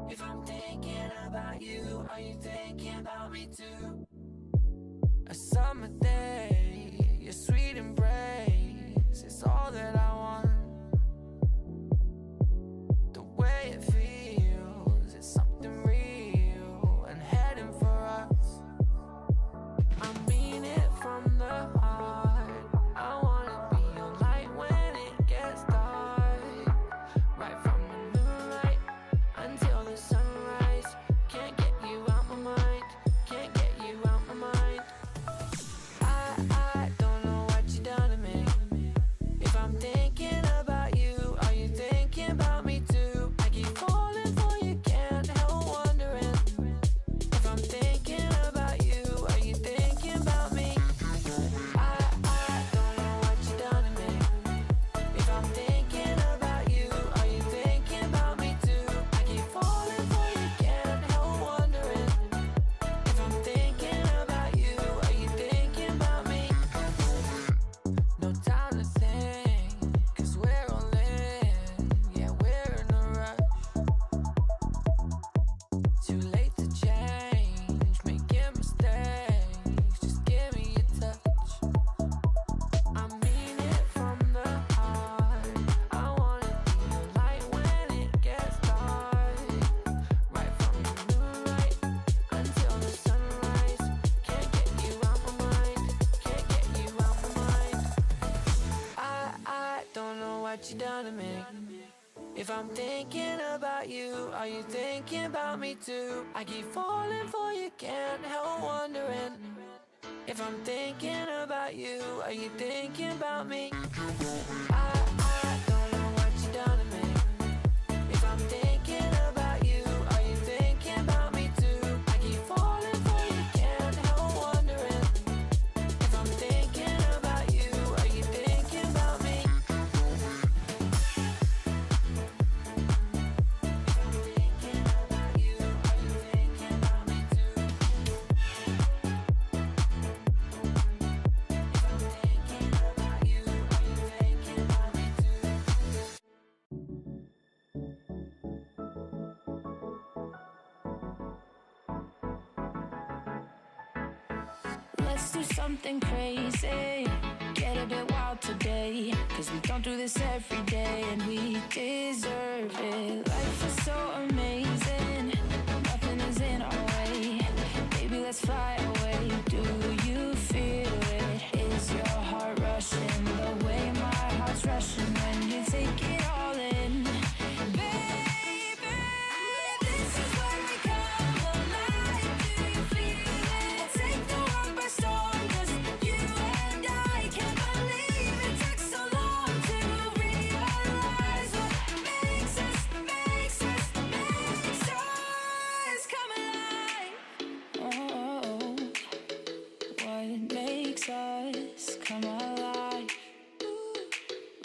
If I'm thinking about you, are you thinking about me too? A summer day, your sweet embrace is all that I want. The way it feels is something real and heading for us. I mean it from the heart. I wanna be your light when it gets dark. Right from the moonlight until the sunrise. Can't get you out my mind. Can't get you out my mind. I don't know what you done to me. If I'm thinking about you, are you thinking about me too? I keep falling for you, can't help wondering. If I'm thinking about you, are you thinking about me? I don't know what you done to me. If I'm thinking about you, are you thinking about me too? I keep falling for you, can't help wondering. If I'm thinking about you, are you thinking about me? No time to think, 'cause we're all in. Yeah, we're in a rush. Too late to change, making mistakes. Just give me a touch. I mean it from the heart. I wanna be your light when it gets dark. Right from the moonlight until the sunrise. Can't get you out my mind. Can't get you out my mind. I don't know what you done to me. If I'm thinking about you, are you thinking about me too? I keep falling for you, can't help wondering. If I'm thinking about you, are you thinking about me? I don't know what you done to me. If I'm thinking about you, are you thinking about me too? I keep falling for you, can't help wondering. If I'm thinking about you, are you thinking about me? Let's do something crazy, get a bit wild today, 'cause we don't do this every day and we deserve it. Life is so amazing, nothing is in our way. Baby, let's fly away. Do you feel it? Is your heart rushing the way my heart's rushing when you take it all in? Baby, this is when we come alive. Do you feel it? Take the world by storm, 'cause you and I can't believe it took so long to realize what makes us come alive. Oh, what makes us come alive?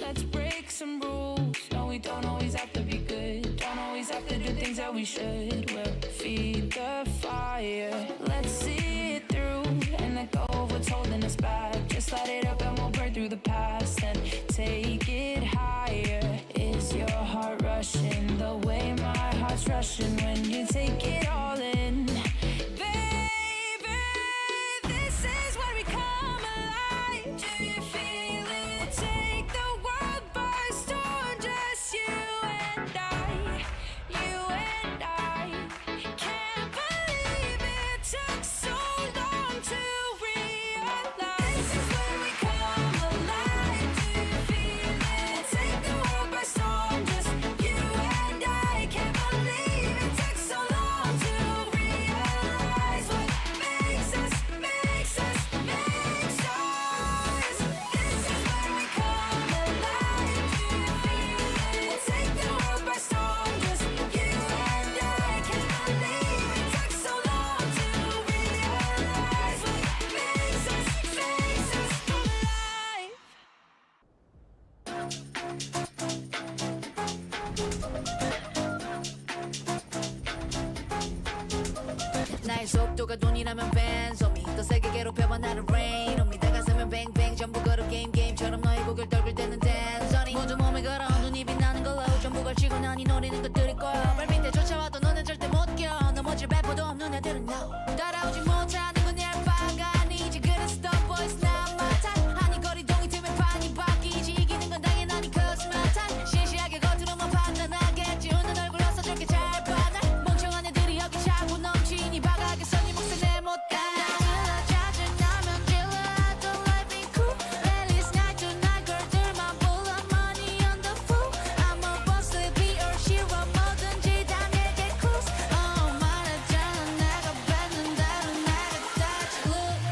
Let's break some rules. No, we don't always have to be good. Don't always have to do things that we should. We'll feed the fire. Let's see it through and let go of what's holding us back. Just light it up and we'll burn through the past and take it higher. Is your heart rushing the way my heart's rushing when you take it all in? Baby, this is when we come alive. Do you feel it? Take the world by storm, just you and I. You and I can't believe it took so long to realize. This is when we come alive. Do you feel it? Take the world by storm, just you and I can't believe it took so long to realize what makes us. This is when we come alive. Do you feel it? Take the world by storm, just you and I can't believe it took so long to realize what makes us come alive. 나의 속도가 돈이라면 벤 홈이 더 세게 괴롭혀봐 나를 rain 홈이 다가서면 뱅뱅 전부 걸어 게임처럼 너의 고개를 떨굴 때는 댄서니 모두 몸에 걸어 눈이 빛나는 걸로 전부 걸치고 난 이 노래는 것들일 거야 발밑에 쫓아와도 너는 절대 아무도 없는 애들은 no 따라오지 못하는 건 얄바가 아니지 그래서 the boys not my type 아니 거리동이 틈에 판이 바뀌지 이기는 건 당연하니 cause my type 시시하게 겉으로만 판단하겠지 웃는 얼굴 어서 저렇게 잘 봐 날 멍청한 애들이 여기 자꾸 넘치니 박하겠어 네 몫을 내못 가 짜증나면 질러 I don't like being cool 랠리스 night to night girl들만 불러 money on the fool I'm a boss to be or hero 뭐든지 다 내게 cruise 말했잖아 내가 뱉는 대로 내가 다시 look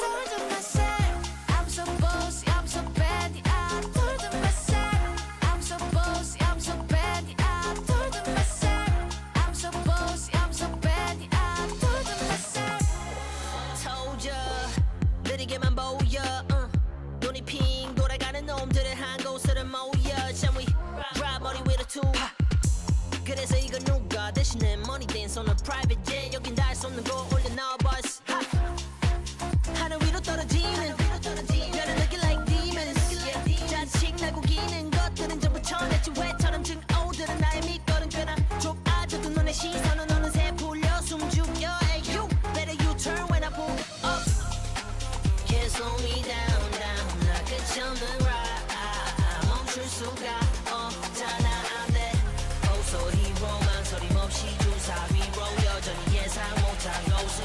Told to myself I'm so bossy I'm so bad I told to myself I'm so bossy I'm so bad I told to myself I'm so bossy I'm so bad I told to myself told ya 느리게만 보여 눈이 핑 돌아가는 놈들을 한 곳으로 모여 잠위 ride 머리 위로 투 그래서 이거 누가 대신에 money dance on a private jet 여긴 닿을 수 없는 곳 올려 넣어 bus 하늘 위로 떨어지는 나를 느끼 like demons 자식 날고 기는 것들은 전부 천했지 왜처럼 증오들은 나의 밑거름 꽤나 좁아져도 눈의 시선은 어느새 풀려 숨죽여 Hey you better you turn when I pull up Can't slow me down down 나 끝없는 ride 멈출 수가 없잖아 I'm that oh so hero 망설임 없이 주사 위로 여전히 예상 못한 곳을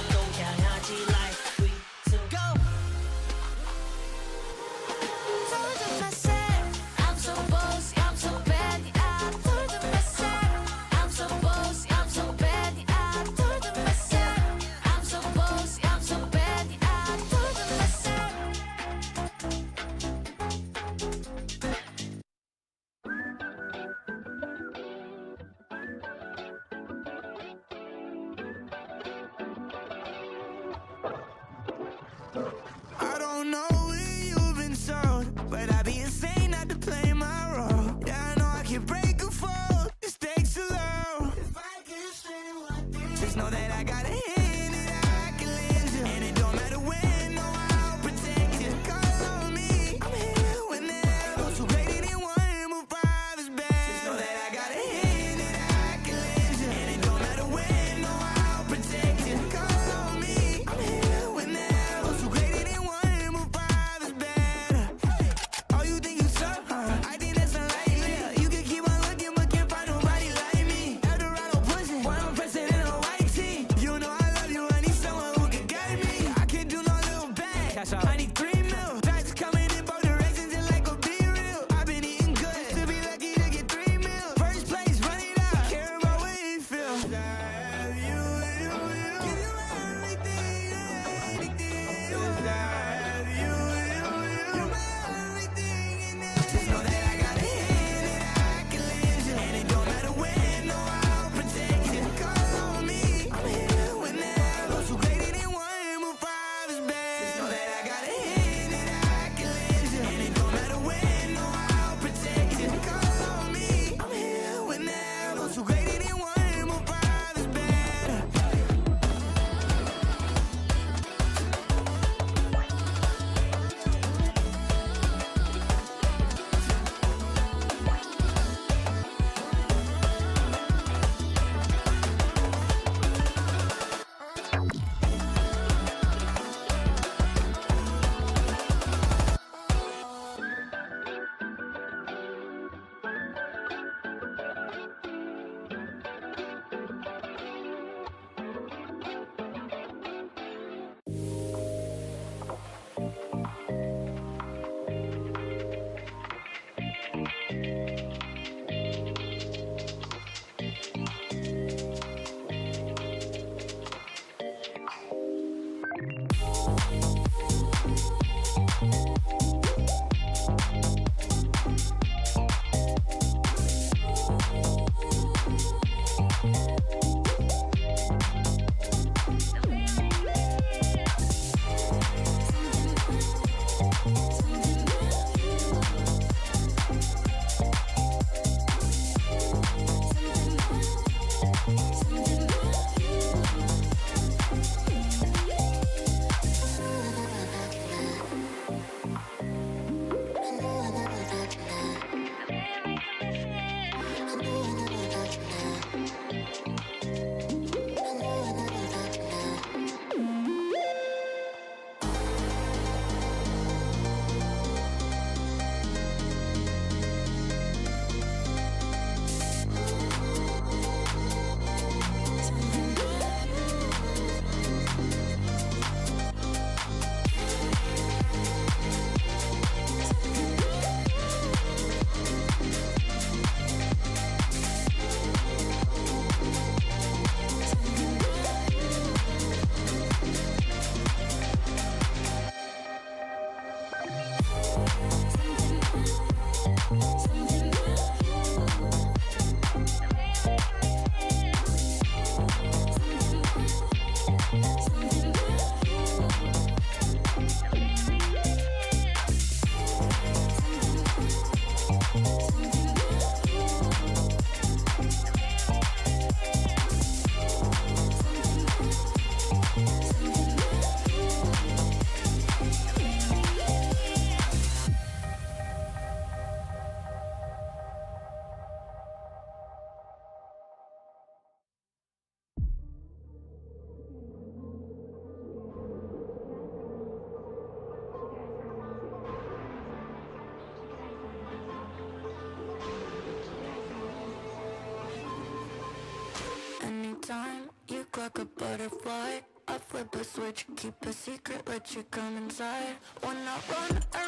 like a butterfly. I flip a switch, keep a secret, let you come inside. When I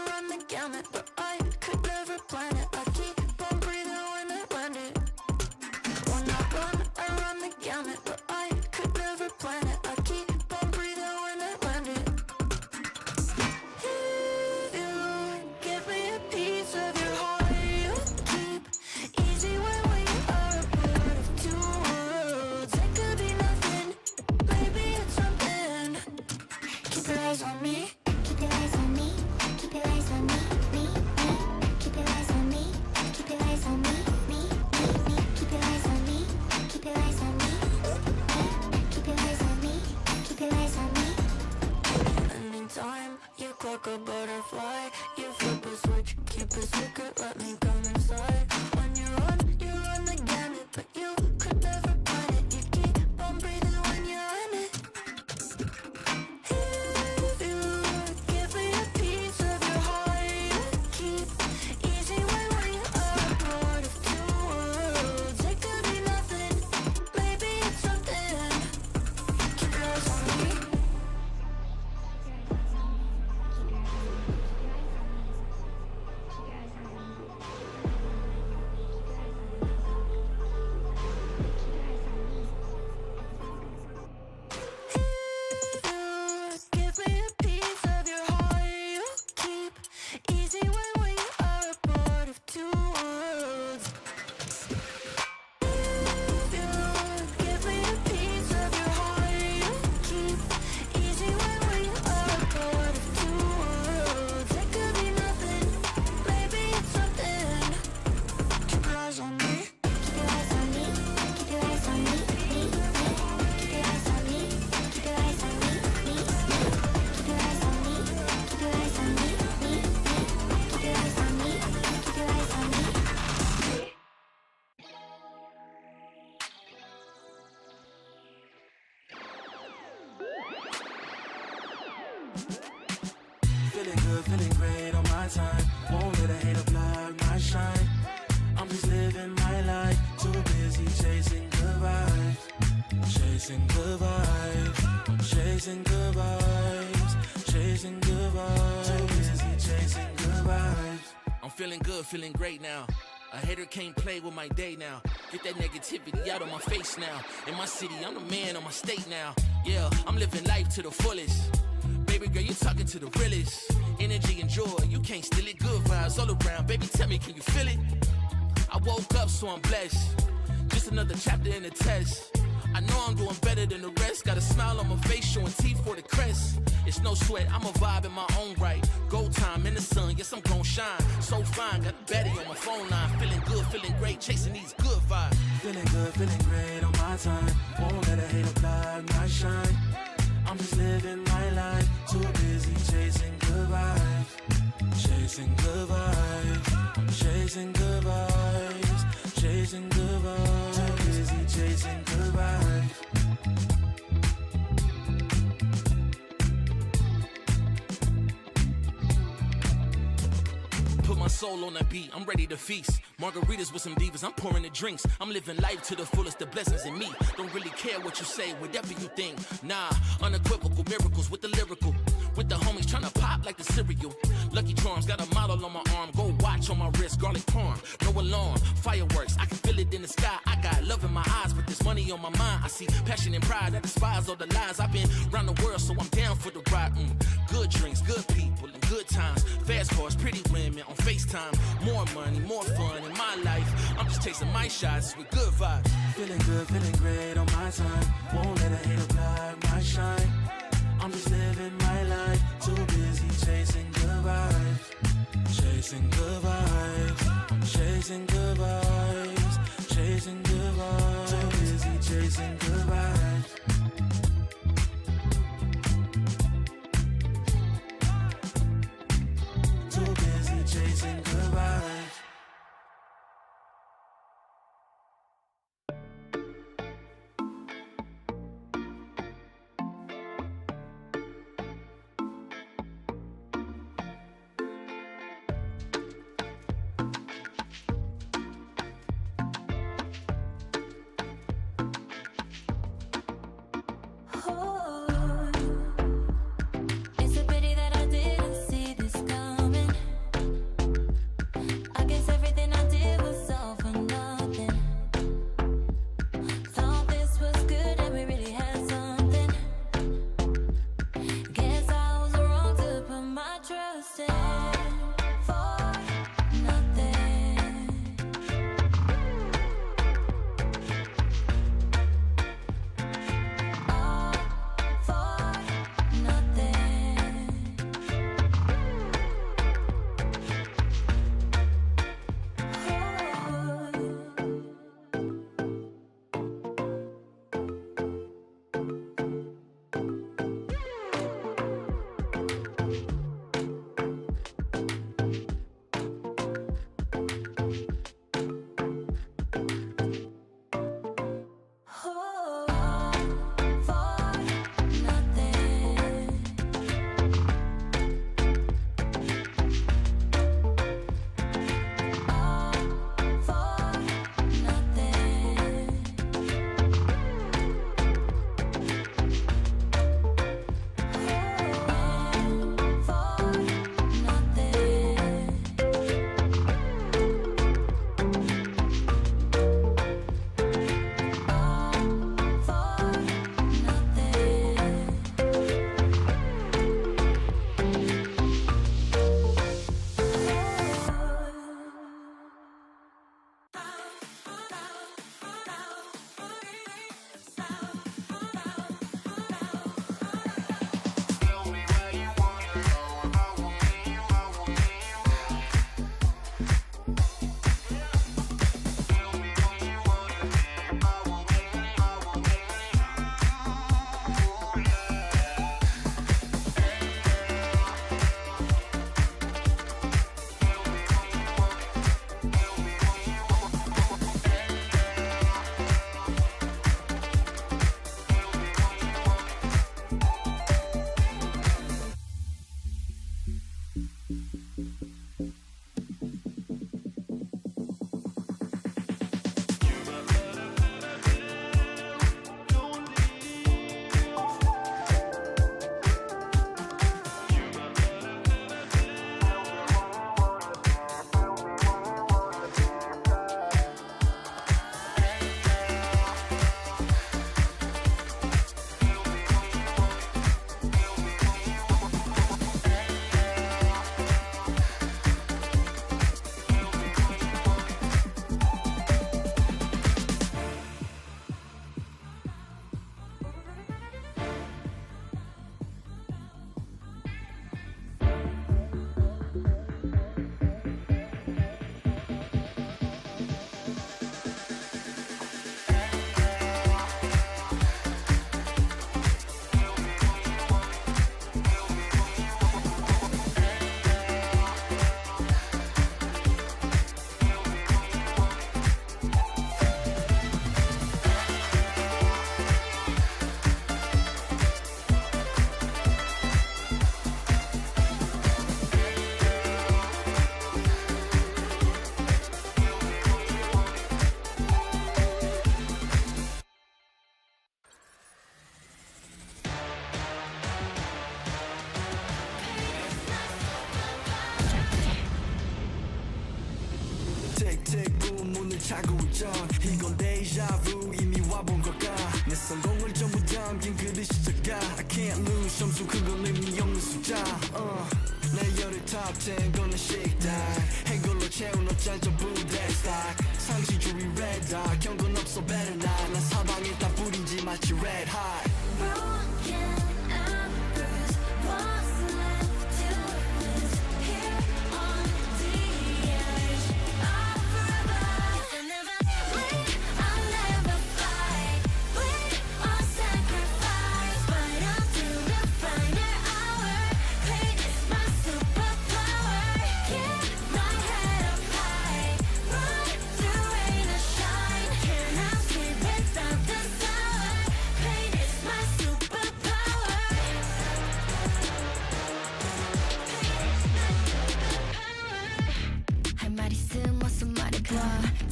run the gamut, but I could never plan it. I keep on breathing when I land it. When I run the gamut, but I could never plan it. I keep on breathing when I land it. If you give me a piece of your heart, you keep easy when we are a part of two worlds. It could be nothing, maybe it's something. Keep your eyes on me. Keep your eyes on me. Keep your eyes on me. Me. Keep your eyes on me. Keep your eyes on me. Me. Keep your eyes on me. Keep your eyes on me. Keep your eyes on me. Keep your eyes on me. Anytime you clock a butterfly, you flip a switch, keep a secret, let me come inside. When you run the gamut, but you could never plan it. You keep on breathing when you're in it. If you give me a piece of your heart, you keep easy when we are a part of two worlds. It could be nothing, maybe it's something. Keep your eyes on me. Give me a piece of your heart, you keep easy when we are a part of two worlds. If you give me a piece of your heart, you keep easy when we are a part of two worlds. It could be nothing, maybe it's something. Keep your eyes on me. Keep your eyes on me. Keep your eyes on me. Me. Keep your eyes on me. Keep your eyes on me. Me. Keep your eyes on me. Keep your eyes on me. Me. Keep your eyes on me. Keep your eyes on me. Feeling good, feeling great on my time. Won't let a hater block my shine. I'm just living my life. Too busy chasing good vibes. Chasing good vibes. Chasing good vibes. Chasing good vibes. Too busy chasing good vibes. I'm feeling good, feeling great now. A hater can't play with my day now. Get that negativity out of my face now. In my city, I'm the man on my state now. Yeah, I'm living life to the fullest. Baby girl, you talking to the realest. Energy and joy, you can't steal it. Good vibes all around. Baby, tell me, can you feel it? I woke up, so I'm blessed. Just another chapter in the test. I know I'm doing better than the rest. Got a smile on my face, showing teeth for the crest. It's no sweat, I'm a vibe in my own right. Go time in the sun, yes, I'm gon' shine. So fine, got the baddie on my phone line. Feeling good, feeling great, chasing these good vibes. Feeling good, feeling great on my time. Won't let a hater block my shine. I'm just living my life. Too busy chasing good vibes. Chasing good vibes. Chasing good vibes. Chasing good vibes. Too busy chasing good vibes. Put my soul on that beat, I'm ready to feast. Margaritas with some divas, I'm pouring the drinks. I'm living life to the fullest, the blessings in me. Don't really care what you say, whatever you think. Nah, unequivocal miracles with the lyrical. With the homies tryna pop like the cereal. Lucky Charms, got a model on my arm. Go watch on my wrist, garlic parm. No alarm, fireworks, I can feel it in the sky. I got love in my eyes, but there's money on my mind. I see passion and pride, I despise all the lies. I've been around the world, so I'm down for the ride. Good drinks, good people, and good times. Fast cars, pretty women on FaceTime. More money, more fun in my life. I'm just tasting my shots with good vibes. Feeling good, feeling great on my time. Won't let a hater block my shine. I'm just living my life. Too busy chasing good vibes. Chasing good vibes. Chasing good vibes. Chasing good vibes. Too busy chasing good vibes. Too busy chasing good vibes. 차고 있죠 이건 데자vu 이미 와본 걸까 내 성공을 전부 담긴 그릇이 작아 I can't lose 점수 그건 의미 없는 숫자 내 열의 top 10 거는 식당 해골로 채운 옷잘 전부 대스탁 상시주의 red dot 경고는 없어 better not 난 사방에 다 뿌린지 마치 red hot Broken and bruised, what's left to lose here on the edge of forever? If I never leave, I'll never fight. Bleed or sacrifice, fight until the final hour. Pain is my superpower. Keep my head up high, run through rain or shine. Cannot sleep without the sun. Pain is my superpower. 할 말 있으면서 말해봐.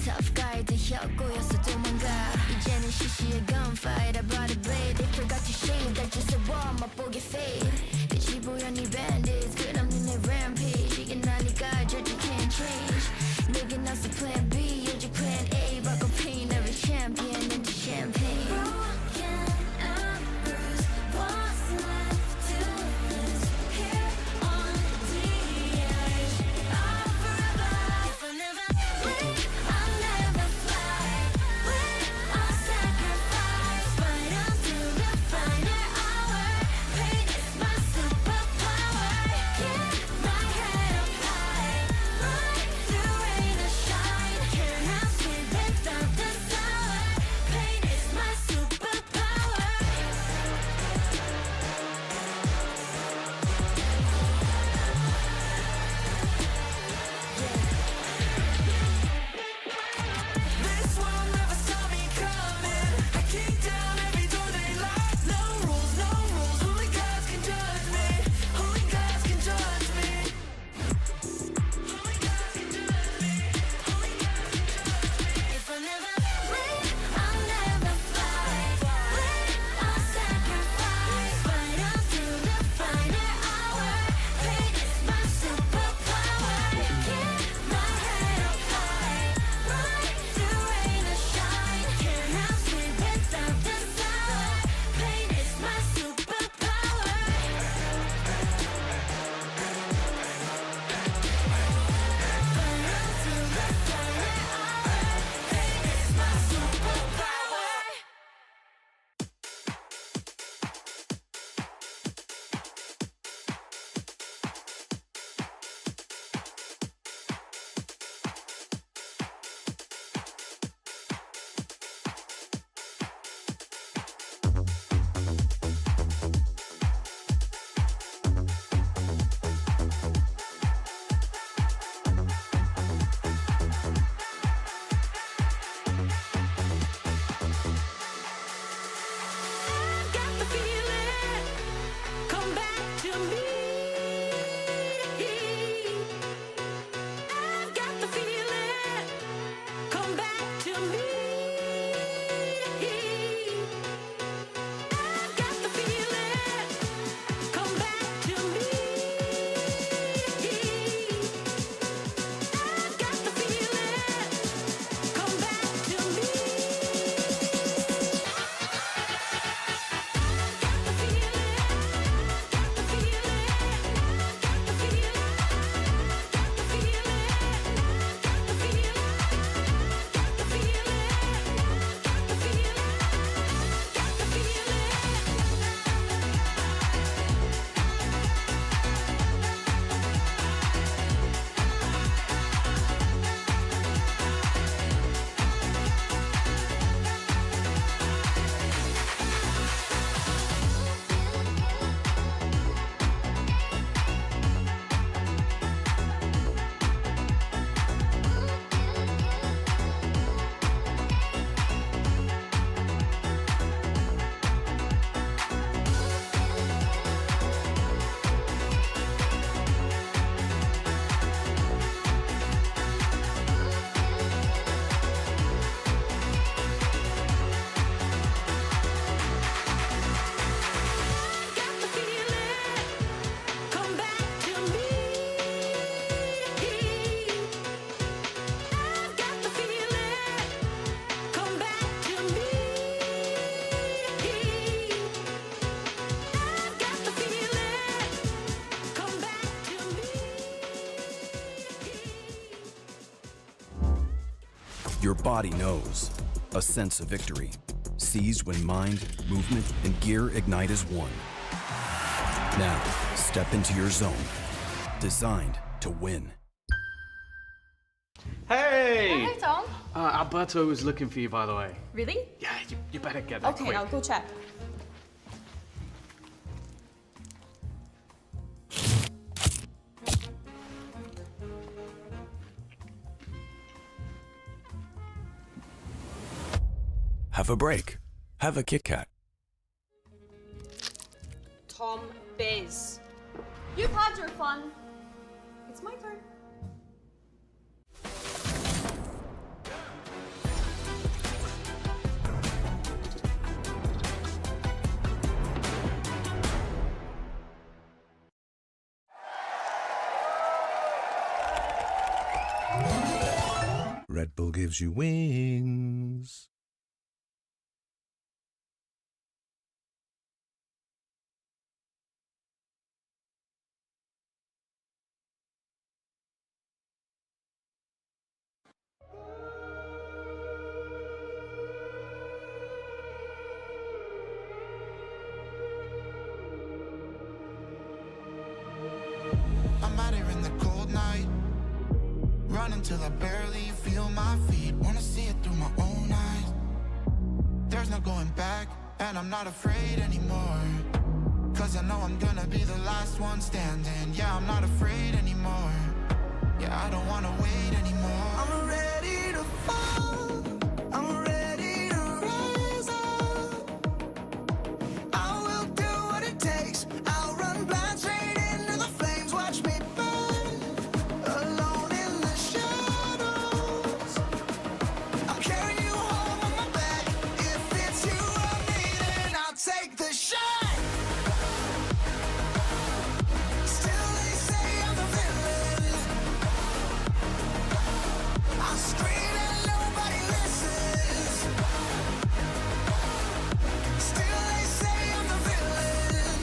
Tough guy 되었고여서 도망가. 이제는 시시해 gunfight. I brought a blade. They forgot to shave. 날 주워와 맛보게 fade. 빛이 보여 네 bandits. 끝없는 내 rampage. 이게 나니까 절대 can't change. 내겐 없어 plan B. 오직 plan A. 바꿔 pain every champion into champagne. Broken and bruised. What's left to lose here on the edge of forever? If I never leave, I'll never fly. Bleed or sacrifice, fight until the final hour. Pain is my superpower. Keep my head up high, run Your body knows. A sense of victory. Seized when mind, movement, and gear ignite as one. Now, step into your zone. Designed to win. Hey! Hey, Tom. Alberto was looking for you, by the way. Really? Yeah, you better get there Okay, quick. I'll go check. Have a break. Have a Kit Kat. Tom Biz. You've had your fun. It's my turn. Red Bull gives you wings. I'm out here in the cold night, running till I barely feel my feet. Wanna see it through my own eyes. There's no going back, and I'm not afraid anymore. Cause I know I'm gonna be the last one standing. Yeah, I'm not afraid anymore. Yeah, I don't wanna wait anymore. I'm ready to fall, I'm ready to rise up. I will do what it takes, I'll run blind straight into the flames. Watch me burn, alone in the shadows. I'll carry you home on my back. If it's you or me, then I'll take the shot. Still they say I'm the villain. I scream and nobody listens. Still they say I'm the villain.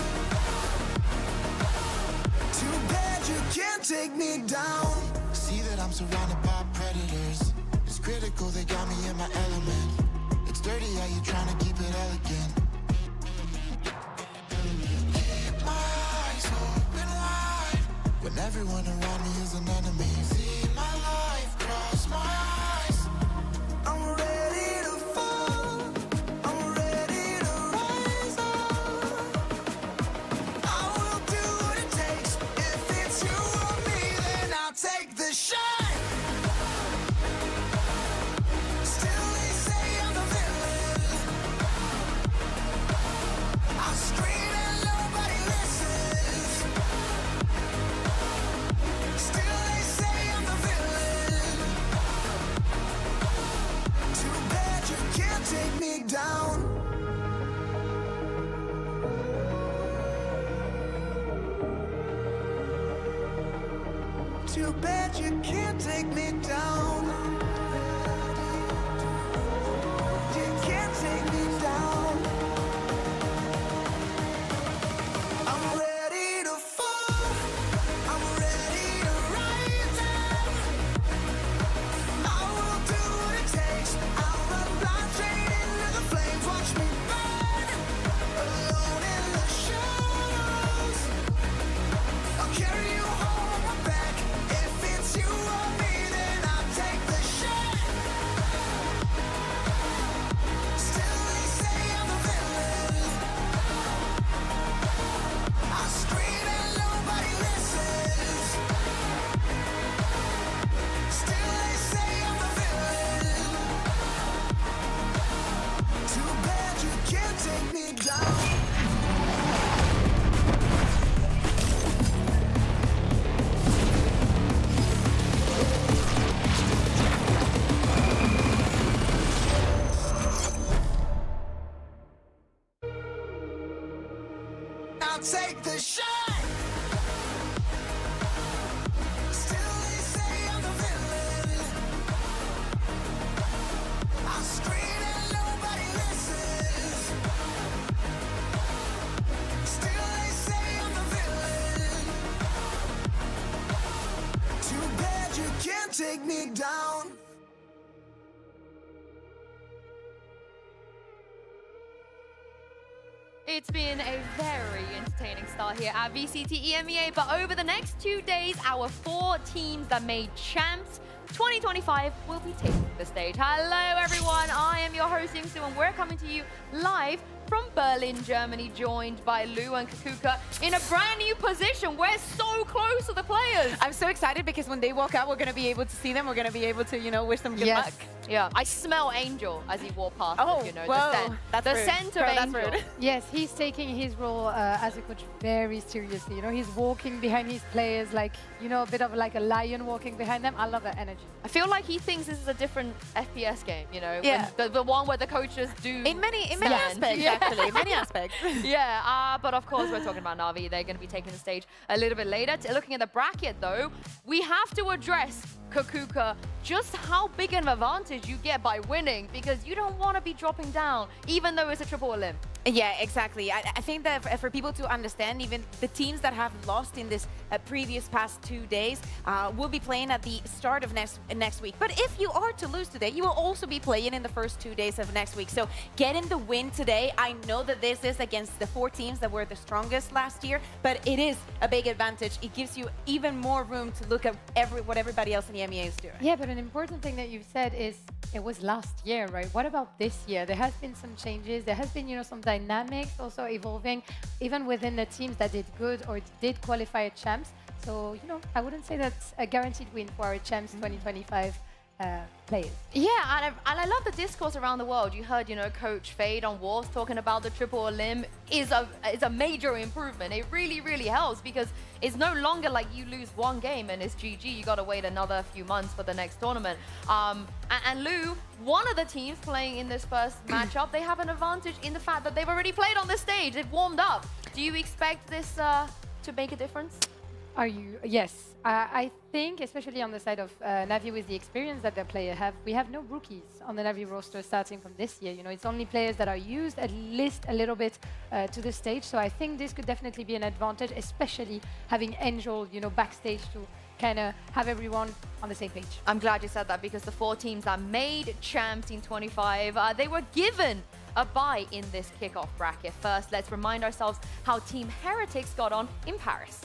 Too bad you can't take me down. See that I'm surrounded by predators. It's critical, they got me in my element. It's dirty how you trying to keep it elegant. Keep my eyes open wide when everyone around me is an enemy. See my life cross my eyes. I'm ready to fall, I'm ready to rise up. I will do what it takes. If it's you or me, then I'll take the shot. Still they say I'm the villain. I scream and nobody listens. Still they say I'm the villain. Too bad you can't take me down. Too bad you can't take me down. You can't take me down. I'm ready to fall, I'm ready to rise up. I will do what it takes, I'll run blind straight into the flames. Watch me burn, alone in the shadows. I'll carry you home on my back. If it's you or me, then I'll take the shot. Still they say I'm the villain. I scream and nobody listens. Still they say I'm the villain. Too bad you can't take me down. I'll take the shot. Still they say I'm the villain. I scream and nobody listens. Still they say I'm the villain. Too bad you can't take me down. It's been a very entertaining start here at VCT EMEA, but over the next 2 days, our 4 teams that made champs 2025 will be taking the stage. Hello everyone, I am your host Yingsu and we're coming to you live from Berlin, Germany, joined by Lou and Kakuka in a brand new position. We're so close to the players. I'm so excited because when they walk out, we're going to be able to see them. We're going to be able to, you know, wish them good luck. Yeah, I smell Angel as he walked past Oh, us, you know, whoa, the scent of Angel. Yes, he's taking his role as a coach very seriously. You know, he's walking behind his players like, you know, a bit of like a lion walking behind them. I love that energy. I feel like he thinks this is a different FPS game, you know, Yeah. the one where the coaches do In many aspects, actually, in many aspects. Yeah, but of course we're talking about Na'Vi. They're going to be taking the stage a little bit later. Looking at the bracket though, we have to address, Kakuka, just how big an advantage you get by winning, because you don't want to be dropping down, even though it's a triple elim. Yeah, exactly. I think that for people to understand, even the teams that have lost in this previous past 2 days will be playing at the start of next week. But if you are to lose today, you will also be playing in the first 2 days of next week. So getting the win today, I know that this is against the 4 teams that were the strongest last year, but it is a big advantage. It gives you even more room to look at what everybody else in the EMEA is doing. Yeah, but an important thing that you've said is it was last year, right? What about this year? There has been some changes. There has been, you know, some dynamics also evolving, even within the teams that did good or did qualify as champs. So, you know, I wouldn't say that's a guaranteed win for our champs 2025 players. Yeah, and I love the discourse around the world. You heard, you know, Coach Fade on Wolves talking about the triple elim is a major improvement. It really, really helps because it's no longer like you lose one game and it's GG. You got to wait another few months for the next tournament. And Lou, one of the teams playing in this first matchup, they have an advantage in the fact that they've already played on the stage. They've warmed up. Do you expect this to make a difference? Yes. I think, especially on the side of Na'Vi with the experience that their players have, we have no rookies on the Na'Vi roster starting from this year. You know, it's only players that are used at least a little bit to the stage. So I think this could definitely be an advantage, especially having Angel, you know, backstage to kind of have everyone on the same page. I'm glad you said that because the 4 teams that made champs in 25, they were given a bye in this kickoff bracket. First, let's remind ourselves how Team Heretics got on in Paris.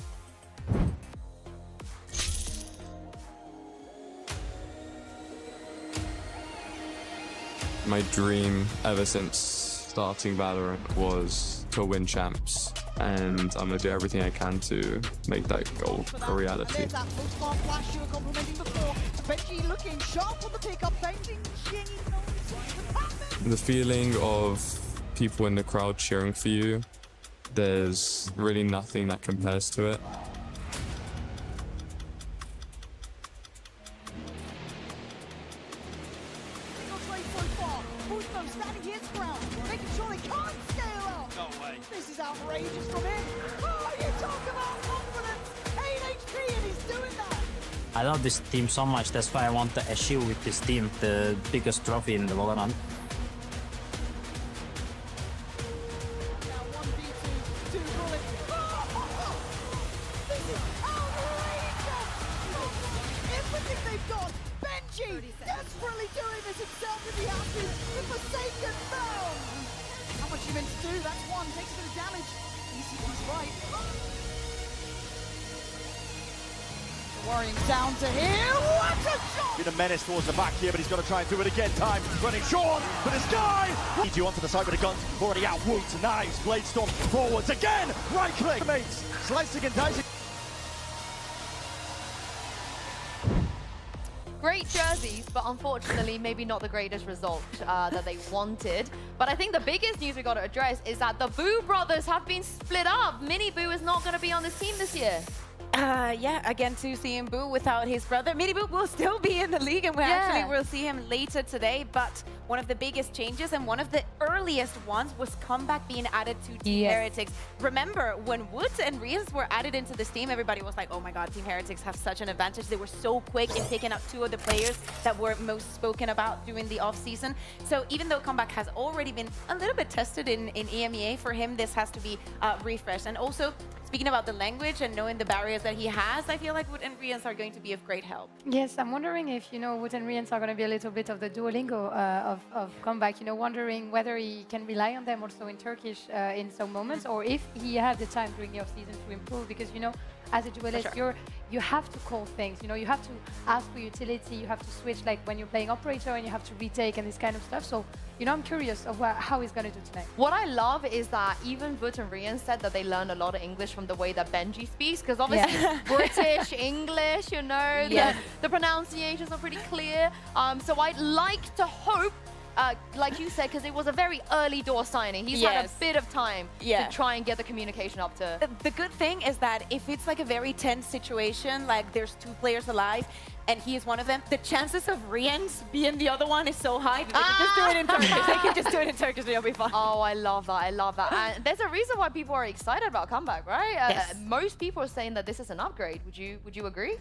My dream ever since starting VALORANT was to win champs, and I'm going to do everything I can to make that goal a reality. The feeling of people in the crowd cheering for you, there's really nothing that compares to it. This is outrageous from him. Oh, you talk about confidence. 8 HP and he's doing that. I love this team so much. That's why I want to achieve with this team the biggest trophy in the VALORANT. Everything they've got. Benji desperately doing this himself in the ashes. The Forsaken found. How much you meant to do? That's one. Takes a bit of damage. ECP's right. Worrying down to here. What a shot! Been a menace towards the back here, but he's got to try and do it again. Time running short, but it's Guy! Leads you onto the side with the guns. Already out. Woot, nice. Blade Storm forwards again. Right click. Mates slicing and dicing. Great jerseys, but unfortunately maybe not the greatest result that they wanted. But I think the biggest news we got to address is that the Boo brothers have been split up. Mini Boo is not going to be on this team this year. Yeah, again, to seeing Boo without his brother. Mini Boo will still be in the league, and we actually will see him later today. But one of the biggest changes and one of the earliest ones was Comeback being added to Team Heretics. Remember, when Woods and Rias were added into this team, everybody was like, oh my god, Team Heretics have such an advantage. They were so quick in picking up 2 of the players that were most spoken about during the off-season. So even though Comeback has already been a little bit tested in EMEA, for him, this has to be refreshed. And also, speaking about the language and knowing the barriers that he has, I feel like Wood and Rians are going to be of great help. Yes, I'm wondering if, you know, Wood and Rians are going to be a little bit of the Duolingo of of comeback, you know, wondering whether he can rely on them also in Turkish in some moments, or if he had the time during the off-season to improve, because, you know, as a duelist, you have to call things, you know, you have to ask for utility, you have to switch, like when you're playing operator and you have to retake and this kind of stuff. So, you know, I'm curious of how he's going to do tonight. What I love is that even Wout and Rian said that they learned a lot of English from the way that Benji speaks, because obviously British, English, you know, the pronunciations are pretty clear. So I'd like to hope, like you said, because it was a very early door signing. He's had a bit of time to try and get the communication up to... The good thing is that if it's like a very tense situation, like there's 2 players alive, and he is one of them, the chances of Rian's being the other one is so high that they can just do it in Turkish. They can just do it in Turkish, it'll be fine. Oh, I love that, I love that. And there's a reason why people are excited about comeback, right? Most people are saying that this is an upgrade. Would you agree?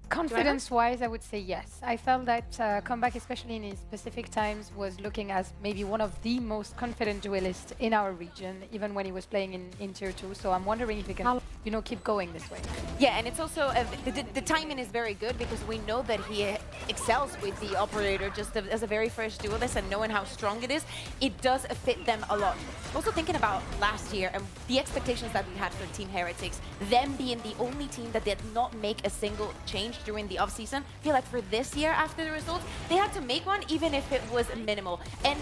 Confidence-wise, I would say yes. I felt that comeback, especially in his specific times, was looking as maybe one of the most confident duelists in our region, even when he was playing in Tier 2. So I'm wondering if he can, you know, keep going this way. Yeah, and it's also, the timing is very good because we know that he excels with the operator just as a very first duelist, and knowing how strong it is, it does fit them a lot. Also thinking about last year and the expectations that we had for Team Heretics, them being the only team that did not make a single change during the off-season. I feel like for this year, after the results, they had to make one, even if it was minimal. And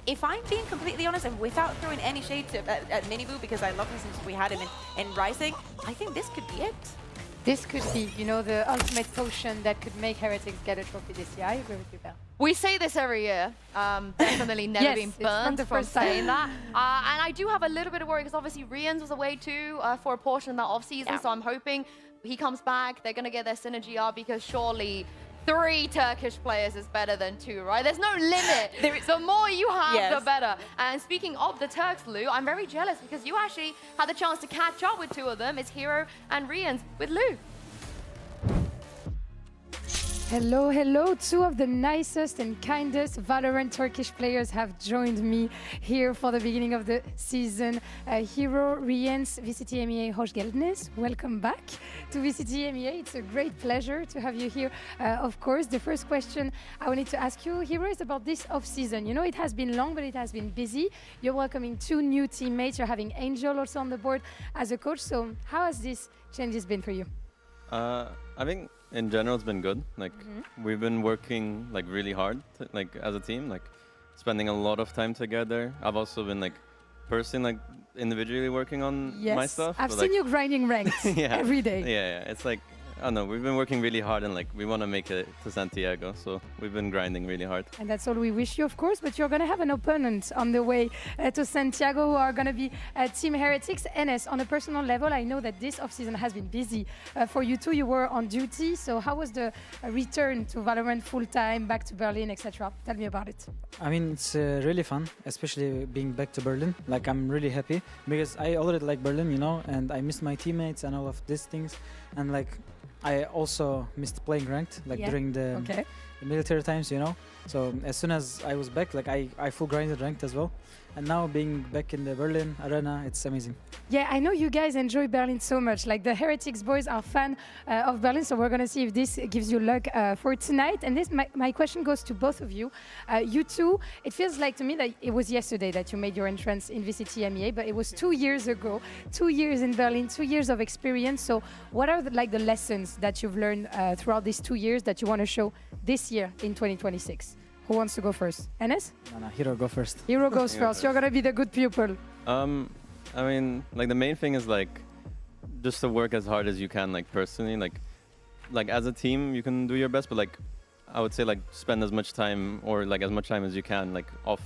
if I'm being completely honest, and without throwing any shade at Miniboo, because I love him since we had him in Rising, I think this could be it. This could be, you know, the ultimate potion that could make Heretics get a trophy this year. I agree with you, Belle. We say this every year. Definitely never been burned from saying that. And I do have a little bit of worry because obviously Rian's was away too for a portion of that off-season. So I'm hoping he comes back. They're going to get their synergy up because surely 3 Turkish players is better than 2, right? There's no limit. The more you have, the better. And speaking of the Turks, Lou, I'm very jealous because you actually had the chance to catch up with 2 of them. It's Hero and Rian's with Lou. Hello, hello. 2 of the nicest and kindest Valorant Turkish players have joined me here for the beginning of the season. Hero, Riens, VCT EMEA, hoş geldiniz. Welcome back to VCT EMEA. It's a great pleasure to have you here. Of course, the first question I wanted to ask you, Hero, is about this off-season. You know, it has been long, but it has been busy. You're welcoming 2 new teammates. You're having Angel also on the board as a coach. So how has this changes been for you? I think in general it's been good. Like we've been working like really hard, like as a team, like spending a lot of time together. I've also been like personally, like individually working on my stuff. I've seen you grinding ranks every day. Yeah. It's like, I don't know, we've been working really hard and like we want to make it to Santiago, so we've been grinding really hard. And that's all we wish you, of course, but you're going to have an opponent on the way to Santiago who are going to be Team Heretics. NS, on a personal level, I know that this off-season has been busy for you too. You were on duty, so how was the return to Valorant full-time, back to Berlin, etc.? Tell me about it. I mean, it's really fun, especially being back to Berlin. Like, I'm really happy because I already like Berlin, you know, and I miss my teammates and all of these things. And like, I also missed playing ranked, like during the military times, you know. So as soon as I was back, like I full grinded ranked as well. And now being back in the Berlin arena, it's amazing. Yeah, I know you guys enjoy Berlin so much. Like the Heretics boys are fan of Berlin, so we're going to see if this gives you luck for tonight. And this, my question goes to both of you. You two, it feels like to me that it was yesterday that you made your entrance in VCT EMEA, but it was 2 years ago, 2 years in Berlin, 2 years of experience. So what are the lessons that you've learned throughout these 2 years that you want to show this year in 2026? Who wants to go first? Enes? No, Hero, go first. Hero goes first. You're going to be the good pupil. I mean, like the main thing is like just to work as hard as you can, like personally, like as a team you can do your best, but like I would say like spend as much time or like as much time as you can like off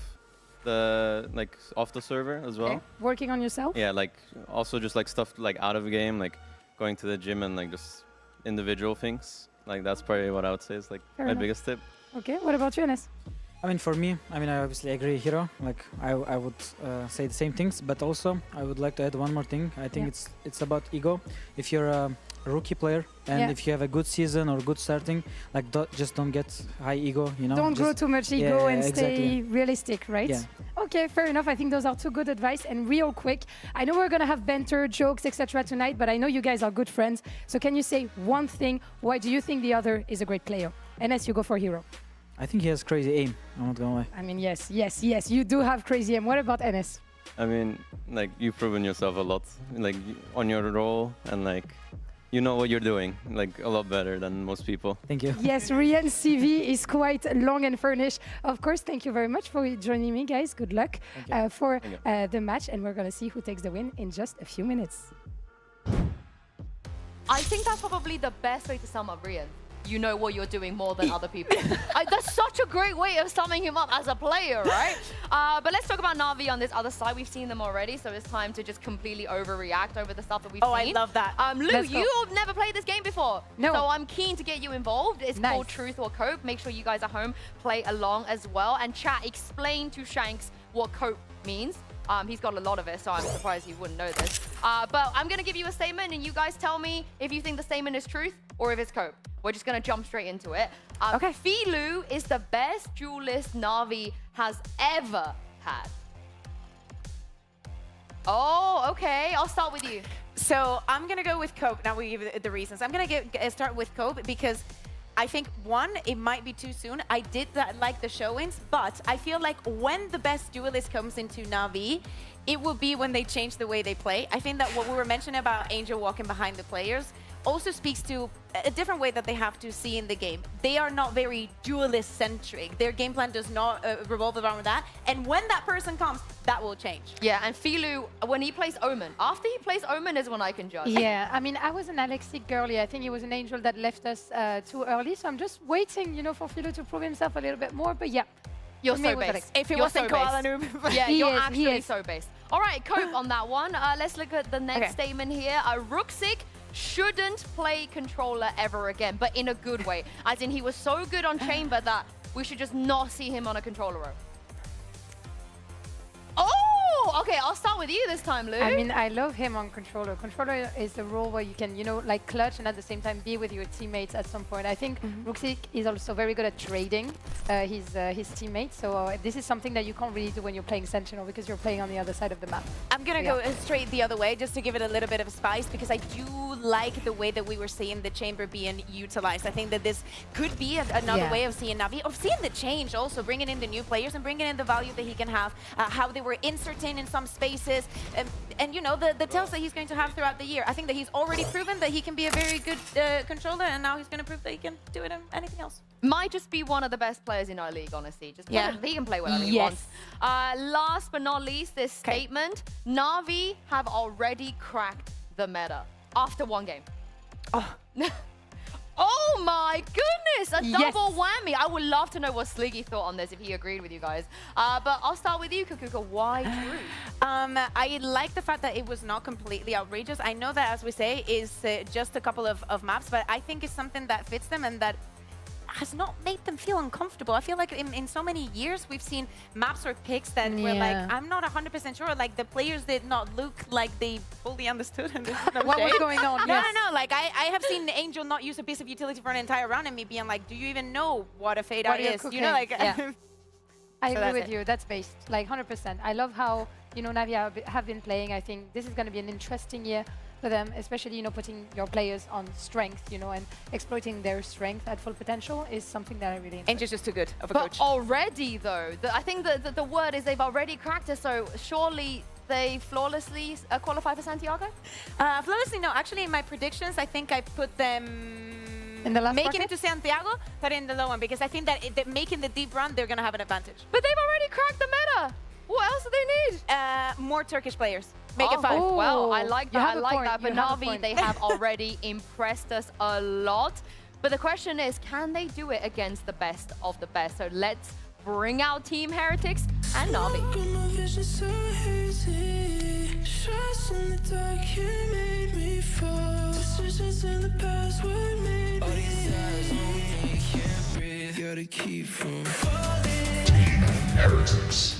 the server as well. Okay. Working on yourself? Yeah, like also just like stuff like out of the game, like going to the gym and like just individual things. Like that's probably what I would say is like my biggest tip. Okay, what about you, Enes? I mean, for me, I mean, I obviously agree, Hero. Like, I would say the same things, but also I would like to add one more thing. I think it's about ego. If you're a rookie player and if you have a good season or good starting, like just don't get high ego, you know. Don't grow too much ego and exactly. Stay realistic, right? Yeah. Okay, fair enough. I think those are 2 good advice. And real quick, I know we're gonna have banter, jokes, etc. tonight, but I know you guys are good friends. So can you say one thing? Why do you think the other is a great player? Enes, you go for Hero. I think he has crazy aim. I'm not gonna lie. I mean, yes, you do have crazy aim. What about Enes? I mean, like, you've proven yourself a lot, like, on your role, and like, you know what you're doing, like, a lot better than most people. Thank you. Yes, Rian's CV is quite long and furnished. Of course, thank you very much for joining me, guys. Good luck for the match, and we're going to see who takes the win in just a few minutes. I think that's probably the best way to sum up Rian. You know what you're doing more than other people. That's such a great way of summing him up as a player, right? But let's talk about Na'Vi on this other side. We've seen them already, so it's time to just completely overreact over the stuff that we've seen. Oh, I love that. Lou, you've never played this game before. No. So I'm keen to get you involved. It's Nice. called Truth or Cope. Make sure you guys at home play along as well. And chat, explain to Shanks what cope means. He's got a lot of it, so I'm surprised he wouldn't know this. But I'm going to give you a statement, and you guys tell me if you think the statement is truth or if it's cope. We're just going to jump straight into it. Okay. Filu is the best duelist Na'Vi has ever had. Oh, okay. I'll start with you. So I'm going to go with Cope. Now we give the reasons. I'm going to start with Cope because I think, one, it might be too soon. I did like the show-ins, but I feel like when the best duelist comes into Na'Vi, it will be when they change the way they play. I think that what we were mentioning about Angel walking behind the players also speaks to a different way that they have to see in the game. They are not very duelist-centric. Their game plan does not revolve around that. And when that person comes, that will change. Yeah, and Filu, when he plays Omen, after he plays Omen is when I can judge. Yeah, I mean, I was an Alexic girly. I think it was an Angel that left us too early. So I'm just waiting, you know, for Filu to prove himself a little bit more. But yeah. You're so it was based. If it You're wasn't so Koala based. Noob. Yeah, He you're is, he actually is. so based. All right, Cope on that one. Let's look at the next statement here. Ruxic shouldn't play controller ever again, but in a good way. As in, he was so good on Chamber that we should just not see him on a controller row. Oh, okay, I'll start with you this time, Lou. I mean, I love him on controller. Controller is the role where you can, you know, like clutch and at the same time be with your teammates at some point. I think Ruxic is also very good at trading his teammates. So this is something that you can't really do when you're playing Sentinel because you're playing on the other side of the map. I'm going to go straight the other way just to give it a little bit of spice because I do like the way that we were seeing the chamber being utilized. I think that this could be another way of seeing Na'Vi, of seeing the change also, bringing in the new players and bringing in the value that he can have, how they were inserting in some spaces, and you know, the tells that he's going to have throughout the year. I think that he's already proven that he can be a very good controller, and now he's going to prove that he can do it in anything else. Might just be one of the best players in our league, honestly. Just he can play whatever he wants. Last but not least, this statement. Na'Vi have already cracked the meta after one game. Oh. Oh my goodness, a double whammy. I would love to know what Sliggy thought on this, if he agreed with you guys. But I'll start with you, Kukuka. Why true? I like the fact that it was not completely outrageous. I know that, as we say, is just a couple of maps, but I think it's something that fits them and that has not made them feel uncomfortable. I feel like in so many years we've seen maps or picks that were like, I'm not 100% sure, like the players did not look like they fully understood and what was going on. No, like I have seen Angel not use a piece of utility for an entire round and me being like, do you even know what a fade out is? You know, like I agree with you. That's based like 100%. I love how, you know, Na'Vi have been playing. I think this is going to be an interesting year for them, especially, you know, putting your players on strength, you know, and exploiting their strength at full potential is something that I really enjoy. Angel's just too good of a but coach. Already, though, I think the word is they've already cracked it, so surely they flawlessly qualify for Santiago? Flawlessly, no. Actually, in my predictions, I think I put them in the last making it to Santiago, but in the low one, because I think that making the deep run, they're going to have an advantage. But they've already cracked the meta. What else do they need? More Turkish players. Make it 5. Well, I like that. I like that. But Na'Vi, they have already impressed us a lot. But the question is, can they do it against the best of the best? So let's bring out Team Heretics and Na'Vi. Team Heretics.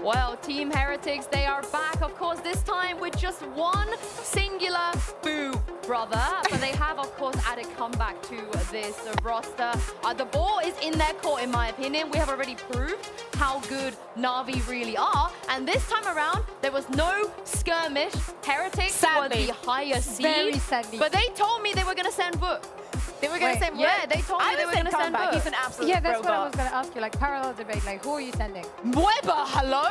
Well, Team Heretics, they are back, of course, this time with just one singular Boo brother. But they have, of course, added comeback to this roster. The ball is in their court, in my opinion. We have already proved how good Na'Vi really are. And this time around, there was no skirmish. Heretics were the higher seed. Very sadly. But they told me they were going to send Book. They were going to send Yeah, they told me they were going to send Book. He's an absolute Yeah, that's what I robot. was going to ask you. Like, parallel debate. Like, who are you sending? Weber, hello?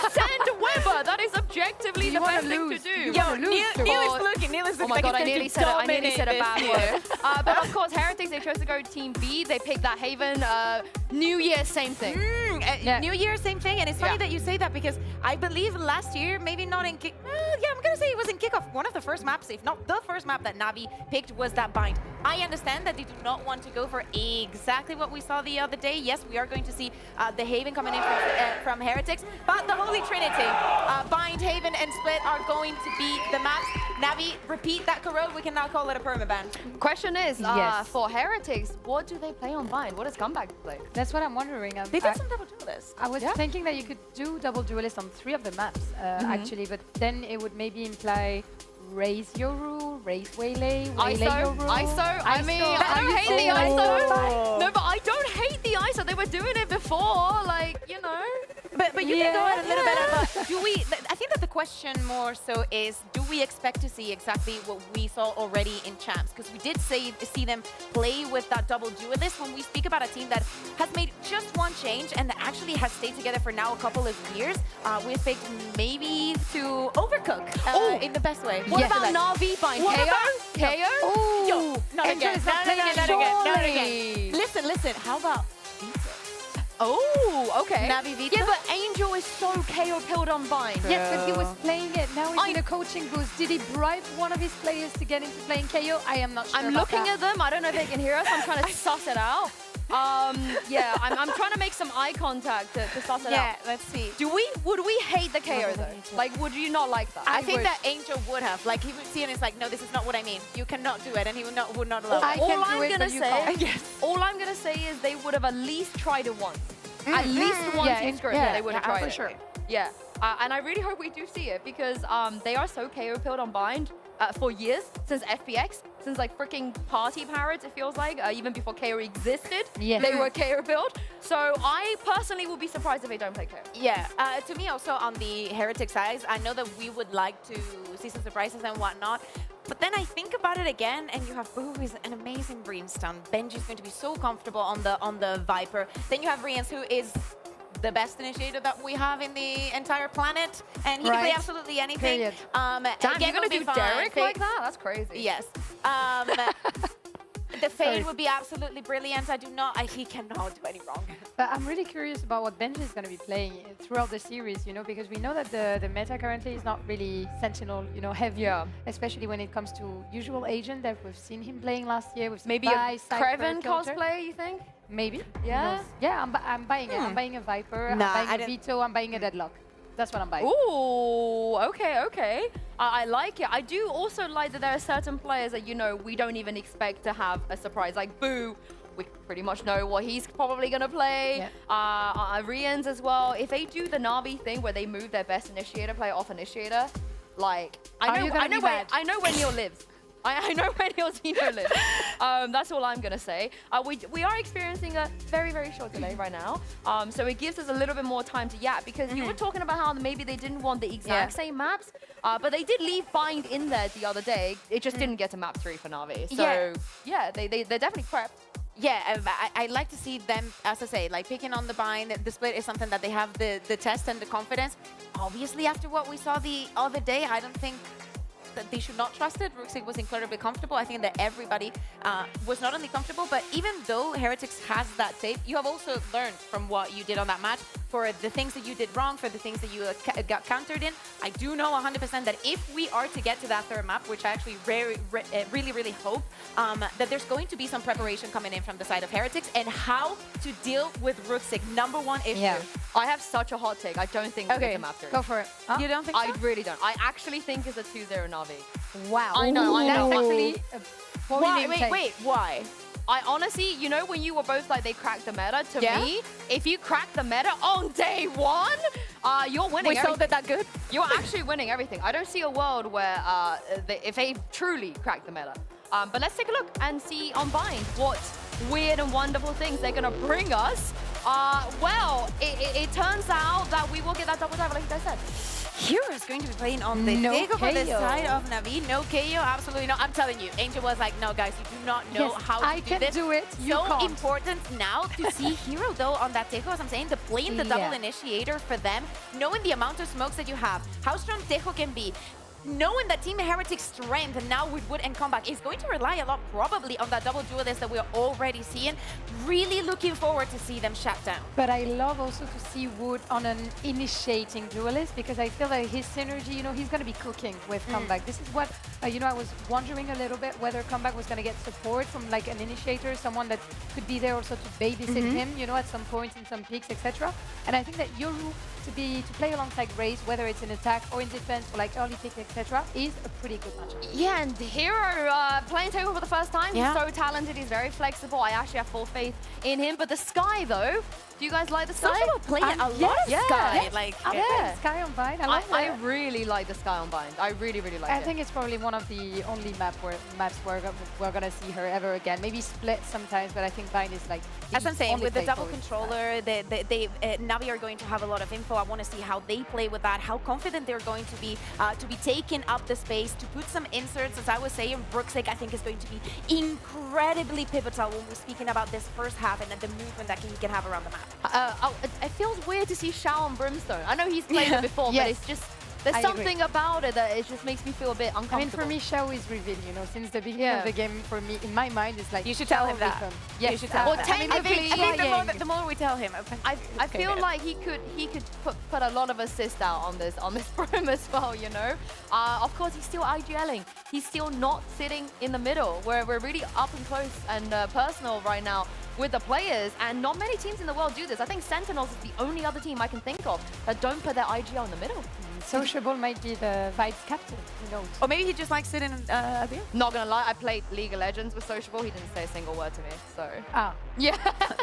Send Weber. That is objectively the best thing to do. Yo, Neil is looking. Neil is looking. Oh my god, I nearly said a bad word. But But of course, Heretics, they chose to go Team B. They picked that Haven. New Year, same thing. New Year, same thing. And it's funny that you say that because I believe last year, maybe not in kick. Yeah, I'm going to say it was in Kickoff. One of the first maps, if not the first map that Na'Vi picked was that bind. I understand that they do not want to go for exactly what we saw the other day. Yes, we are going to see the Haven coming in from Heretics. But the Holy Trinity, bind, Haven, and Split are going to be the maps. Na'Vi, repeat that corrode. We can now call it a permaban. Question is, for Heretics, what do they play on bind? What does comeback play? That's what I'm wondering. They did some double duelists. I was thinking that you could do double duelist on 3 of the maps, actually, but then it would maybe imply raise your rule, raise waylay, waylay your rule. ISO. I mean, I don't hate the ISO. No, but I don't hate the ISO. They were doing it before, like, you know. But you can go out a little bit about, do we, I think that the question more so is, do we expect to see exactly what we saw already in Champs? Because we did see them play with that double duelist when we speak about a team that has made just one change and that actually has stayed together for now a couple of years. We expect maybe to overcook in the best way. What about Na'Vi bind? KO? Ooh. Yo, not again. Not again. Listen. How about Oh, okay. Na'Vi Vita? Yeah, but Angel is so KO pilled on bind. Yes, but he was playing it. Now he's in a coaching boost. Did he bribe one of his players to get into playing KO? I am not sure. I'm looking at them. I don't know if they can hear us. I'm trying to suss it out. Yeah, I'm trying to make some eye contact to suss it out. Yeah, let's see. Would we hate the KO though? Like, would you not like that? I think that Angel would have. Like, he would see it and it's like, no, this is not what I mean. You cannot do it, and he would not allow it. All I'm gonna say is they would have at least tried it once. At least one team script, they would have tried for it. sure. Yeah, and I really hope we do see it because they are so KO pilled on bind for years, since FPX, since like freaking party pirates, it feels like, even before KO existed, they were KO pilled. So I personally would be surprised if they don't play KO. Yeah, to me also on the Heretic side, I know that we would like to see some surprises and whatnot. But then I think about it again, and you have Boo, who is an amazing Brimstone. Benji's going to be so comfortable on the Viper. Then you have Rians, who is the best initiator that we have in the entire planet, and he can play absolutely anything. Damn, you're gonna do Derek like that? That's crazy. Yes. The Fade would be absolutely brilliant. He cannot do any wrong. But I'm really curious about what Benji is going to be playing throughout the series, you know, because we know that the meta currently is not really Sentinel, you know, heavy, especially when it comes to usual agent that we've seen him playing last year. With maybe a Kraven cosplay, you think? Maybe. Yeah? Yeah, I'm buying it. I'm buying a Viper, I'm buying a Vito, I'm buying a Deadlock. That's what I'm buying. Ooh, okay. I like it. I do also like that there are certain players that, you know, we don't even expect to have a surprise. Like Boo, we pretty much know what he's probably going to play. Rians as well. If they do the Na'Vi thing where they move their best initiator player off initiator, like, I know where Neil lives. I know where Neil's Zeno lives. That's all I'm going to say. We are experiencing a very, very short delay right now. So it gives us a little bit more time to yap because you were talking about how maybe they didn't want the exact same maps, but they did leave bind in there the other day. It just didn't get to map 3 for Na'Vi. So yeah, they're definitely prepped. Yeah, I like to see them, as I say, like picking on the bind. The split is something that they have the test and the confidence. Obviously, after what we saw the other day, I don't think that they should not trust it. Ruxig was incredibly comfortable. I think that everybody was not only comfortable, but even though Heretics has that tape, you have also learned from what you did on that match for the things that you did wrong, for the things that you got countered in. I do know 100% that if we are to get to that third map, which I actually really hope, that there's going to be some preparation coming in from the side of Heretics and how to deal with Ruxig. #1 issue. Yeah. I have such a hot take. I don't think we'll get to map 3. Go for it. Huh? You don't think so? I really don't. I actually think it's a 2-0 Na'Vi. Wow. I know. That's actually Wait, why? I honestly, you know, when you were both like, they cracked the meta, to me, if you crack the meta on day 1, you're winning. We sold it that good. You're actually winning everything. I don't see a world where if they truly crack the meta. But let's take a look and see on Bind what weird and wonderful things they're going to bring us. Well, it turns out that we will get that double dive, like you guys said. Hero is going to be playing on the Diego for the side of Navi. No KO, absolutely not. I'm telling you, Angel was like, no, guys, you do not know how to do this. do it. You so can't. important now to see Hero, though, on that Tejo, as I'm saying, to play in the double initiator for them, knowing the amount of smokes that you have, how strong Tejo can be, knowing that Team Heretic's strength now with Wood and Comeback is going to rely a lot probably on that double duelist that we're already seeing. Really looking forward to see them shut down. But I love also to see Wood on an initiating duelist because I feel that his synergy, you know, he's going to be cooking with Comeback. This is what, you know, I was wondering a little bit whether Comeback was going to get support from like an initiator, someone that could be there also to babysit him, you know, at some points in some peaks, etc. And I think that Yoru to play alongside Raze, whether it's in attack or in defense for like early pick, etc., is a pretty good matchup. Yeah, and Hero playing Tejo for the first time. He's so talented. He's very flexible. I actually have full faith in him. But the Sky, though, do you guys like the Sky? Some people play a lot of Sky. Yes. Like, Sky on Bind. I really like the Sky on Bind. I really, really like it. I think it's probably one of the only maps where we're going to see her ever again. Maybe split sometimes, but I think Bind is like as I'm saying, with the double controller, Navi are going to have a lot of info. I want to see how they play with that, how confident they're going to be taking up the space, to put some inserts. As I was saying, Brooksake, I think, is going to be incredibly pivotal when we're speaking about this first half and the movement that he can have around the map. It feels weird to see Shao on Brimstone. I know he's played it before, but it's just... There's something about it that it just makes me feel a bit uncomfortable. I mean, for me, Shao is revealed, you know, since the beginning of the game, for me, in my mind, it's like... You should tell him that. Yes, you should tell him that. Technically, I think the more we tell him... I feel like he could put a lot of assist out on this Brim as well, you know? Of course, he's still IGLing. He's still not sitting in the middle, where we're really up and close and personal right now with the players, and not many teams in the world do this. I think Sentinels is the only other team I can think of that don't put their IGL in the middle. Sociable might be the vice captain, who knows? Or maybe he just likes sitting there. Not gonna lie, I played League of Legends with Sociable. He didn't say a single word to me, so... Yeah.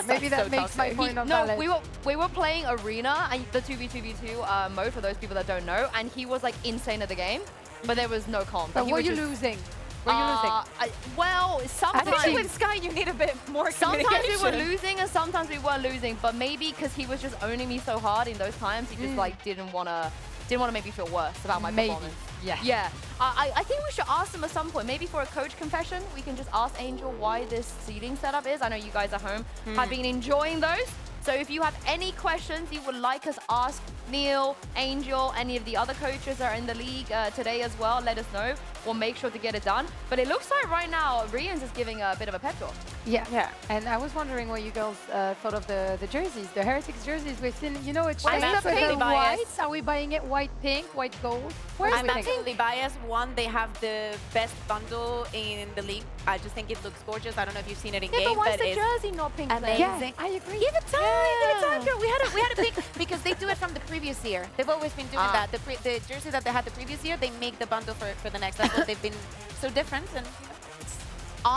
Maybe that makes my point not valid. No, we were playing Arena, and the 2v2v2 mode, for those people that don't know, and he was like insane at the game, but there was no comp. But were you losing? Were you losing? Well, sometimes with Sky you need a bit more sometimes we were losing and sometimes we weren't losing, but maybe because he was just owning me so hard in those times, he just like didn't want to make me feel worse about my performance. Yeah. I think we should ask him at some point, maybe for a coach confession, we can just ask Angel why this seeding setup is. I know you guys at home have been enjoying those. So if you have any questions you would like us ask Neil, Angel, any of the other coaches that are in the league today as well, let us know. We'll make sure to get it done. But it looks like right now, Rians is giving a bit of a pep talk. Yeah. And I was wondering what you girls thought of the jerseys, the Heretics jerseys within, you know, it's with the whites. Are we buying it white, pink, white, gold? I'm absolutely biased. One, they have the best bundle in the league. I just think it looks gorgeous. I don't know if you've seen it in game, but why is but the jersey not pink? amazing. Yeah, I agree. Give it time, girl. We had a pick because they do it from the previous year. They've always been doing that. The jersey that they had the previous year, they make the bundle for the next. That's what they've been so different, and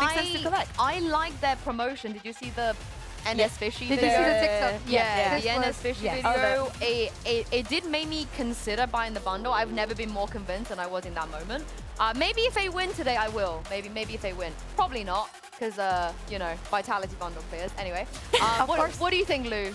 makes sense to collect. I like their promotion. Did you see the NS Fishy Did video? you see the TikTok? Yeah, the NS Fishy video. It did make me consider buying the bundle. I've never been more convinced than I was in that moment. Maybe if they win today, I will. Maybe if they win. Probably not, because, you know, Vitality bundle players. Anyway, what do you think, Lou?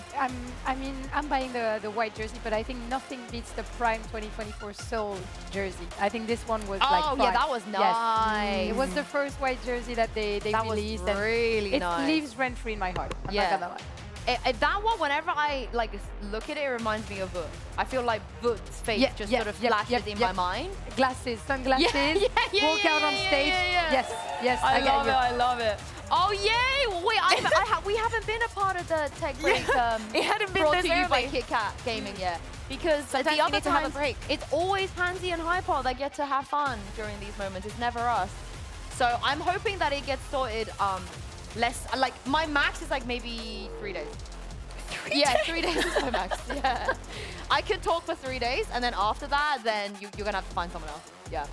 I mean, I'm buying the white jersey, but I think nothing beats the Prime 2024 Soul jersey. I think this one was like fun. Yeah, that was nice. Yes. It was the first white jersey that they released. Was really nice. It lives rent-free in my heart. I'm not gonna lie. That one, whenever I look at it, it reminds me of Vut. I feel like Vut's face just sort of flashes in my mind. Glasses, sunglasses, walk out on stage. Yes, I get you. I love it. Oh yay! Wait, we haven't been a part of the tech break. It hadn't been brought this to you by early. KitKat Gaming yet. Because the Sometimes we other need to have a times, break. it's always Pansy and Hyper that get to have fun during these moments. It's never us. So I'm hoping that it gets sorted less. Like my max is like maybe 3 days. 3 days is my max. Yeah, I could talk for 3 days, and then after that, then you're gonna have to find someone else. Yeah.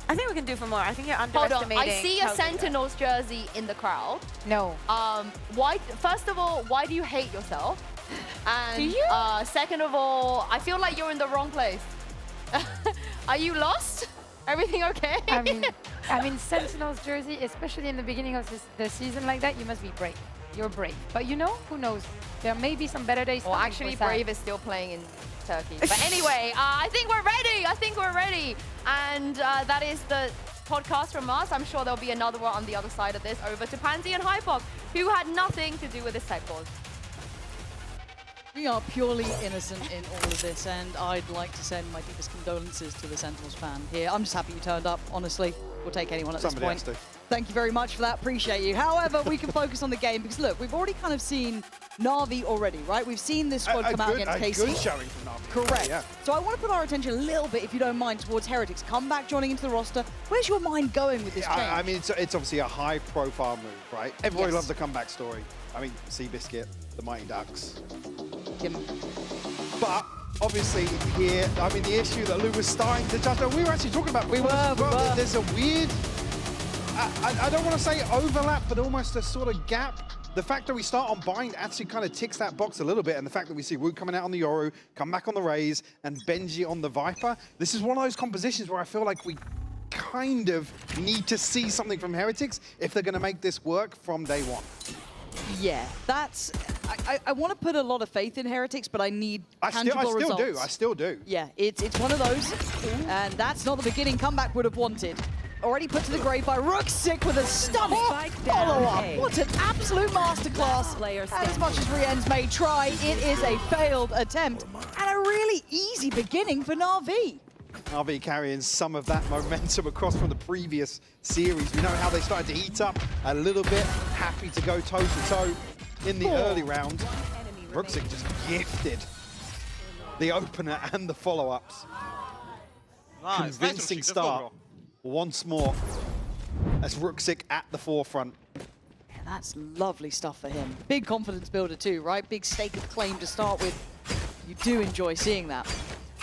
I think we can do for more. I think you're Hold underestimating. on, I see a Sentinels jersey in the crowd. No. Why? First of all, why do you hate yourself? And second of all, I feel like you're in the wrong place. Are you lost? Everything okay? I mean, Sentinel's jersey, especially in the beginning of the season like that, you must be brave. You're brave. But you know, who knows? There may be some better days. Well, actually, Brave is still playing in Turkey. But anyway, I think we're ready. I think we're ready. And that is the podcast from us. I'm sure there'll be another one on the other side of this. Over to Pansy and Hypok, who had nothing to do with this tech pause. We are purely innocent in all of this, and I'd like to send my deepest condolences to the Sentinels fan here. I'm just happy you turned up, honestly. We'll take anyone at this point. Has to. Thank you very much for that, appreciate you. However, we can focus on the game, because look, we've already kind of seen Na'Vi already, right? We've seen this squad come out against KC. A good showing from Na'Vi. Correct. Yeah. So I want to put our attention a little bit, if you don't mind, towards Heretics. Come back joining into the roster. Where's your mind going with this change? I mean, it's obviously a high-profile move, right? Everybody loves a comeback story. I mean, Seabiscuit, the Mighty Ducks. But obviously here, I mean, the issue that Lou was starting to judge, we were actually talking about before. We were. There's a weird, I don't want to say overlap, but almost a sort of gap. The fact that we start on Bind actually kind of ticks that box a little bit, and the fact that we see Woot coming out on the Yoru, come back on the Raze, and Benji on the Viper. This is one of those compositions where I feel like we kind of need to see something from Heretics if they're going to make this work from day one. Yeah, that's... I want to put a lot of faith in Heretics, but I need tangible results. I still do. Yeah, it's one of those, and that's not the beginning comeback would have wanted. Already put to the grave by Rooksick with a stunning follow-up. What an absolute masterclass. And as much as Rien's may try, it is a failed attempt and a really easy beginning for Na'Vi. Na'Vi carrying some of that momentum across from the previous series. We know how they started to heat up a little bit, happy to go toe-to-toe in the early round. Rooksick just gifted the opener and the follow-ups. Nice. Convincing start once more as Rooksick at the forefront. Yeah, that's lovely stuff for him. Big confidence builder too, right? Big stake of claim to start with. You do enjoy seeing that.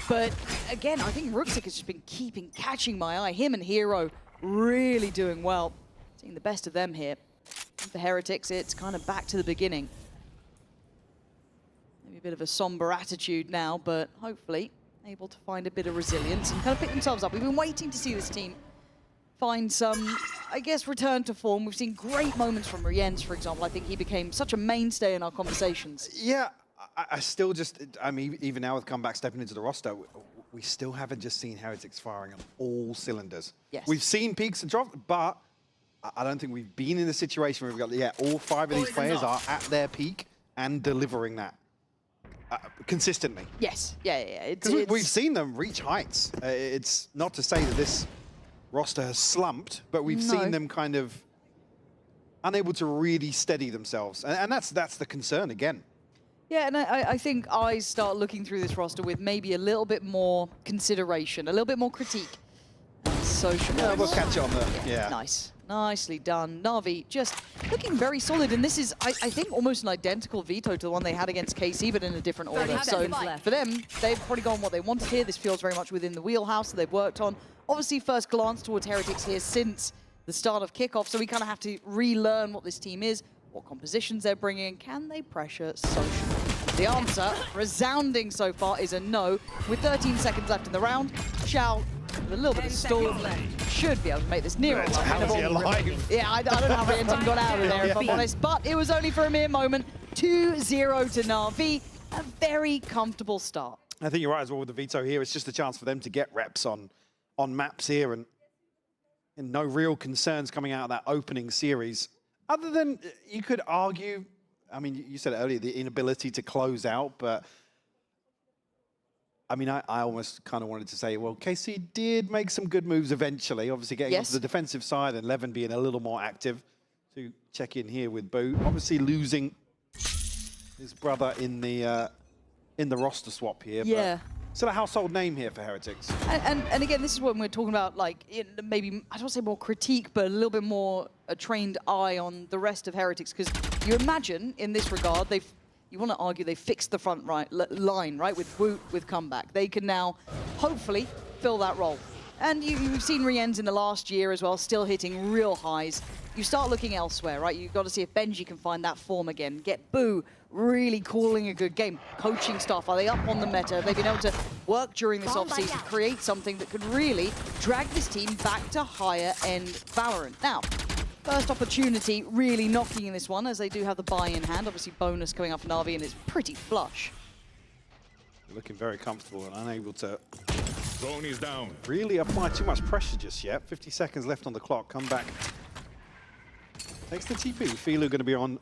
But again, I think Rooksick has just been catching my eye. Him and Hero really doing well. Seeing the best of them here. For Heretics, it's kind of back to the beginning. Maybe a bit of a somber attitude now, but hopefully able to find a bit of resilience and kind of pick themselves up. We've been waiting to see this team find some, I guess, return to form. We've seen great moments from Rienz, for example. I think he became such a mainstay in our conversations. Yeah, I still just, I mean, even now with comeback stepping into the roster, we still haven't just seen Heretics firing on all cylinders. Yes. We've seen peaks and troughs, but I don't think we've been in a situation where we've got, yeah, all 5 of these players are at their peak and delivering that consistently. Yes, yeah. We've seen them reach heights. It's not to say that this roster has slumped, but we've seen them kind of unable to really steady themselves. And that's the concern again. Yeah, and I think I start looking through this roster with maybe a little bit more consideration, a little bit more critique. Social. Yeah, we'll catch it on the, yeah. Nice. Nicely done. Na'Vi just looking very solid, and this is, I think, almost an identical veto to the one they had against KC, but in a different order. So for them, they've probably gone what they wanted here. This feels very much within the wheelhouse that they've worked on. Obviously, first glance towards Heretics here since the start of kickoff, so we kind of have to relearn what this team is, what compositions they're bringing. Can they pressure social? The answer, resounding so far, is a no. With 13 seconds left in the round, Xiao, with a little bit of stall, should be able to make this near on. How is he alive? Yeah, I don't know how Rienton got out of there, if I'm honest, but it was only for a mere moment. 2-0 to Na'Vi, a very comfortable start. I think you're right as well with the veto here. It's just a chance for them to get reps on maps here, and no real concerns coming out of that opening series. Other than, you could argue, I mean, you said it earlier, the inability to close out, but I mean, I almost kind of wanted to say, well, KC did make some good moves eventually, obviously getting onto the defensive side and Levin being a little more active. To check in here with Boo, obviously losing his brother in the roster swap here. Yeah. But still a household name here for Heretics. And again, this is when we're talking about, like, maybe, I don't want to say more critique, but a little bit more a trained eye on the rest of Heretics. Because you imagine, in this regard, you want to argue they fixed the front line, right, with Woot, with comeback. They can now, hopefully, fill that role. And you've seen Rien's in the last year as well, still hitting real highs. You start looking elsewhere, right? You've got to see if Benji can find that form again. Get Boo really calling a good game. Coaching staff, are they up on the meta? Have they been able to work during this offseason, create something that could really drag this team back to higher-end Valorant? Now, first opportunity really knocking in this one, as they do have the buy in hand. Obviously, bonus coming up for Na'Vi, and it's pretty flush. Looking very comfortable and unable to Zone is down. really apply too much pressure just yet. 50 seconds left on the clock. Come back. Takes the TP. Filu going to be on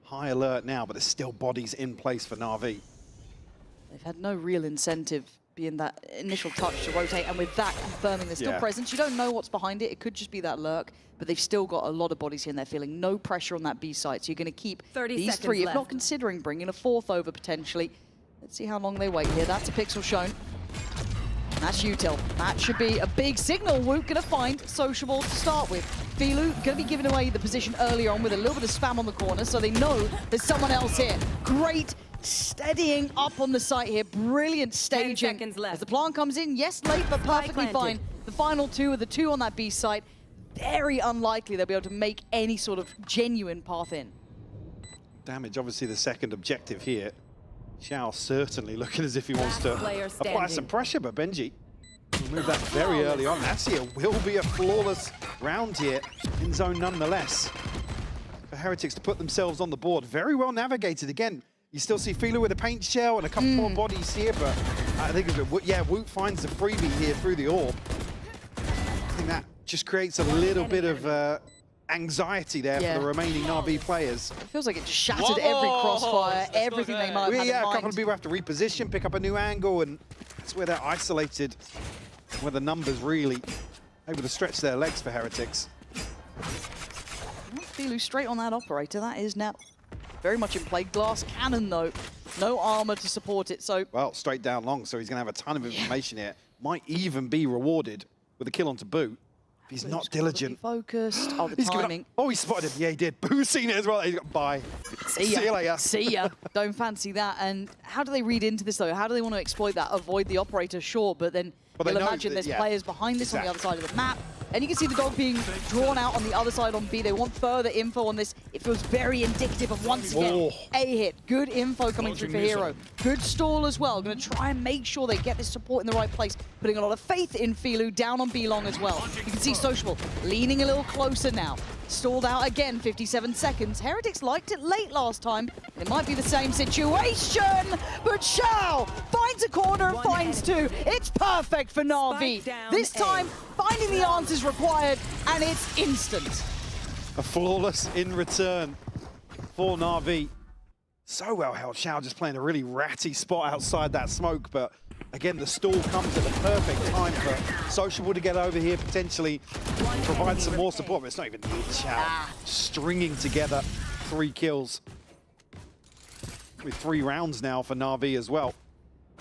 high alert now, but there's still bodies in place for Na'Vi. They've had no real incentive being that initial touch to rotate, and with that confirming there's still presence. You don't know what's behind it. It could just be that lurk, but they've still got a lot of bodies here, and they're feeling no pressure on that B site. So you're going to keep these three, if not considering bringing a fourth over potentially. Let's see how long they wait here. That's a pixel shown. That's util. That should be a big signal. Woot going to find Sociable to start with. Filu going to be giving away the position earlier on with a little bit of spam on the corner, so they know there's someone else here. Great steadying up on the site here. Brilliant staging. 10 seconds left. As the plant comes in, yes, late, but perfectly fine. The final two with the two on that B site. Very unlikely they'll be able to make any sort of genuine path in. Damage, obviously the second objective here. Xiao certainly looking as if he wants to apply some pressure, but Benji will move that very early on. Actually, it will be a flawless round here in zone nonetheless. For Heretics to put themselves on the board. Very well navigated. Again, you still see Filu with a paint shell and a couple more bodies here, but I think, Woot finds the freebie here through the orb. I think that just creates a little bit of anxiety there for the remaining Na'Vi players. It feels like it just shattered every crossfire, everything they might have had in a mind. couple of people have to reposition, pick up a new angle, and that's where they're isolated, where the numbers really able to stretch their legs for Heretics. Filu straight on that operator. That is now very much in play. Glass cannon, though. No armor to support it, so... Well, straight down long, so he's going to have a ton of information here. Might even be rewarded with a kill onto Boo. He's not diligent. Focused. Oh, the timing. Oh, he spotted him. Yeah, he did. Boo's seen it as well. He's got bye. See ya. See you later. See ya. Don't fancy that. And how do they read into this, though? How do they want to exploit that? Avoid the operator, sure, but then you'll imagine there's players behind this on the other side of the map. And you can see the dog being drawn out on the other side on B. They want further info on this. It feels very indicative of, once again, a hit. Good info coming through for Hero. Good stall as well. Going to try and make sure they get this support in the right place. Putting a lot of faith in Filu down on B long as well. You can see Sociable leaning a little closer now. Stalled out again, 57 seconds. Heretics liked it late last time. It might be the same situation, but Xiao finds a corner and finds two. It's perfect for Na'Vi. This time, finding the answers required, and it's instant. A flawless in return for Na'Vi. So well held. Xiao just playing a really ratty spot outside that smoke, but again, the stall comes at the perfect time for Sociable to get over here, potentially provide some more support, but it's not even needed. Xiao stringing together 3 kills with 3 rounds now for Na'Vi as well.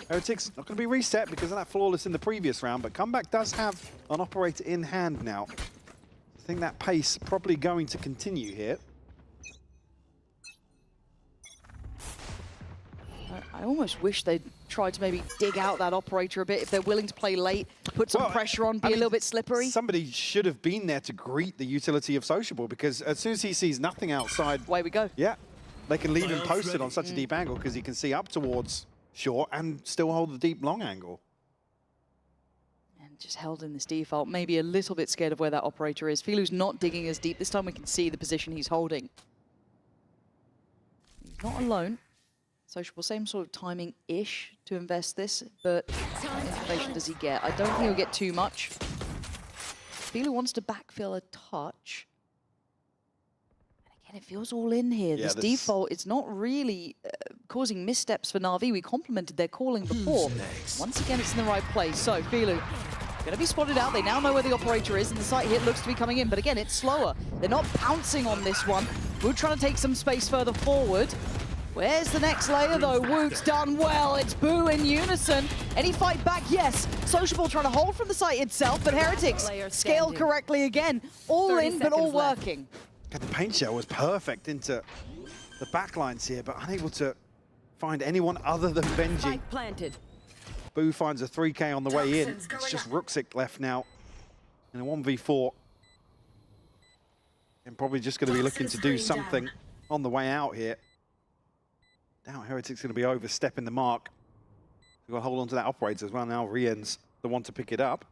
Heretics not going to be reset because of that flawless in the previous round, but Comeback does have an operator in hand now. I think that pace probably going to continue here. I almost wish they'd tried to maybe dig out that operator a bit. If they're willing to play late, put some pressure on, be a little bit slippery. Somebody should have been there to greet the utility of Sociable, because as soon as he sees nothing outside... Away we go. Yeah, they can leave him posted on such a deep angle because he can see up towards short and still hold the deep long angle. And just held in this default, maybe a little bit scared of where that operator is. Filu's not digging as deep. This time we can see the position he's holding. He's not alone. Sociable, same sort of timing-ish to invest this, but what information does he get? I don't think he'll get too much. Filu wants to backfill a touch. And again, it feels all in here. This default, it's not really causing missteps for Na'Vi. We complimented their calling before. Once again, it's in the right place. So, Filu going to be spotted out. They now know where the operator is, and the site hit looks to be coming in. But again, it's slower. They're not pouncing on this one. We're trying to take some space further forward. Where's the next layer, though? Woot's done well. It's Boo in unison. Any fight back? Yes. Sociable trying to hold from the site itself, but Heretics scaled correctly again. All in, but all working. The paint shell was perfect into the backlines here, but unable to find anyone other than Benji. Planted. Boo finds a 3K on the way in. It's just Ruxic left now in a 1v4. And probably just going to be looking to do something on the way out here. Now Heretic's going to be overstepping the mark. We've got to hold on to that operator as well. Now Rien's the one to pick it up.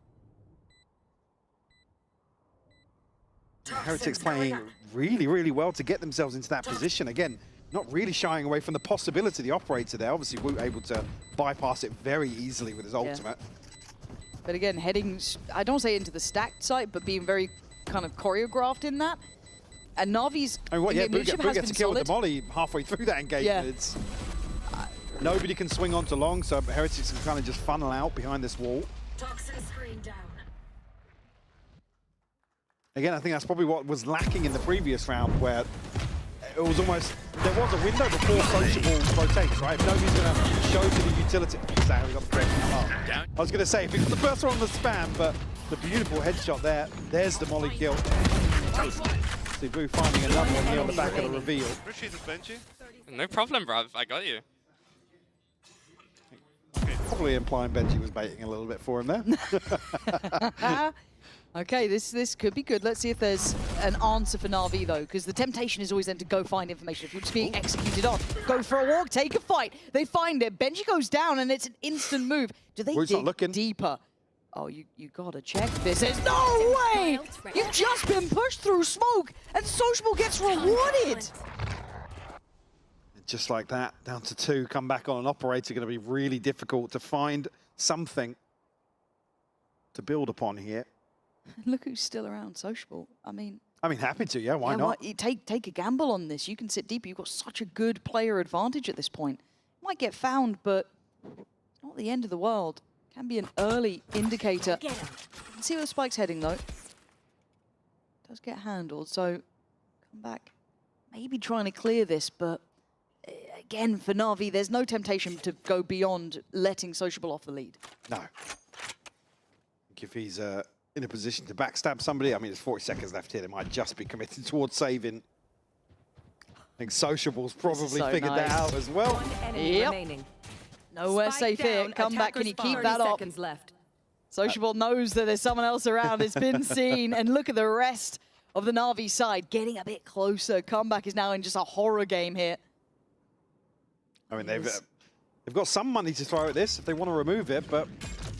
Heretic's playing really, really well to get themselves into that position. Again, not really shying away from the possibility of the operator there. Obviously, Wu able to bypass it very easily with his ultimate. But again, heading, I don't say into the stacked site, but being very kind of choreographed in that. And Navi's Boo leadership has gets been a kill with solid. the molly halfway through that engagement. Yeah. It's, nobody can swing onto long, so Heretics can kind of just funnel out behind this wall. Toxin screen down. Again, I think that's probably what was lacking in the previous round, where it was almost, there was a window before Sociable rotates, right? If nobody's going to show to the utility. Exactly, got the break. I was going to say, if it was the first one on the spam, but the beautiful headshot there, there's the molly kill. See Boo finding another one here on the back of the reveal. No problem, bruv. I got you. Probably implying Benji was baiting a little bit for him there. Okay, this could be good. Let's see if there's an answer for Na'Vi, though, because the temptation is always then to go find information. If you're just being executed on, go for a walk, take a fight. They find it. Benji goes down, and it's an instant move. Do they dig deeper? Oh, you gotta check this. There's no way! You've just been pushed through smoke, and Sociable gets rewarded! Just like that, down to 2, come back on an operator, going to be really difficult to find something to build upon here. Look who's still around, Sociable. I mean, happy to, yeah, why not? You take a gamble on this. You can sit deeper. You've got such a good player advantage at this point. Might get found, but not the end of the world. Can be an early indicator. Let's see where the spike's heading, though. Does get handled, so come back. Maybe trying to clear this, but again, for Na'Vi, there's no temptation to go beyond letting Sociable off the lead. No. I think if he's in a position to backstab somebody, I mean, there's 40 seconds left here. They might just be committed towards saving. I think Sociable's probably figured that out as well. Yep. Nowhere safe here. Come back, can you keep that up? Sociable knows that there's someone else around. It's been seen. And look at the rest of the Na'Vi side getting a bit closer. Comeback is now in just a horror game here. I mean, they've got some money to throw at this if they want to remove it, but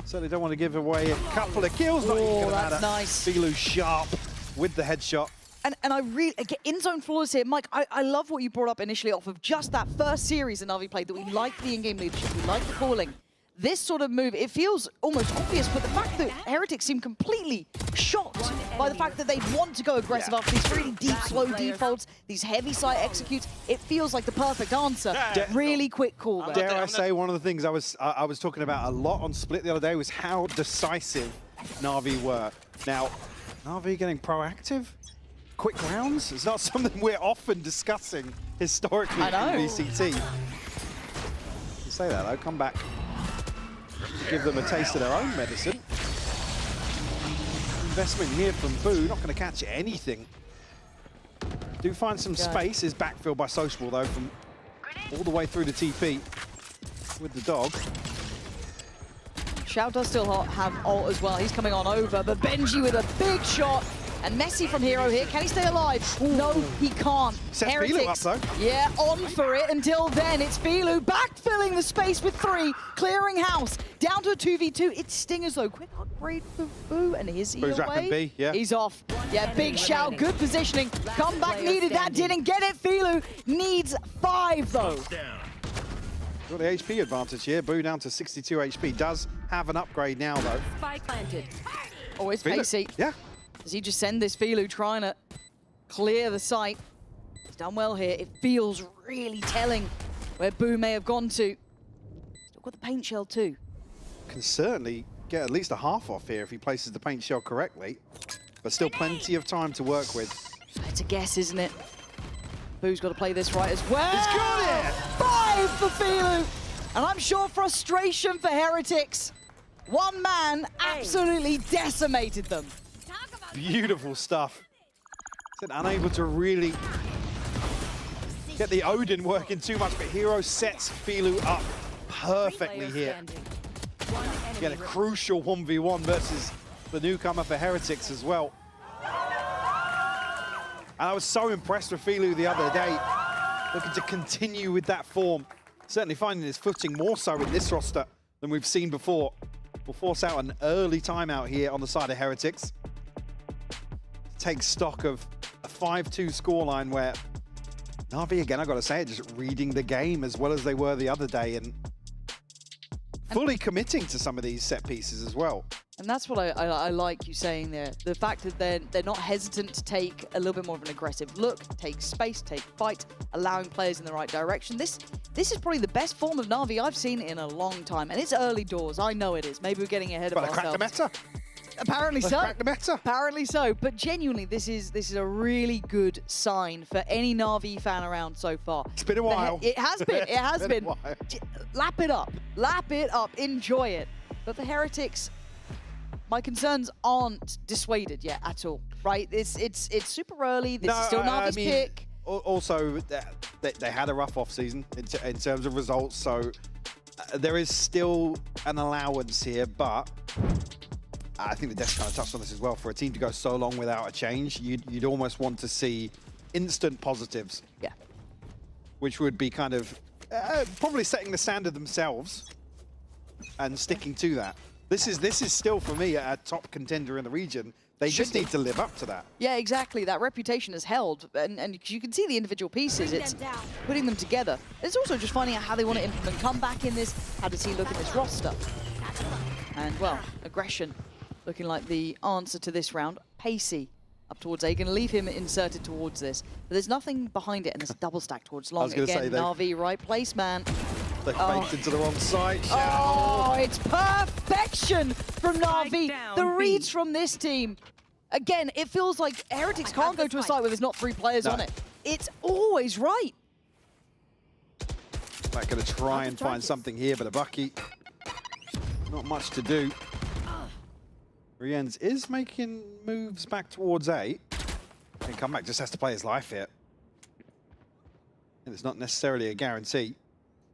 certainly don't want to give away a couple of kills. Oh, that's nice. Filu sharp with the headshot. And I really, again, in-zone flawless here. Mike, I love what you brought up initially off of just that first series that Na'Vi played, that we like the in-game leadership, we like the calling. This sort of move, it feels almost obvious, but the fact that Heretics seem completely shocked by the fact that they want to go aggressive after these really deep, slow defaults, these heavy side executes, it feels like the perfect answer. Really quick call there. Dare I say, one of the things I was talking about a lot on Split the other day was how decisive Na'Vi were. Now, Na'Vi getting proactive? Quick rounds? It's not something we're often discussing historically in VCT. You say that though, come back. Give them a taste of their own medicine. Investment here from Boo, not going to catch anything. Do find some space, is backfilled by Sociable though, from all the way through the TP with the dog. Xiao does still have ult as well. He's coming on over, but Benji with a big shot. And Messi from Hero here. Can he stay alive? Ooh. No, he can't. Sets Filu up though. Yeah, on for it. Until then, it's Filu backfilling the space with 3, clearing house. Down to a 2v2. It's Stingers though. Quick upgrade for Boo. And is he Boo's away? wrapping B, yeah. He's off. Yeah, big shout. Good positioning. Comeback needed. That didn't get it. Filu needs 5 though. Got the HP advantage here. Boo down to 62 HP. Does have an upgrade now though. Spike planted. Always pacey. Yeah. Does he just send this Filu trying to clear the site? He's done well here. It feels really telling where Boo may have gone to. Still got the paint shell too. Can certainly get at least a half off here if he places the paint shell correctly. But still plenty of time to work with. It's a guess, isn't it? Boo's got to play this right as well. He's got it! 5 for Filu! And I'm sure frustration for Heretics. One man absolutely decimated them. Beautiful stuff. Said unable to really get the Odin working too much, but Hero sets Filu up perfectly here. Get a crucial 1v1 versus the newcomer for Heretics as well. And I was so impressed with Filu the other day, looking to continue with that form. Certainly finding his footing more so in this roster than we've seen before. Will force out an early timeout here on the side of Heretics. Take stock of a 5-2 scoreline where Na'Vi, again, I gotta say it, just reading the game as well as they were the other day and fully committing to some of these set pieces as well. And that's what I like you saying there. The fact that they're not hesitant to take a little bit more of an aggressive look, take space, take fight, allowing players in the right direction. This is probably the best form of Na'Vi I've seen in a long time. And it's early doors, I know it is. Maybe we're getting ahead of ourselves. But crack the meta. Apparently so. Crack the meta. Apparently so. But genuinely, this is a really good sign for any Na'Vi fan around so far. It's been a while. It has been. It has been. A while. Lap it up. Lap it up. Enjoy it. But for Heretics, my concerns aren't dissuaded yet at all, right? It's super early. This is still Na'Vi's pick. Also, they had a rough off-season in terms of results, so there is still an allowance here, but I think the desk kind of touched on this as well. For a team to go so long without a change, you'd almost want to see instant positives. Yeah. Which would be kind of probably setting the standard themselves and sticking to that. This is still, for me, a top contender in the region. They just need to live up to that. Yeah, exactly. That reputation is held, and you can see the individual pieces. It's putting them together. It's also just finding out how they want to implement comeback in this. How does he look in this roster? And, well, aggression looking like the answer to this round. Pacey up towards A. Going to leave him inserted towards this. But there's nothing behind it, and there's a double stack towards long. Again, Na'Vi, right place, man. They faked into the wrong side. Oh, it's perfection from Na'Vi. The reads from this team. Again, it feels like Heretics can't go to a site where there's not 3 players on it. It's always right. They're going to try and find something here, but a Bucky. Not much to do. Rienz is making moves back towards A. And comeback just has to play his life here. And it's not necessarily a guarantee.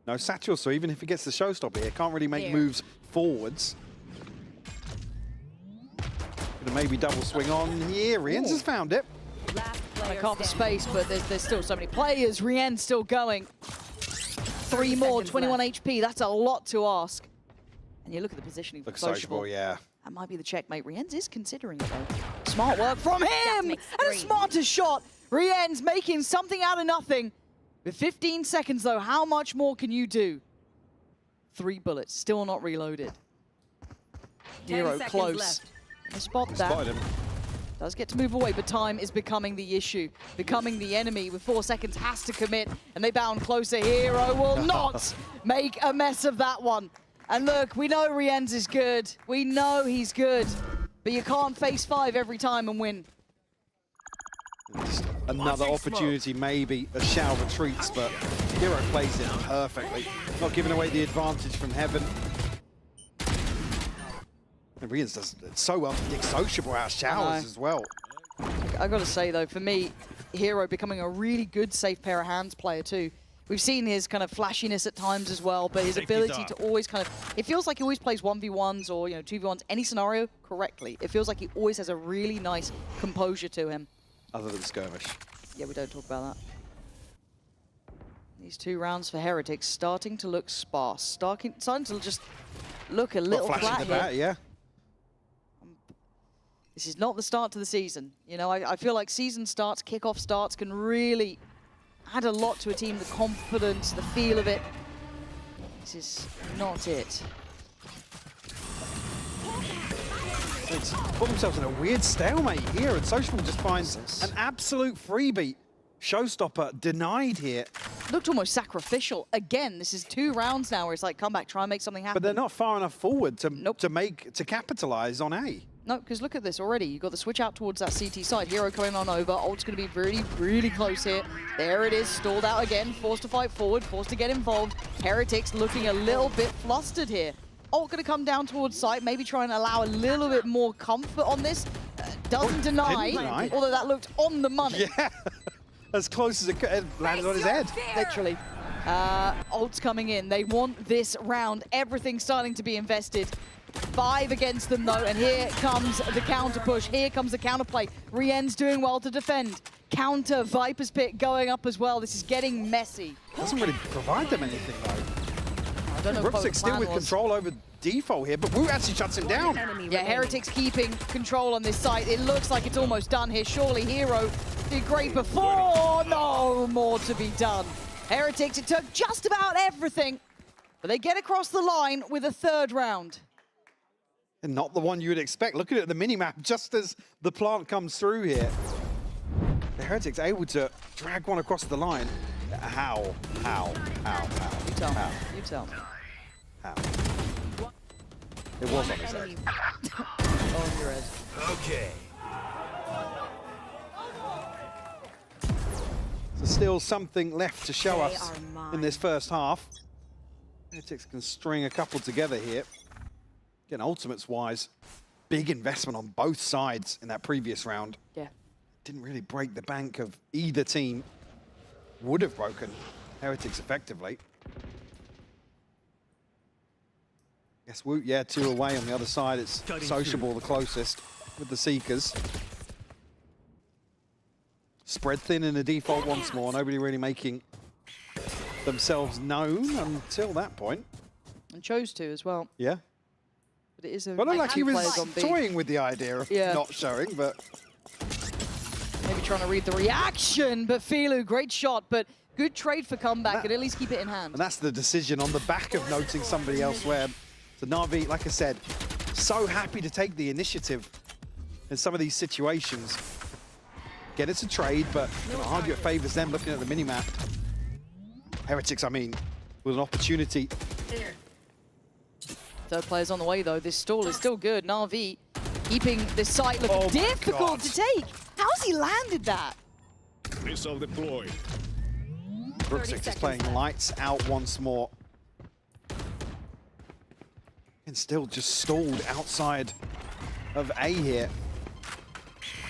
No Satchel, so even if he gets the showstopper here, can't really make moves forwards. Gonna maybe double swing on here. Rienz has found it. I can't the space, but there's still so many players. Rienz still going. 3 more, 21 HP. That's a lot to ask. And you look at the positioning for Sociable. Yeah. That might be the checkmate. Rienz is considering it, though. Smart work from him! And a smarter shot. Rienz making something out of nothing. With 15 seconds, though, how much more can you do? 3 bullets, still not reloaded. Hero close. Spot that. Does get to move away, but time is becoming the issue, becoming the enemy. With 4 seconds, has to commit, and they bound closer. Hero will not make a mess of that one. And look, we know Rienz is good. We know he's good, but you can't face 5 every time and win. Another opportunity, maybe, as Shao retreats, but Hero plays it perfectly. Not giving away the advantage from Heaven. And Rienz does so well to dig sociable out of Showers as well. I gotta say, though, for me, Hero becoming a really good safe pair of hands player, too. We've seen his kind of flashiness at times as well, but his ability to always kind of... It feels like he always plays 1v1s or 2v1s, any scenario, correctly. It feels like he always has a really nice composure to him. Other than skirmish. Yeah, we don't talk about that. These 2 rounds for Heretics starting to look sparse. Starting to just look a little flat here. Yeah. This is not the start to the season. I feel like season starts, kickoff starts can really add a lot to a team. The confidence, the feel of it. This is not it. It's put themselves in a weird stalemate here, and Sociable just finds an absolute freebie. Showstopper denied here. Looked almost sacrificial. Again, this is 2 rounds now where it's like, come back, try and make something happen. But they're not far enough forward to capitalize on A. No, because look at this already. You've got the switch out towards that CT side. Hero coming on over. Ult's going to be really, really close here. There it is, stalled out again. Forced to fight forward, forced to get involved. Heretics looking a little bit flustered here. Ult going to come down towards site, maybe try and allow a little bit more comfort on this. Doesn't deny, although that looked on the money. Yeah, as close as it landed on his head. Literally. Ult's coming in. They want this round. Everything's starting to be invested. 5 against them, though, and here comes the counter push. Here comes the counter play. Rien's doing well to defend. Counter, Viper's Pit going up as well. This is getting messy. Doesn't really provide them anything, though. I don't know what the Rooksix still plan with was. control over default here, but Wu actually shuts him down. Yeah, Heretics keeping control on this site. It looks like it's almost done here. Surely Hero did great before. No more to be done. Heretics, it took just about everything, but they get across the line with a 3rd round. And not the one you would expect. Looking at the mini-map, just as the plant comes through here, the Heretics are able to drag one across the line. How? You tell me. You tell me. How? It was on his head. On your head. Okay. So still something left to show us in this first half. Heretics can string a couple together here. Again, ultimates-wise, big investment on both sides in that previous round. Yeah. Didn't really break the bank of either team. Would have broken Heretics effectively. Guess Woot, yeah, 2 away on the other side. It's Sociable the closest with the Seekers. Spread thin in the default once more. Nobody really making themselves known until that point. And chose to as well. Yeah. But it is a Well, not like he was on B. toying with the idea of not showing, but... Maybe trying to read the reaction, but Filu, great shot, but good trade for comeback, and at least keep it in hand. And that's the decision on the back of noting somebody elsewhere. So Na'Vi, like I said, so happy to take the initiative in some of these situations. Get it to trade, but you know, argue it favors them looking at the mini-map. Heretics, I mean, with an opportunity. 3rd player's on the way, though. This stall is still good. Na'Vi keeping this site looking difficult to take. How's he landed that? Missile deployed. Rooksix is playing lights out once more. And still just stalled outside of A here.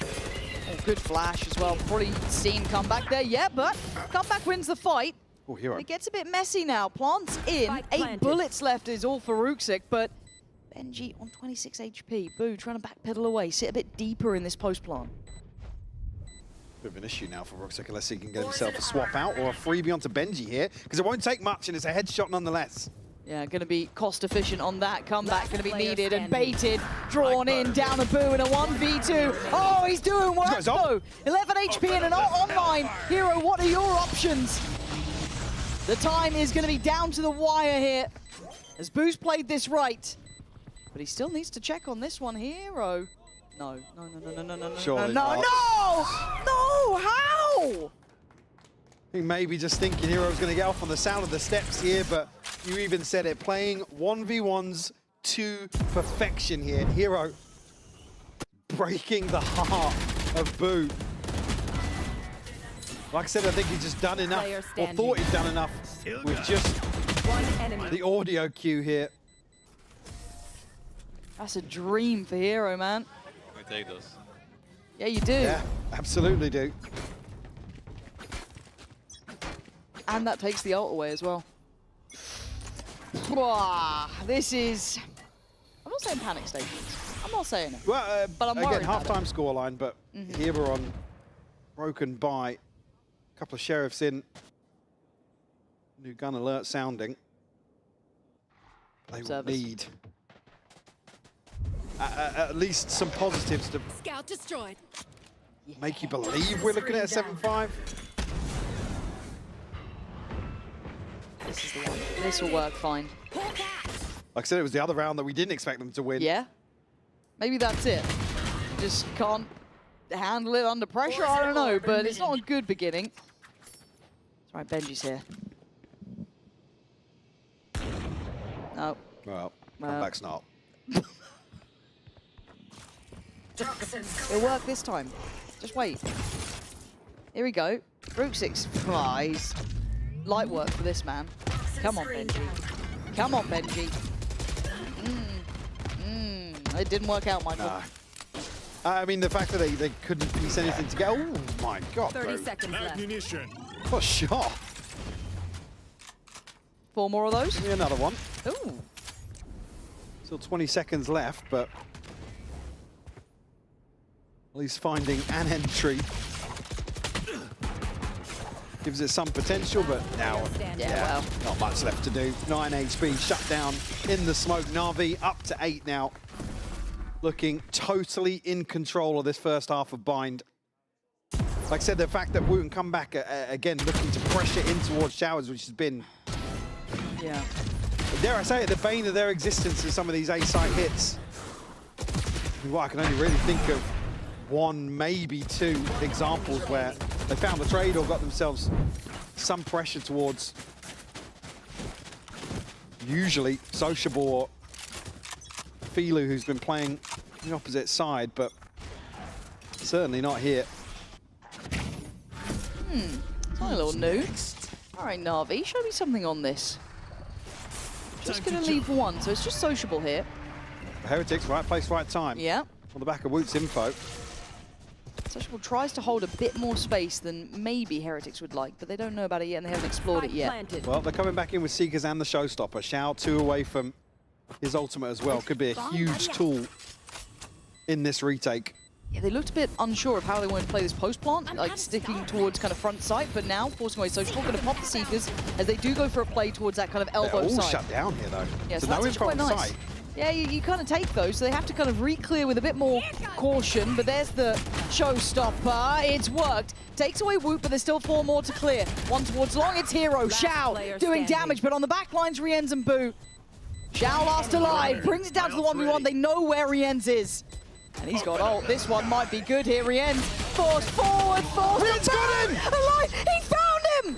Oh, good flash as well. Probably seen comeback there. Yeah, but comeback wins the fight. Oh, Hero. It gets a bit messy now. Plants in. 8 bullets left is all for Rooksix, but Benji on 26 HP. Boo trying to backpedal away. Sit a bit deeper in this post plant. Bit of an issue now for Rooksix unless he can get himself a swap out or a freebie onto Benji here, because it won't take much and it's a headshot nonetheless. Yeah, going to be cost efficient on that comeback, going to be needed and baited, drawn in, down a Boo in a 1v2. Oh, he's doing work though. 11 HP and an online. Hero, what are your options? The time is going to be down to the wire here, as Boo's played this right. But he still needs to check on this one, Hero. No. Surely no, how? I think maybe just thinking Hero's going to get off on the sound of the steps here, but you even said it, playing 1v1s to perfection here. Hero breaking the heart of Boo. Like I said, I think he's just done enough, or thought he'd done enough with just the audio cue here. That's a dream for Hero, man. We take this. Yeah, you do. Yeah, absolutely do. And that takes the ult away as well. This is... I'm not saying panic stations. I'm not saying it. Well, but I'm again, worried about halftime scoreline, but here we're on broken by a couple of sheriffs in. New gun alert sounding. They will need at least some positives to Scout destroyed. make you believe we're looking at a 7-5. This is the one. This will work fine. Like I said, it was the other round that we didn't expect them to win. Yeah. Maybe that's it. Just can't handle it under pressure. I don't know, but it's not a good beginning. That's right, Benji's here. No. Well, comeback's not. It'll work this time. Just wait. Here we go. Rooksix. He's light work for this man. Come on, Benji. Come on, Benji. It didn't work out, Michael. Nah. I mean, the fact that they couldn't piece anything together. Oh my God. 30 seconds left. Ammunition. What a shot. 4 more of those. Give me another one. Ooh. Still 20 seconds left, but at least finding an entry gives it some potential, but now, yeah, not much left to do. 9 HP shut down in the smoke. Na'Vi up to 8 now. Looking totally in control of this first half of Bind. Like I said, the fact that Wooten come back again, looking to pressure in towards Showers, which has been, dare I say it, the bane of their existence in some of these A-site hits. Well, I can only really think of one, maybe two examples where they found the trade or got themselves some pressure towards usually Sociable or Filu, who's been playing the opposite side, but certainly not here. It's a little new. All right, Na'Vi, show me something on this. Just going to leave one, so it's just Sociable here. Heretics, right place, right time. Yeah. On the back of Woot's info. Sociable tries to hold a bit more space than maybe Heretics would like, but they don't know about it yet and they haven't explored it yet. Well, they're coming back in with Seekers and the Showstopper. Shao 2 away from his ultimate as well. Could be a huge tool in this retake. Yeah, they looked a bit unsure of how they wanted to play this post-plant, like sticking towards kind of front sight, but now forcing away Sociable, going to pop the Seekers as they do go for a play towards that kind of elbow They're all side. shut down here though. Yeah, so so no that's info quite on nice. sight. Yeah, you kind of take those, so they have to kind of re-clear with a bit more caution, but there's the Showstopper. It's worked. Takes away Woot, but there's still 4 more to clear. One towards long, it's Hero. Shao doing damage, but on the back lines, Rienz and Boo. Shao last alive, brings it down to the 1v1. They know where Rienz is. And he's got ult. This one might be good here. Rienz forced forward, Rienz got him! Alive! He found him!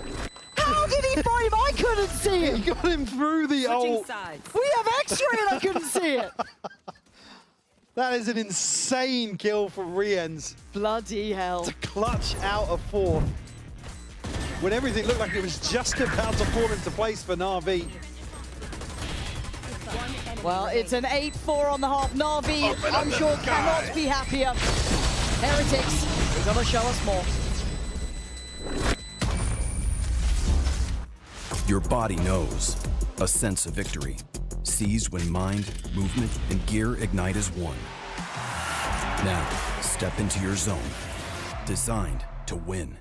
How did he find him? I couldn't see him! He got him through the ult. We have X-ray and I couldn't see it! That is an insane kill from Rienz. Bloody hell. To clutch out of 4th. When everything looked like it was just about to fall into place for Na'Vi. Well, it's an 8-4 on the half. Na'Vi, I'm sure, cannot be happier. Heretics, they're gonna show us more. Your body knows. A sense of victory. Seized when mind, movement, and gear ignite as one. Now, step into your zone. Designed to win.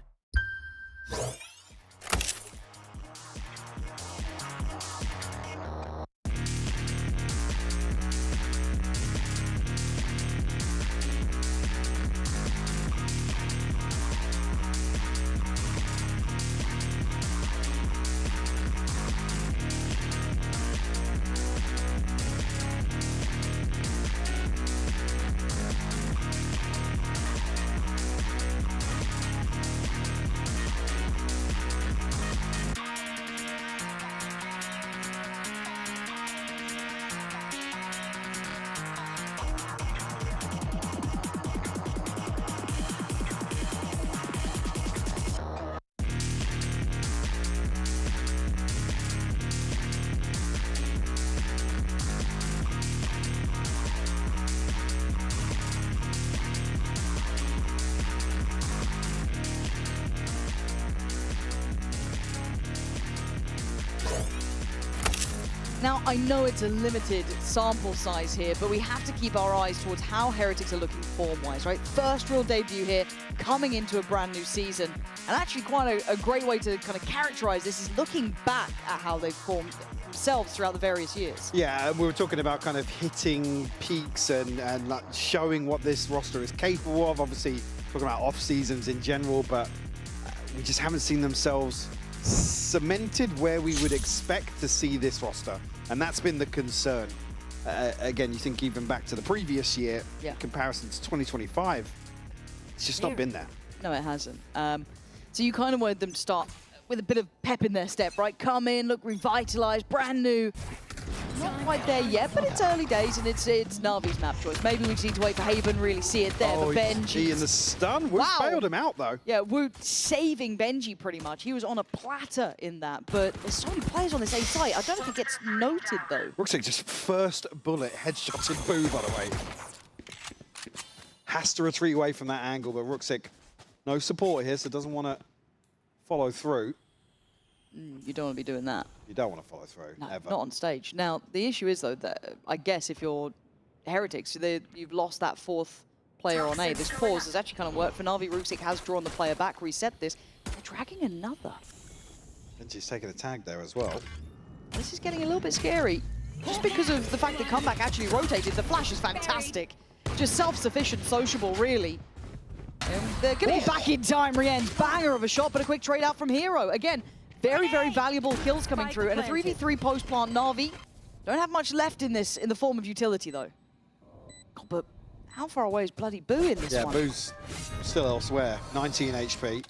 Now, I know it's a limited sample size here, but we have to keep our eyes towards how Heretics are looking form-wise, right? First real debut here, coming into a brand new season. And actually quite a great way to kind of characterize this is looking back at how they've formed themselves throughout the various years. Yeah, and we were talking about kind of hitting peaks and like showing what this roster is capable of. Obviously, talking about off-seasons in general, but we just haven't seen themselves cemented where we would expect to see this roster, and that's been the concern. Again, you think even back to the previous year, in comparison to 2025, it's just not been there. No, it hasn't. So you kind of wanted them to start with a bit of pep in their step, right? Come in, look revitalized, brand new. Not quite there yet, but it's early days and it's Na'Vi's map choice. Maybe we just need to wait for Haven, really see it there. Oh, but Benji in the stun. Woot bailed him out though. Yeah, Woot saving Benji pretty much. He was on a platter in that, but there's so many players on this A site. I don't know if it gets noted though. Rooksik just first bullet headshots Boo, by the way. Has to retreat away from that angle, but Rooksik, no support here, so doesn't want to follow through. You don't want to be doing that. You don't want to follow through, No, ever. not on stage. Now, the issue is, though, that I guess if you're Heretics, you've lost that fourth player on A. This pause has actually kind of worked for Na'Vi. Ruxic has drawn the player back, reset this. They're dragging another. Benji's taking a tag there as well. This is getting a little bit scary. Just because of the fact that Comeback actually rotated. The flash is fantastic. Just self-sufficient, sociable, really. And they're getting back in time, Rien's banger of a shot, but a quick trade out from Hero. Again, very, very valuable kills coming through. And a 3v3 post-plant Na'Vi. Don't have much left in this, in the form of utility, though. God, but how far away is bloody Boo in this one? Yeah, Boo's still elsewhere. 19 HP.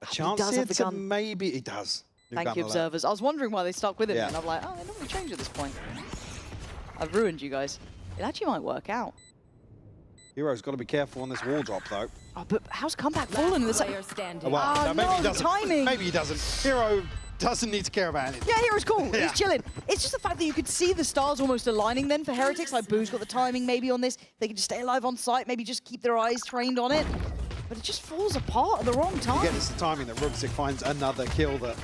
A chance here to maybe... He does. Thank you, observers. I was wondering why they stuck with him, and I'm like, oh, they normally change at this point. I've ruined you guys. It actually might work out. Hero's got to be careful on this wall drop, though. Oh, but how's Comeback fallen in this? Oh, well, maybe he doesn't. Timing. Maybe he doesn't. Hero doesn't need to care about anything. Yeah, Hero's cool. Yeah. He's chilling. It's just the fact that you could see the stars almost aligning then for Heretics. Like, Boo's got the timing maybe on this. They can just stay alive on site, maybe just keep their eyes trained on it. But it just falls apart at the wrong time. Again, it's the timing that Ruxic finds another kill that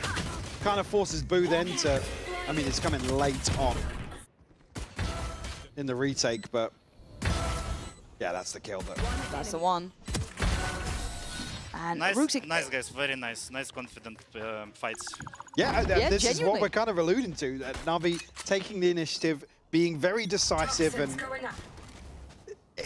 kind of forces Boo then to... I mean, it's coming late on in the retake, but... Yeah, that's the kill. That's the one. And nice, Ruxic... nice guys, very nice. Nice, confident fights. Yeah, this is what genuinely. we're kind of alluding to. That Na'Vi taking the initiative, being very decisive and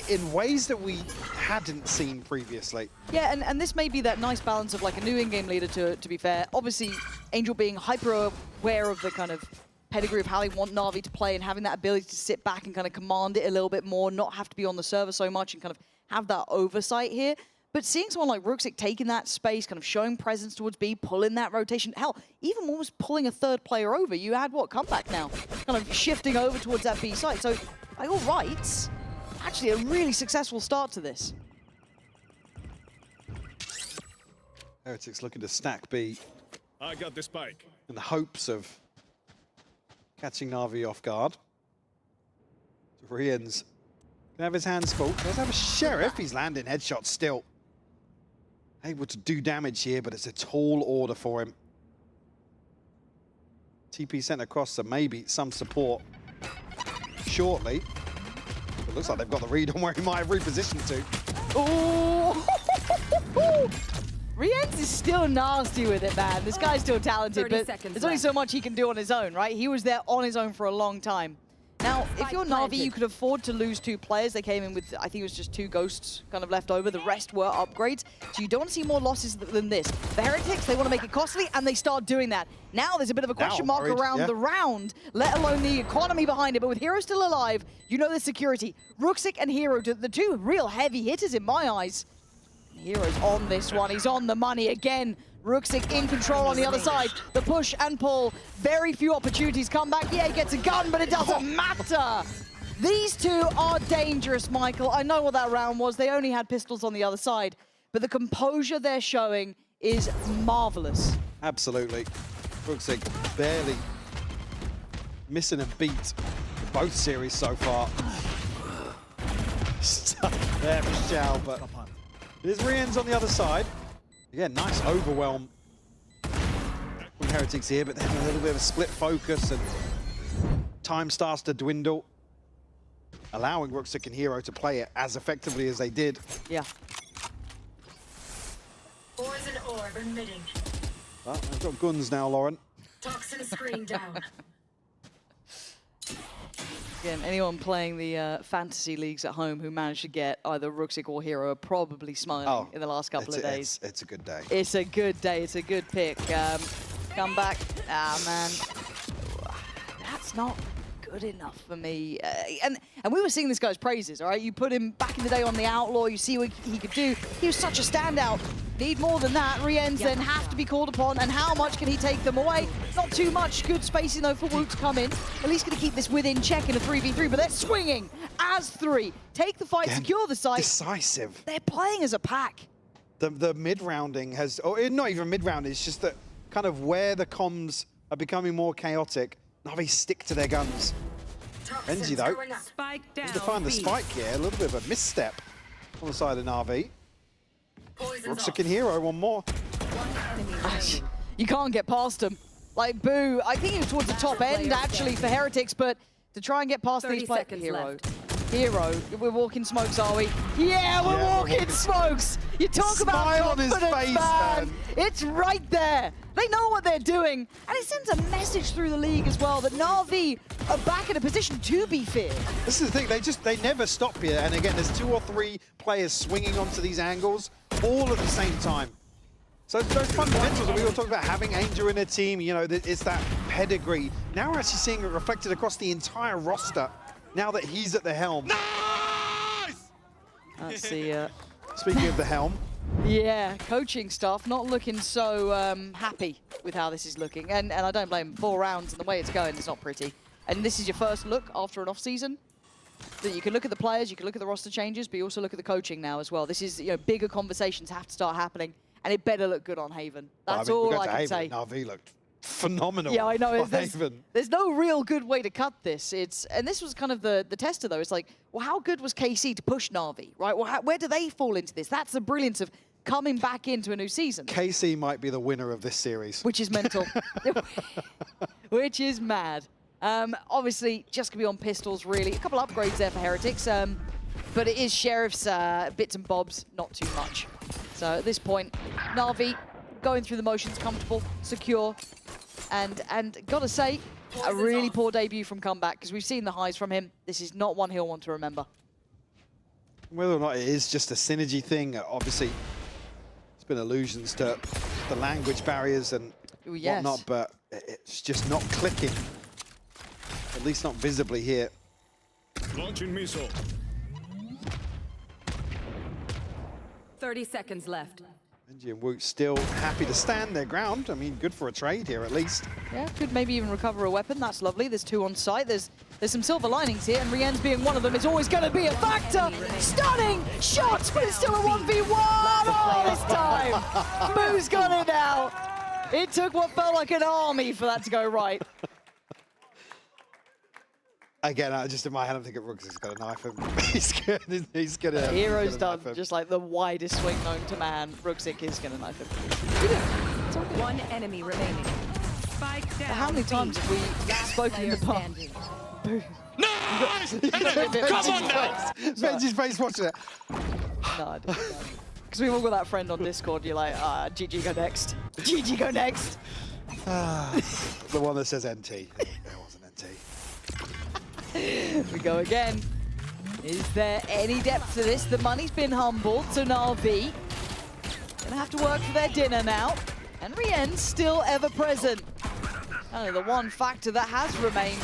in ways that we hadn't seen previously. Yeah, and this may be that nice balance of like a new in-game leader, to be fair. Obviously, Angel being hyper-aware of the kind of pedigree of how they want Na'Vi to play and having that ability to sit back and kind of command it a little bit more, not have to be on the server so much and kind of have that oversight here. But seeing someone like Ruxic taking that space, kind of showing presence towards B, pulling that rotation, hell, even almost pulling a third player over. You had what, Comeback now, kind of shifting over towards that B site. So by all rights, actually a really successful start to this. Heretics looking to stack B. I got the spike. In the hopes of catching Na'Vi off guard. Rien's gonna have his hands full. Does have a Sheriff. He's landing headshots still. Able to do damage here, but it's a tall order for him. TP sent across, so maybe some support shortly. It looks like they've got the read on where he might have repositioned to. Oh! Rien's is still nasty with it, man. This guy's still talented, but there's only so much he can do on his own, right? He was there on his own for a long time. Now, if you're Na'Vi, you could afford to lose 2 players. They came in with, I think it was just 2 ghosts kind of left over. The rest were upgrades. So you don't want to see more losses than this. The Heretics, they want to make it costly, and they start doing that. Now there's a bit of a question mark around the round, let alone the economy behind it. But with Hero still alive, you know there's security. Ruxic and Hero, the 2 real heavy hitters in my eyes. Hero's on this one. He's on the money again. Ruxic in control on the other side. The push and pull. Very few opportunities come back. Yeah, he gets a gun, but it doesn't matter. These 2 are dangerous, Michael. I know what that round was. They only had pistols on the other side. But the composure they're showing is marvelous. Absolutely. Ruxic barely missing a beat in both series so far. Stuck there, Michelle, but it is Rien's on the other side. Again, nice overwhelm from Heretics here, but then a little bit of a split focus and time starts to dwindle, allowing Ruxic and Hero to play it as effectively as they did. Yeah. Poison orb emitting. Well, they've got guns now, Lauren. Toxin screen down. Again, anyone playing the fantasy leagues at home who managed to get either Ruxic or Hero are probably smiling in the last couple of days. It's a good day. It's a good day. It's a good pick. Come back. Ah, man. That's not good enough for me. And we were singing this guy's praises, all right? You put him back in the day on the Outlaw. You see what he could do. He was such a standout. Need more than that. Rien's then have to be called upon, and how much can he take them away? Not too much. Good spacing, though, for Woot to come in. At least going to keep this within check in a 3v3, but they're swinging as 3. Take the fight, secure the site. Decisive. They're playing as a pack. The mid-rounding has, or not even mid-rounding, it's just that kind of where the comms are becoming more chaotic, Na'Vi stick to their guns. Benji, though, to find the spike here, a little bit of a misstep on the side of Na'Vi. Ruxic and Hero, one more. You can't get past him. Like, Boo, I think he was towards the top end, actually, for Heretics, but to try and get past these players... Hero, we're walking smokes, are we? Yeah, we're walking smokes! You talk about confidence, man! It's right there! They know what they're doing, and it sends a message through the league as well that Na'Vi are back in a position to be feared. This is the thing, they never stop here, and again, there's 2 or 3 players swinging onto these angles, all at the same time. So those fundamentals that we were talking about, having Angel in a team, you know, it's that pedigree. Now we're actually seeing it reflected across the entire roster, now that he's at the helm. Nice! That's the... Speaking of the helm. Yeah, coaching staff not looking so happy with how this is looking. And I don't blame them. 4 rounds and the way it's going, it's not pretty. And this is your first look after an off-season. That you can look at the players, you can look at the roster changes, but you also look at the coaching now as well. This is, you know, bigger conversations have to start happening. And it better look good on Haven. That's all I can say. Na'Vi looked phenomenal. Yeah, I know. Haven. There's no real good way to cut this. And this was kind of the tester, though. It's like, well, how good was KC to push Na'Vi, right? Well, where do they fall into this? That's the brilliance of coming back into a new season. KC might be the winner of this series. Which is mental. Which is mad. Obviously, just going to be on pistols, really. A couple upgrades there for Heretics. But it is Sheriff's bits and bobs, not too much. So at this point, Na'Vi going through the motions, comfortable, secure, and gotta say, a really poor debut from Comeback, because we've seen the highs from him. This is not one he'll want to remember. Whether or not it is just a synergy thing, obviously, it's been allusions to the language barriers and whatnot, but it's just not clicking. At least not visibly here. Launching missile. 30 seconds left. Benji and Woot still happy to stand their ground. I mean, good for a trade here at least. Yeah, could maybe even recover a weapon. That's lovely. There's 2 on site. There's some silver linings here, and Rien's being one of them is always going to be a factor. Stunning shots, but it's still a 1v1 all this time. Boo's got it now. It took what felt like an army for that to go right. Again, just in my head, I'm thinking Ruggs has got a knife him. he's gonna. Hero's done just like the widest swing known to man. Ruxic is gonna knife him. One enemy remaining. Spike down. How many times have we spoken in the past? Nice! Come on now! Benji's face watching it. No, because we've all got that friend on Discord. You're like, GG go next. GG go next. The one that says NT. There wasn't NT. We go again. Is there any depth to this? The money's been humbled, so Na'Vi gonna have to work for their dinner now. And Rien's still ever present. Only the one factor that has remained.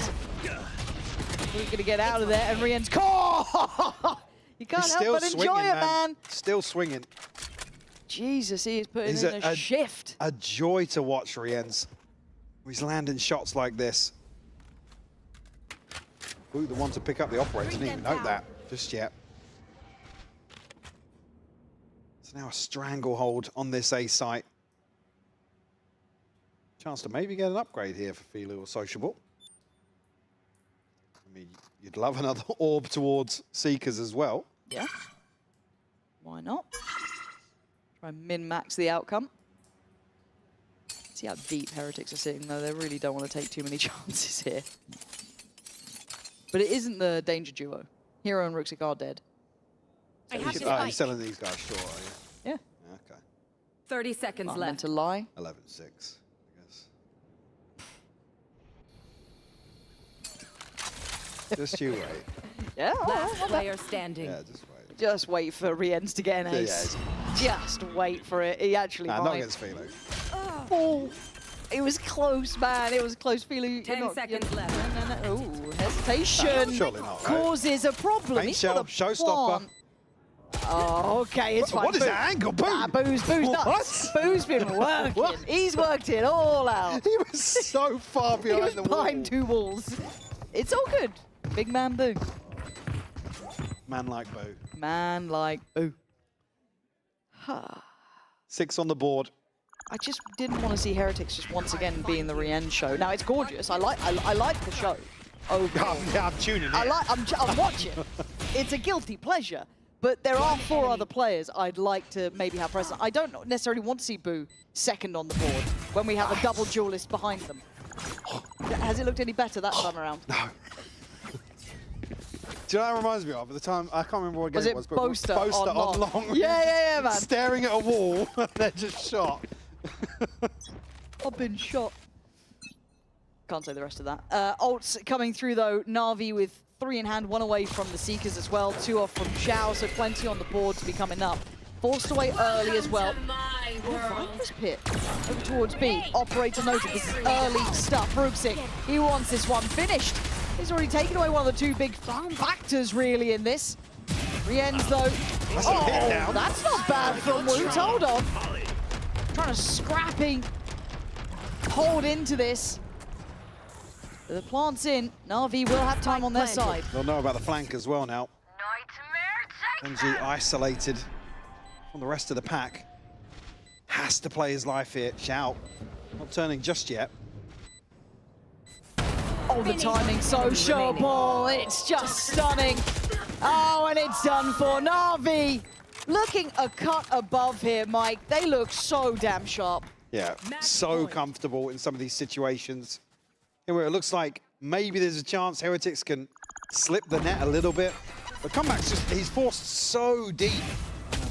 We're gonna get out of there, and Rien's you can't help but enjoy it, man. Still swinging. Jesus, he is putting in a shift. A joy to watch Rien's. He's landing shots like this. Ooh, the one to pick up the operator, didn't even note that just yet. It's now a stranglehold on this A site. Chance to maybe get an upgrade here for Filu or Sociable. I mean, you'd love another orb towards Seekers as well. Yeah. Why not? Try and min-max the outcome. See how deep Heretics are sitting, though. They really don't want to take too many chances here. But it isn't the danger duo. Hero and Ruxic are dead. So you're selling these guys short, are you? Yeah. Okay. 30 seconds left. Meant to lie. 11-6, I guess. Just you wait. Yeah. Last player standing. Yeah, just wait. Just wait for Rien's to get an ace. Just wait for it. He actually might. Not against Philo. Oh. It was close, man. It was close. Feeling 10 seconds left. Oh, hesitation causes a problem. Paint shell, showstopper. Oh, okay, it's fine. What is that angle? Boo! Boo's nuts. Boo's been working. He's worked it all out. He was so far behind the wall. Behind 2 walls. It's all good. Big man Boo. Man like Boo. Man like Boo. 6 on the board. I just didn't want to see Heretics just once again be in the Rien show. Now it's gorgeous. I like the show. Oh yeah, I'm tuning in. I'm watching. It's a guilty pleasure. But there are 4 other players I'd like to maybe have present. I don't necessarily want to see Boo second on the board when we have a double duelist behind them. Has it looked any better that time around? No. Do you know what that reminds me of? At the time, I can't remember what game it was. But Boaster on long. Yeah, man. Staring at a wall, and they're just shot. I've been shot. Can't say the rest of that. Ults coming through though. Na'Vi with 3 in hand, 1 away from the Seekers as well. 2 off from Xiao, so plenty on the board to be coming up. Forced away early as well. Viper's Pit over towards B. Operator noted this is early stuff. Ruxic, he wants this one finished. He's already taken away one of the 2 big factors really in this. Rien's though. That's not bad from Woot. Hold on. Trying to scrapping hold into this. The plant's in. Na'Vi will have time on their side. They'll know about the flank as well now. NG isolated from the rest of the pack. Has to play his life here. Xiao not turning just yet. Oh, the timing sociable. It's just stunning. Oh, and it's done for Na'Vi. Looking a cut above here, Mike. They look so damn sharp. Yeah, so comfortable in some of these situations. Where it looks like maybe there's a chance Heretics can slip the net a little bit. But comeback's just, he's forced so deep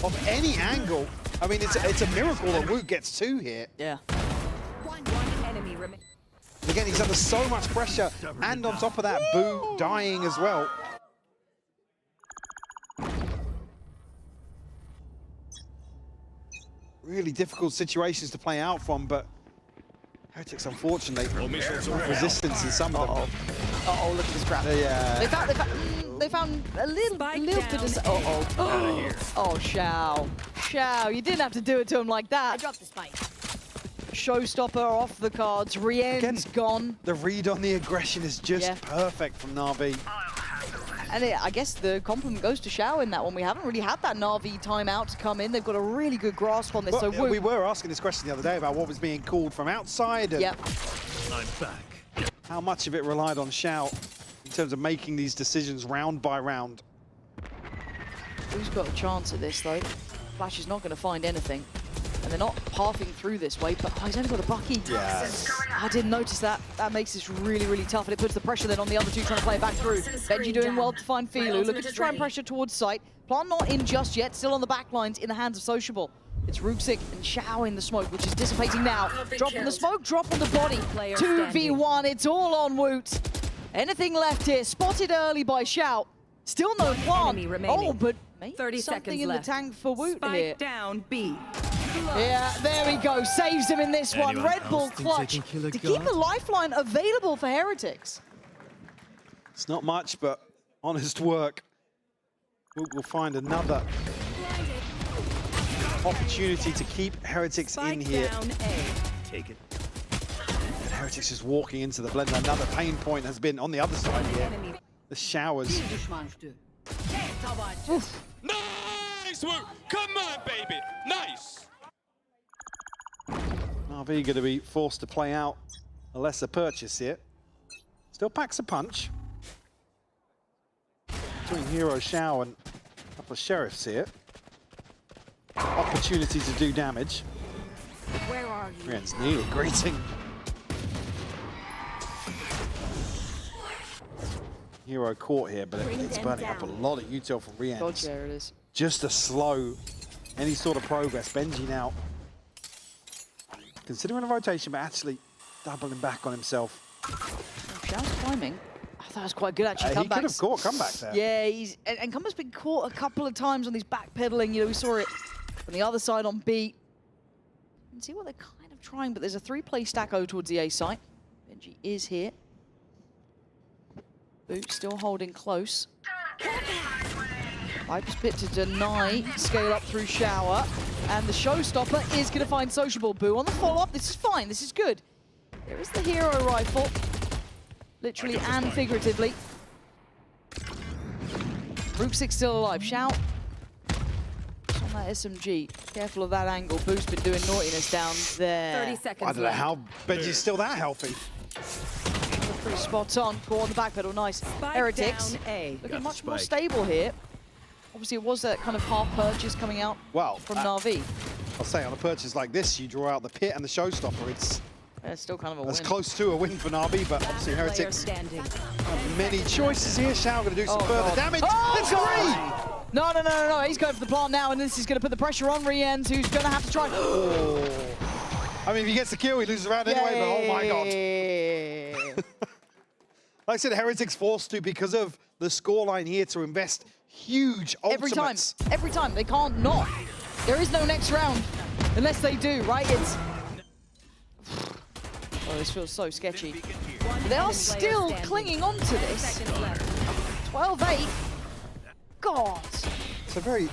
of any angle. I mean, it's a miracle that Woot gets 2 here. Yeah. One enemy remaining. Again, he's under so much pressure, and on top of that, Boo dying as well. Really difficult situations to play out from, but Heretics, unfortunately, resistance in some of them. Uh-oh, look at this crap. Yeah. They found a little bit of... Oh, Xiao. Xiao, you didn't have to do it to him like that. I dropped the spike. Showstopper off the cards. Rien's gone. The read on the aggression is just perfect from Na'Vi. And I guess the compliment goes to Xiao in that one. We haven't really had that Na'Vi timeout to come in. They've got a really good grasp on this. Well, so we were asking this question the other day about what was being called from outside. And I'm back. How much of it relied on Xiao in terms of making these decisions round by round. Who's got a chance at this, though? Flash is not going to find anything. And they're not pathing through this way, but he's only got a Bucky. Yes. I didn't notice that. That makes this really, really tough, and it puts the pressure then on the other 2 trying to play it back through. Benji doing well to find Filu, looking to try and pressure towards site. Plant not in just yet, still on the back lines in the hands of Sociable. It's Ruxic and Xiao in the smoke, which is dissipating now. Drop on the smoke, drop on the body. 2v1, it's all on Woot. Anything left here, spotted early by Xiao. Still no plant. Oh, but maybe 30 something seconds in left. the tank for Woot Spike here. down B. Yeah, there we go. Saves him in this one. Red Bull clutch to keep a lifeline available for Heretics. It's not much, but honest work. We'll find another opportunity to keep Heretics in here. Take it. And Heretics just walking into the blender. Another pain point has been on the other side here. The showers. Nice work! Come on, baby! Nice! Na'Vi going to be forced to play out a lesser purchase here. Still packs a punch. Between Hero, Xiao and a couple of Sheriffs here. Opportunity to do damage. Where are you? Rien's needed greeting. Hero caught here, but it's burning up a lot of util from Rien. God, there it is. Just to slow any sort of progress. Benji now considering a rotation, but actually doubling back on himself. Xiao's climbing. I thought it was quite good, actually. He could have caught a comeback there. Yeah, and Comeback's been caught a couple of times on these backpedaling. You know, we saw it from the other side on B. You can see what they're kind of trying, but there's a 3-play stack over towards the A site. Benji is here. Boot still holding close. Viper's Pit to deny, scale up through Shower, and the Showstopper is going to find Sociable. Boo on the follow-up. This is fine, this is good. There is the Hero Rifle, literally and figuratively. Ruxic still alive. Shout. It's on that SMG. Careful of that angle. Boo's been doing naughtiness down there. 30 seconds I don't know how Benji's still that healthy. Pretty spot on. Caught on the back pedal. Nice. Heretics looking much more stable here. Obviously, it was that kind of half purchase coming out from Na'Vi. I'll say on a purchase like this, you draw out the pit and the showstopper. It's still kind of a win. As close to a win for Na'Vi, but obviously Heretics have many choices here. Shao going to do some further damage. That's three! No. He's going for the plant now, and this is going to put the pressure on Riens, who's going to have to try. I mean, if he gets the kill, he loses the round anyway, but oh my god. Like I said, Heretics forced to, because of the scoreline here, to invest huge ultimates. Every time. They can't not. There is no next round, unless they do, right? It's... Oh, this feels so sketchy. They are still clinging on to this. 12-8. God. It's a very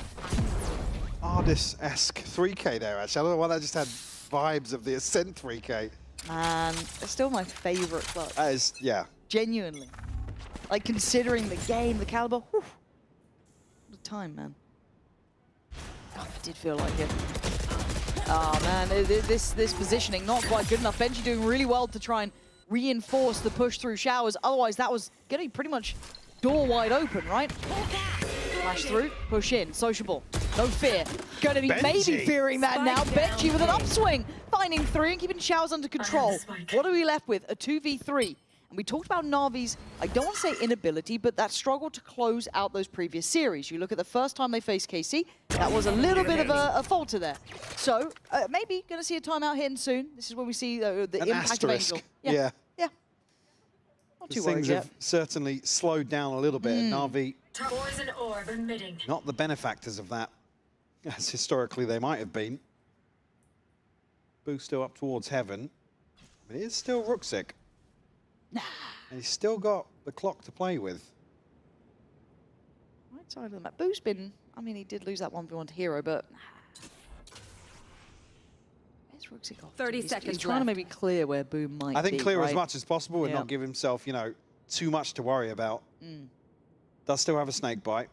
Ardis-esque 3K there, actually. I don't know why that just had vibes of the Ascent 3K. Man, it's still my favorite clutch. That is, yeah. Genuinely. Like, considering the game, the caliber. Whew. What a time, man. Oh, it did feel like it. Oh, man, this positioning not quite good enough. Benji doing really well to try and reinforce the push through showers. Otherwise, that was getting pretty much door wide open, right? Flash through, push in, sociable. No fear. Gonna be maybe fearing that now. Benji with an upswing, finding 3 and keeping showers under control. What are we left with? A 2v3. And we talked about Na'Vi's, I don't want to say inability, but that struggle to close out those previous series. You look at the first time they faced KC, that was a little bit of a falter there. So maybe going to see a timeout hitting soon. This is when we see the impact of Angel. Yeah. Not too Things worried yet. have certainly slowed down a little bit, and Na'Vi, Poison orb emitting. not the benefactors of that, as historically they might have been. Boo still up towards heaven, but it is still Ruxic. And he's still got the clock to play with. Right side of the map. Boo's been, I mean, he did lose that 1v1 to Hero, but... Where's Ruxic off? 30 seconds He's trying to maybe clear where Boo might be. I think clear right? as much as possible and not give himself, you know, too much to worry about. Does still have a snake bite.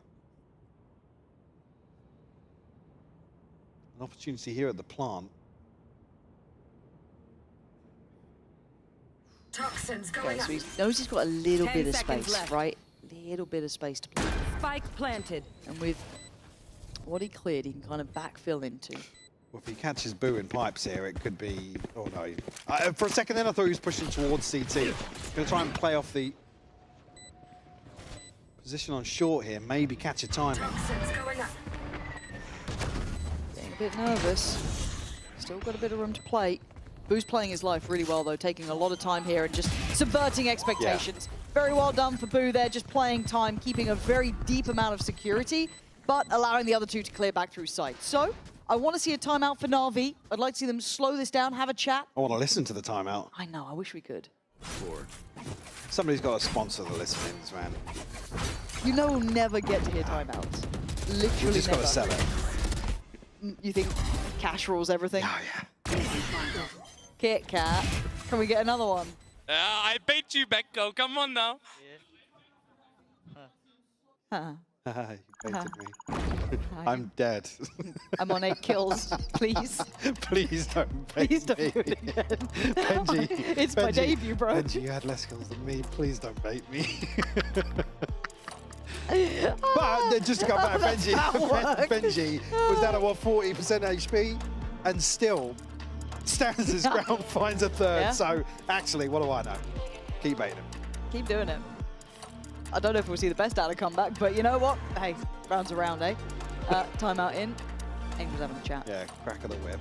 An opportunity here at the plant. Toxins Okay, going so up. he knows he's got a little 10 bit of seconds space, left. right? Little bit of space to play. Spike planted. And with what he cleared, he can kind of backfill into. Well, if he catches Boo in pipes here, it could be... Oh, no. For a second then, I thought he was pushing towards CT. Going to try and play off the position on short here. Maybe catch a timing. Toxins going up. Getting a bit nervous. Still got a bit of room to play. Boo's playing his life really well, though, taking a lot of time here and just subverting expectations. Very well done for Boo there, just playing time, keeping a very deep amount of security, but allowing the other two to clear back through sight. So, I want to see a timeout for Na'Vi. I'd like to see them slow this down, have a chat. I want to listen to the timeout. I know, I wish we could. Somebody's got to sponsor the listenings, man. You know we'll never get to hear timeouts. Literally You just got never. to sell it. You think cash rules everything? Oh, yeah. Kit Kat. Can we get another one? I bait you, Becco. Come on now. You baited me. I'm dead. I'm on 8 kills. Please. Please don't bait Please don't me. do it again. Benji, It's my debut, bro. Benji, you had less kills than me. Please don't bait me. But just to come back, Benji was down at what, 40% HP, and still stands his ground, finds a third. Yeah. So actually, what do I know? Keep baiting him. Keep doing it. I don't know if we'll see the best out of comeback, but you know what? Hey, rounds around, eh? Timeout in. Angel's having a chat. Yeah, crack of the whip.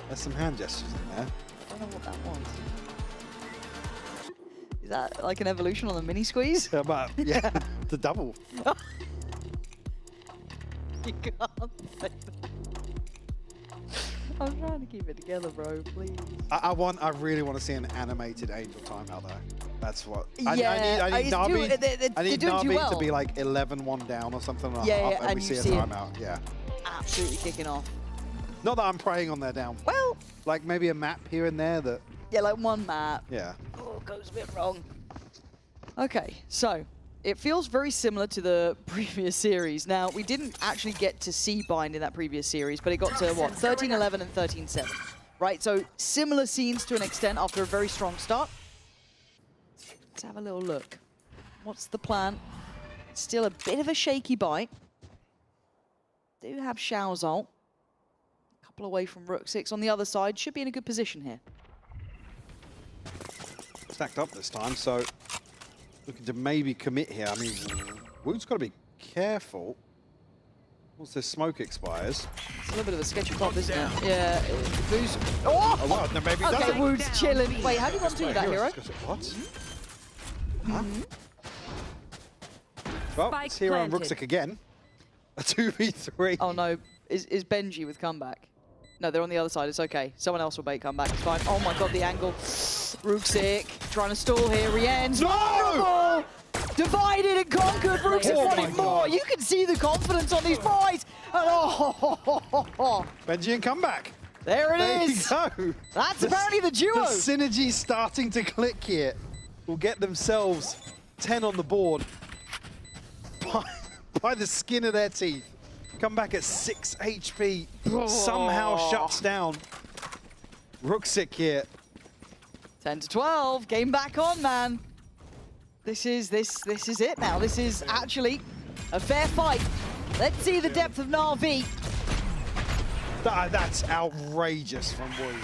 There's some hand gestures in there. I don't know what that was. Is that like an evolution on the mini squeeze? Yeah, but yeah, the double. You can't say that. I'm trying to keep it together, bro, please. I really want to see an animated Angel timeout though. That's what I need it's Na'Vi. I need doing too Na'Vi well. to be like 11-1 down or something like Yeah, that, and we and see you a see it. timeout. Yeah. Absolutely kicking off. Not that I'm preying on their down. Well, like maybe a map here and there that. Yeah, like one map. Yeah. Oh, goes a bit wrong. Okay, so it feels very similar to the previous series. Now, we didn't actually get to see Bind in that previous series, but it got to, what, 13-11 and 13-7, right? So similar scenes to an extent after a very strong start. Let's have a little look. What's the plan? Still a bit of a shaky bite. Do have Xiao's ult. A couple away from Rook 6 on the other side. Should be in a good position here. Stacked up this time, so looking to maybe commit here. I mean, Wood's got to be careful. Once this smoke expires. It's a little bit of a sketchy pop, isn't it? Yeah. Boo's. Oh! Well, no, maybe it okay, doesn't. Wood's chilling. Wait, how do you want to do that, Hero? What? Huh? Well, it's Hero and Rooksick again. A 2v3. Oh no, is Benji with comeback? No, they're on the other side, it's okay. Someone else will bait comeback, it's fine. Oh my god, the angle. Rooksick trying to stall here, Rien's vulnerable! Divided and conquered, Rooksick wanted more. You can see the confidence on these boys. And oh, Benji and comeback. There it is. There you go. That's apparently the duo. The synergy starting to click here. Will get themselves 10 on the board by the skin of their teeth. Come back at 6 HP. Somehow shuts down Rooksick here. 10 to 12. Game back on, man. This is it now. This is actually a fair fight. Let's see the depth of Na'Vi. That's outrageous from Wood.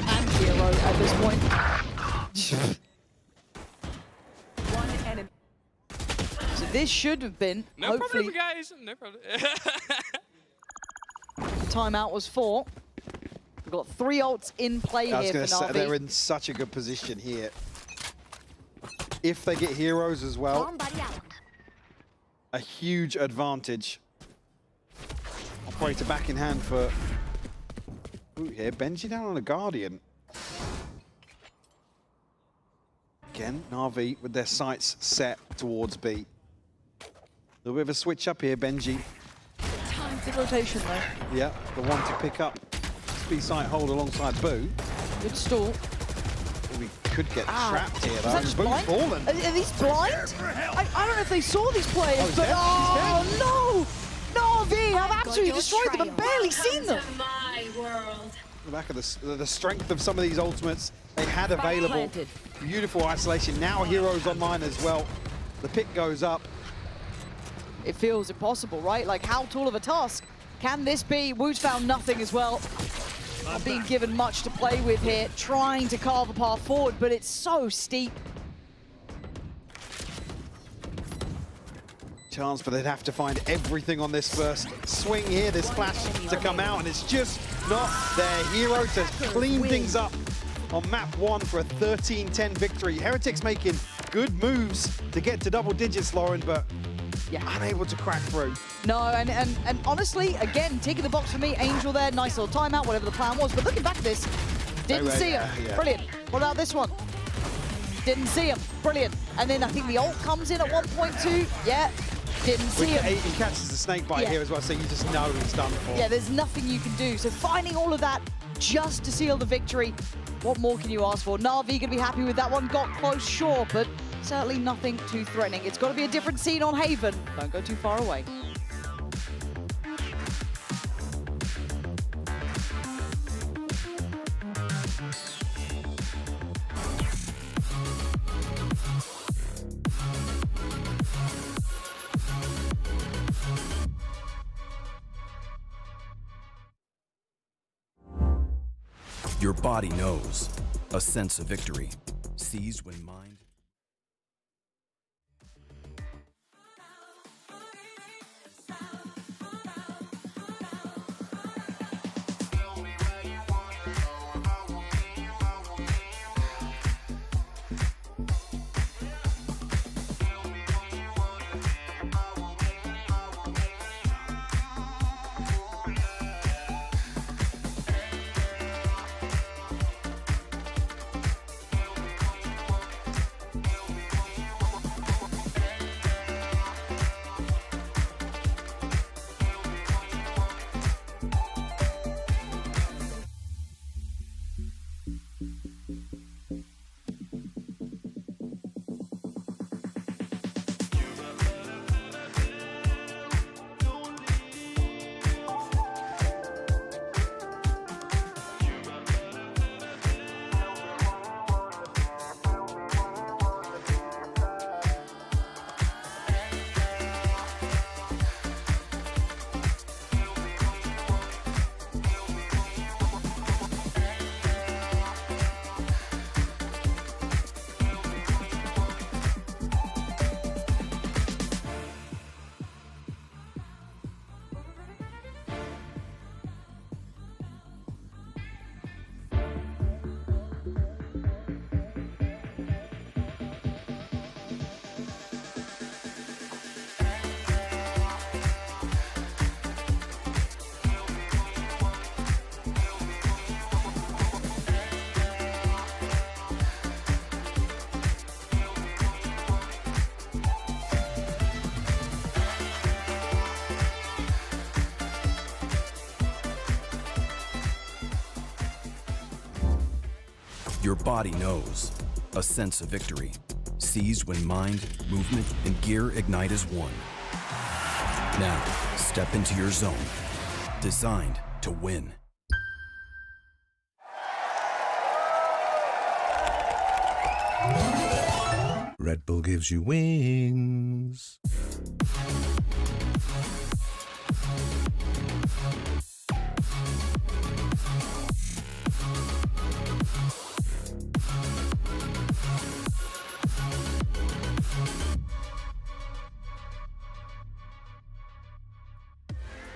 And Hero at this point. One enemy. So this should have been, No hopefully, problem, guys. No problem. the timeout was 4. We've got 3 ults in play I was here going for to say, Na'Vi. they're in such a good position here. If they get heroes as well, a huge advantage. Operator back in hand for Boot here. Benji down on a Guardian. Again, Na'Vi with their sights set towards B. A little bit of a switch up here, Benji. Good rotation though. Yeah, the one to pick up B site hold alongside Boo. Good stall. We could get trapped here Was though. that just Boo's blind? fallen. Are these blind? I don't know if they saw these players, he's but dead. He's oh no! Na'Vi have absolutely destroyed them and barely seen them. The back of the strength of some of these ultimates they had available. Beautiful isolation. Now Heroes online as well. The pick goes up. It feels impossible, right? Like, how tall of a task can this be? Wu's found nothing as well. Not being given much to play with here, trying to carve a path forward, but it's so steep. Chance, but they'd have to find everything on this first swing here, this flash to come out, and it's just not there. Heroes has cleaned things up on map 1 for a 13-10 victory. Heretics making good moves to get to double digits, Lauren, but unable to crack through. No, and honestly, again, ticking the box for me. Angel there, nice little timeout, whatever the plan was. But looking back at this, didn't see him. Yeah. Brilliant. What about this one? Didn't see him. Brilliant. And then I think the ult comes in at 1.2. Yeah, didn't see him. He catches the snake bite here as well, so you just know he's done for. Yeah, there's nothing you can do. So finding all of that just to seal the victory, what more can you ask for? Na'Vi can be happy with that one. Got close, sure, but certainly nothing too threatening. It's got to be a different scene on Haven. Don't go too far away. Your body knows. A sense of victory. Seized when mind... Your body knows. A sense of victory. Seized when mind, movement, and gear ignite as one. Now, step into your zone. Designed to win. Red Bull gives you wings.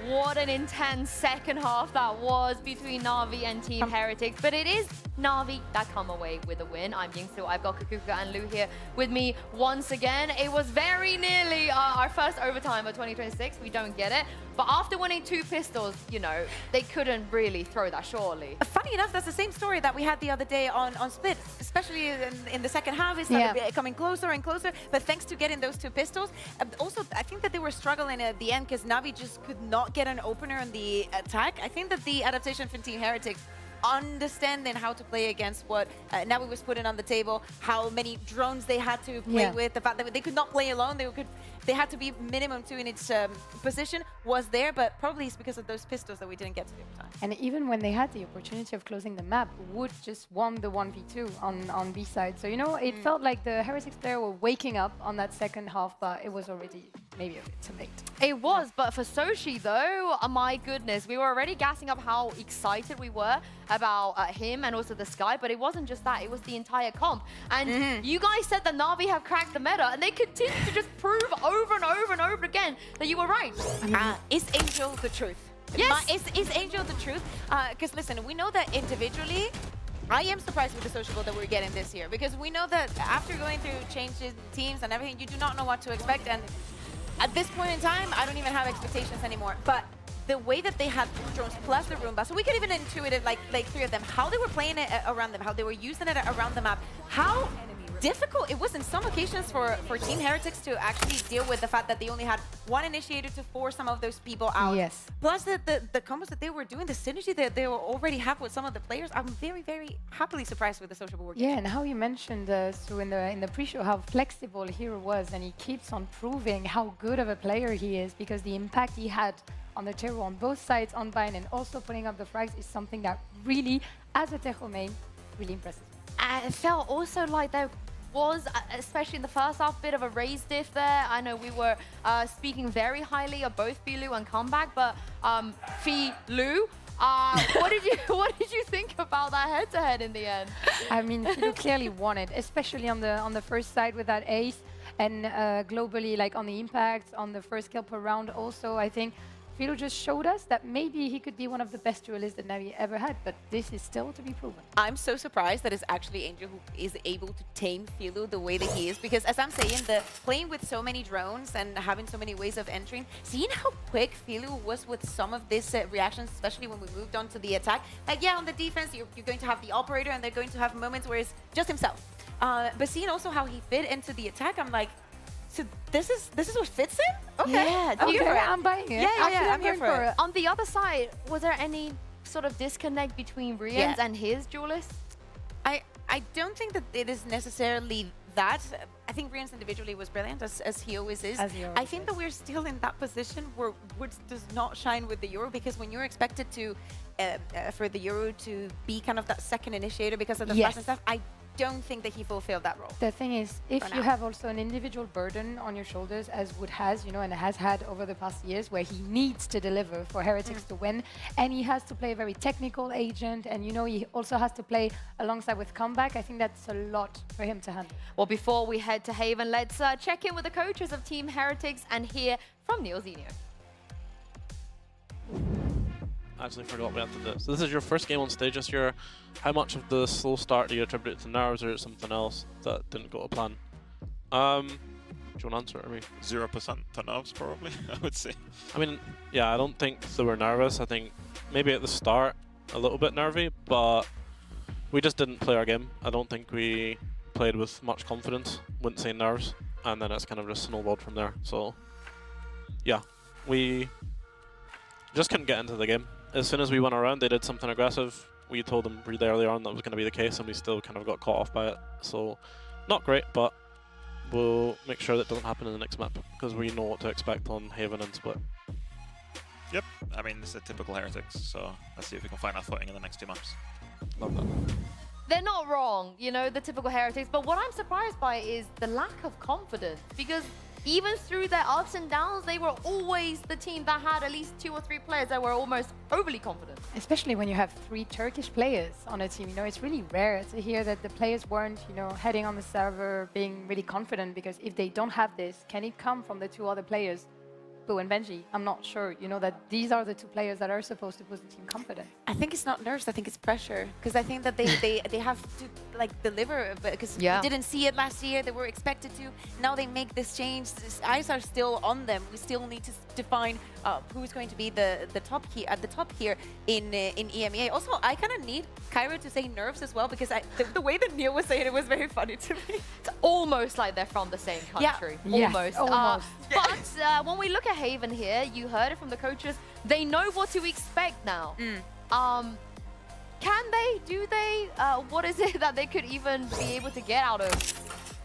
What an intense second half that was between Na'Vi and Team Heretics. But it is Na'Vi that come away with a win. I'm Yingsu. I've got Kukuka and Lu here with me once again. It was very nearly our first overtime of 2026. We don't get it. But after winning 2 pistols, you know, they couldn't really throw that surely. Funny enough, that's the same story that we had the other day on Split, especially in the second half. It started coming closer and closer, but thanks to getting those 2 pistols. Also, I think that they were struggling at the end because Na'Vi just could not get an opener on the attack. I think that the adaptation from Team Heretics, understanding how to play against what Na'Vi was putting on the table, how many drones they had to play with, the fact that they could not play alone, they had to be minimum 2 in each position was there, but probably it's because of those pistols that we didn't get to the overtime. And even when they had the opportunity of closing the map, Wood just won the 1v2 on B side. So, you know, it felt like the Heretics player were waking up on that second half, but it was already maybe a bit too late. It was, but for Soshi though, my goodness, we were already gassing up how excited we were about him and also the Sky, but it wasn't just that, it was the entire comp. And you guys said that Na'Vi have cracked the meta, and they continue to just prove over and over and over again that you were right. Is Angel the truth? Yes. Is Angel the truth? Because listen, we know that individually, I am surprised with the sociable that we're getting this year, because we know that after going through changes, teams and everything, you do not know what to expect. And at this point in time, I don't even have expectations anymore. But the way that they had drones plus the Roomba, so we could even intuit it like 3 of them, how they were playing it around them, how they were using it around the map, how difficult it was in some occasions for Team Heretics to actually deal with the fact that they only had 1 initiator to force some of those people out. Yes. Plus the combos that they were doing, the synergy that they already have with some of the players, I'm very, very happily surprised with the sociable work. Yeah, and how you mentioned Sue in the pre-show how flexible Hero was, and he keeps on proving how good of a player he is, because the impact he had on the Terror on both sides, on Bind and also putting up the frags, is something that really, as a Terror main, really impresses me. It felt also like there was, especially in the first half, a bit of a raise diff there. I know we were speaking very highly of both Filu and Comeback, but Filu, what did you think about that head-to-head in the end? I mean, Filu clearly won it, especially on the first side with that ace, and globally, like on the impact, on the first kill per round also, I think Filu just showed us that maybe he could be one of the best duelists that Na'Vi ever had, but this is still to be proven. I'm so surprised that it's actually Angel who is able to tame Filu the way that he is, because as I'm saying, playing with so many drones and having so many ways of entering, seeing how quick Filu was with some of these reactions, especially when we moved on to the attack. Like, yeah, on the defense, you're going to have the operator, and they're going to have moments where it's just himself. But seeing also how he fit into the attack, I'm like, so this is what fits him? Okay. Yeah, I'm buying it. Yeah, I'm here for it. On the other side, was there any sort of disconnect between Rian's and his duelists? I don't think that it is necessarily that. I think Rian's individually was brilliant, as he always is. I think that we're still in that position where Woods does not shine with the Euro, because when you're expected to, for the Euro to be kind of that second initiator because of the flash and stuff, I don't think that he fulfilled that role. The thing is, if you have also an individual burden on your shoulders, as Wood has, you know, and has had over the past years, where he needs to deliver for Heretics to win, and he has to play a very technical agent, and you know, he also has to play alongside with Comeback, I think that's a lot for him to handle. Well, before we head to Haven, let's check in with the coaches of Team Heretics and hear from Neil Zenio. I actually forgot we had to do. So this is your first game on stage this year. How much of the slow start do you attribute to nerves, or something else that didn't go to plan? Do you want to answer it, or me? 0% to nerves, probably, I would say. I mean, yeah, I don't think they were nervous. I think maybe at the start, a little bit nervy, but we just didn't play our game. I don't think we played with much confidence, wouldn't say nerves, and then it's kind of just snowballed from there. So, yeah, we just couldn't get into the game. As soon as we went around, they did something aggressive. we told them really early on that was going to be the case, and we still kind of got caught off by it. So, not great, but we'll make sure that doesn't happen in the next map, because we know what to expect on Haven and Split. Yep, I mean, it's a typical Heretics, so let's see if we can find our footing in the next 2 maps. Love that. They're not wrong, you know, the typical Heretics, but what I'm surprised by is the lack of confidence, because even through their ups and downs, they were always the team that had at least 2 or 3 players that were almost overly confident. Especially when you have 3 Turkish players on a team, you know, it's really rare to hear that the players weren't, you know, heading on the server being really confident, because if they don't have this, can it come from the 2 other players? Boo and Benji, I'm not sure, you know, that these are the 2 players that are supposed to put the team confident. I think it's not nerves, I think it's pressure. Because I think that they have to like deliver, because we didn't see it last year, they were expected to. Now they make this change, eyes are still on them. We still need to define who's going to be the top here, at the top here in EMEA. Also, I kind of need Cairo to say nerves as well, because the way that Neil was saying it was very funny to me. It's almost like they're from the same country. Yeah. Almost. Yes, almost. But when we look at Haven here, you heard it from the coaches, they know what to expect now. Can they? Do they? What is it that they could even be able to get out of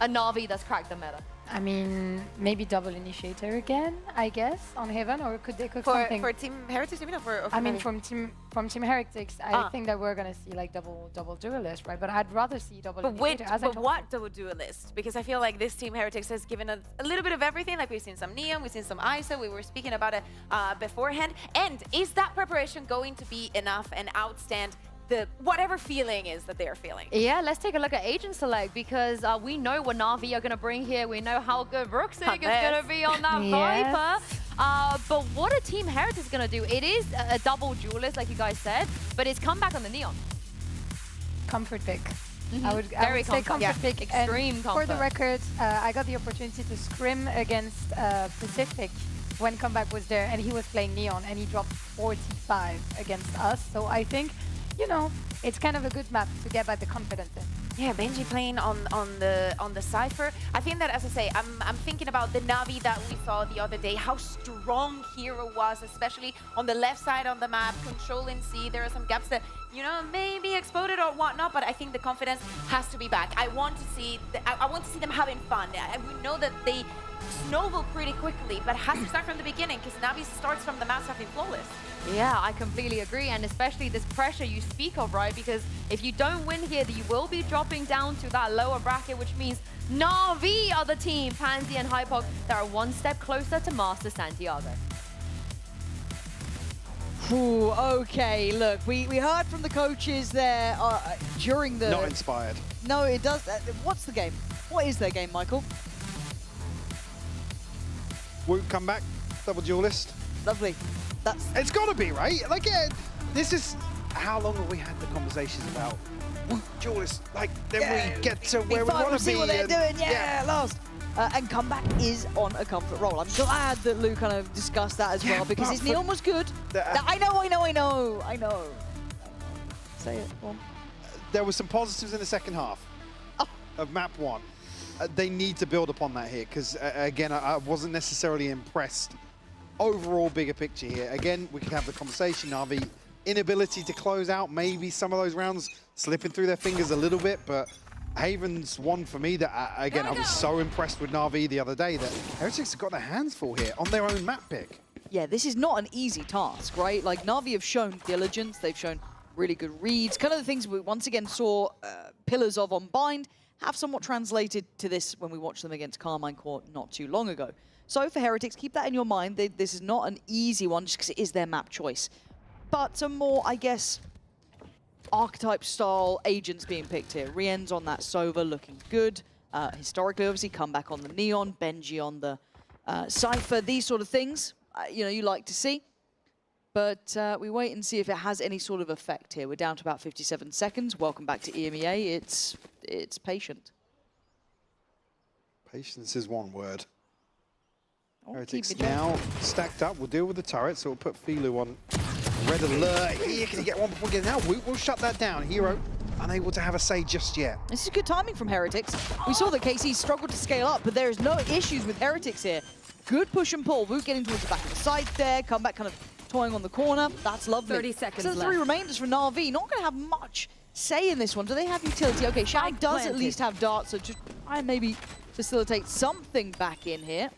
a Na'Vi that's cracked the meta? I mean, maybe double initiator again, I guess, on Haven, or could they cook something? For Team Heretics, you mean, or for I mean, from Team Heretics, I think that we're gonna see like double duelist, right? But I'd rather see double initiator. But what double duelist? Because I feel like this Team Heretics has given us a little bit of everything. Like we've seen some Neon, we've seen some ISO. We were speaking about it beforehand. And is that preparation going to be enough and outstand the whatever feeling is that they're feeling? Yeah, let's take a look at Agent Select, because we know what Na'Vi are going to bring here. We know how good Rooksig is going to be on that Viper. But what are Team Heretics going to do? It is a double duelist, like you guys said, but it's come back on the Neon. Comfort pick. I would say comfort pick. Extreme comfort. For the record, I got the opportunity to scrim against Pacific when Comeback was there, and he was playing Neon, and he dropped 45 against us. So I think, you know, it's kind of a good map to get back the confidence in. Yeah, Benji playing on the Cypher. I think that, as I say, I'm thinking about the Na'Vi that we saw the other day, how strong Hero was, especially on the left side on the map, controlling C. There are some gaps that, you know, maybe exploded or whatnot, but I think the confidence has to be back. I want to see them having fun. We know that they snowball pretty quickly, but it has to start from the beginning, because Na'Vi starts from the maps having flawless. Yeah, I completely agree, and especially this pressure you speak of, right? Because if you don't win here, you will be dropping down to that lower bracket, which means Na'Vi are the team, Pansy and Hypok, that are one step closer to Masters Santiago. Ooh, okay, look, we heard from the coaches there during the... Not inspired. No, it does. What's the game? What is their game, Michael? Woot come back, double duelist. Lovely. It's got to be, right? Like, this is... How long have we had the conversations about Woot duelist? Like, then we get to where we want to be. See what they're doing, last. And Comeback is on a comfort roll. I'm glad that Lou kind of discussed that as well, because his Neon was good. I know. Say it, go on. There were some positives in the second half of map 1. They need to build upon that here, because again, I wasn't necessarily impressed. Overall, bigger picture here. Again, we could have the conversation, Na'Vi inability to close out, maybe some of those rounds slipping through their fingers a little bit, but Haven's one for me that, again, I was so impressed with Na'Vi the other day that Heretics have got their hands full here on their own map pick. Yeah, this is not an easy task, right? Like, Na'Vi have shown diligence, they've shown really good reads. Kind of the things we once again saw pillars of on Bind have somewhat translated to this when we watched them against Carmine Core not too long ago. So for Heretics, keep that in your mind. This is not an easy one just because it is their map choice. But some more, I guess, archetype-style agents being picked here. Rien's on that Sova looking good. Historically, obviously, Comeback on the Neon, Benji on the Cypher, these sort of things, you know, you like to see. But we wait and see if it has any sort of effect here. We're down to about 57 seconds. Welcome back to EMEA. It's patient. Patience is one word. Heretics now stacked up. We'll deal with the turret, so we'll put Filu on red alert. Here, can he get one before getting out? We'll shut that down. Hero unable to have a say just yet. This is good timing from Heretics. We saw that KC struggled to scale up, but there is no issues with Heretics here. Good push and pull. Woot getting towards the back of the side there. Comeback kind of toying on the corner. That's lovely. 30 seconds So the left. 3 remainders for Na'Vi, not going to have much say in this one. Do they have utility? Okay, Shao does at least have darts, so just try and maybe facilitate something back in here.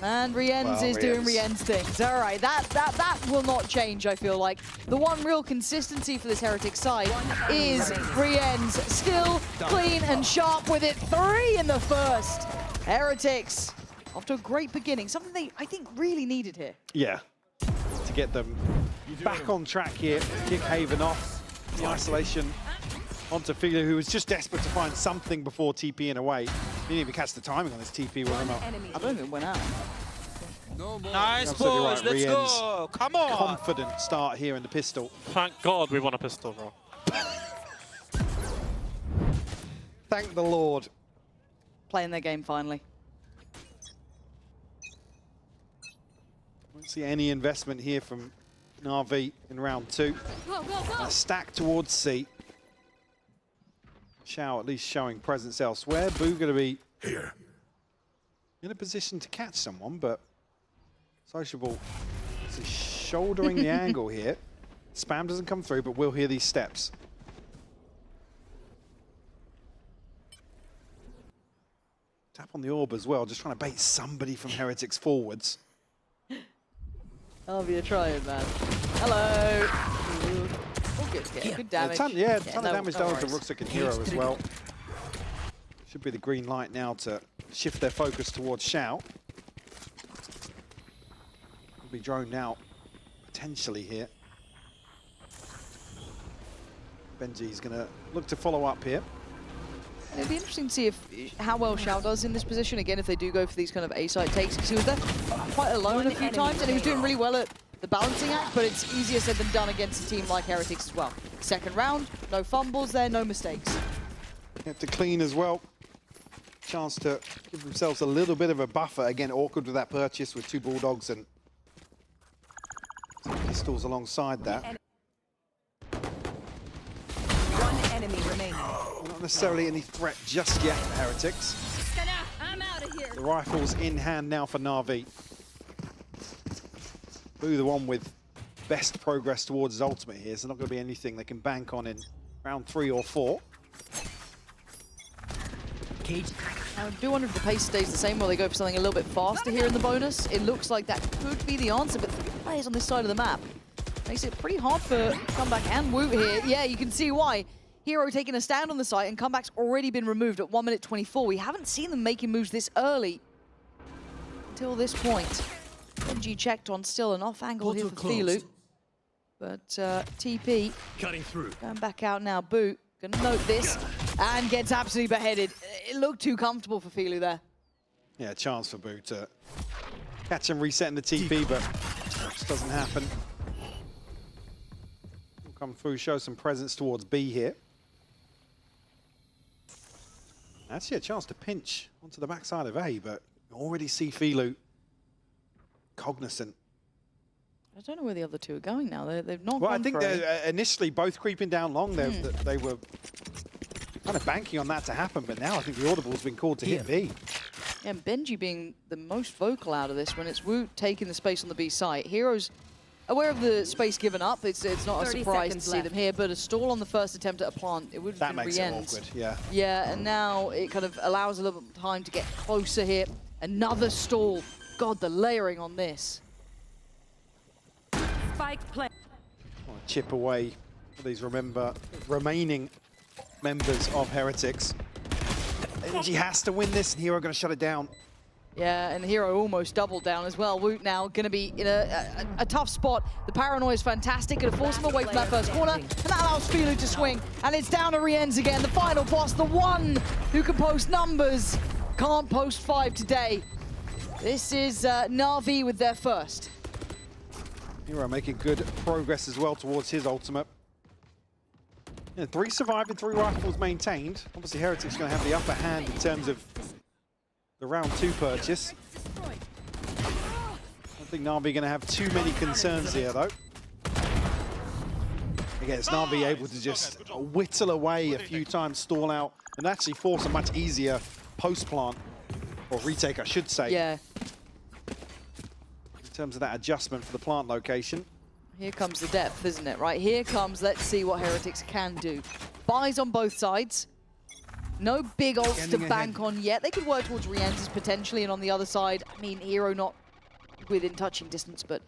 And Rienz is doing Rienz things. All right, that will not change, I feel like. The one real consistency for this Heretic side is Rienz. Still clean and sharp with it. 3 in the first. Heretics, off to a great beginning. Something they, I think, really needed here. Yeah, to get them back on track here. Kick Haven off. The isolation onto Fila, who was just desperate to find something before TPing away. He didn't even catch the timing on this TP. I don't think it went out. Nice balls, let's go. Come on. Confident start here in the pistol. Thank God we won a pistol, bro. Thank the Lord. Playing their game finally. Won't see any investment here from Na'Vi in round 2. A stack towards C. Shao at least showing presence elsewhere. Boo going to be here in a position to catch someone, but Sociable is shouldering the angle here. Spam doesn't come through, but we'll hear these steps. Tap on the orb as well, just trying to bait somebody from Heretics forwards. I'll be a trying, man. Hello. Oh, good hit. Good damage. A ton of damage done to Ruxik and Hero as well. Should be the green light now to shift their focus towards Shao. Will be droned out potentially here. Benji's going to look to follow up here. It'd be interesting to see how well Shao does in this position, again, if they do go for these kind of A-side takes, because he was there quite alone a few times, and he was doing really well at the balancing act, but it's easier said than done against a team like Heretics as well. Second round, no fumbles there, no mistakes. Have to clean as well. Chance to give themselves a little bit of a buffer. Again, awkward with that purchase with 2 Bulldogs and some pistols alongside that. One enemy remaining. Not necessarily any threat just yet for Heretics. I'm out of here. The rifle's in hand now for Na'Vi. Boo, the one with best progress towards his ultimate here, so not going to be anything they can bank on in round 3 or 4. I do wonder if the pace stays the same, or they go for something a little bit faster here in the bonus. It looks like that could be the answer, but 3 players on this side of the map makes it pretty hard for Comeback and Woot here. Yeah, you can see why. Hero taking a stand on the site, and Comeback's already been removed at 1 minute 24. We haven't seen them making moves this early until this point. Benji checked on still an off angle here for Filu. But TP cutting through. Going back out now. Boo gonna note this and gets absolutely beheaded. It looked too comfortable for Filu there. Yeah, chance for Boo to catch him resetting the TP, but it just doesn't happen. We'll come through, show some presence towards B here. Actually a chance to pinch onto the backside of A, but you already see Filu cognizant. I don't know where the other 2 are going now. They've not Well, gone I think for they're initially both creeping down long. They were kind of banking on that to happen, but now I think the audible's been called to hit B. Yeah, and Benji being the most vocal out of this when it's Woot taking the space on the B site. Heroes aware of the space given up. It's not a surprise to see them here, but a stall on the first attempt at a plant, it would have been That makes it awkward, yeah. Yeah, and now it kind of allows a little bit of time to get closer here. Another stall. God, the layering on this. Spike play. Chip away for these remaining members of Heretics. Benji has to win this, and Hero going to shut it down. Yeah, and Hero almost doubled down as well. Woot now going to be in a tough spot. The paranoia is fantastic. Going to force him away from that first corner, and that allows Filu to swing. And it's down to Rienz again, the final boss, the one who can post numbers. Can't post 5 today. This is Na'Vi with their first. Hero making good progress as well towards his ultimate. Yeah, 3 surviving, 3 rifles maintained. Obviously, Heretics going to have the upper hand in terms of the round 2 purchase. I don't think Na'Vi going to have too many concerns here, though. Again, it's Na'Vi able to just whittle away a few times, stall out, and actually force a much easier post-plant, or retake, I should say. Yeah. terms of that adjustment for the plant location. Here comes the depth, isn't it? Right, here comes, let's see what Heretics can do. Buys on both sides. No big ults to bank on yet. They could work towards Rienzi's potentially, and on the other side, I mean, Hero not within touching distance, but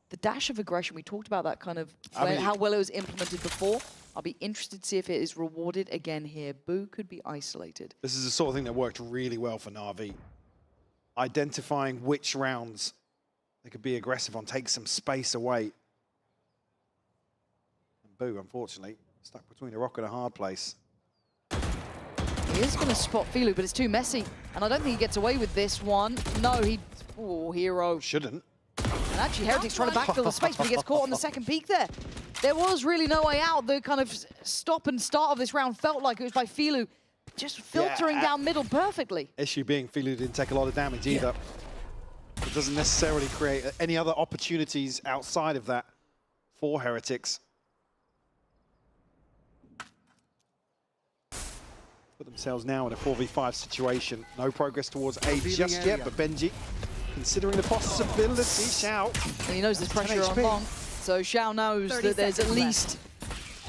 the dash of aggression, we talked about that kind of, how well it was implemented before. I'll be interested to see if it is rewarded again here. Boo could be isolated. This is the sort of thing that worked really well for Na'Vi. Identifying which rounds they could be aggressive on, take some space away. And Boo, unfortunately, stuck between a rock and a hard place. He is going to spot Filu, but it's too messy. And I don't think he gets away with this one. No, he... Oh, Hero. Shouldn't. And actually, Heretics trying to backfill the space, but he gets caught on the second peak there. There was really no way out. The kind of stop and start of this round felt like it was by Filu just filtering down middle perfectly. Issue being Filu didn't take a lot of damage either. It doesn't necessarily create any other opportunities outside of that for Heretics. Put themselves now in a 4v5 situation. No progress towards A just yet, but Benji considering the possibility. Xiao. And he knows there's pressure on Long, so Xiao knows that there's at least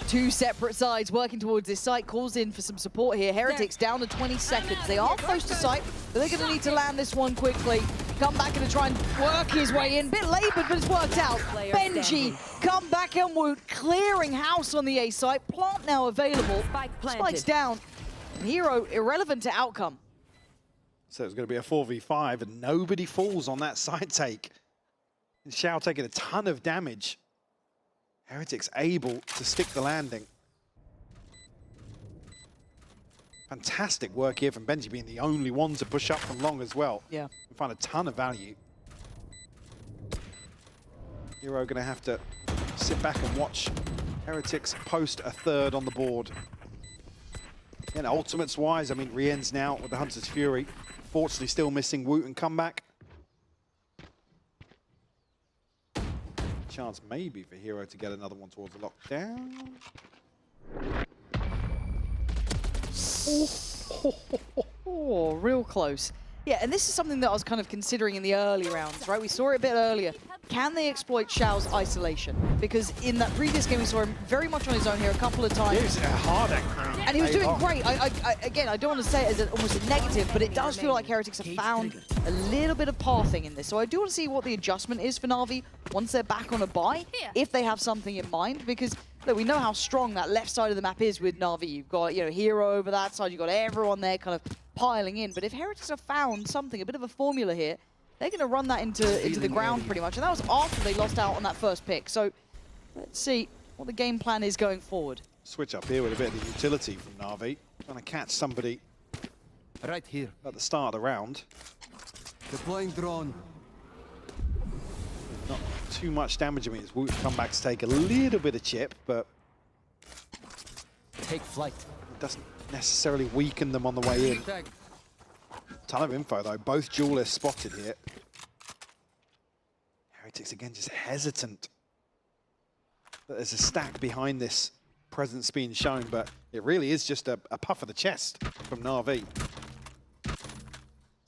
two separate sides working towards this site. Calls in for some support here. Heretics down to 20 seconds. They are close to site, but they're going to need to land this one quickly. Come back and try and work his way in. Bit laboured, but it's worked out. Benji, come back and Woot, clearing house on the A site. Plant now available. Spikes down. Hero irrelevant to outcome. So it's going to be a 4v5 and nobody falls on that side take. And Xiao taking a ton of damage. Heretics able to stick the landing. Fantastic work here from Benji, being the only one to push up from Long as well. Yeah. And find a ton of value. Hero going to have to sit back and watch Heretics post a third on the board. And ultimates-wise, I mean, Rien's now with the Hunter's Fury. Fortunately, still missing Woot and comeback. Chance maybe for Hero to get another one towards the lockdown. Oh, real close. Yeah, and this is something that I was kind of considering in the early rounds, right? We saw it a bit earlier. Can they exploit Xiao's isolation? Because in that previous game, we saw him very much on his own here a couple of times. He was hard and he was doing great. Again, I don't want to say it as almost a negative, but it does feel like Heretics have found a little bit of pathing in this. So I do want to see what the adjustment is for Na'Vi once they're back on a bye, if they have something in mind. Because look, we know how strong that left side of the map is with Na'Vi. You've got, you know, Hero over that side. You've got everyone there kind of piling in. But if Heretics have found something, a bit of a formula here, they're going to run that into the ground pretty much. And that was after they lost out on that first pick. So let's see what the game plan is going forward. Switch up here with a bit of the utility from Na'Vi. Trying to catch somebody right here at the start of the round. Deploying drone. Not too much damage. I mean, it's Woot comebacks take a little bit of chip, but take flight. It doesn't necessarily weaken them on the way in. Ton of info though. Both duelists spotted here. Heretics again just hesitant. There's a stack behind this presence being shown, but it really is just a puff of the chest from Na'Vi.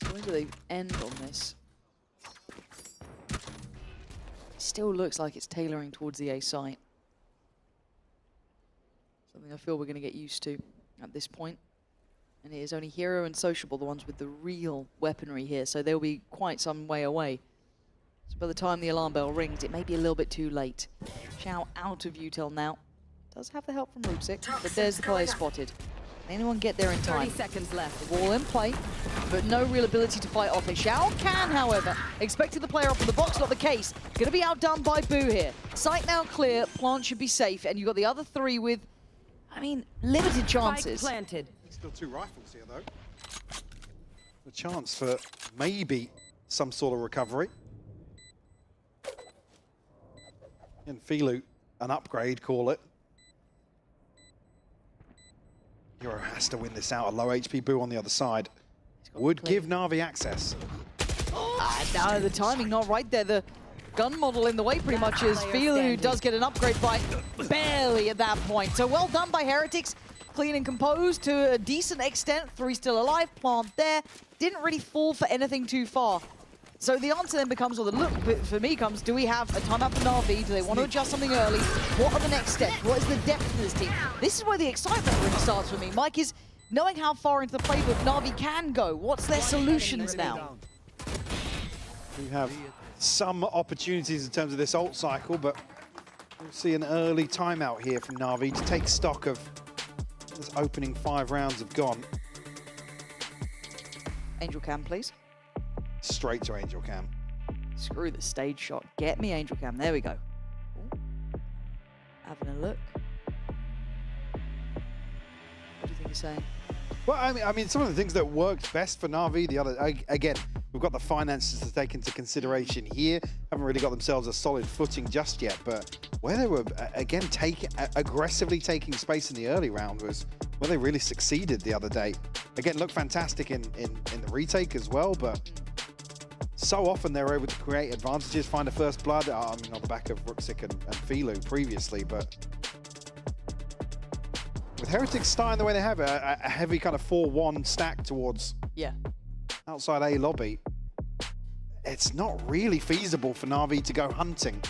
So when do they end on this? It still looks like it's tailoring towards the A site. Something I feel we're going to get used to at this point. And it is only Hero and Sociable, the ones with the real weaponry here, so they'll be quite some way away. So by the time the alarm bell rings, it may be a little bit too late. Xiao out of util now. Does have the help from Rubsik, but there's the player spotted. Can anyone get there in time? 30 seconds left. Wall in play, but no real ability to fight off it. Xiao can, however. Expected the player off of the box, not the case. Gonna be outdone by Boo here. Site now clear, plant should be safe, and you've got the other three with, I mean, limited chances. Planted. Still two rifles here though. The chance for maybe some sort of recovery. And Filu, an upgrade, call it. Hero has to win this out. A low HP Boo on the other side would give Na'Vi access. No, the timing not right there. The gun model in the way pretty much is Filu does get an upgrade by barely at that point. So well done by Heretics. Clean and composed to a decent extent. 3 still alive. Plant there. Didn't really fall for anything too far. So the answer then becomes, or the look for me comes, do we have a timeout for Na'Vi? Do they want to adjust something early? What are the next steps? What is the depth of this team? This is where the excitement really starts for me. Mike, is knowing how far into the playbook Na'Vi can go. What's their solutions now? We have some opportunities in terms of this ult cycle, but we'll see an early timeout here from Na'Vi to take stock of this opening 5 rounds have gone. Angel Cam, please. Straight to Angel Cam. Screw the stage shot. Get me Angel Cam. There we go. Ooh. Having a look. What do you think he's saying? Well, I mean, some of the things that worked best for Na'Vi, the other, again, we've got the finances to take into consideration here. Haven't really got themselves a solid footing just yet, but where they were, again, aggressively taking space in the early round was where they really succeeded the other day. Again, looked fantastic in the retake as well, but so often they were able to create advantages, find a first blood, I mean, on the back of Ruxic and Filu previously, but with Heretics starting the way they have, a heavy kind of 4-1 stack towards outside A lobby, it's not really feasible for Na'Vi to go hunting.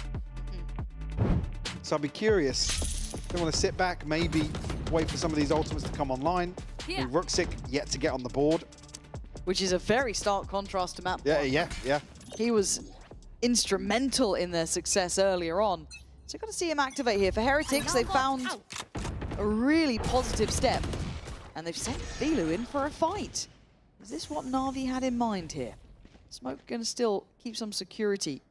So I'd be curious. They want to sit back, maybe wait for some of these ultimates to come online. Yeah. Ruxic yet to get on the board. Which is a very stark contrast to Map. Yeah. He was instrumental in their success earlier on. So you've got to see him activate here. For Heretics, they found a really positive step. And they've sent Filu in for a fight. Is this what Na'Vi had in mind here? Smoke going to still keep some security.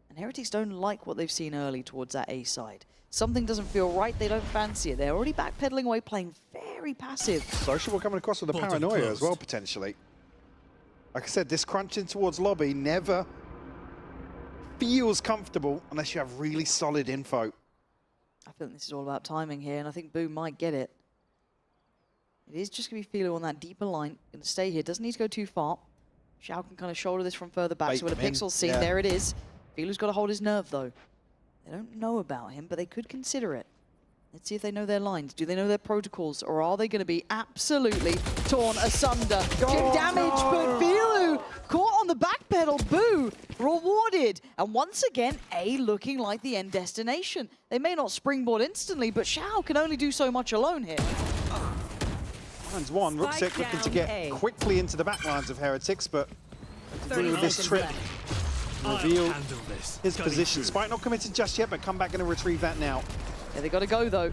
And Heretics don't like what they've seen early towards that A side. Something doesn't feel right, they don't fancy it. They're already backpedaling away, playing very passive. Sociable coming across with the paranoia as well, potentially. Like I said, this crunching towards lobby never feels comfortable unless you have really solid info. I think this is all about timing here, and I think Boo might get it. It is just going to be Filu on that deeper line. Going to stay here, doesn't need to go too far. Xiao can kind of shoulder this from further back, so with a pixel scene, there it is. Filu's got to hold his nerve, though. They don't know about him, but they could consider it. Let's see if they know their lines. Do they know their protocols, or are they going to be absolutely torn asunder? Chip damage, but Filu caught on the back pedal. Boo rewarded. And once again, A looking like the end destination. They may not springboard instantly, but Xiao can only do so much alone here. Lines one, Ruxic looking to get quickly into the back lines of Heretics, but with this trip, reveal his position. Spike not committed just yet, but come back and retrieve that now. Yeah, they got to go though.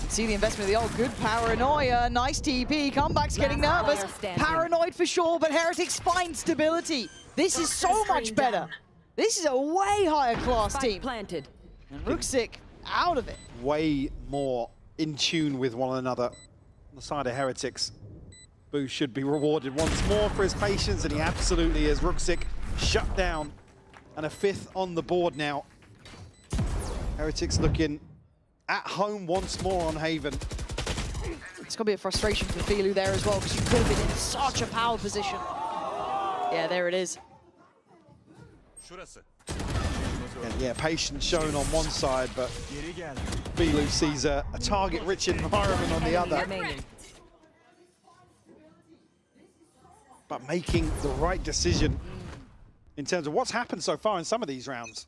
See the investment of the old good paranoia. Nice TP. Comeback's getting nervous. Paranoid for sure, but Heretics find stability. This is so much better. This is a way higher class team. Planted. And Ruxic out of it. Way more in tune with one another. On the side of Heretics, Boo should be rewarded once more for his patience, and he absolutely is. Ruxic shut down, and a 5th on the board now. Heretics looking at home once more on Haven. It's going to be a frustration for Filu there as well, because you could have been in such a power position. Yeah, there it is. And yeah, patience shown on one side, but Filu sees a target-rich environment on the other. But making the right decision in terms of what's happened so far in some of these rounds.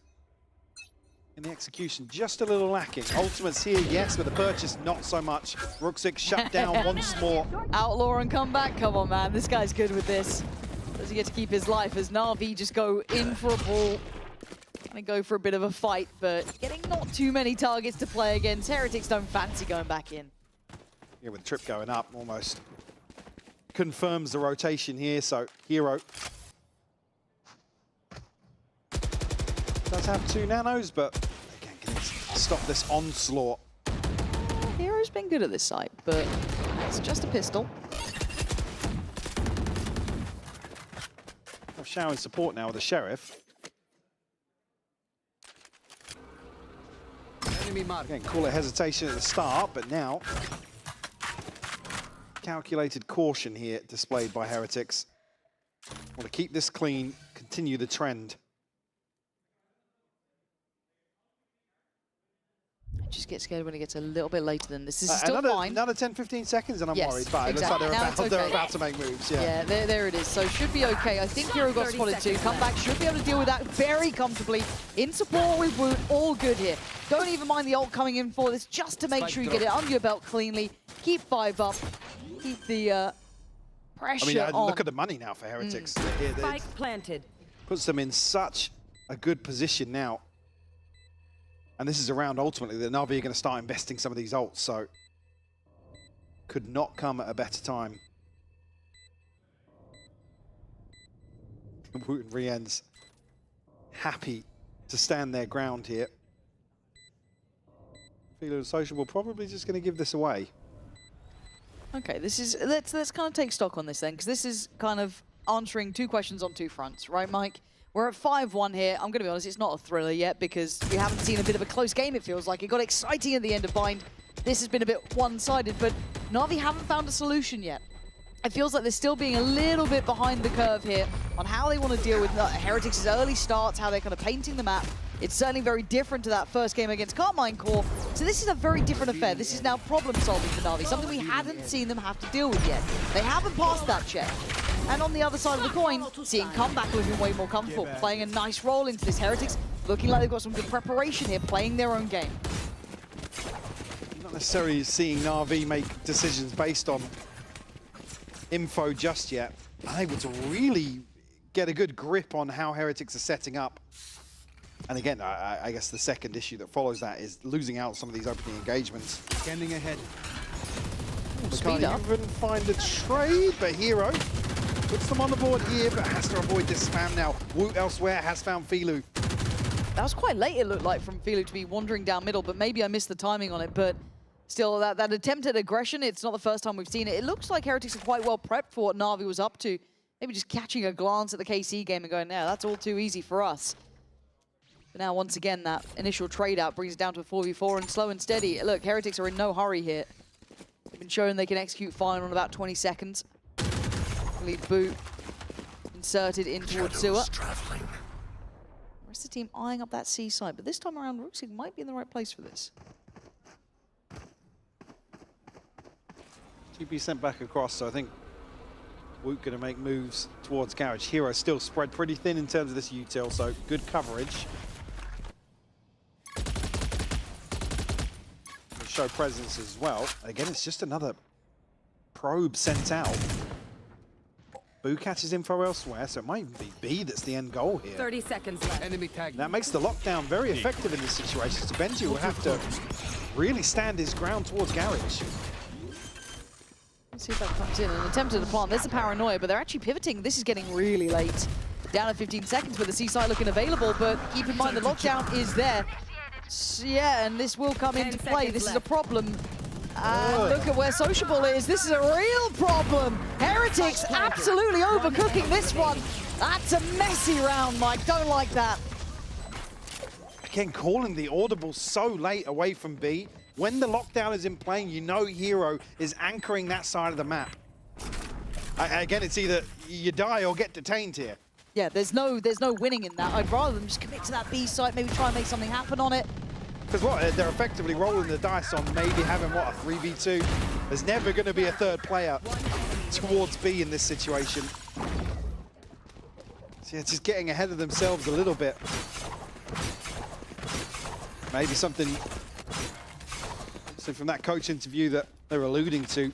In the execution, just a little lacking. Ultimates here, yes, but the purchase, not so much. Ruxic shut down once more. Outlaw and comeback, come on, man. This guy's good with this. Does he get to keep his life as Na'Vi just go in for a ball? And go for a bit of a fight, but getting not too many targets to play against. Heretics don't fancy going back in. Yeah, with the trip going up, almost confirms the rotation here, so Hero does have 2 nanos, but again, can stop this onslaught. Hero's been good at this site, but it's just a pistol. Xiao in support now with the Sheriff. Again, call it hesitation at the start, but now calculated caution here displayed by Heretics. Want to keep this clean, continue the trend. just get scared when it gets a little bit later than this. This is still fine. Another 10-15 seconds and I'm Yes, worried, but it looks like they're about to make moves. Yeah, there it is. So should be okay. I think Hero got spotted too. Comeback should be able to deal with that very comfortably. In support with Woot, all good here. Don't even mind the ult coming in for this, just to make sure you get it under your belt cleanly. Keep 5 up. Keep the pressure on. Look at the money now for Heretics. Spike planted. Puts them in such a good position now. And this is a round ultimately that Na'Vi are going to start investing some of these ults, so could not come at a better time. Woot and Rien's happy to stand their ground here. Philo and Sociable probably just going to give this away. Okay, this is let's kind of take stock on this then, because this is kind of answering 2 questions on 2 fronts, right, Mike? We're at 5-1 here. I'm going to be honest, it's not a thriller yet because we haven't seen a bit of a close game, it feels like. It got exciting at the end of Bind. This has been a bit one-sided, but Na'Vi haven't found a solution yet. It feels like they're still being a little bit behind the curve here on how they want to deal with Heretics' early starts, how they're kind of painting the map. It's certainly very different to that first game against Carmine Core. So this is a very different affair. This is now problem solving for Na'Vi, something we hadn't seen them have to deal with yet. They haven't passed that check. And on the other side of the coin, seeing Comeback looking way more comfortable, playing a nice role into this. Heretics looking like they've got some good preparation here, playing their own game. Not necessarily seeing Na'Vi make decisions based on info just yet. Unable to really get a good grip on how Heretics are setting up. And again, I guess the second issue that follows that is losing out some of these opening engagements. Scanning ahead. Can't even find a trade, but Hero puts them on the board here, but has to avoid this spam now. Woot elsewhere has found Filu. That was quite late, it looked like, from Filu to be wandering down middle, but maybe I missed the timing on it. But still, that attempt at aggression, it's not the first time we've seen it. It looks like Heretics are quite well prepped for what Na'Vi was up to. Maybe just catching a glance at the KC game and going, no, that's all too easy for us. But now, once again, that initial trade out brings it down to a 4v4 and slow and steady. Look, Heretics are in no hurry here. They've been showing they can execute fine on about 20 seconds. Lead boot inserted in towards sewer. The rest of the team eyeing up that C side, but this time around, Rooksig might be in the right place for this. TP sent back across, so I think Woot going to make moves towards Garage. Hero still spread pretty thin in terms of this util, so good coverage. Show presence as well. Again, it's just another probe sent out. Boo catches info elsewhere, so it might even be B that's the end goal here. 30 seconds left. Enemy tag. That makes the lockdown very effective in this situation. So Benji will have to really stand his ground towards Garage. Let's see if that comes in. An attempt at the plant. There's the paranoia, but they're actually pivoting. This is getting really late. Down at 15 seconds with the C-side looking available, but keep in mind the lockdown is there. So, yeah, and this will come into play. This is a problem. And look at where Sociable is. This is a real problem. Heretics absolutely overcooking this one. That's a messy round, Mike. Don't like that. Again, calling the audible so late away from B. When the lockdown is in play, you know Hero is anchoring that side of the map. Again, it's either you die or get detained here. Yeah, there's no winning in that. I'd rather them just commit to that B site, maybe try and make something happen on it. Because what, they're effectively rolling the dice on maybe having, what, a 3v2. There's never going to be a third player towards B in this situation. So yeah, just getting ahead of themselves a little bit. Maybe something from that coach interview that they're alluding to,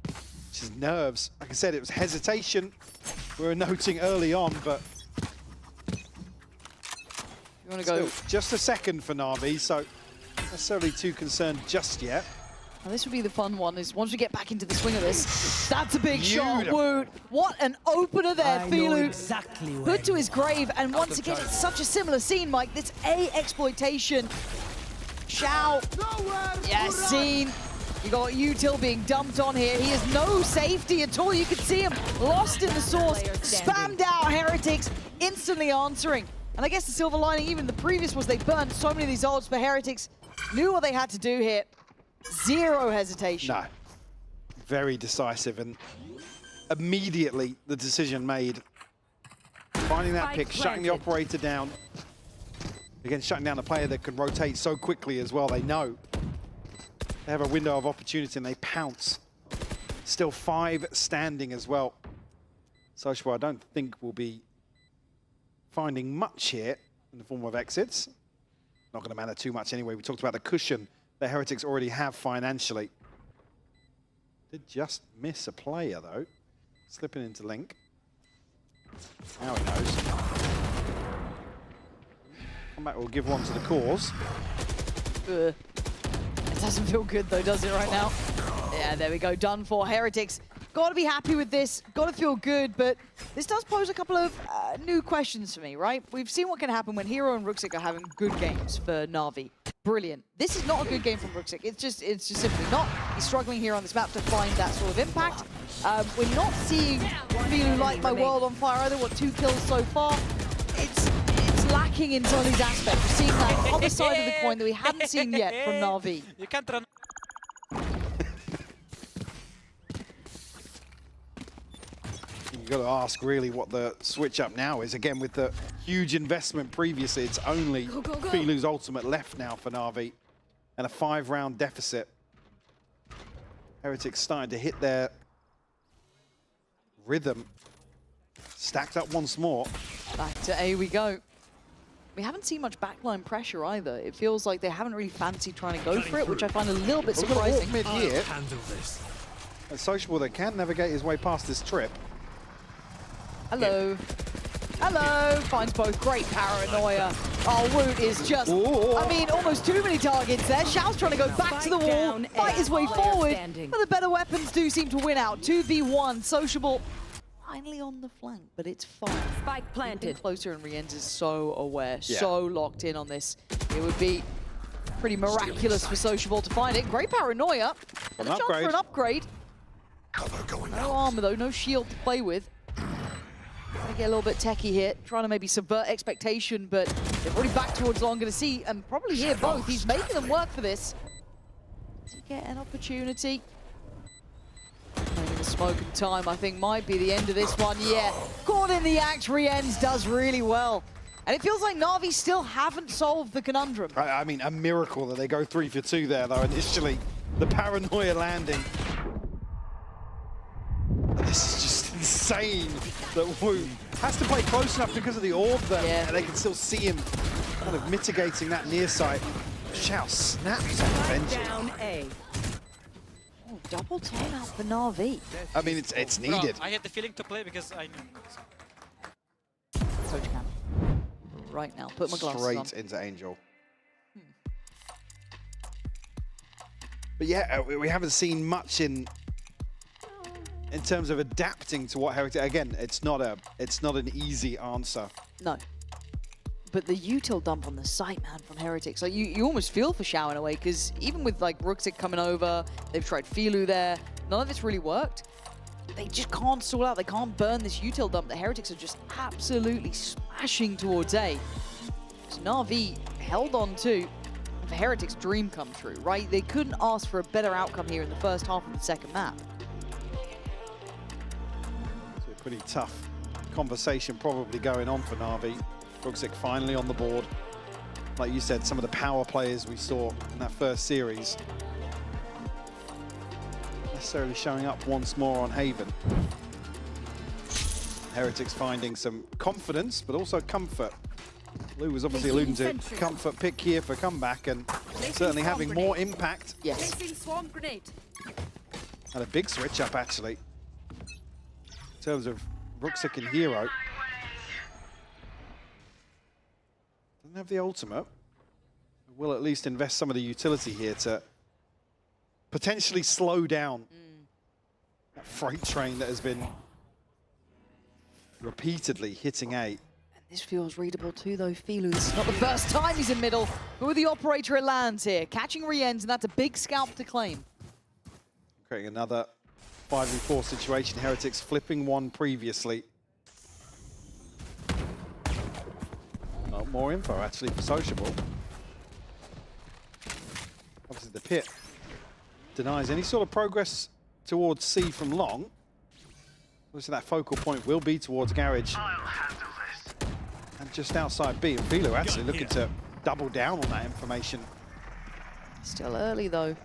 which is nerves. Like I said, it was hesitation we were noting early on, but you want to go just a second for Na'Vi, so not necessarily too concerned just yet. Now this would be the fun one, is once we get back into the swing of this, that's a big shot, Woot. What an opener there, Filu. Exactly put to his grave, and once again, it's such a similar scene, Mike. This A exploitation. Xiao, yes, seen. You got Util being dumped on here. He has no safety at all. You can see him lost in the source, spammed out. Heretics instantly answering. And I guess the silver lining, even the previous, was they burned so many of these ults, but Heretics knew what they had to do here. Zero hesitation. No, very decisive, and immediately the decision made. Finding that pick, shutting the operator down. Again, shutting down a player that can rotate so quickly as well. They know they have a window of opportunity and they pounce. Still 5 standing as well. Sociable, I don't think will be finding much here in the form of exits. Not going to matter too much anyway. We talked about the cushion that Heretics already have financially. Did just miss a player though. Slipping into Link. Now he knows. Comeback will give one to the cause. It doesn't feel good though, does it, right now? Yeah, there we go. Done for. Heretics. Got to be happy with this. Got to feel good, but this does pose a couple of new questions for me, right? We've seen what can happen when Hero and Ruxic are having good games for Na'Vi. Brilliant. This is not a good game from Ruxic. It's just simply not. He's struggling here on this map to find that sort of impact. We're not seeing Filu light my world on fire either. What, 2 kills so far? It's lacking in some of these aspects. We're seeing that other side of the coin that we hadn't seen yet from Na'Vi. You can't run. You've got to ask really what the switch up now is. Again, with the huge investment previously, it's only Filu's ultimate left now for Na'Vi and a 5-round deficit. Heretics starting to hit their rhythm. Stacked up once more. Back to A we go. We haven't seen much backline pressure either. It feels like they haven't really fancied trying to go for it, which I find a little bit surprising. Mid here. Handle this. And Sociable that can navigate his way past this trip. Hello. Hello. Finds both. Great paranoia. Oh, Woot is just, I mean, almost too many targets there. Xiao's trying to go back to the wall, fight his way forward, but the better weapons do seem to win out. 2v1. Sociable finally on the flank, but it's fine. Spike planted. Closer, and Rienz is so aware, so locked in on this. It would be pretty miraculous for Sociable to find it. Great paranoia. And a chance for an upgrade. No armor though, no shield to play with. Trying to get a little bit techie here, trying to maybe subvert expectation, but they're already back towards long. Going to see and probably hear both. He's making them work for this. To get an opportunity. Maybe the smoke and time, I think, might be the end of this one. Yeah, caught in the act, Rienz does really well. And it feels like Na'Vi still haven't solved the conundrum. I mean, a miracle that they go 3 for 2 there, though, initially. The paranoia landing. This is just insane that Wu has to play close enough because of the orb that they can still see him kind of mitigating that near sight. Xiao snaps on Benji. Down A. Oh, double timeout for Na'Vi. I mean, it's needed. I had the feeling to play because I knew. Coach Cam. Right now, put my glasses on. Straight into Angel. But yeah, we haven't seen much in terms of adapting to what Heretics. Again, it's not an easy answer. No. But the util dump on the site, man, from Heretics, like you almost feel for Xiao in a way, because even with like Ruxic coming over, they've tried Filu there, none of it's really worked. They just can't sort out, they can't burn this util dump. The Heretics are just absolutely smashing towards A. So Na'Vi held on to the Heretics' dream come true, right? They couldn't ask for a better outcome here in the first half of the second map. So a pretty tough conversation probably going on for Na'Vi. Ruxic finally on the board. Like you said, some of the power players we saw in that first series necessarily showing up once more on Haven. Heretics finding some confidence, but also comfort. Lou was obviously alluding to comfort pick here for comeback, and certainly having more impact. Yes. Swarm grenade. And a big switch up, actually, in terms of Ruxic and Hero. Doesn't have the ultimate. Will at least invest some of the utility here to potentially slow down that freight train that has been repeatedly hitting A. This feels readable too, though. Filu, this is not the first time he's in middle, but with the operator it lands here. Catching Rienz, and that's a big scalp to claim. Creating another 5v4 situation. Heretics flipping one previously. Oh, more info, actually, for Sociable. Obviously, the pit denies any sort of progress towards C from long. Obviously, that focal point will be towards Garage. And just outside B, and Filu actually looking to double down on that information. Still early though.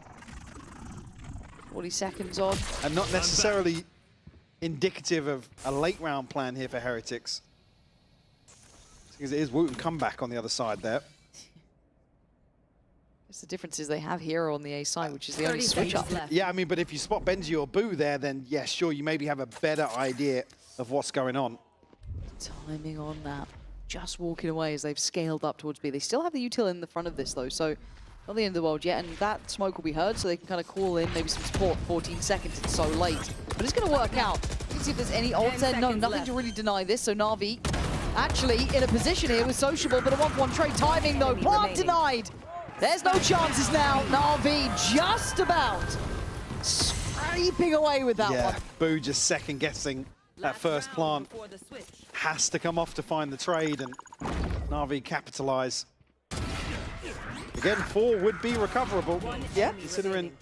40 seconds on. And not necessarily indicative of a late round plan here for Heretics. Because it is Wooten comeback on the other side there. The difference is they have Hero on the A side, which is the only switch up. Yeah, I mean, but if you spot Benji or Boo there, then yeah, sure, you maybe have a better idea of what's going on. Timing on that. Just walking away as they've scaled up towards B. They still have the util in the front of this though, so not the end of the world yet, and that smoke will be heard, so they can kind of call in maybe some support. 14 seconds, it's so late. But it's going to work out. Let's see if there's any ult there. No, nothing to really deny this, so Na'Vi actually in a position here with Sociable, but a 1-for-1 trade. Timing though, plant denied. There's no chances now. Na'Vi just about scraping away with that one. Boo just second guessing that first plant. Has to come off to find the trade, and Na'Vi capitalize. Again, 4 would be recoverable. Yeah, considering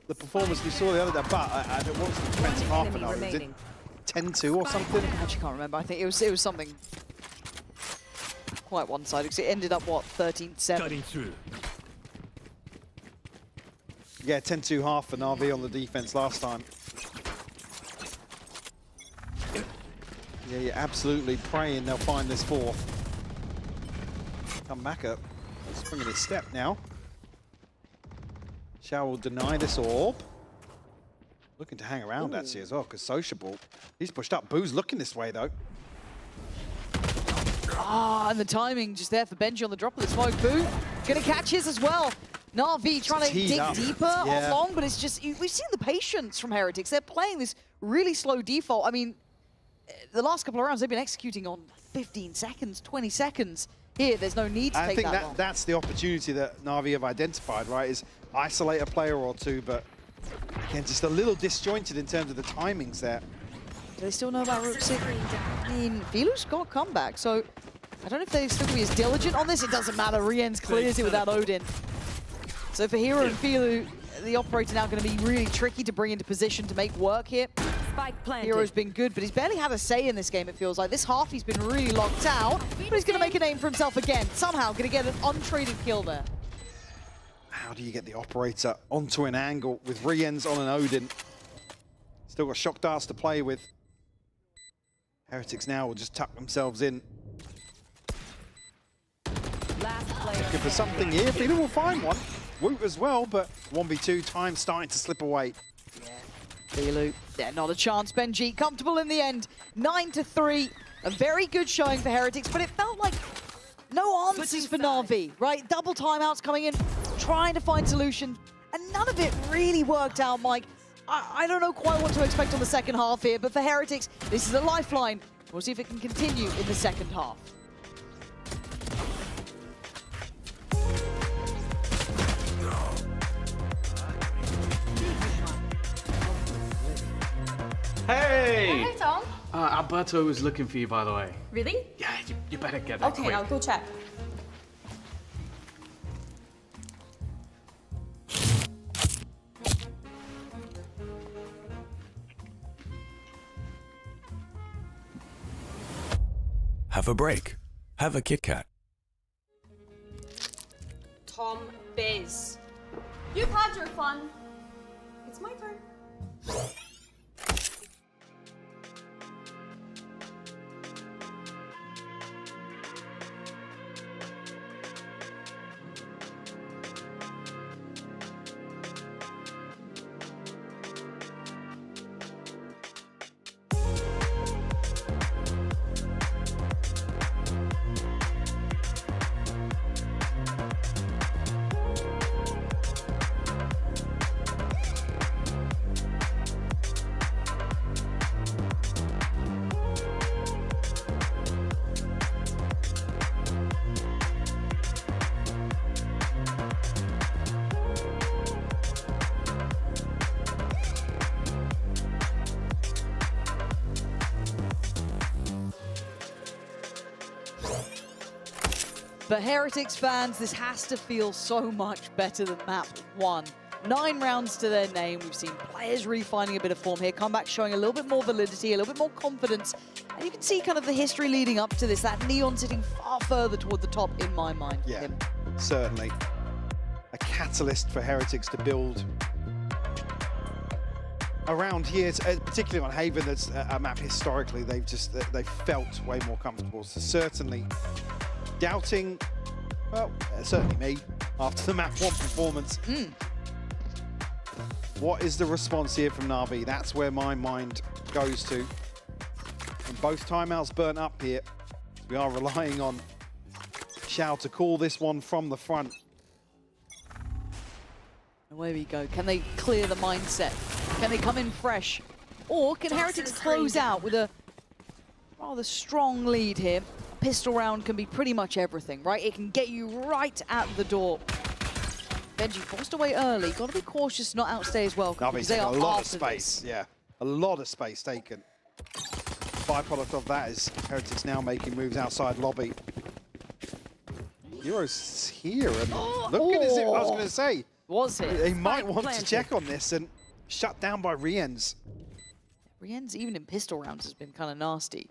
the performance we saw the other day. But it was the defensive half for Na'Vi. Was it 10-2 or something? I actually can't remember. I think it was something quite one-sided, because it ended up, what, 13-7? Cutting through. Yeah, 10-2 half for Na'Vi on the defense last time. Yeah, you're absolutely praying they'll find this 4th. Come back up. Springing his step now. Xiao will deny this orb. Looking to hang around actually as well, because Sociable, he's pushed up. Boo's looking this way though. Ah, and the timing just there for Benji on the drop of the smoke. Boo gonna catch his as well. Na'Vi trying to dig deeper on long, but it's just, we've seen the patience from Heretics. They're playing this really slow default. I mean, the last couple of rounds they've been executing on 15 seconds, 20 seconds. Here, there's no need to take that long. I think that's the opportunity that Na'Vi have identified, right, is isolate a player or two, but again, just a little disjointed in terms of the timings there. Do they still know about Rook 6? I mean, Filu's got a comeback, so I don't know if they're still going to be as diligent on this. It doesn't matter. Rien's clears it without Odin. So for Hero and Filu, the operator now going to be really tricky to bring into position to make work here. Spike planted. Hero's been good, but he's barely had a say in this game, it feels like. This half, he's been really locked out, but he's going to make a name for himself again. Somehow going to get an untraded kill there. How do you get the operator onto an angle with Rien's on an Odin? Still got shock darts to play with. Heretics now will just tuck themselves in. Looking for something here. Filu will find one. Woot as well, but 1v2 time starting to slip away. Filu, yeah, not a chance. Benji comfortable in the end. 9-3. A very good showing for Heretics, but it felt like no answers for Na'Vi, right? Double timeouts coming in, trying to find solutions, and none of it really worked out, Mike. I don't know quite what to expect on the second half here, but for Heretics, this is a lifeline. We'll see if it can continue in the second half. Hey! Hey, Tom. Alberto was looking for you, by the way. Really? Yeah, you better get that Okay, quick. I'll go check. Have a break. Have a Kit Kat. Tom Biz. You've had your fun. It's my turn. For Heretics fans, this has to feel so much better than map 1. 9 rounds to their name. We've seen players really finding a bit of form here. Comeback showing a little bit more validity, a little bit more confidence. And you can see kind of the history leading up to this. That Neon sitting far further toward the top in my mind. Yeah, certainly. A catalyst for Heretics to build around here, particularly on Haven. That's a map historically they've felt way more comfortable. So certainly doubting, well, certainly me after the map 1 performance. What is the response here from Na'Vi? That's where my mind goes to. And both timeouts burnt up here. We are relying on Xiao to call this one from the front. Away we go. Can they clear the mindset? Can they come in fresh? Or can Heretics close out with a rather strong lead here? A pistol round can be pretty much everything, right? It can get you right at the door. Benji forced away early. Got to be cautious, not outstay as well. Navi's taking a lot of space. Yeah, a lot of space taken. Byproduct of that is Heretics now making moves outside lobby. Hero's here, and look at his. I was going to say. Was it? He might want to check on this and shut down by Rienz. Rienz, even in pistol rounds, has been kind of nasty.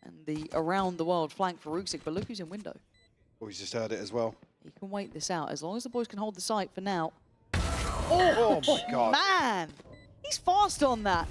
And the around the world flank for Ruxic, but look who's in window. Oh, he's just heard it as well. He can wait this out as long as the boys can hold the site for now. Oh my God. Man, he's fast on that.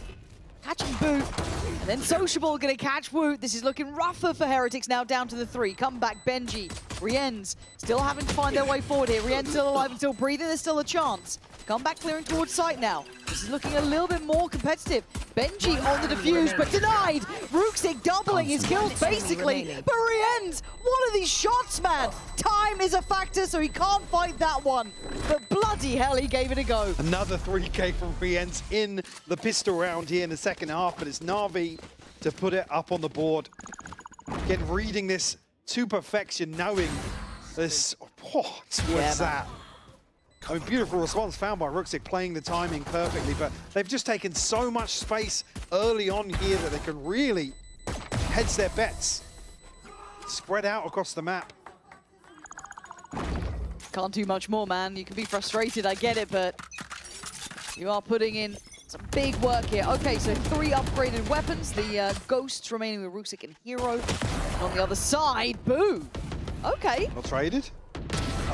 Catching Boot, and then Sociable gonna catch Woot. This is looking rougher for Heretics now, down to the 3. Come back, Benji. Rienz still having to find their way forward here. Rienz still alive and still breathing, there's still a chance. Come back clearing towards site now. This is looking a little bit more competitive. Benji on the defuse, but denied. Ruxic doubling his kills basically. But Rienz, what are these shots, man? Time is a factor, so he can't fight that one. But bloody hell, he gave it a go. Another 3K from Rienz in the pistol round here in the second half, but it's Na'Vi to put it up on the board. Again, reading this to perfection, knowing this. What's that? I mean, beautiful response found by Ruxic, playing the timing perfectly, but they've just taken so much space early on here that they can really hedge their bets. Spread out across the map. Can't do much more, man. You can be frustrated, I get it, but you are putting in some big work here. Okay, so 3 upgraded weapons. The Ghosts remaining with Ruxic and Hero. And on the other side, Boo. Okay. Not traded.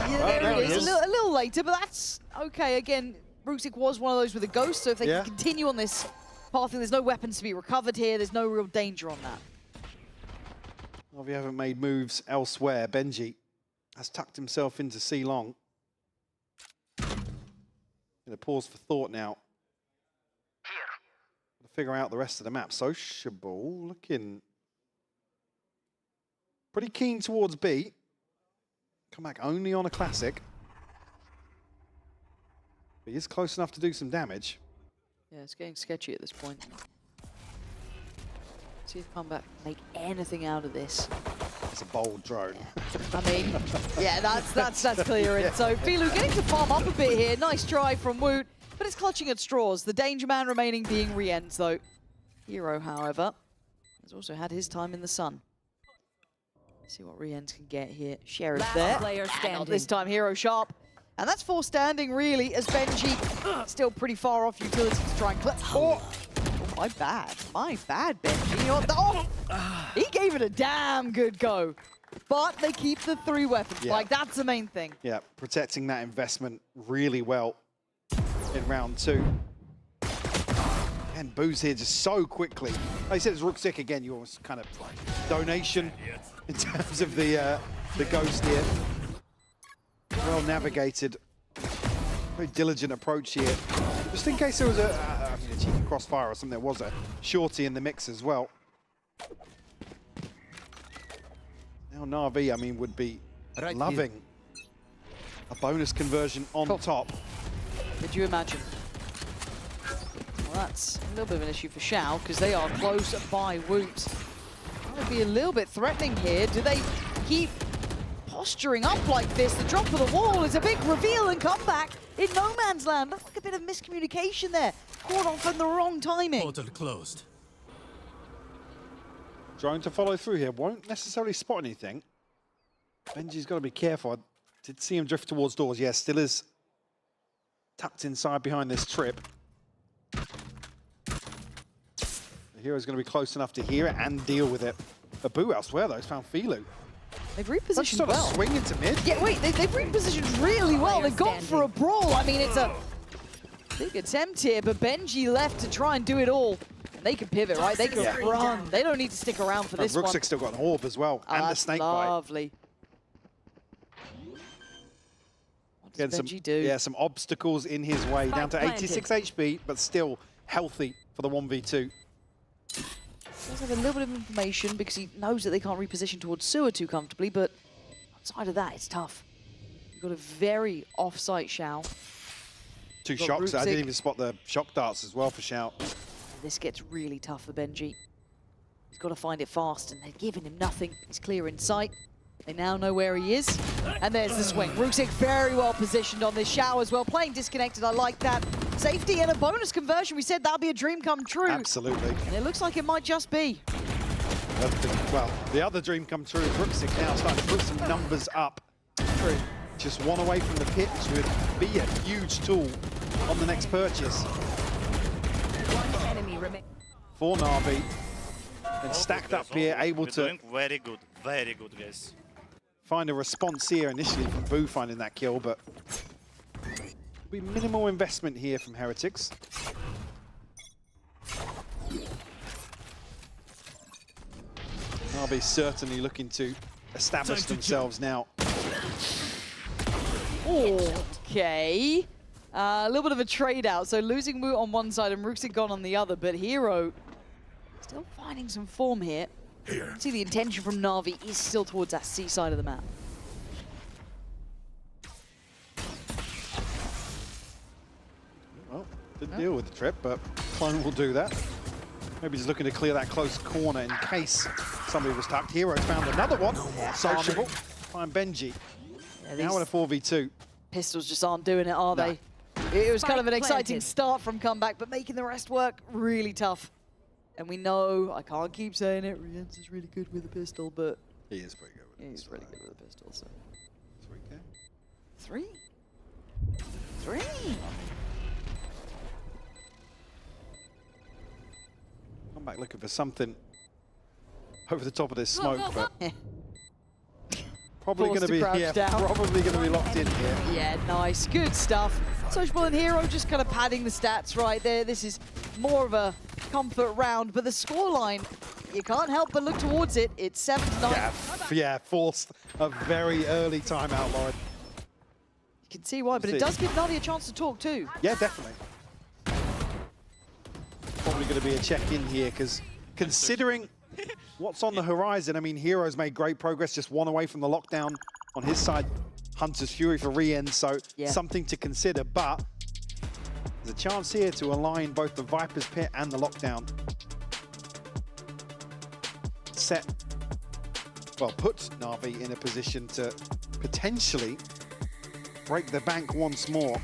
Yeah, there it is. A little later, but that's okay. Again, Ruxic was one of those with a Ghost, so if they can continue on this path, there's no weapons to be recovered here. There's no real danger on that. Well, we haven't made moves elsewhere. Benji has tucked himself into C-Long. Gonna pause for thought now. Gonna figure out the rest of the map. Sociable looking pretty keen towards B. Come back only on a classic. But he is close enough to do some damage. Yeah, it's getting sketchy at this point. See if Comeback make anything out of this. It's a bold drone. I mean, yeah, that's clear. Yeah. So VALU getting to farm up a bit here. Nice try from Woot, but it's clutching at straws. The danger man remaining being Rienz, though. Hero, however, has also had his time in the sun. See what Rienz can get here. Sheriff there. Not this time, Hero sharp. And that's 4 standing, really, as Benji still pretty far off utility to try and collect. Oh, my bad. My bad, Benji. You know what? Oh, he gave it a damn good go. But they keep the 3 weapons. Like, that's the main thing. Yeah, protecting that investment really well in round 2. And Boo's here just so quickly. Like I said, it's Ruxic again. You almost kind of like donation in terms of the Ghost here. Well navigated, very diligent approach here. Just in case there was a cheeky crossfire or something, there was a shorty in the mix as well. Now Na'Vi, I mean, would be loving a bonus conversion on top. Could you imagine? Well, that's a little bit of an issue for Xiao, because they are close by Woot. That would be a little bit threatening here. Do they keep posturing up like this? The drop of the wall is a big reveal and comeback in no man's land. Looks like a bit of miscommunication there. Caught off in the wrong timing. Portal closed. Drone to follow through here. Won't necessarily spot anything. Benji's got to be careful. I did see him drift towards doors. Yes, still is tucked inside behind this trip. The hero's going to be close enough to hear it and deal with it. Abu elsewhere, though, has found Filu. They've repositioned sort well. of swing into mid. Yeah, wait, they've repositioned really well. They've gone for a brawl. I mean, it's a big attempt here, but Benji left to try and do it all. And they can pivot, right? They can run. They don't need to stick around for this one. Rooksik's still got an orb as well, and the snake bite. Lovely. What does Benji do? Yeah, some obstacles in his way, down to 86 HP, but still healthy for the 1v2. Does have a little bit of information because he knows that they can't reposition towards sewer too comfortably, but outside of that, it's tough. You've got a very off-site Xiao. Two shocks. I didn't even spot the shock darts as well for Shout. This gets really tough for Benji. He's got to find it fast, and they're giving him nothing. He's clear in sight. They now know where he is. And there's the swing. Ruksik very well positioned on this Xiao as well. Playing disconnected, I like that. Safety and a bonus conversion. We said that'll be a dream come true. Absolutely. And it looks like it might just be. Well, the other dream come true. Ruksik now starting to put some numbers up. True. Just one away from the pit, which would be a huge tool on the next purchase. One enemy remains. For Na'Vi. And stacked up here, able to doing very good, guys. Find a response here initially from Boo finding that kill, but be minimal investment here from Heretics. Na'Vi certainly looking to establish themselves now. Okay. A little bit of a trade out. So losing Wu on one side and Ruksik gone on the other, but Hero still finding some form here. See, the intention from Na'Vi is still towards that C side of the map. Well, didn't deal with the trip, but Clone will do that. Maybe just looking to clear that close corner in case somebody was tucked. Hero found another one. Sociable. Find Benji. Yeah, now in a 4v2. Pistols just aren't doing it, are they? It was kind of an exciting start from comeback, but making the rest work really tough. And we know, I can't keep saying it, Rienz is really good with a pistol, but... He is pretty good with it. He's really good with a pistol, so... 3K? 3? Come back looking for something over the top of this smoke, but... Probably going to be probably going to be locked in here. Yeah, nice, good stuff. Sociable and Hero just kind of padding the stats right there. This is more of a comfort round, but the scoreline, you can't help but look towards it. It's 7-9. Yeah, forced a very early timeout, Lauren. You can see why, but it does give Na'Vi a chance to talk too. Yeah, definitely. Probably going to be a check-in here, because considering what's on the horizon, I mean, Hero's made great progress, just one away from the lockdown on his side. Hunter's Fury for Rien, so something to consider, but there's a chance here to align both the Viper's Pit and the lockdown. Put Na'Vi in a position to potentially break the bank once more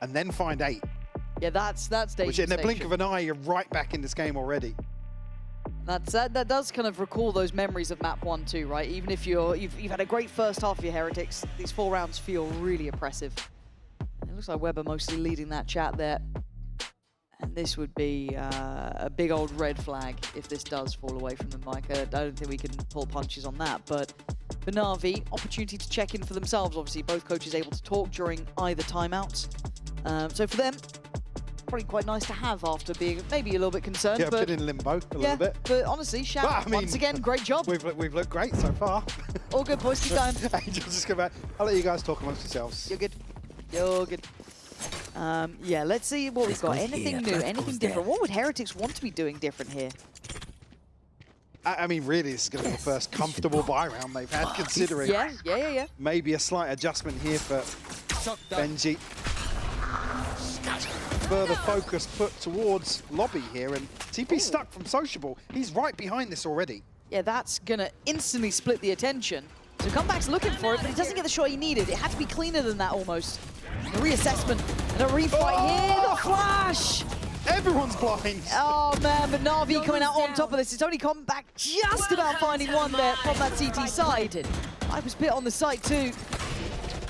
and then find 8. Yeah, that's dangerous. Which in the blink of an eye, you're right back in this game already. That does kind of recall those memories of map 1 too, right? Even if you've had a great first half of your Heretics, these 4 rounds feel really oppressive. It looks like Weber mostly leading that chat there. And this would be a big old red flag if this does fall away from them, Mike. I don't think we can pull punches on that, but for Na'Vi, opportunity to check in for themselves. Obviously, both coaches able to talk during either timeouts. So for them, probably quite nice to have after being maybe a little bit concerned. Yeah, but a bit in limbo a little bit. But honestly, shout once again, great job. We've looked great so far. All good, boys. Keep going. Angel, just come back. I'll let you guys talk amongst yourselves. You're good. You're good. Yeah, let's see what we've got. Anything new, anything different? What would Heretics want to be doing different here? I mean, really, this is going to be the first comfortable buy round they've had, considering Yeah. maybe a slight adjustment here for Benji. Further focus put towards Lobby here, and TP stuck from Sociable. He's right behind this already. Yeah, that's going to instantly split the attention. So Comeback's looking for it, but he doesn't get the shot he needed. It had to be cleaner than that almost. A reassessment and a refight here. The flash! Everyone's blind. Oh man, but Na'Vi coming out on top of this. It's only Comeback just about finding one there from that CT side. I was bit on the site too.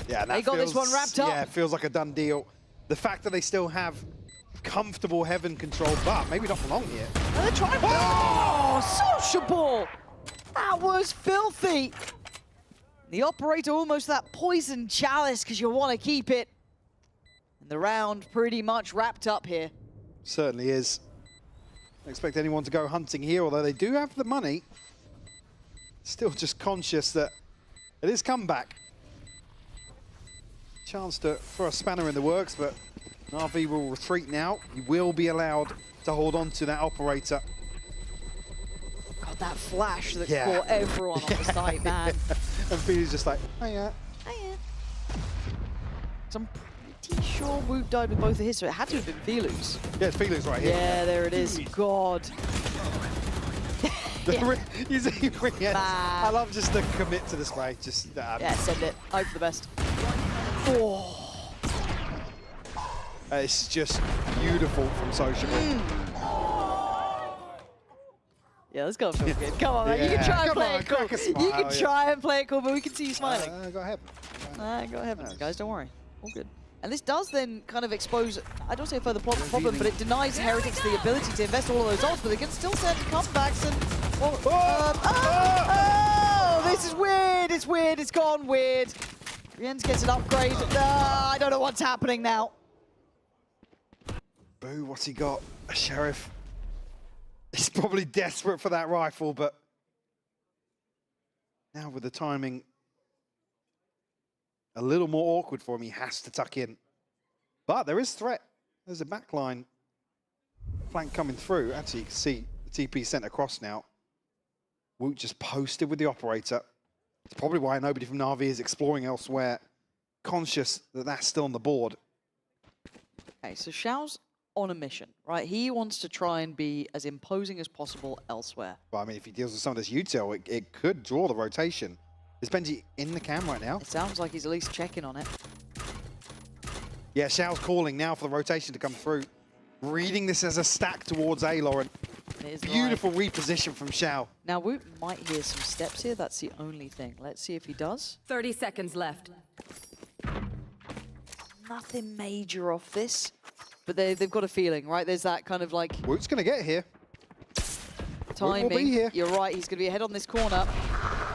Yeah, that they got this one wrapped up. Yeah, it feels like a done deal. the fact that they still have comfortable heaven control, but maybe not for long here. They're trying. Oh, sociable! That was filthy. The operator almost that poison chalice because you want to keep it. And the round pretty much wrapped up here. Certainly is. Don't expect anyone to go hunting here, although they do have the money. Still just conscious that it is comeback. Chance to throw a spanner in the works, but Na'Vi will retreat now. He will be allowed to hold on to that operator. God, that flash that caught everyone on the site, man. And Felix just like, oh yeah. So I'm pretty sure Woot died with both of his, so it had to have been Felix. Yeah, it's Felix right here. Yeah, there it is. God. I love just the commit to the spray. Just yeah, send it. Hope for the best. Oh. It's just beautiful from Sociable. Yeah, let's go feel good. Come on, man. You can try and play it cool. You can try and play it cool, but we can see you smiling. Go ahead. Go ahead, guys. Don't worry. All good. And this does then kind of expose, I don't say a further problem, but it denies Heretics the ability to invest all of those ults, but they can still send comebacks and... Oh, this is weird. It's weird. It's gone weird. Rienz gets an upgrade. I don't know what's happening now. Boo, what's he got? A sheriff. He's probably desperate for that rifle, but now with the timing a little more awkward for him, he has to tuck in. But there is threat. There's a backline flank coming through. Actually, you can see the TP sent across now. Woot just posted with the operator. It's probably why nobody from Na'Vi is exploring elsewhere, conscious that that's still on the board. Okay, so Xiao's on a mission, right? He wants to try and be as imposing as possible elsewhere. But I mean, if he deals with some of this util, it could draw the rotation. Is Benji in the cam right now? It sounds like he's at least checking on it. Yeah, Xiao's calling now for the rotation to come through. Reading this as a stack towards A, Lauren. Beautiful reposition from Xiao. Now, Woot might hear some steps here. That's the only thing. Let's see if he does. 30 seconds left. Nothing major off this, but they've got a feeling, right? There's that kind of like... Woot's going to get here. Timing. Woot will be here. You're right, he's going to be ahead on this corner.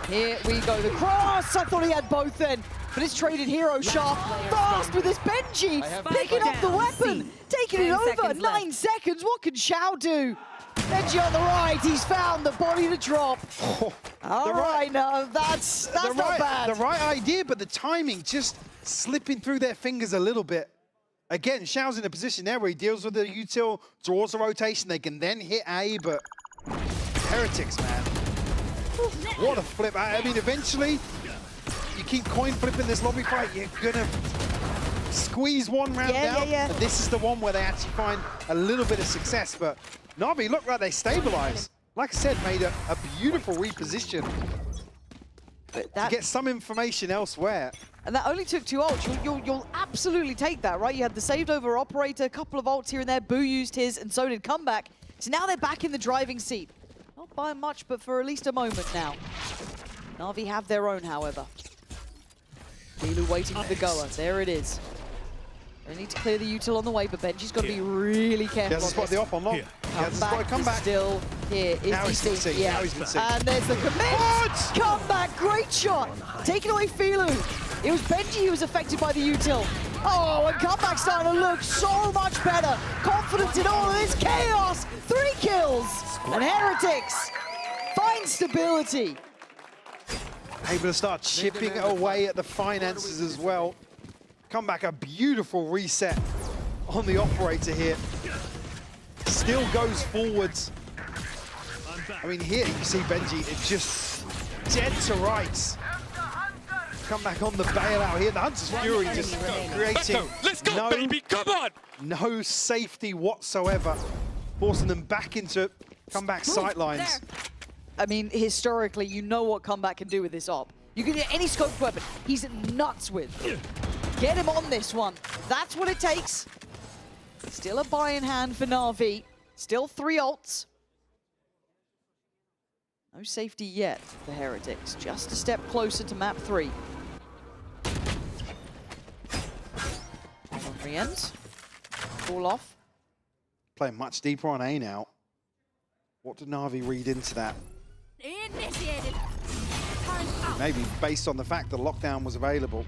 Here we go, the cross! I thought he had both then, but it's traded hero sharp. Fast with this Benji! Picking up the weapon! Taking it over! 9 seconds, what can Xiao do? Benji on the right, he's found the body to drop. All right, no, that's not bad. The right idea, but the timing just slipping through their fingers a little bit. Again, Xiao's in a position there where he deals with the util, draws a rotation, they can then hit A, but Heretics, man. What a flip. I mean, eventually, you keep coin flipping this lobby fight, you're gonna squeeze one round out. And this is the one where they actually find a little bit of success, but Na'Vi look like they stabilize. Like I said, made a beautiful reposition to get some information elsewhere. And that only took 2 ults. You'll absolutely take that, right? You had the saved over operator, a couple of ults here and there. Boo used his, and so did Comeback. So now they're back in the driving seat. Not by much, but for at least a moment now. Na'Vi have their own, however. Lilu waiting for the goer. There it is. They need to clear the util on the way, but Benji's got to be really careful. He has to spot the op on long. Comeback still here. Now he's been seen. Yeah. Now he's been seen. And there's the commit. Comeback, great shot. Taking away Filu. It was Benji who was affected by the util. Oh, and Comeback starting to look so much better. Confident in all of this chaos. 3 kills. And Heretics find stability. Able to start chipping away at the finances as well. Comeback, a beautiful reset on the operator here. Still goes forwards. I mean, here you see Benji, it just dead to rights. Comeback on the bailout here. The Hunter's Fury just creating no safety whatsoever, forcing them back into Comeback sightlines. I mean, historically, you know what Comeback can do with this op. You can get any scoped weapon. He's nuts with. Get him on this one. That's what it takes. Still a buy in hand for Na'Vi. Still 3 ults. No safety yet for Heretics. Just a step closer to map 3. On Rienz. fall off. Playing much deeper on A now. What did Na'Vi read into that? Initiated. Maybe based on the fact that lockdown was available.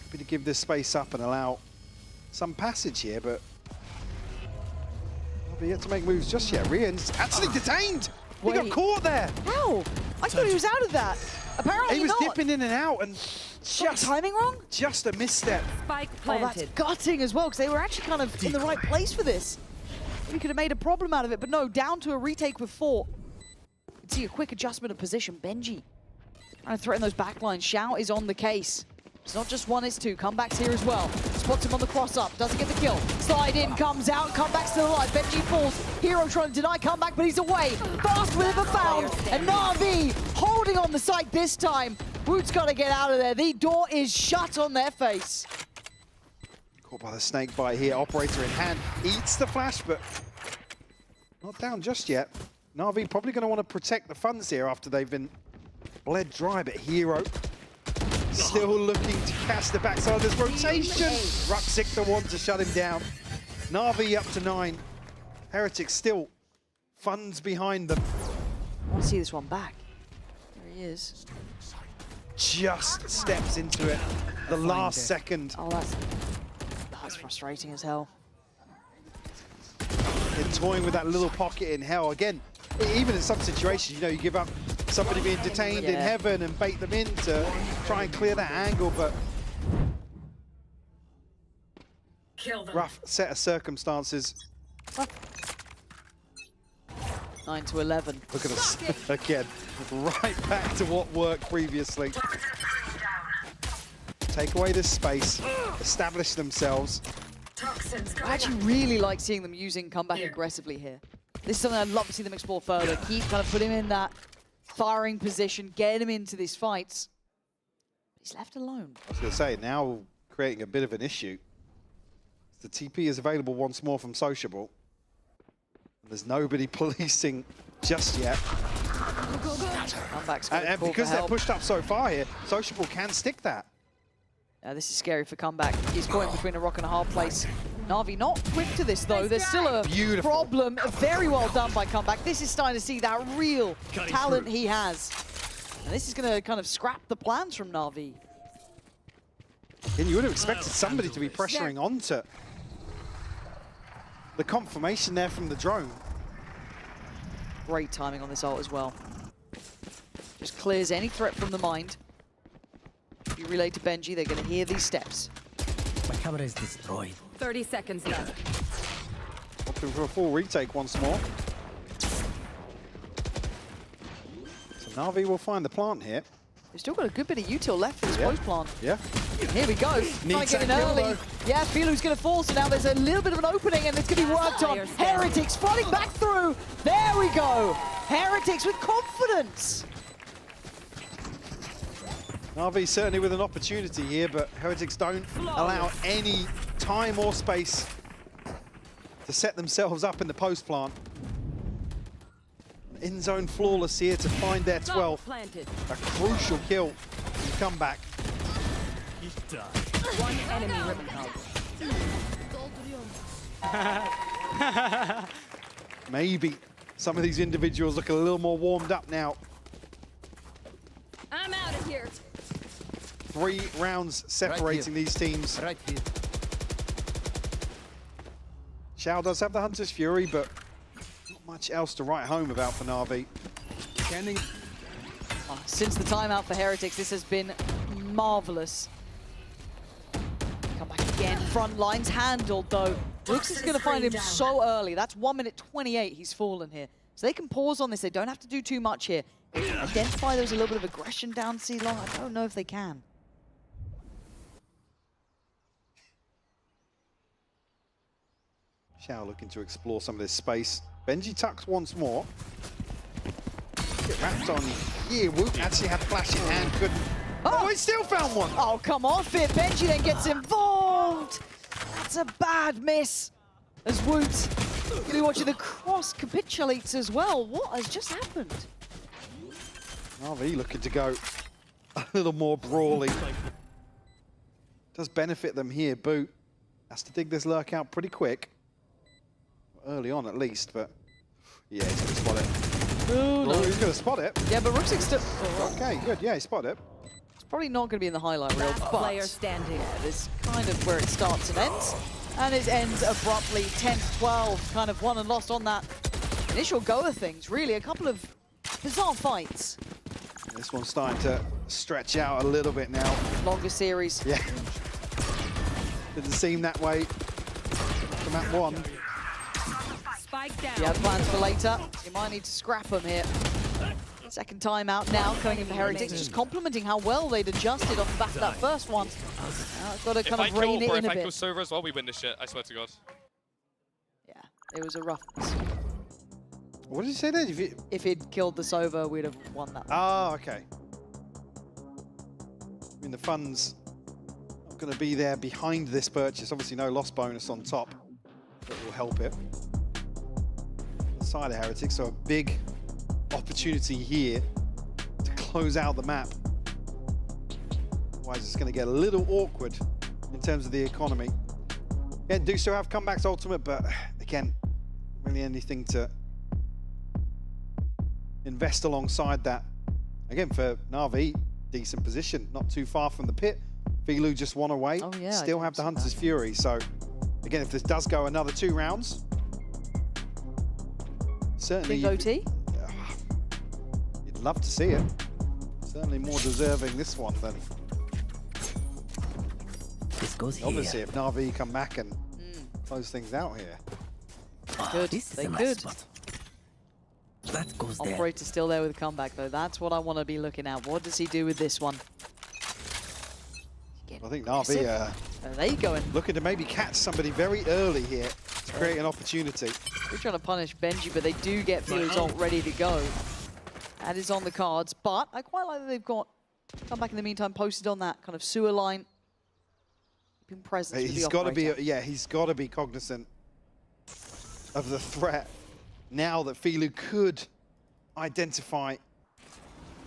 Happy to give this space up and allow some passage here, but Na'Vi yet to make moves just yet. Rian's actually detained. He got caught there. How? I thought he was out of that. Apparently he was not. dipping in and out and just timing wrong. Just a misstep. Spike Oh, that's gutting as well because they were actually kind of in the right place for this. We could have made a problem out of it, but no, down to a retake with 4. You can see a quick adjustment of position. Benji trying to threaten those backlines. Xiao is on the case. It's not just one, it's 2. Comebacks here as well. Spots him on the cross-up, doesn't get the kill. Slide in, comes out, Comeback's still alive. Benji falls. Hero trying to deny comeback, but he's away. Fast with a found. And Na'Vi holding on the site this time. Woot's got to get out of there. The door is shut on their face. Caught by the snake bite here. Operator in hand. Eats the flash, but not down just yet. Na'Vi probably going to want to protect the funds here after they've been bled dry, but Hero still looking to catch the backside of this rotation. Ruxic the one to shut him down. Na'Vi up to 9. Heretics still funds behind them. I want to see this one back. There he is. Just steps into it the last second. Oh, that's frustrating as hell. They're toying with that little pocket in hell. Again, even in some situations, you know, you give up somebody being detained in heaven and bait them in to try and clear that angle, but rough set of circumstances. 9 to 11. Look at us again, right back to what worked previously. Take away this space, establish themselves. I actually really like seeing them using comeback aggressively here. This is something I'd love to see them explore further. Keep kind of put him in that firing position, get him into these fights. He's left alone. I was going to say, now creating a bit of an issue. The TP is available once more from Sociable. There's nobody policing just yet. And because they're pushed up so far here, Sociable can stick that. This is scary for comeback. He's caught in between a rock and a hard place. Na'Vi not quick to this though. There's still a problem. Very well done by comeback. This is starting to see that real talent he has. And this is going to kind of scrap the plans from Na'Vi. And you would have expected somebody to be pressuring onto the confirmation there from the drone. Great timing on this ult as well. Just clears any threat from the mind. You relay to Benji, they're going to hear these steps. My camera is destroyed. 30 seconds left. Opting for a full retake once more. So Na'Vi will find the plant here. They've still got a good bit of util left for this post plant. Yeah. Here we go. Trying to get in early. Yeah, Filu's going to fall, so now there's a little bit of an opening and it's going to be worked on. Heretics fighting back through. There we go. Heretics with confidence. Na'Vi certainly with an opportunity here, but Heretics don't allow any time or space to set themselves up in the post plant. In zone flawless here to find their 12th. A crucial kill from comeback. One enemy remaining. Maybe some of these individuals look a little more warmed up now. I'm out of here. 3 rounds separating these teams. Right here. Xiao does have the Hunter's Fury, but not much else to write home about for Na'Vi. Since the timeout for Heretics, this has been marvelous. Come back again, front lines handled though. Lux is going to find him so early. That's 1 minute 28 he's fallen here. So they can pause on this, they don't have to do too much here. Identify there's a little bit of aggression down C long. I don't know if they can. Xiao looking to explore some of this space. Benji tucks once more. Get wrapped on here. Woot actually had flash in hand, couldn't. Oh, he still found one! Oh, come off it. Benji then gets involved. That's a bad miss. As Woot going to be watching the cross capitulates as well. What has just happened? Na'Vi looking to go a little more brawly. Does benefit them here, Boot. Has to dig this lurk out pretty quick. Early on, at least, but... Yeah, he's going to spot it. Ooh, no. He's going to spot it. Yeah, but Rook's still... Okay, good. Yeah, he spotted it. It's probably not going to be in the highlight reel, but... player standing. Yeah, this is kind of where it starts and ends. And it ends abruptly, 10-12, kind of won and lost on that initial go of things. Really, a couple of bizarre fights. This one's starting to stretch out a little bit now. Longer series. Yeah. Didn't seem that way from that one. Spike down. He had plans for later. You might need to scrap them here. Second time out now, coming in for Heretics, just complimenting how well they'd adjusted off the back of that first one. Now it's got to kind of rein it in a If I kill bit. Sova as well, we win this shit. I swear to God. Yeah, it was a rough miss. What did you say there? If he'd killed the Sova, we'd have won that one. Oh, okay. I mean, the funds not going to be there behind this purchase. Obviously, no loss bonus on top that will help it. The side of Heretics, so a big opportunity here to close out the map. Otherwise, it's going to get a little awkward in terms of the economy. Again, do still have comebacks ultimate, but again, really anything to invest alongside that. Again, for Na'Vi, decent position, not too far from the pit. VALU just one away. Oh, yeah, still have the Hunter's Fury. So, again, if this does go another 2 rounds, certainly OT? You'd love to see it. Certainly more deserving this one than. This goes obviously, here. if Na'Vi come back and close things out here. Good. This is They a nice could. spot. That goes there. Operator still there with a comeback, though. That's what I want to be looking at. What does he do with this one? I think Na'Vi Are they going? looking to maybe catch somebody very early here to create an opportunity. We're trying to punish Benji, but they do get Felix ult ready to go. That is on the cards, but I quite like that they've got comeback in the meantime posted on that kind of sewer line. Keeping presence with the He's got to be, operator. he's got to be cognizant of the threat now that Filu could identify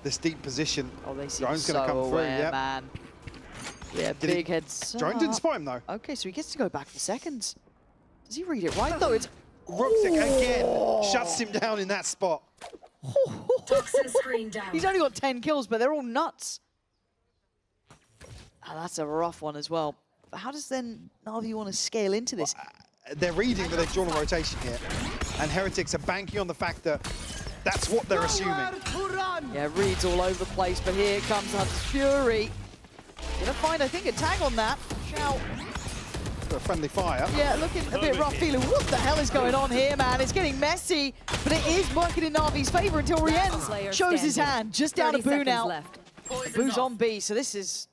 this deep position. Oh, they seem Drone's so going to come aware, through, yeah. man. Yeah, big heads. Drone didn't spot him, though. Okay, so he gets to go back for seconds. Does he read it right, though? It's Rooksick again shuts him down in that spot. Toxin screen down. He's only got 10 kills, but they're all nuts. Oh, that's a rough one as well. But how does then Na'Vi want to scale into this? They're reading that they've drawn a rotation here, and Heretics are banking on the fact that that's what they're assuming. Yeah, reads all over the place, but here comes Hunter's Fury. Gonna find, I think, a tag on that. Shout. For a friendly fire. Yeah, looking a bit rough feeling. What the hell is going on here, man? It's getting messy, but it is working in Na'Vi's favor until Rienz shows his hand just down to Boo now. Boo's on B, so this is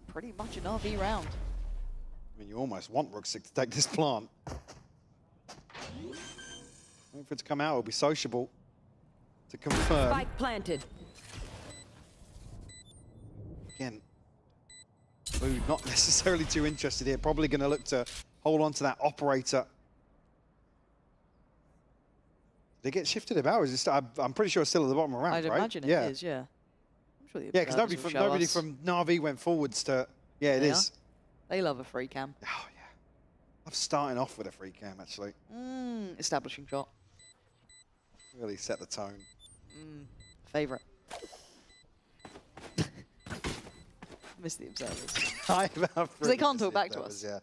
pretty much an Na'Vi round. I mean, you almost want Rooksick to take this plant. Wait for it to come out, it'll be sociable to confirm. Spike planted. Again, Boo not necessarily too interested here. Probably going to look to hold on to that operator. They get shifted about. Is it still, I'm pretty sure it's still at the bottom of the round, I'd right? imagine it is, yeah. I'm sure the Yeah, because observers will show nobody us. from Na'Vi went forwards to. Yeah, it They is. They love a free cam. Oh yeah, I'm starting off with a free cam actually. Establishing shot. Really set the tone. Favorite. Miss the observers. I have Because they can't talk back to us. Yeah,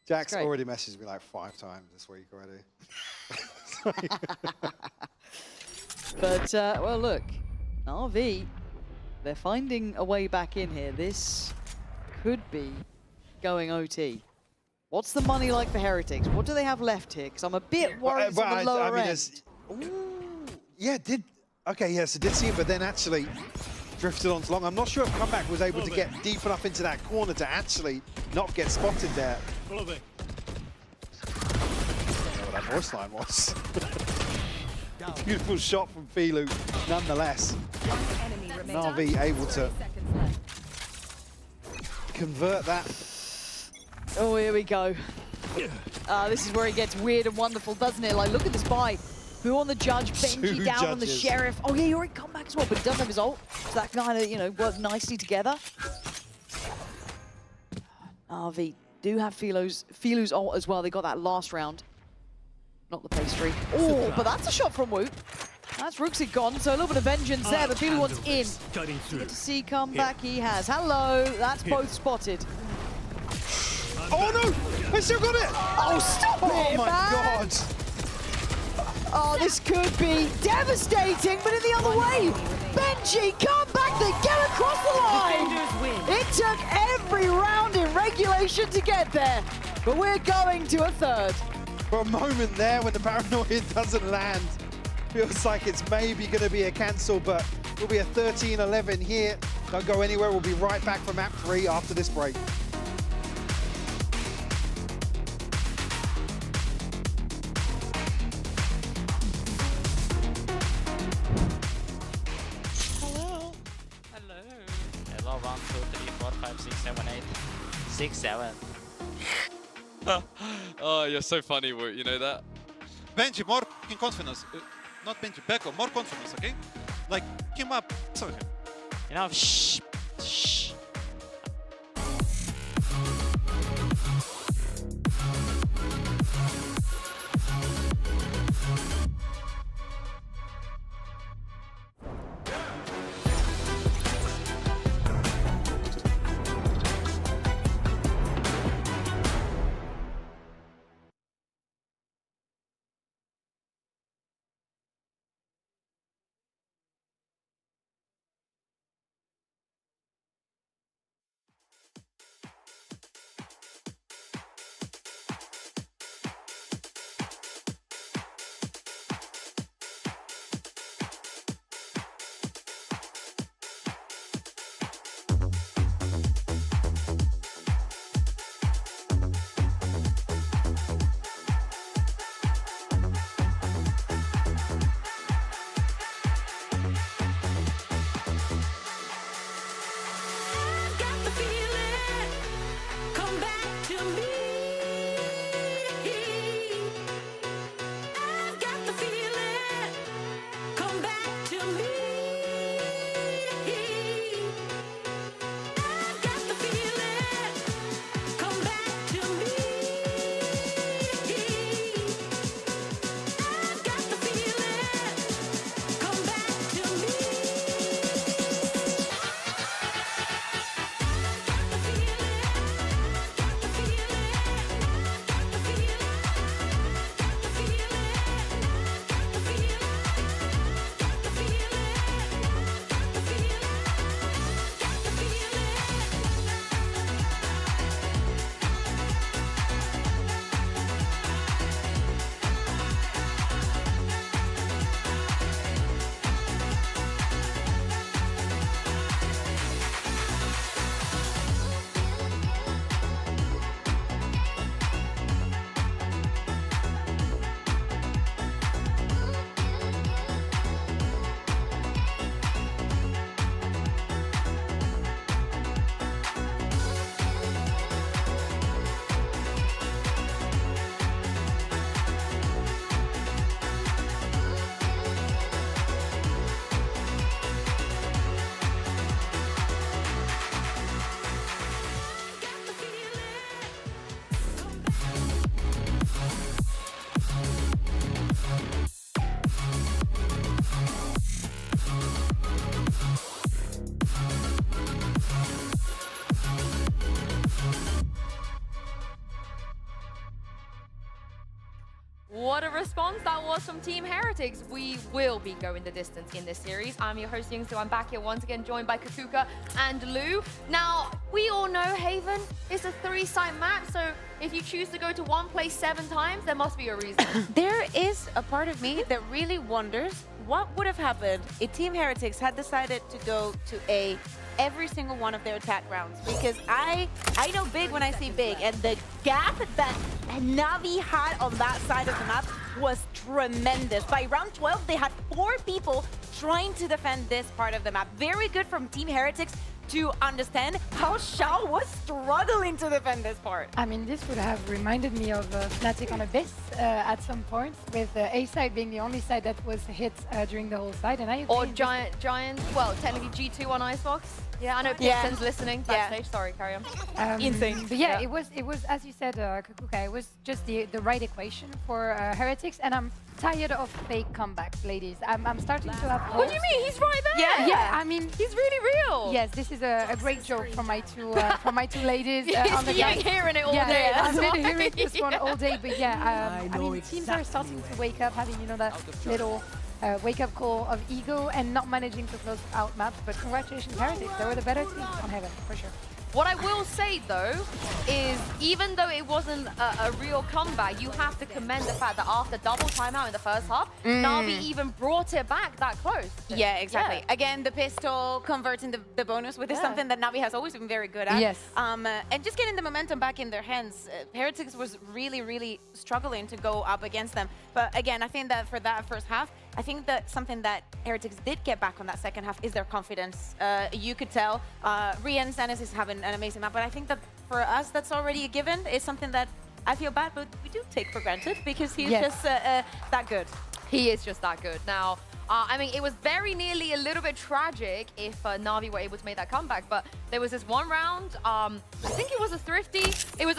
Jack's great. already messaged me like 5 times this week already. But, well, look, Na'Vi, they're finding a way back in here. This could be going OT. What's the money like for Heretics? What do they have left here? Because I'm a bit worried on the lower end. Yeah, okay, yes, I did see it, but then actually drifted on long. I'm not sure if Comeback was able to get deep enough into that corner to actually not get spotted there. I don't know what that voice line was. Beautiful shot from Filu, nonetheless. Na'Vi able to convert that. Oh, here we go. This is where it gets weird and wonderful, doesn't it? Like, look at this buy. Who on the judge, Benji 2 down on the judges. sheriff. Oh yeah, he already come back as well, but he does have his ult. So that kind of, work nicely together. Na'Vi do have Filu's ult as well. They got that last round. Not the pastry. Oh, but that's a shot from Woot. That's Rooksy gone, so a little bit of vengeance there, but Filu wants in. Get to see come back, he has. Hello, that's both spotted. Oh no! I still got it! Oh, stop it, Oh my god! Oh, this could be devastating, but in the other way, Benji, come back, they get across the line! It took every round in regulation to get there, but we're going to a third. For a moment there, when the paranoia doesn't land, feels like it's maybe going to be a cancel, but it'll be a 13-11 here. Don't go anywhere, we'll be right back for map 3 after this break. Hello, 1, 2, 3, 4, 5, 6, 7, 8. 6, 7. Oh, you're so funny, Woot, you know that? Benji, more in confidence. Not Benji, Beko, more confidence, okay? Like, him up, so him. You know, shh. Shh. What a response that was from Team Heretics. We will be going the distance in this series. I'm your host, Youngsu. I'm back here once again, joined by Kakuka and Lou. Now, we all know Haven is a 3-site map, so if you choose to go to one place 7 times, there must be a reason. There is a part of me that really wonders what would have happened if Team Heretics had decided to go to A every single one of their attack rounds, because I know big when I see big, and the gap that Navi had on that side of the map was tremendous. By round 12, they had 4 people trying to defend this part of the map. Very good from Team Heretics to understand how Shao was struggling to defend this part. I mean, this would have reminded me of Fnatic on Abyss at some point, with A side being the only side that was hit during the whole side, and I agree. Or Giant, well, technically G2 on Icebox. Yeah, I know Pixen's listening backstage. Sorry, carry on. Insane. But yeah, it was as you said, Kukuka, it was just the right equation for Heretics, and I'm tired of fake comebacks, ladies. I'm starting to have hope. What do you mean? He's right there. Yeah, I mean, he's really real. Yes, this is a great joke from my two ladies on the You've been hearing it all day. I've been hearing this one all day, but yeah, I mean, teams are starting to wake up, having that little wake-up call of ego and not managing to close out maps. But congratulations, Heretics. They were the better team on Heaven, for sure. What I will say, though, is even though it wasn't a real comeback, you have to commend the fact that after double timeout in the first half, Na'Vi even brought it back that close. Yeah, exactly. Yeah. Again, the pistol converting the bonus, which is something that Na'Vi has always been very good at. Yes. And just getting the momentum back in their hands. Heretics was really, really struggling to go up against them. But again, I think that for that first half, I think that something that Heretics did get back on that second half is their confidence. You could tell Rian Sanis is having an amazing map, but I think that for us, that's already a given. It's something that I feel bad, but we do take for granted because he's just that good. He is just that good. Now, I mean, it was very nearly a little bit tragic if Na'Vi were able to make that comeback, but there was this one round, I think it was a Thrifty. It was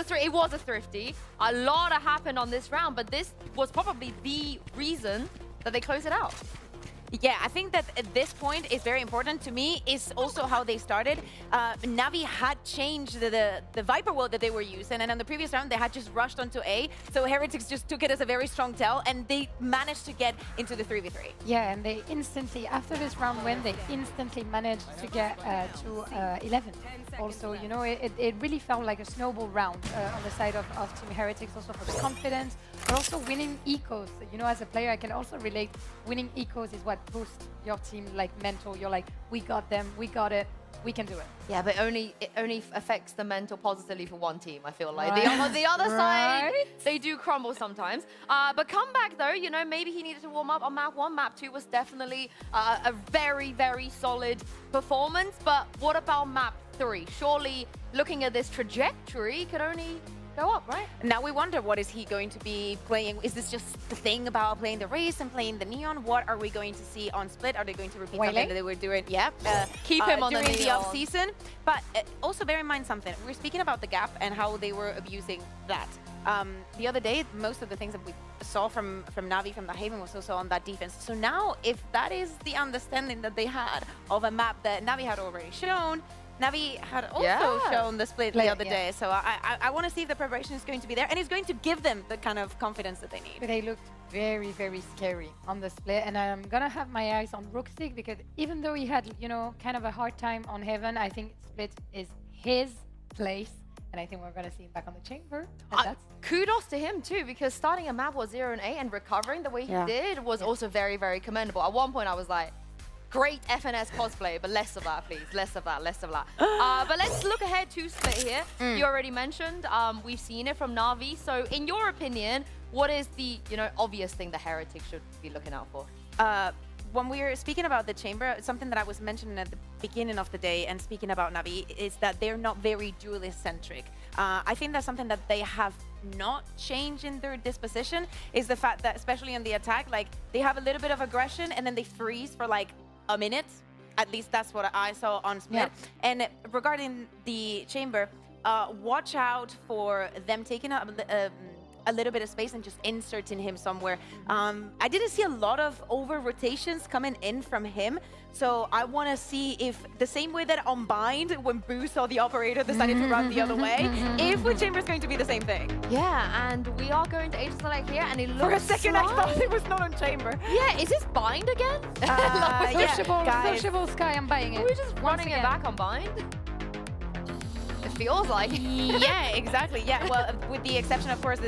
a Thrifty. A lot happened on this round, but this was probably the reason that they close it out. Yeah, I think that at this point is very important to me is also how they started. Na'Vi had changed the Viper world that they were using, and on the previous round they had just rushed onto A, so Heretics just took it as a very strong tell, and they managed to get into the 3v3. Yeah, and they instantly, after this round win, they instantly managed to get to 11. Also, you know, it really felt like a snowball round on the side of Team Heretics, also for the confidence, but also winning ecos. You know, as a player, I can also relate, winning ecos is what boosts your team, like mental. You're like, we got them, we got it, we can do it. Yeah, but it only affects the mental positively for one team, I feel like. The other side, they do crumble sometimes. But comeback though, you know, maybe he needed to warm up on map 1. Map 2 was definitely a very, very solid performance. But what about map 3? Surely, looking at this trajectory, could only go up, right? Now we wonder, what is he going to be playing? Is this just the thing about playing the race and playing the neon? What are we going to see on Split? Are they going to repeat something that they were doing? Yeah, keep him on during the off season. But also bear in mind something. We're speaking about the gap and how they were abusing that. The other day, most of the things that we saw from Na'Vi, from the Haven, was also on that defense. So now, if that is the understanding that they had of a map that Na'Vi had already shown, Na'Vi had also shown the Split the other day, so I want to see if the preparation is going to be there, and it's going to give them the kind of confidence that they need. But they looked very, very scary on the Split, and I'm gonna have my eyes on Rookstig, because even though he had, you know, kind of a hard time on Heaven, I think Split is his place, and I think we're gonna see him back on the chamber. Kudos to him too, because starting a map was 0 and 8 and recovering the way he did was also very, very commendable. At one point, I was like, great FNS cosplay, but less of that, please. Less of that. But let's look ahead to Split here. You already mentioned, we've seen it from Na'Vi. So in your opinion, what is the, you know, obvious thing the Heretics should be looking out for? When we were speaking about the chamber, something that I was mentioning at the beginning of the day and speaking about Na'Vi is that they're not very duelist-centric. I think that's something that they have not changed in their disposition, is the fact that, especially in the attack, like, they have a little bit of aggression and then they freeze for like a minute. At least that's what I saw on Split. Yeah. And regarding the chamber, watch out for them taking a little bit of space and just inserting him somewhere. I didn't see a lot of over rotations coming in from him, so I want to see if the same way that on Bind, when Boo saw the operator decided to run the other way, if with Chamber is going to be the same thing. Yeah, and we are going to Age Select here, and it looks for a second I thought it was not on Chamber. Yeah, is this Bind again? Sociable Sky, I'm buying it. We're just running it back on Bind. It feels like. Yeah, exactly. Yeah, well, with the exception, of course,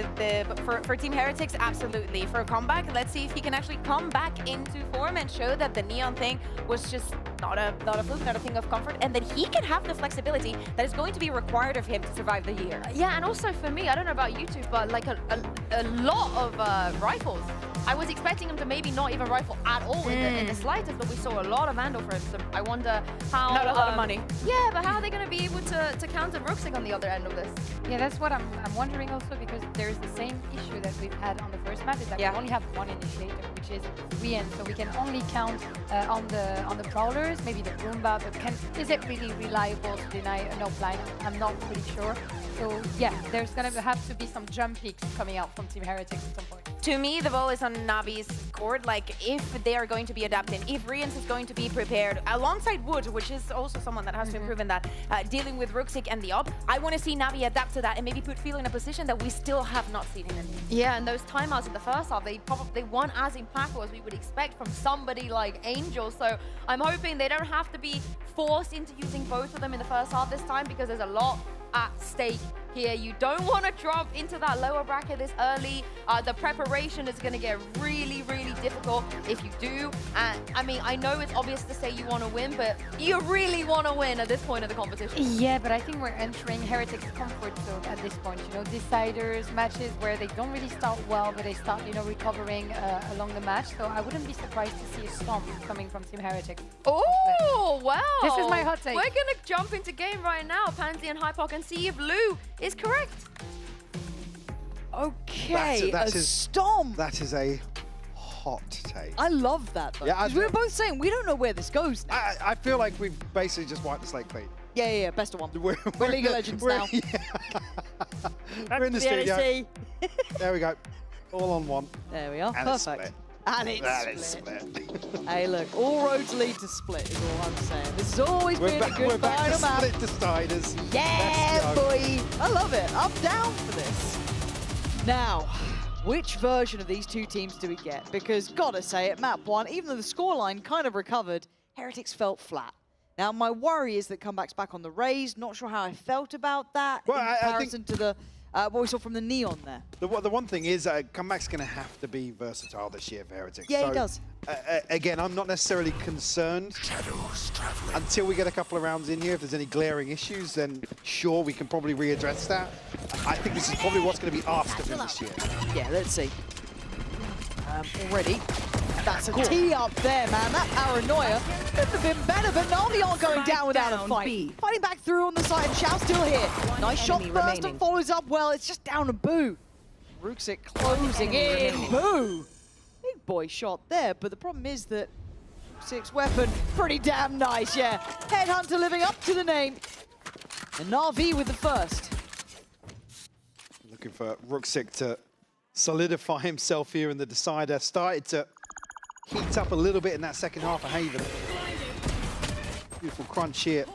for Team Heretics, absolutely. For a comeback, let's see if he can actually come back into form and show that the Neon thing was just not a fluke, not a thing of comfort, and that he can have the flexibility that is going to be required of him to survive the year. Yeah, and also for me, I don't know about you two, but like a lot of rifles. I was expecting him to maybe not even rifle at all in the slightest, but we saw a lot of Vandal for him. So I wonder how... Not a lot of money. Yeah, but how are they going to be able to counter Rooksik on the other end of this? Yeah, that's what I'm wondering also, because there's the same issue that we've had on the first map, is that we only have one initiator, which is Rian, so we can only count on the Prowlers, maybe the Roomba, but is it really reliable to deny a no blind? I'm not pretty sure. So yeah, there's going to have to be some jump peaks coming out from Team Heretics at some point. To me, the ball is on Navi's court. Like, if they are going to be adapting, if Rians is going to be prepared, alongside Wood, which is also someone that has to improve in that, dealing with Rooksik and the op, I want to see Navi adapt to that and maybe put Feel in a position that we still have not seen him in. Yeah, and those timeouts in the first half, they weren't as impactful as we would expect from somebody like Angel. So I'm hoping they don't have to be forced into using both of them in the first half this time, because there's a lot at stake here. You don't want to drop into that lower bracket this early. The preparation is going to get really, really difficult if you do. And I mean, I know it's obvious to say you want to win, but you really want to win at this point of the competition. Yeah, but I think we're entering Heretics' comfort zone at this point. You know, deciders, matches where they don't really start well, but they start, you know, recovering along the match. So I wouldn't be surprised to see a stomp coming from Team Heretics. Oh, wow. This is my hot take. We're going to jump into game right now, Pansy and Hypoc, and see if Lou is correct. Okay, a stomp. That is a hot take. I love that, though. Yeah, we were both saying we don't know where this goes now. I feel like we've basically just wiped the slate clean. Yeah, best of one. We're League of Legends now. We're in the studio. There we go. All on one. There we are. And Perfect. And it's split. Hey, look, all roads lead to split is all I'm saying. This has always been a good final map. Split deciders. Yeah, boy. I love it. I'm down for this. Now, which version of these two teams do we get? Because, gotta say, at map 1, even though the scoreline kind of recovered, Heretics felt flat. Now, my worry is that Comeback's back on the raise. Not sure how I felt about that in comparison to the what we saw from the Neon there. The one thing is, Comeback's going to have to be versatile this year for Heretics. Yeah, so, he does. Again, I'm not necessarily concerned until we get a couple of rounds in here. If there's any glaring issues, then sure, we can probably readdress that. I think this is probably what's going to be asked of him this year. Yeah, let's see. Already. That's a tee up there, man. That paranoia could have been better, but Na'Vi aren't going down without a fight. Fighting back through on the side, and Xiao still here. Nice shot first and follows up well. It's just down to Boo. Rooksik closing in. Boo! Big boy shot there, but the problem is that Rooksik's weapon, pretty damn nice, yeah. Headhunter living up to the name. And Na'Vi with the first. Looking for Rooksik to solidify himself here in the decider. Started to heat up a little bit in that second half of Haven. Beautiful crunch here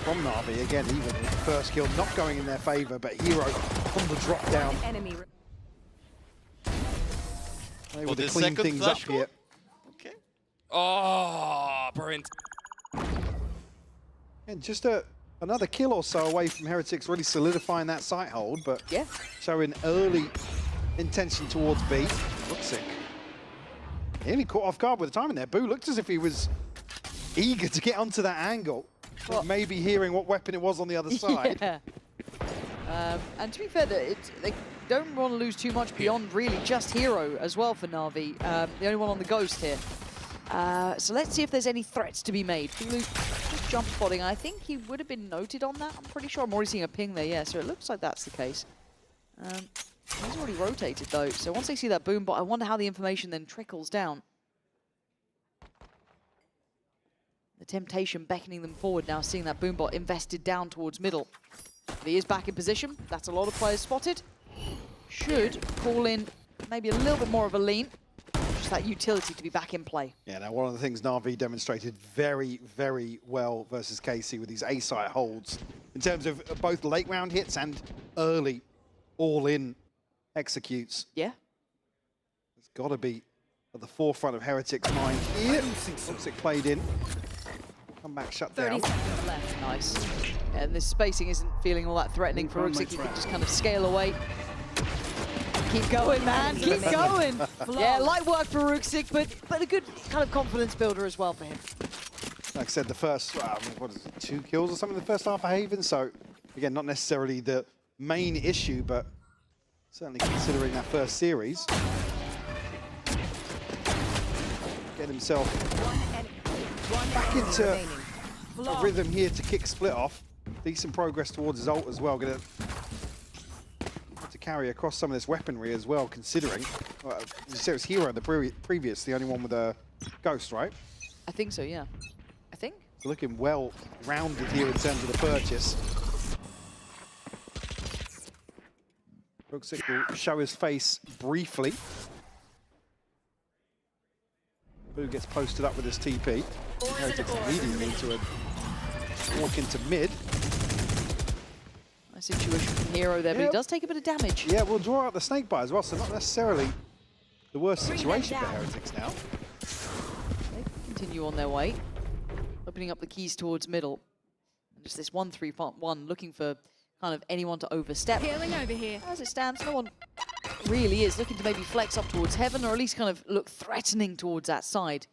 from Na'Vi. Again, even his first kill not going in their favor, but Hero on the drop down. Able to clean things up here. Okay. Oh, Brent. And just another kill or so away from Heretics really solidifying that site hold, but yeah, showing early intention towards B. Rooksik nearly caught off guard with the timing there. Boo looked as if he was eager to get onto that angle, but maybe hearing what weapon it was on the other side. Yeah. And to be fair, they don't want to lose too much beyond really just Hero as well for Na'Vi. The only one on the Ghost here. So let's see if there's any threats to be made. Just jump spotting. I think he would have been noted on that. I'm pretty sure I'm already seeing a ping there. Yeah, so it looks like that's the case. He's already rotated though, so once they see that boom bot, I wonder how the information then trickles down. The temptation beckoning them forward now, seeing that boom bot invested down towards middle. But he is back in position. That's a lot of players spotted. Should call in maybe a little bit more of a lean. Just that utility to be back in play. Yeah, now one of the things Na'Vi demonstrated very, very well versus KC with these A-site holds in terms of both late round hits and early all-in executes. Yeah. It's got to be at the forefront of Heretics' mind here. Rooksik played in. Come back, shut down. 30 seconds left. Nice. And this spacing isn't feeling all that threatening for Rooksik. He can just kind of scale away. Keep going, man. Keep going. Yeah, light work for Rooksik, but a good kind of confidence builder as well for him. Like I said, the first, what is it, 2 kills or something in the first half of Haven. So, again, not necessarily the main issue, but certainly considering that first series. Get himself back into a rhythm here to kick Split off. Decent progress towards his ult as well. Gonna have to carry across some of this weaponry as well, considering you said it was Hero in the previous, the only one with a Ghost, right? I think so, yeah. I think. So looking well rounded here in terms of the purchase. Brooksick will show his face briefly. Boo gets posted up with his TP. Heretics immediately into a walk into mid. Nice situation from Hero there, but he does take a bit of damage. Yeah, we'll draw out the snakebite as well, so not necessarily the worst situation for Heretics now. They continue on their way, opening up the keys towards middle. And just this 1-3-1, looking for kind of anyone to overstep. Healing over here. As it stands, no one really is looking to maybe flex up towards heaven, or at least kind of look threatening towards that side.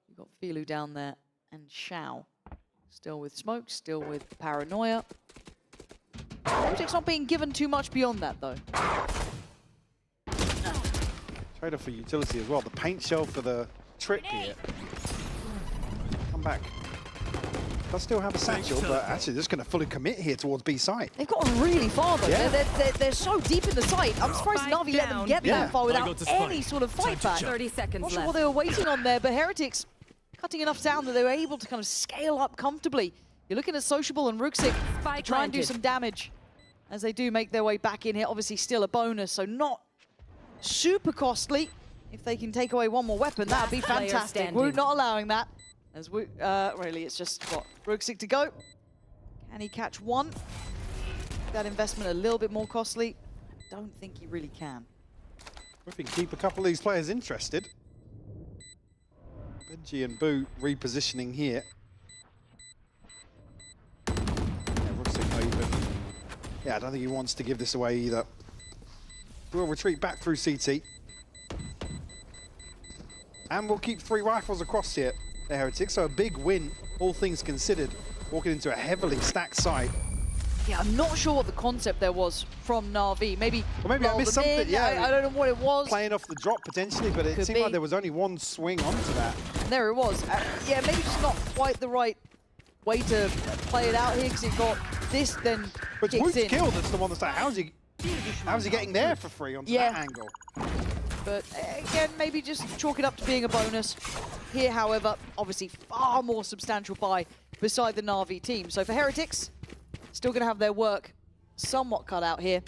You've got Filu down there and Shao. Still with smoke, still with paranoia. Heretics not being given too much beyond that, though. Trader for utility as well. The paint shell for the trip here. Come back. Does still have a satchel, but actually just going to fully commit here towards B site. They've gotten really far, though. Yeah. They're so deep in the site. I'm surprised Na'Vi let them get that far without any sort of fight back. 30 seconds Not sure left. what they were waiting on there, but Heretics cutting enough down that they were able to kind of scale up comfortably. You're looking at Sociable and Rooksick to try and do some damage as they do make their way back in here. Obviously still a bonus, so not super costly. If they can take away one more weapon, that would be fantastic. We're not allowing that. As we, really, it's just, what, Rooksick to go. Can he catch one? That investment a little bit more costly. Don't think he really can. If we can keep a couple of these players interested. Benji and Boo repositioning here. Yeah, Rooksick not even... Yeah, I don't think he wants to give this away either. We'll retreat back through CT. And we'll keep 3 rifles across here. The Heretics, so a big win, all things considered, walking into a heavily stacked site. Yeah, I'm not sure what the concept there was from Na'Vi. Maybe I missed something, yeah. I don't know what it was. Playing off the drop potentially, but it seemed like there was only one swing onto that. And there it was. Yeah, maybe just not quite the right way to play it out here, because it got this, then But kicks Woot's in. kill that's the one that's like, how's he getting there for free onto that angle? But again, maybe just chalk it up to being a bonus. Here, however, obviously far more substantial buy beside the Na'Vi team. So for Heretics, still going to have their work somewhat cut out here.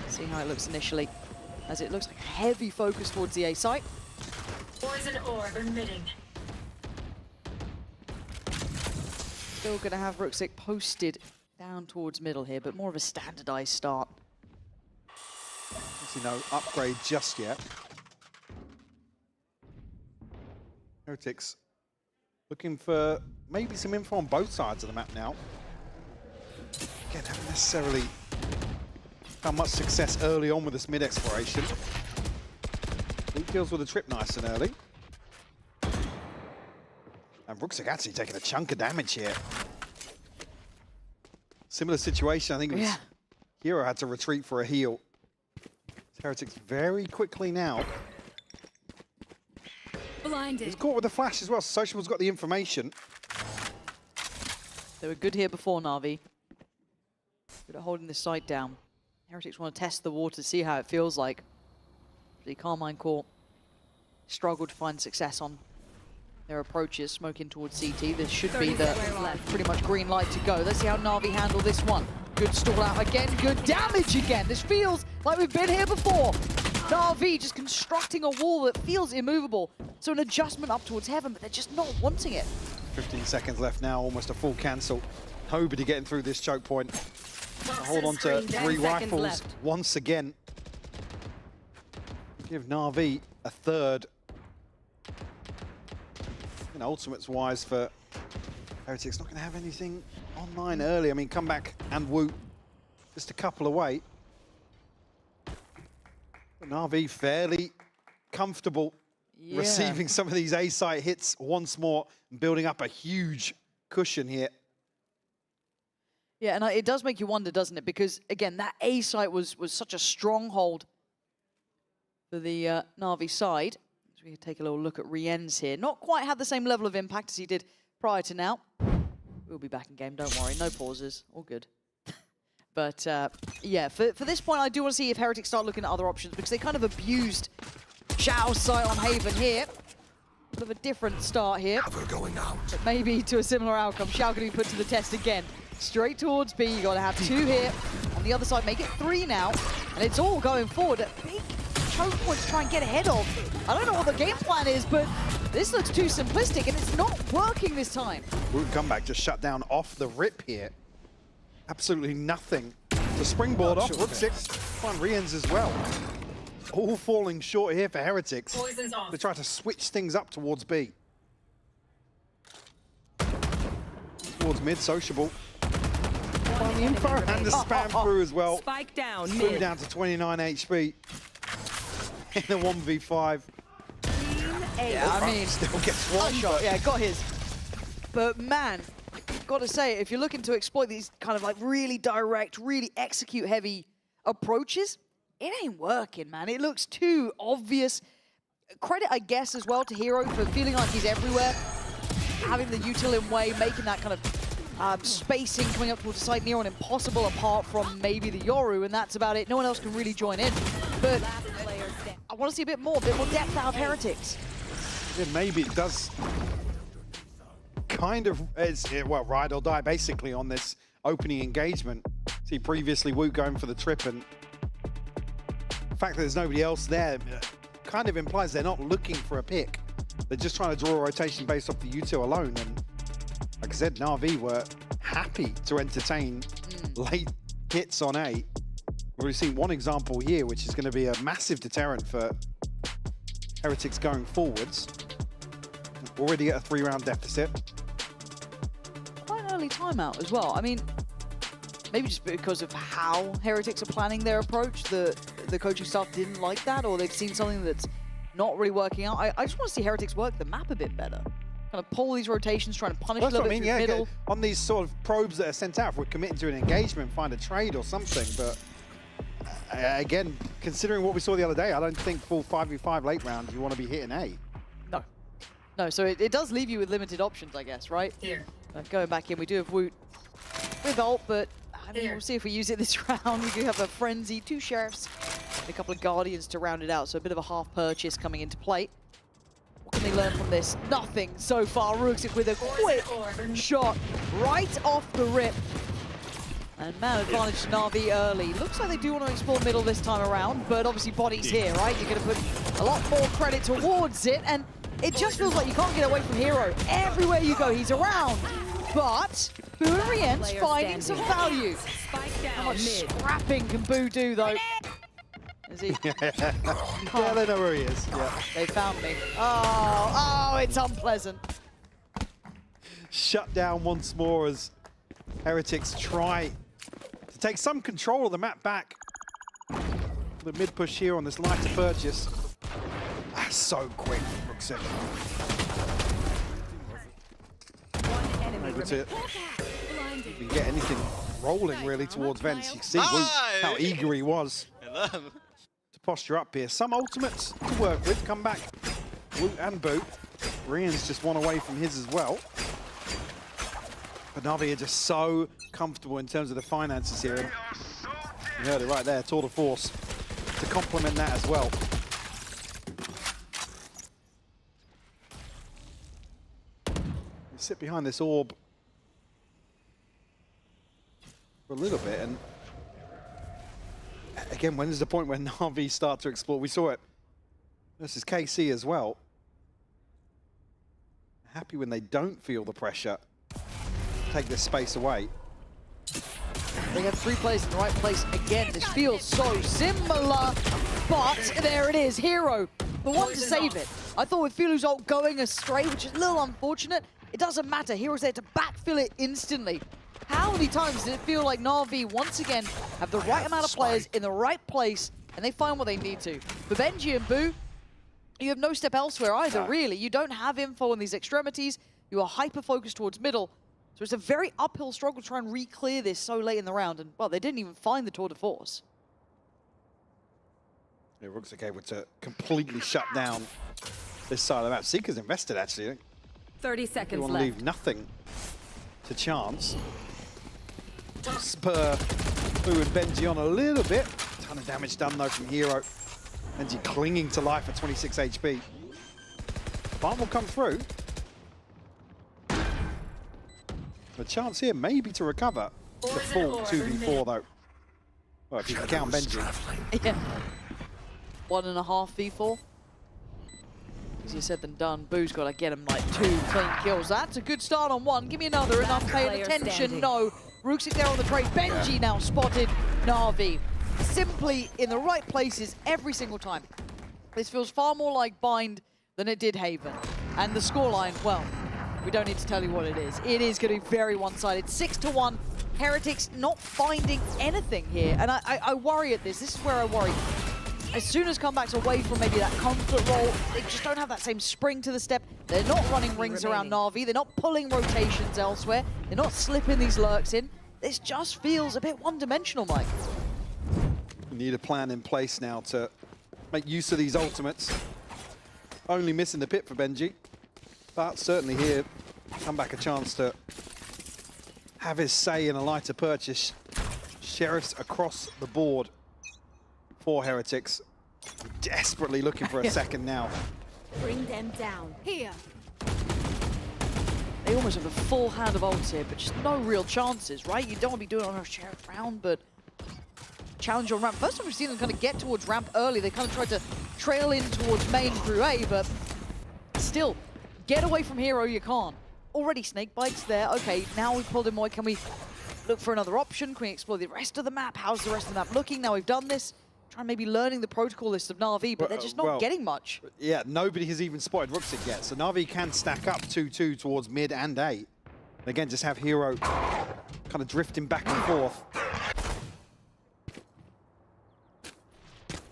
See how it looks initially, as it looks like a heavy focus towards the A site. Poison orb emitting. Still going to have Rooksick posted down towards middle here, but more of a standardized start. Obviously no upgrade just yet. Heretics looking for maybe some info on both sides of the map now. Again, haven't necessarily found much success early on with this mid exploration. Luke deals with a trip nice and early. And Rooksick actually taking a chunk of damage here. Similar situation, I think it was Hero had to retreat for a heal. Heretics very quickly now. Blinded. He's caught with the flash as well, so Sociable's got the information. They were good here before, Na'Vi. Good at holding this site down. Heretics want to test the water, see how it feels like. The Carmine Core struggled to find success on their approaches, smoking towards CT. This should be the pretty much green light to go. Let's see how Na'Vi handle this one. Good stall out again, good damage again. This feels like we've been here before. Na'Vi just constructing a wall that feels immovable. So an adjustment up towards heaven, but they're just not wanting it. 15 seconds left now, almost a full cancel. Nobody getting through this choke point. Hold on to 3 rifles once again. Give Na'Vi a third. And ultimates wise for Heretics, not going to have anything online early. I mean, come back and Woot just a couple away. But Na'Vi fairly comfortable receiving some of these A-site hits once more, building up a huge cushion here. Yeah, and it does make you wonder, doesn't it? Because, again, that A-site was such a stronghold for the Na'Vi side. As we take a little look at Rien's here. Not quite had the same level of impact as he did prior to now. We'll be back in game, don't worry. No pauses, all good. But, yeah, for this point, I do want to see if Heretics start looking at other options, because they kind of abused Xiao's site on Haven here. Bit of a different start here. Going out. But maybe to a similar outcome. Xiao going to be put to the test again. Straight towards B, you got to have 2 here. On the other side, make it 3 now. And it's all going forward. A big choke point to try and get ahead of. I don't know what the game plan is, but this looks too simplistic, and it's not working this time. Root comeback just shut down off the rip here. Absolutely nothing to springboard off. Rook 6, fun Rien's as well. All falling short here for Heretics. They try to switch things up towards B. Towards mid, sociable. On the info and the spam through as well. Spike down, mid. Down to 29 HP in the 1v5. Yeah, I mean, still gets one shot. Yeah, got his. But man, got to say, if you're looking to exploit these kind of like really direct, really execute-heavy approaches, it ain't working, man. It looks too obvious. Credit, I guess, as well to Hero for feeling like he's everywhere, having the util in way, making that kind of spacing coming up towards the side near on impossible, apart from maybe the Yoru, and that's about it. No one else can really join in. But I want to see a bit more depth out of Heretics. Yeah, maybe it does kind of, well, ride or die basically on this opening engagement. See previously Woot going for the trip, and the fact that there's nobody else there kind of implies they're not looking for a pick. They're just trying to draw a rotation based off the util alone. And like I said, Na'Vi were happy to entertain late hits on A. We've already seen one example here, which is going to be a massive deterrent for Heretics going forwards. Already at a 3-round deficit. Quite an early timeout as well. I mean, maybe just because of how Heretics are planning their approach, the coaching staff didn't like that, or they've seen something that's not really working out. I just want to see Heretics work the map a bit better. Kind of pull these rotations, trying to punish a little bit through the middle. On these sort of probes that are sent out, if we're committing to an engagement, find a trade or something. But again, considering what we saw the other day, I don't think full 5v5 late round you want to be hitting A. No, so it does leave you with limited options, I guess, right? Here. Going back in, we do have Woot with ult, but I mean, we'll see if we use it this round. We do have a Frenzy, 2 Sheriffs, and a couple of Guardians to round it out, so a bit of a half purchase coming into play. What can they learn from this? Nothing so far. Rooksik with a quick shot right off the rip. And man, advantage to Na'Vi early. Looks like they do want to explore middle this time around, but obviously Body's here, right? You're going to put a lot more credit towards it, and it just feels like you can't get away from Hero. Everywhere you go, he's around. But Boo and Rien's finding some value. How much scrapping can Boo do, though? Is he? Yeah, they know where he is. Yeah. They found me. Oh, it's unpleasant. Shut down once more as Heretics try to take some control of the map back. The mid push here on this lighter purchase. So quick, Rook Able to even get anything rolling really towards Vents. You can see Woot, how eager he was to posture up here. Some ultimates to work with. Come back, Woot and Boo. Rien's just one away from his as well. But Na'Vi are just so comfortable in terms of the finances here. You heard it right there, tour de force to complement that as well. Sit behind this orb for a little bit, and again, when is the point when Na'Vi start to explore? We saw it versus KC as well. Happy when they don't feel the pressure. Take this space away. They have 3 players in the right place again. This feels so similar, but there it is. Hero, the one to save it. I thought with Filu's ult going astray, which is a little unfortunate, it doesn't matter. Hero's there to backfill it instantly. How many times did it feel like Na'Vi once again have the right amount of players in the right place and they find what they need to? For Benji and Boo, You have no step elsewhere either, No. really. You don't have info on these extremities. You are hyper-focused towards middle. So it's a very uphill struggle to try and re-clear this so late in the round. And, well, they didn't even find the tour de force. Yeah, Ruxic able to completely shut down this side of the map. Seeker's invested, actually. 30 They seconds want to left. leave nothing to chance. Spur Boo and Benji on a little bit. Ton of damage done, though, from Hero. Benji clinging to life at 26 HP. Farm will come through. The chance here maybe to recover the full 2v4, though. Well, if you can count Benji. Yeah. 1.5 v4. Easier said than done. Boo's got to get him like 2 clean kills. That's a good start on 1. Give me another, and I'm paying attention. Standing. No. Ruxic there on the trade. Benji now spotted Na'Vi. Simply in the right places every single time. This feels far more like Bind than it did Haven. And the scoreline, well, we don't need to tell you what it is. It is going to be very one-sided. 6-1. Heretics not finding anything here. And I worry at this. This is where I worry. As soon as comebacks away from maybe that comfort role, they just don't have that same spring to the step. They're not running rings around Na'Vi. They're not pulling rotations elsewhere. They're not slipping these lurks in. This just feels a bit one-dimensional, Mike. You need a plan in place now to make use of these ultimates. Only missing the pit for Benji. But certainly here, come back a chance to have his say in a lighter purchase. Sheriffs across the board for Heretics. Desperately looking for a second now. Bring them down. Here. They almost have a full hand of ults here, but just no real chances, right? You don't want to be doing it on a Sheriff round, but challenge on ramp. First time we've seen them kind of get towards ramp early. They kind of tried to trail in towards main through A, but still, get away from Hero, you can't. Already snake bites there. Okay, now we've pulled him away. Can we look for another option? Can we explore the rest of the map? How's the rest of the map looking? Now we've done this. Trying maybe learning the protocol list of Na'Vi, but they're just not getting much. Yeah, nobody has even spotted Ruxic yet, so Na'Vi can stack up 2-2 towards mid and A. And again, just have Hero kind of drifting back and forth.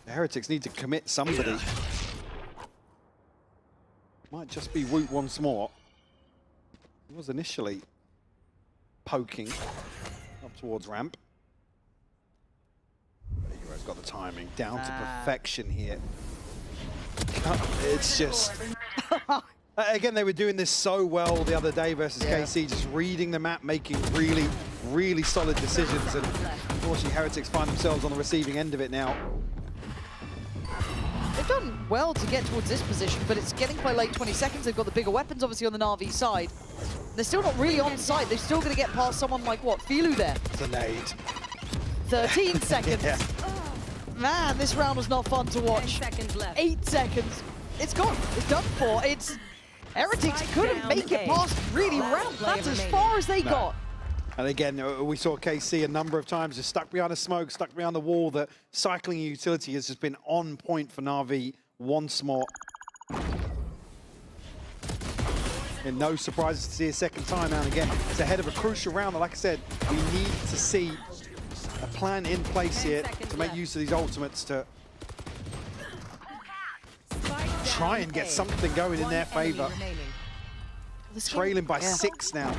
The Heretics need to commit somebody. Might just be Woot once more. He was initially poking up towards ramp. Hero's got the timing down to perfection here. It's just... Again, they were doing this so well the other day versus KC, just reading the map, making really, really solid decisions. And unfortunately, Heretics find themselves on the receiving end of it now. They've done well to get towards this position, but it's getting quite late, 20 seconds. They've got the bigger weapons, obviously, on the Na'Vi side. They're still not really on site. They're still going to get past someone like, what, Filu there? It's a nade. 13 seconds. Yeah. Man, this round was not fun to watch. 10 seconds left. 8 seconds. It's gone. It's done for. It's... Heretics couldn't make it past really ramp. That's as far as they got. And again, we saw KC a number of times just stuck behind a smoke, stuck behind the wall. The cycling utility has just been on point for Na'Vi once more. And no surprises to see a second time now. And again, it's ahead of a crucial round. Like I said, we need to see a plan in place here to make use of these ultimates to try and get something going in their favor. Trailing by 6 now.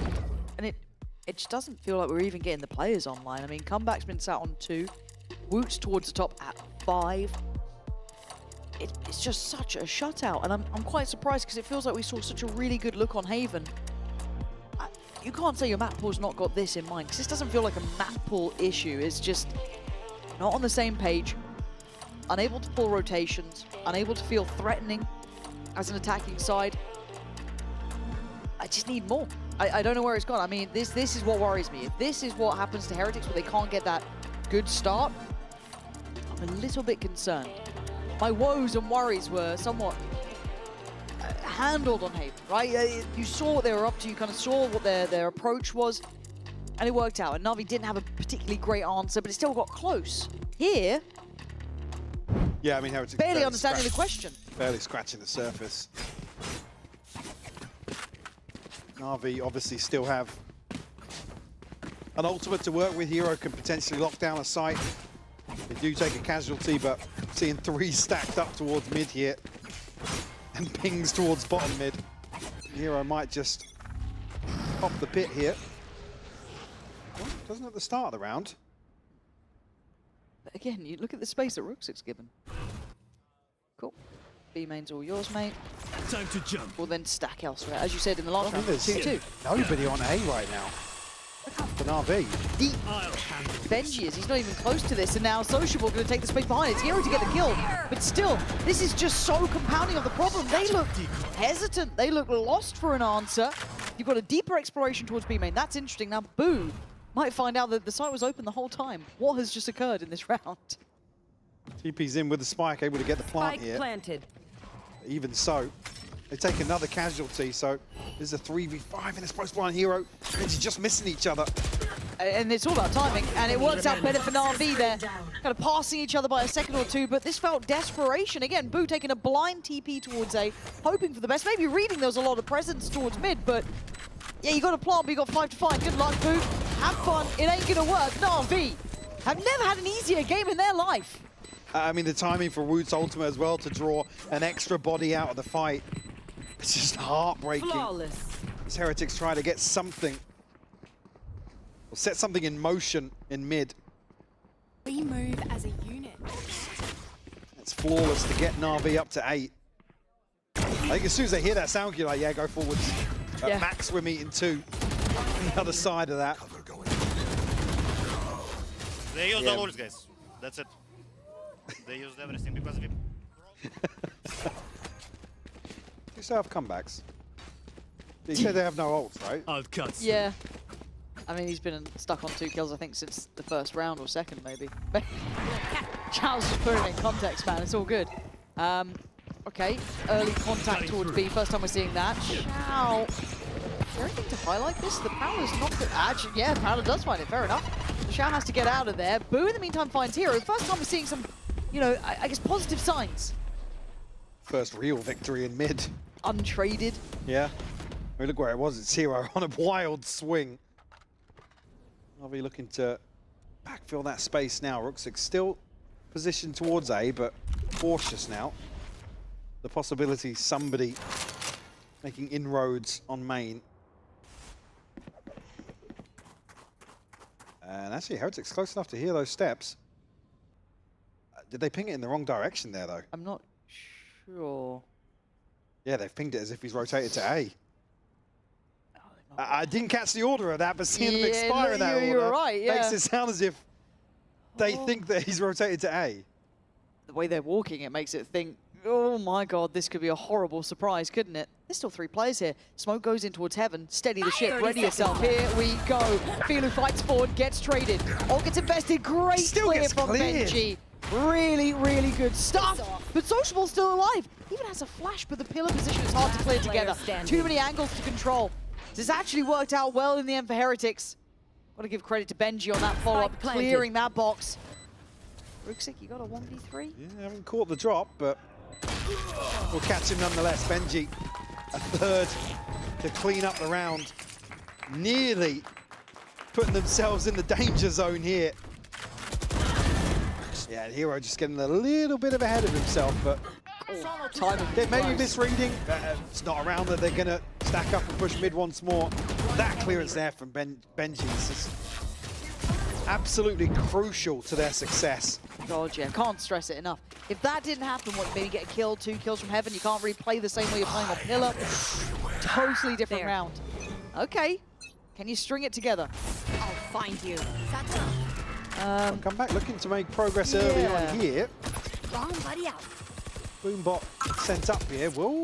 And it just doesn't feel like we're even getting the players online. I mean, Comeback's been sat on 2. Woot's towards the top at 5. It's just such a shutout, and I'm quite surprised because it feels like we saw such a really good look on Haven. You can't say your map pool's not got this in mind, because this doesn't feel like a map pool issue. It's just not on the same page, unable to pull rotations, unable to feel threatening as an attacking side. I just need more. I don't know where it's gone. I mean, this is what worries me. If this is what happens to Heretics, where they can't get that good start, I'm a little bit concerned. My woes and worries were somewhat handled on Haven, right? You saw what they were up to, you kind of saw what their approach was, and it worked out. And Na'Vi didn't have a particularly great answer, but it still got close. Here, yeah, I mean, Heretics barely understanding the question. Barely scratching the surface. Na'Vi obviously still have an ultimate to work with. Hero can potentially lock down a site. They do take a casualty, but seeing 3 stacked up towards mid here. and pings towards bottom mid. Hero might just pop the pit here. Well, doesn't at the start of the round. But again, you look at the space that Rooksik's given. Cool. B main's all yours, mate. Time to jump. We'll then stack elsewhere. As you said in the last round, there's 2-2. nobody on A right now. An RV. Benji is, he's not even close to this, and now Sociable going to take the space behind. It's Hero to get the kill, but still, this is just so compounding of the problem. They look hesitant, they look lost for an answer. You've got a deeper exploration towards B main. That's interesting. Now Boo might find out that the site was open the whole time. What has just occurred in this round? TP's in with the spike, able to get the plant here. Planted. Even so, they take another casualty, so there's a 3v5 in this post-blind Hero. Benji just missing each other. And it's all about timing, and it works out better for Na'Vi there. Kind of passing each other by a second or two, but this felt desperation. Again, Boo taking a blind TP towards A, hoping for the best. Maybe reading there was a lot of presence towards mid, but yeah, you got a plant, but you got 5 to 5. Good luck, Boo. Have fun. It ain't gonna work. Na'Vi have never had an easier game in their life. I mean, the timing for Woot's ultimate as well to draw an extra body out of the fight. It's just heartbreaking. Flawless. As Heretics try to get something, or set something in motion in mid. We move as a unit. It's flawless to get Na'Vi up to 8. I think as soon as they hear that sound, you're like, yeah, go forwards. Yeah. Max, we're meeting 2. On the other side of that. They use the lures, guys. That's it. They used everything because we... You still have comebacks. You said they have no ults, right? I'll cut. Yeah. I mean, he's been stuck on 2 kills, I think, since the first round or second, maybe. Chow's just putting it in context, man. It's all good. Okay, early contact towards B. First time we're seeing that. Chow. Is there anything to highlight this? The Prowler's not good. Actually, yeah, Prowler does find it. Fair enough. Chow has to get out of there. Boo, in the meantime, finds Hero. The first time we're seeing some, you know, I guess positive signs. First real victory in mid. Untraded. Yeah. I mean, look where it was. It's Hero on a wild swing. Na'Vi looking to backfill that space now. Rooksik still positioned towards A, but cautious now. The possibility somebody making inroads on main. And actually, Heretic's close enough to hear those steps. Did they ping it in the wrong direction there, though? I'm not sure. Yeah, they've pinged it as if he's rotated to A. I didn't catch the order of that, but seeing them expire in that order you're right, yeah. makes it sound as if they think that he's rotated to A. The way they're walking, it makes it think, oh my god, this could be a horrible surprise, couldn't it? There's still 3 players here. Smoke goes in towards heaven. Steady the ship. Ready yourself. Here we go. Filu fights forward, gets traded. All gets invested. Great clear from Benji. Really, really good stuff. But Sociable's still alive. Even has a flash, but the pillar position is hard to clear together. Too many angles to control. This actually worked out well in the end for Heretics. Got to give credit to Benji on that follow-up, clearing that box. Rooksik, you got a 1v3? Yeah, haven't caught the drop, but we'll catch him nonetheless. Benji, a third to clean up the round. Nearly putting themselves in the danger zone here. Yeah, Hero just getting a little bit of ahead of himself, but timing. They may be misreading. It's not around that they're going to stack up and push mid once more. That clearance there from Benji is just absolutely crucial to their success. God, yeah, can't stress it enough. If that didn't happen, what, maybe get a kill, 2 kills from heaven, you can't really play the same way you're playing on pillar. Totally different round. Okay, can you string it together? I'll find you. Come back looking to make progress early on here. Wrong buddy out. Boombot sent up here. Will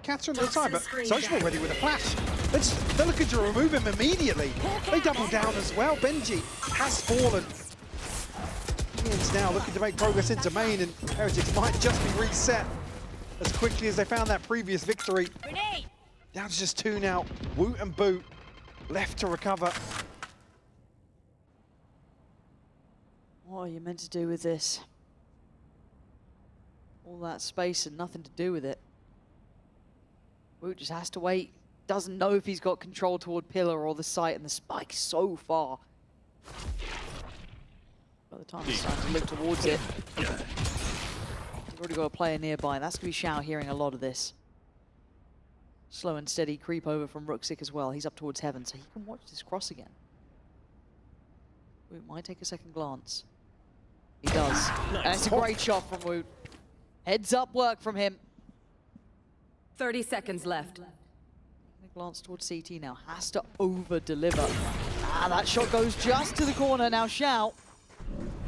catch him at the time, but Sociable ready with a flash. They're looking to remove him immediately. They double down as well. Benji has fallen. Ian's now looking to make progress into main, and Heretics might just be reset as quickly as they found that previous victory. Down to just 2 now. Woot and Boot left to recover. What are you meant to do with this? All that space and nothing to do with it. Woot just has to wait. Doesn't know if he's got control toward pillar or the site, and the spike's so far. By the time he's starting to look towards it, you've already got a player nearby. That's going to be Xiao hearing a lot of this. Slow and steady creep over from Rooksik as well. He's up towards heaven, so he can watch this cross again. Woot might take a second glance. He does. And it's a great shot from Woot. Heads up work from him. 30 seconds left. A glance towards CT now. Has to over-deliver. Ah, that shot goes just to the corner. Now Xiao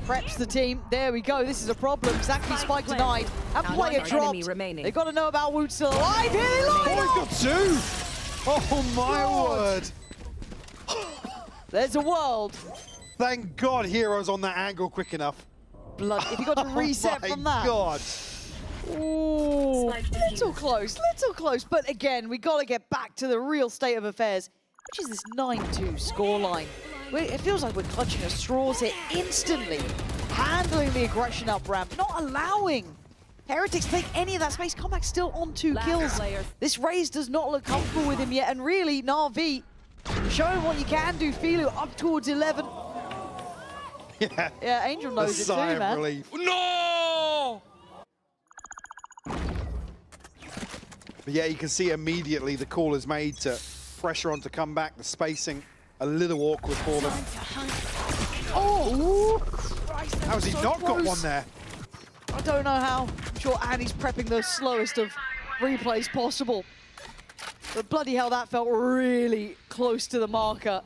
preps the team. There we go. This is a problem. Exactly spike denied. And player dropped. They've got to know about Woot still alive. Here they line he's got two! Oh my word! There's a world. Thank God Hero's on that angle quick enough. Blood. If he got to reset from that. God. Ooh, little close, little close. But again, we got to get back to the real state of affairs, which is this 9-2 scoreline. It feels like we're clutching at straws here instantly, handling the aggression up ramp, not allowing Heretics take any of that space. Comeback still on 2 kills. This Raze does not look comfortable with him yet, and really, Na'Vi showing what you can do. Filu up towards 11. Yeah, Angel knows it too, man. Relief. No! But yeah, you can see immediately the call is made to pressure on to come back. The spacing a little awkward for them. Oh! Christ, how has he not got one there? I don't know how. I'm sure Annie's prepping the slowest of replays possible. But bloody hell, that felt really close to the marker.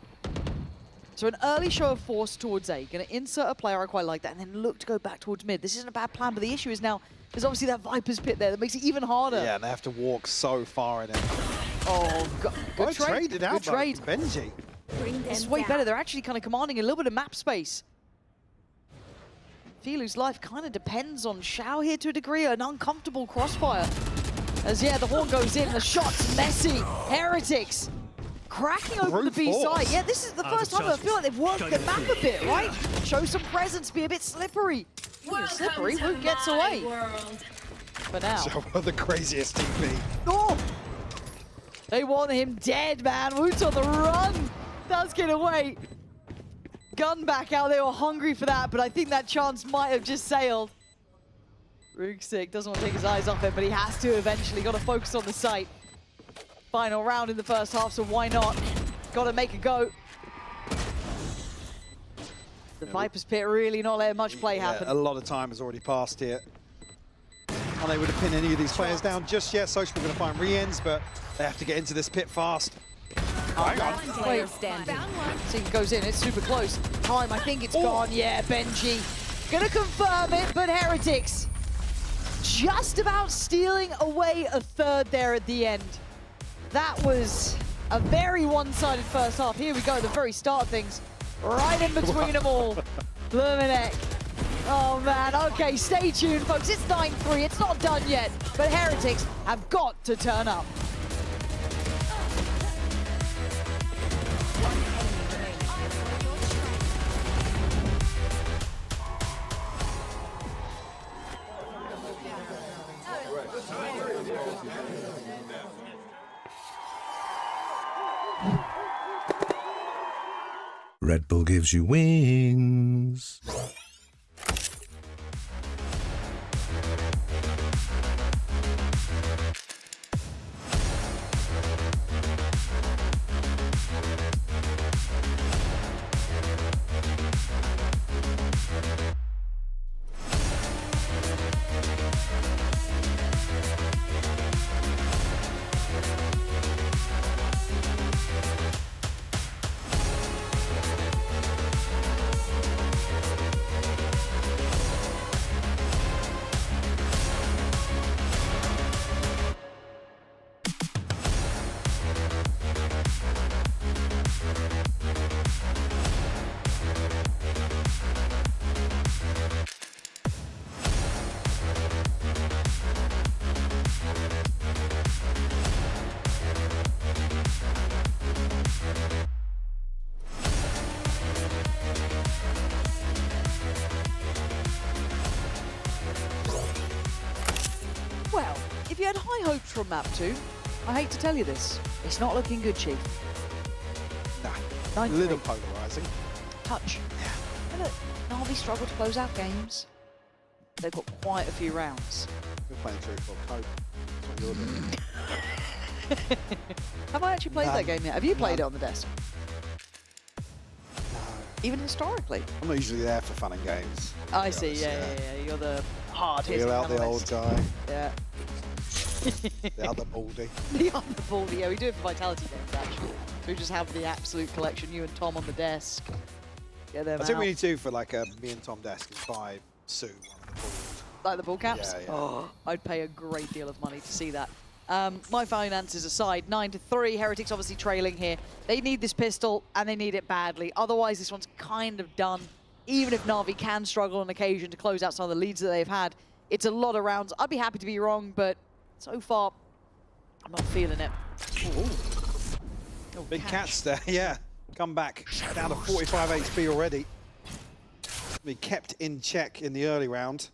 So an early show of force towards A. Going to insert a player, I quite like that, and then look to go back towards mid. This isn't a bad plan, but the issue is now there's obviously that Viper's pit there that makes it even harder. Yeah, and they have to walk so far in it. Oh, good trade. Traded out Good trade. Benji. It's way better. They're actually kind of commanding a little bit of map space. Filu's life kind of depends on Xiao here to a degree, an uncomfortable crossfire. As yeah, the horn goes in, the shot's messy. Heretics cracking open the B side. Yeah, this is the first time I feel like they've worked the map a bit, right? Show some presence, be a bit slippery. Slippery, Woot gets away. For now. So the craziest TP. Oh! They want him dead, man. Woot's on the run. Does get away. Gun back out. They were hungry for that, but I think that chance might have just sailed. Rooksik doesn't want to take his eyes off it, but he has to eventually. Got to focus on the site. Final round in the first half, so why not? Got to make a go. The Viper's pit really not letting much play happen. A lot of time has already passed here. Unable to pin any of these players down just yet. Social going to find re-ends, but they have to get into this pit fast. Wait, Sink goes in, it's super close. Time, I think it's gone. Yeah, Benji. Gonna confirm it, but Heretics just about stealing away a third there at the end. That was a very one-sided first half. Here we go, the very start of things. Right in between them all. Luminek. Oh man, okay, stay tuned folks. It's 9-3, it's not done yet, but Heretics have got to turn up. Red Bull gives you wings. Well, if you had high hopes from map 2, I hate to tell you this, it's not looking good, Chief. Nah, a little polarizing. Touch. And look, Na'Vi struggle to close out games. They've got quite a few rounds. We're playing Truth or Cope. That's what you're doing. Have I actually played that game yet? Have you played it on the desk? Even historically? I'm not usually there for fun and games. I see, yeah. You're the hard-hitting Wheel out the old analyst. guy. Yeah. The other baldy. The other baldy, yeah, we do it for Vitality games, actually. We just have the absolute collection, you and Tom on the desk. Get them I think out. we need to for like a me and Tom desk is buy Sue one of the balls. Like the ball caps? Yeah, yeah. Oh, I'd pay a great deal of money to see that. My finances aside, 9-3. Heretics obviously trailing here. They need this pistol, and they need it badly. Otherwise, this one's kind of done. Even if Na'Vi can struggle on occasion to close out some of the leads that they've had, it's a lot of rounds. I'd be happy to be wrong, but so far, I'm not feeling it. Oh, big catch there, yeah. Come back, down to 45 HP already. Be kept in check in the early round.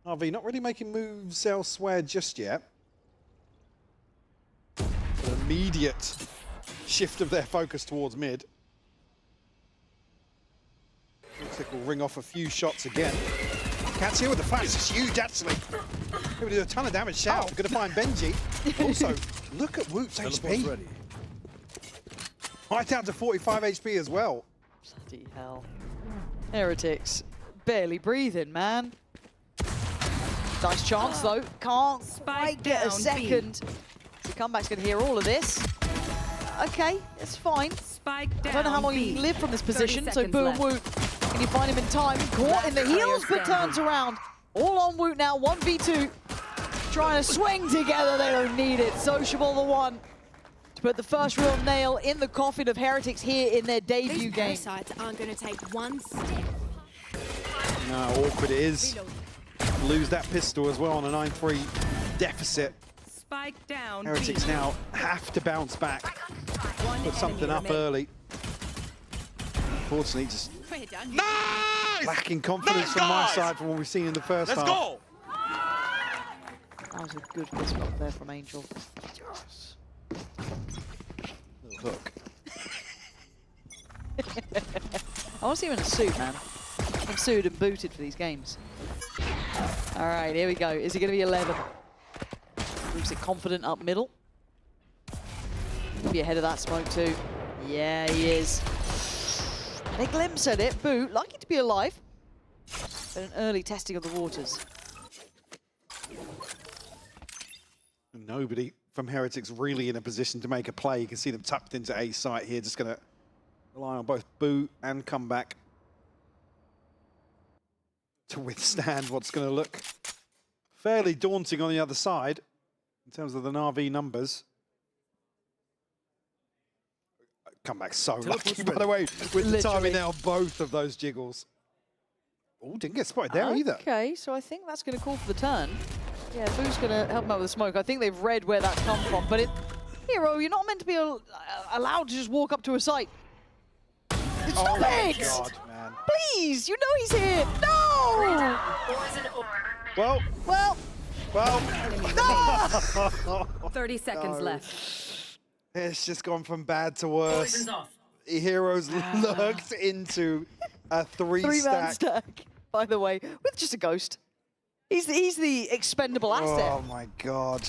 RV not really making moves elsewhere just yet. An immediate shift of their focus towards mid. Looks like we'll ring off a few shots again. Cat's here with the flash, it's huge actually. He would do a ton of damage. Shao, gonna find Benji. Also, look at Woot's HP. Ready. Right down to 45 HP as well. Bloody hell. Heretics barely breathing, man. Nice chance though. Can't quite get a second. So comeback's gonna hear all of this. Okay, it's fine. I don't know how long you can live from this position, so Boo and Woot, can you find him in time? Caught in the heels, but turns around. All on Woot now, 1v2. Trying to swing together, they don't need it. Sociable the one to put the first real nail in the coffin of Heretics here in their debut game. These parasites aren't going to take one step. No, awkward it is. Lose that pistol as well on a 9-3 deficit. Spike down. Heretics now have to bounce back. Put something up early. Unfortunately, just lacking confidence from my side from what we've seen in the first half. That was a good pistol up there from Angel. Yes. Little hook. I want to see him in a suit, man. I'm suited and booted for these games. All right, here we go. Is he going to be 11? Looks it confident up middle. Be ahead of that smoke too. Yeah, he is. They glimpse at it. Boo, lucky to be alive. But an early testing of the waters. Nobody from Heretics really in a position to make a play. You can see them tucked into A site here. Just going to rely on both Boo and Comeback to withstand what's going to look fairly daunting on the other side in terms of the Na'Vi numbers. Comeback so lucky, by the way, with the timing there on both of those jiggles. Oh, didn't get spotted there either. Okay, so I think that's going to call for the turn. Yeah, Boo's going to help him out with the smoke. I think they've read where that's come from, but Hero, you're not meant to be allowed to just walk up to a site. Stop it! God, man. Please, you know he's here. No! Well. No! 30 seconds left. It's just gone from bad to worse. Heroes lurked into a three-man stack, by the way, with just a ghost. He's the expendable asset. Oh my God.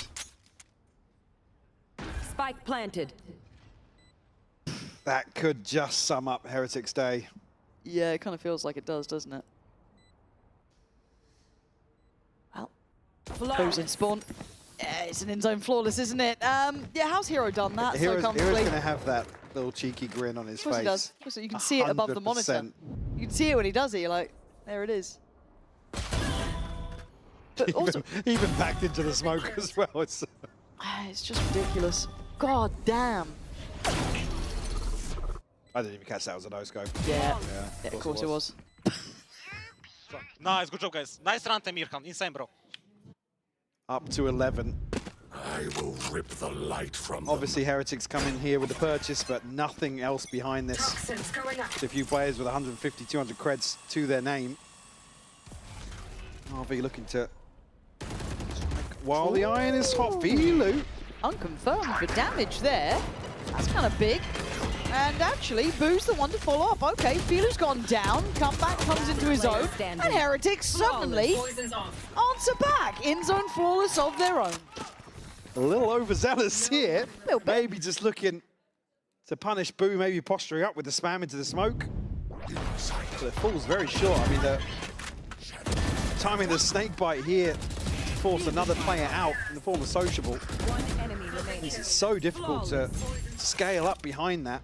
Spike planted. That could just sum up Heretics Day. Yeah, it kind of feels like it does, doesn't it? Well, goes in spawn. Yeah, it's an in-zone flawless, isn't it? Yeah, how's Hero done that Hero's so comfortably? going to have that little cheeky grin on his face. Of course he does. So you can see it above the monitor. 100%. You can see it when he does it. You're like, there it is. But also, even backed into the smoke as well. It's just ridiculous. God damn. I didn't even catch that was a no-scope. Yeah, of course it was. Nice, good job, guys. Nice run, Temirkan. Insane, bro. Up to 11. I will rip the light from Obviously, Heretics come in here with the purchase, but nothing else behind this. Just a few players with 150, 200 creds to their name. RV looking to... While the iron is hot, Vilu. Unconfirmed for damage there. That's kind of big. And actually, Boo's the one to follow up. Okay, Filu's gone down. Comeback comes into his own. And Heretics suddenly answer back. In-zone flawless of their own. a little overzealous here. Maybe just looking to punish Boo, maybe posturing up with the spam into the smoke. But it falls very short. I mean, the timing the snake bite here to force another player out in the form of Sociable. This is so difficult to scale up behind that.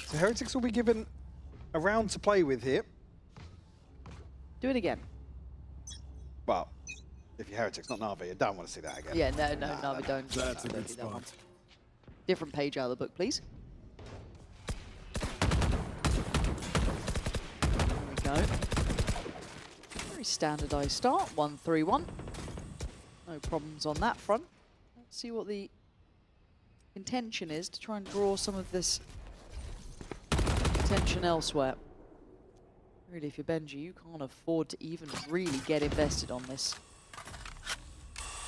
So Heretics will be given a round to play with here. Do it again. Well, if you're Heretics, not Na'Vi, I don't want to see that again. Yeah, no, Na'Vi don't. That's a good spot. Different page out of the book, please. There we go. Very standardized start, 1-3-1. No problems on that front. Let's see what the intention is to try and draw some of this attention elsewhere. Really, if you're Benji, you can't afford to even really get invested on this.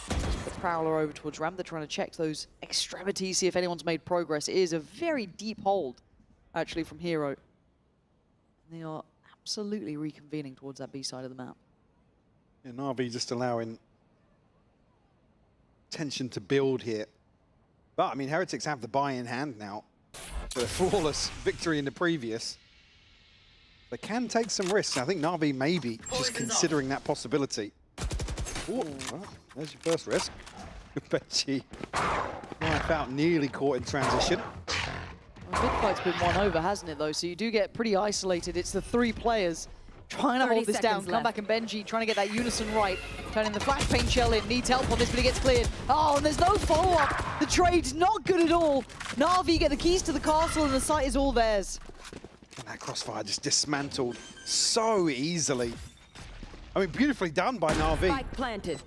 The Prowler over towards Ram. They're trying to check those extremities, see if anyone's made progress. It is a very deep hold, actually, from Hero. And they are absolutely reconvening towards that B side of the map. Yeah, Na'Vi just allowing tension to build here. But, I mean, Heretics have the buy in hand now. For a flawless victory in the previous. They can take some risks. I think Na'Vi may be just considering that possibility. Ooh, well, there's your first risk. Benji, wipe out, nearly caught in transition. Well, Big Fight's been won over, hasn't it, though? So you do get pretty isolated. It's the 3 players trying to hold this down. Come back and Benji trying to get that unison right. Turning the flashbang shell in. Needs help on this, but he gets cleared. Oh, and there's no follow-up. The trade's not good at all. Na'Vi get the keys to the castle, and the site is all theirs. And that crossfire just dismantled so easily. I mean, beautifully done by Na'Vi. Spike planted.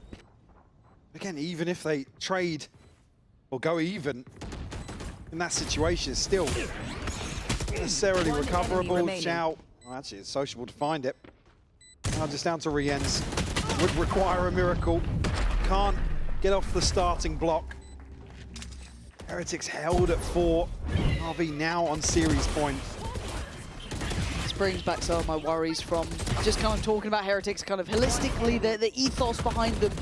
Again, even if they trade or go even in that situation, it's still necessarily recoverable. Xiao, well, actually, it's Sociable to find it. Now just down to Rien's. Would require a miracle. Can't get off the starting block. Heretics held at 4. Na'Vi now on series point. This brings back some of my worries from just kind of talking about Heretics, kind of holistically, the ethos behind them.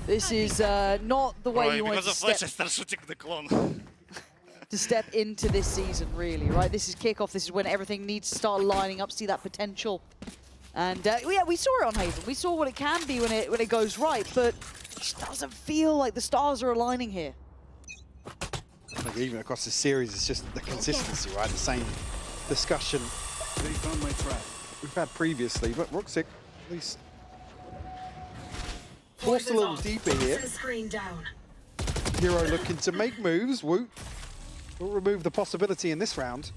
This is not the way you want to step. I start shooting the clone. To step into this season, really, right? This is kickoff. This is when everything needs to start lining up, see that potential. And yeah, we saw it on Haven. We saw what it can be when it goes right, but it just doesn't feel like the stars are aligning here. I think even across the series, it's just the consistency, right? The same discussion They found my trap. we've had previously, but Ruxic at least forced a little deeper here. Hero looking to make moves. Woot will remove the possibility in this round.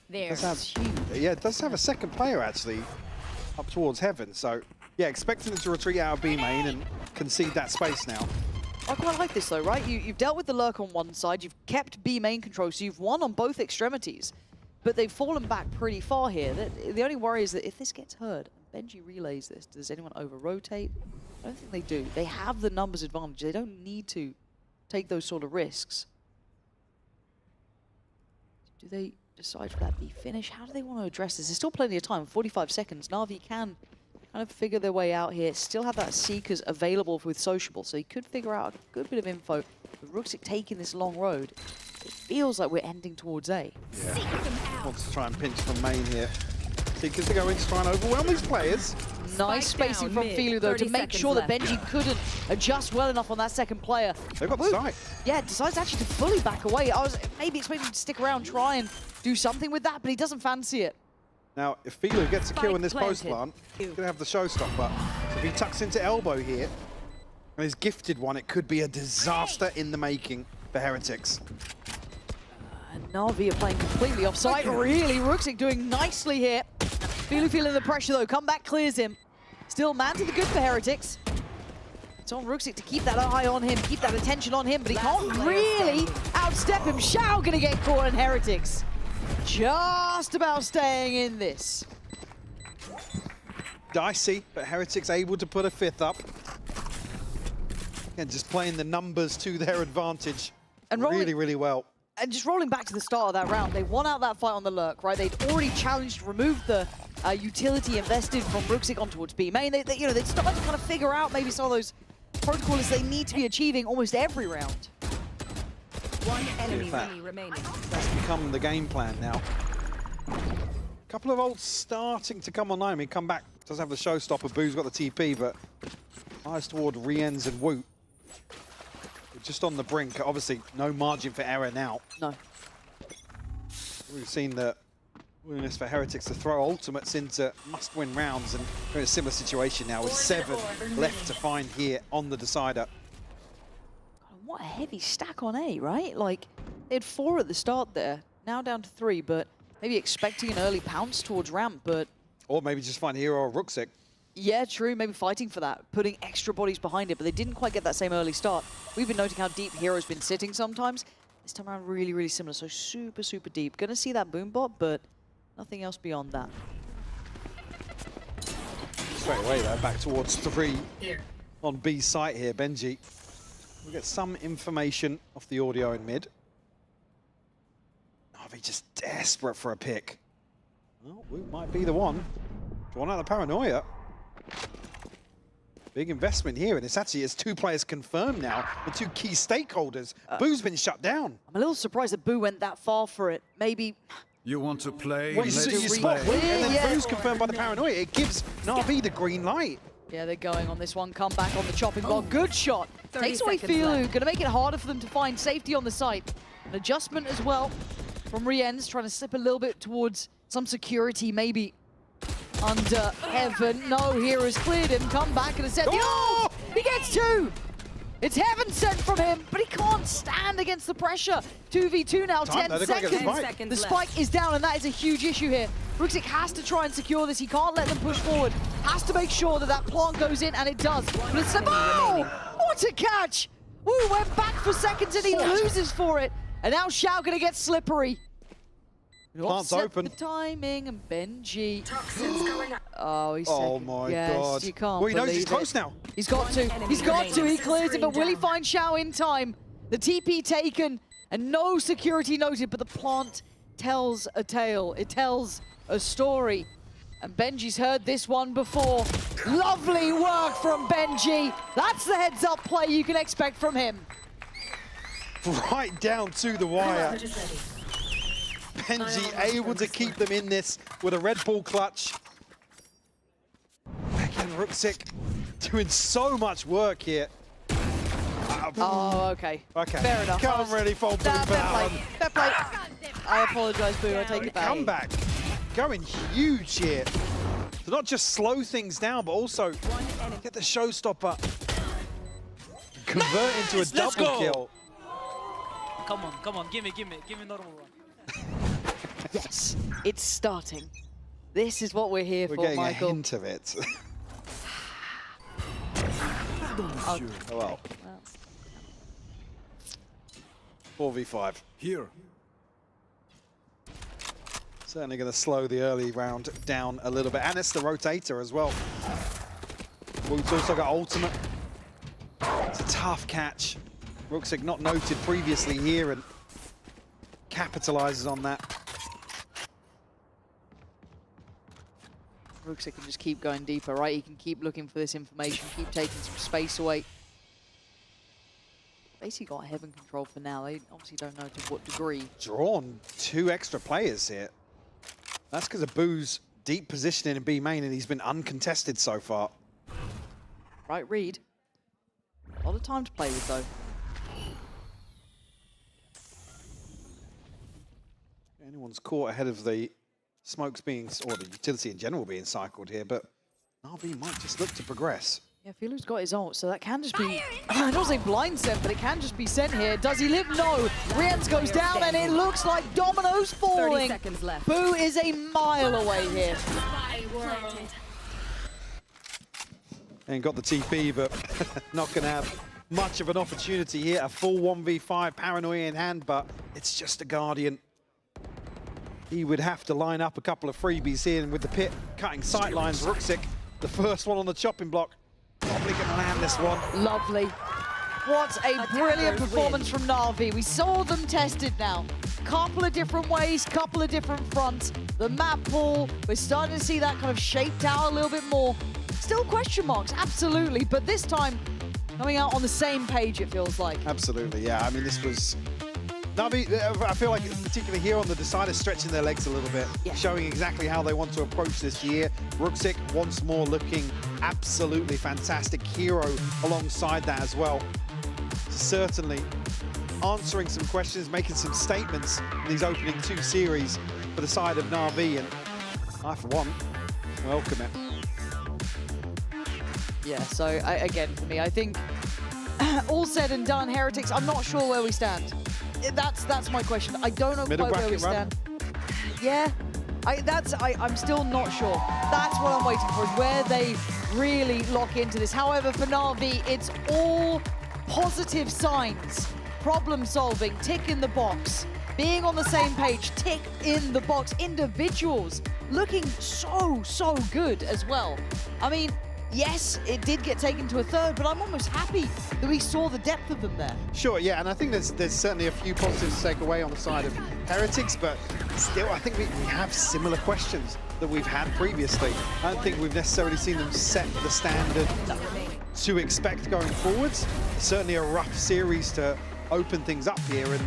There's Yeah, it does have a second player actually up towards Heaven. So yeah, expecting them to retreat out of B main and concede that space now. I quite like this though, right? You've dealt with the lurk on one side, you've kept B main control, so you've won on both extremities, but they've fallen back pretty far here. The only worry is that if this gets heard, and Benji relays this, does anyone over-rotate? I don't think they do. They have the numbers advantage. They don't need to take those sort of risks. Do they decide for that B finish? How do they want to address this? There's still plenty of time, 45 seconds. Na'Vi can kind of figure their way out here. Still have that Seekers available with Sociable, so he could figure out a good bit of info. With Ruxic taking this long road, it feels like we're ending towards A. Yeah. Wants to try and pinch from main here. Seekers to go in to try and overwhelm these players. Nice spacing from Filu though to make sure that Benji couldn't adjust well enough on that second player. They've got the sight. Yeah, decides actually to fully back away. I was maybe expecting him to stick around, try and do something with that, but he doesn't fancy it. Now, if Filu gets a kill in this post plant, he's going to have the showstopper. So if he tucks into elbow here, and is gifted one, it could be a disaster in the making for Heretics. And Na'Vi are playing completely offside. Really, Ruxic doing nicely here. Filu feeling the pressure though, comeback clears him. Still man to the good for Heretics. It's on Ruxic to keep that eye on him, keep that attention on him, but he can't really outstep him. Xiao gonna get caught in Heretics. Just about staying in this. Dicey, but Heretics able to put a 5th up. And just playing the numbers to their advantage and really, really well. And just rolling back to the start of that round, they won out that fight on the lurk, right? They'd already challenged, removed the utility invested from Ruxic on towards B main. They start to kind of figure out maybe some of those protocols they need to be achieving almost every round. One enemy remaining. That's become the game plan now. A couple of ults starting to come online. I mean, come back, does have the showstopper. Boo's got the TP, but eyes toward Rienz and Woot. We're just on the brink. Obviously, no margin for error now. No. We've seen the willingness for Heretics to throw ultimates into must-win rounds, and we're in a similar situation now with 7 left to find here on the decider. What a heavy stack on A, right? Like, they had 4 at the start there, now down to 3, but maybe expecting an early pounce towards ramp, but... Or maybe just find Hero or Ruxic. Yeah, true, maybe fighting for that, putting extra bodies behind it, but they didn't quite get that same early start. We've been noting how deep Hero's been sitting sometimes. This time around, really, really similar, so super, super deep. Gonna see that boom bot, but nothing else beyond that. Straight away, though, back towards 3 on B site here. Benji. We'll get some information off the audio in mid. Navi just desperate for a pick. Well, Woot might be the one. Drawn out the paranoia. Big investment here, and it's 2 players confirmed now, and 2 key stakeholders. Boo's been shut down. I'm a little surprised that Boo went that far for it. Maybe... You want to play? Well, you spot Woot, and then Boo's confirmed by the paranoia. It gives Navi the green light. Yeah, they're going on this one. Come back on the chopping block. Good shot. Takes away Filu. Going to make it harder for them to find safety on the site. An adjustment as well from Rienz, trying to slip a little bit towards some security, maybe under Heaven. No, Hero's cleared him. Come back and set. Oh! He gets 2. It's Heaven sent from him, but he can't stand against the pressure. 2v2 now, 10 seconds. The spike is down, and that is a huge issue here. Ruxic has to try and secure this. He can't let them push forward. Has to make sure that that plant goes in, and it does. But it's what a catch! Woo went back for seconds, and he loses for it. And now Xiao gonna get slippery. Plant's open. The timing, and Benji. Oh, he's oh second. My yes, God. You can't well, he knows he's it. close now. He's got to. He's got to. He clears it, but will he find Xiao in time? The TP taken, and no security noted, but the plant tells a tale. It tells a story. And Benji's heard this one before. Lovely work from Benji. That's the heads-up play you can expect from him. Right down to the wire. Benji able to keep them in this with a Red Bull clutch. Again, Ruxic doing so much work here. Oh, okay. Okay. Fair enough. Can't really fault Boo for that one. Fair play. I apologize, Boo. I take it back. Comeback. Going huge here. To not just slow things down, but also get the showstopper. Convert into a double kill. Come on, give me normal one. Yes, it's starting. This is what we're here for, Michael. We're getting a hint of it. Oh well. 4v5. Here. Certainly going to slow the early round down a little bit. And it's the rotator as well. Woot's also got ultimate. It's a tough catch. Ruxic not noted previously here and capitalizes on that. Ruxic can just keep going deeper, right? He can keep looking for this information, keep taking some space away. Basically got Heaven control for now. They obviously don't know to what degree. Drawn 2 extra players here. That's because of Boo's deep positioning in B main, and he's been uncontested so far. Right read. A lot of time to play with, though. Anyone's caught ahead of the smokes being, or the utility in general being cycled here, but Navi might just look to progress. Yeah, Filu's got his ult, so that can just be, I don't say blind sent, but it can just be sent here. Does he live? No. Rienz goes down, and it looks like dominoes falling. 30 seconds left. Boo is a mile away here. And got the TP, but not going to have much of an opportunity here. A full 1v5, paranoia in hand, but it's just a Guardian. He would have to line up a couple of freebies here, and with the pit cutting sight lines, Ruxic, the first one on the chopping block, probably going to land this one. Lovely. What a brilliant performance from Na'Vi. We saw them tested now. Couple of different ways, couple of different fronts. The map pool, we're starting to see that kind of shaped out a little bit more. Still question marks, absolutely, but this time coming out on the same page, it feels like. Absolutely, yeah. I mean, this was... Na'Vi, I feel like particularly here on the Deciders stretching their legs a little bit, showing exactly how they want to approach this year. Ruxic once more looking absolutely fantastic. Hero alongside that as well. Certainly answering some questions, making some statements in these opening 2 series for the side of Na'Vi, and I, for one, welcome it. Yeah, so again, for me, I think all said and done, Heretics, I'm not sure where we stand. That's my question. I don't know quite where we stand. Yeah, I'm still not sure. That's what I'm waiting for, is where they really lock into this. However, for Na'Vi, it's all positive signs. Problem solving, tick in the box. Being on the same page, tick in the box. Individuals looking so good as well. I mean, yes, it did get taken to a third, but I'm almost happy that we saw the depth of them there. Sure, yeah, and I think there's certainly a few positives to take away on the side of Heretics, but still, I think we have similar questions that we've had previously. I don't think we've necessarily seen them set the standard to expect going forwards. Certainly a rough series to open things up here, and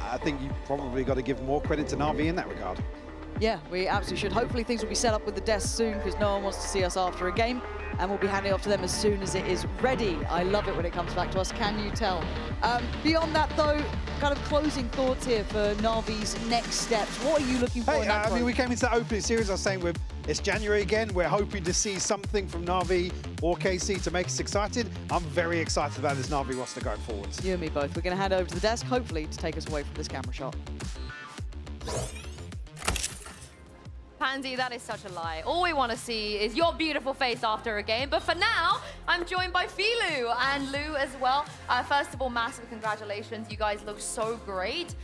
I think you've probably got to give more credit to Na'Vi in that regard. Yeah, we absolutely should. Hopefully things will be set up with the desk soon, because no one wants to see us after a game, and we'll be handing off to them as soon as it is ready. I love it when it comes back to us, can you tell? Beyond that though, kind of closing thoughts here for Na'Vi's next steps. What are you looking for in that I mean, we came into that opening series, I was saying it's January again. We're hoping to see something from Na'Vi or KC to make us excited. I'm very excited about this Na'Vi roster going forwards. You and me both. We're going to hand over to the desk, hopefully, to take us away from this camera shot. Pansy, that is such a lie. All we want to see is your beautiful face after a game. But for now, I'm joined by Filu and Lou as well. First of all, massive congratulations. You guys look so great.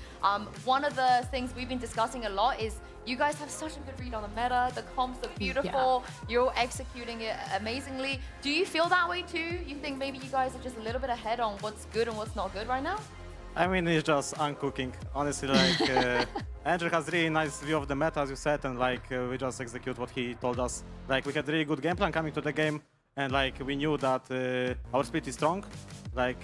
One of the things we've been discussing a lot is you guys have such a good read on the meta. The comps look beautiful. Yeah. You're executing it amazingly. Do you feel that way too? You think maybe you guys are just a little bit ahead on what's good and what's not good right now? I mean, it's just uncooking. Honestly, like, Andrew has really nice view of the meta, as you said, and like, we just execute what he told us. Like, we had really good game plan coming to the game, and like, we knew that our split is strong. Like,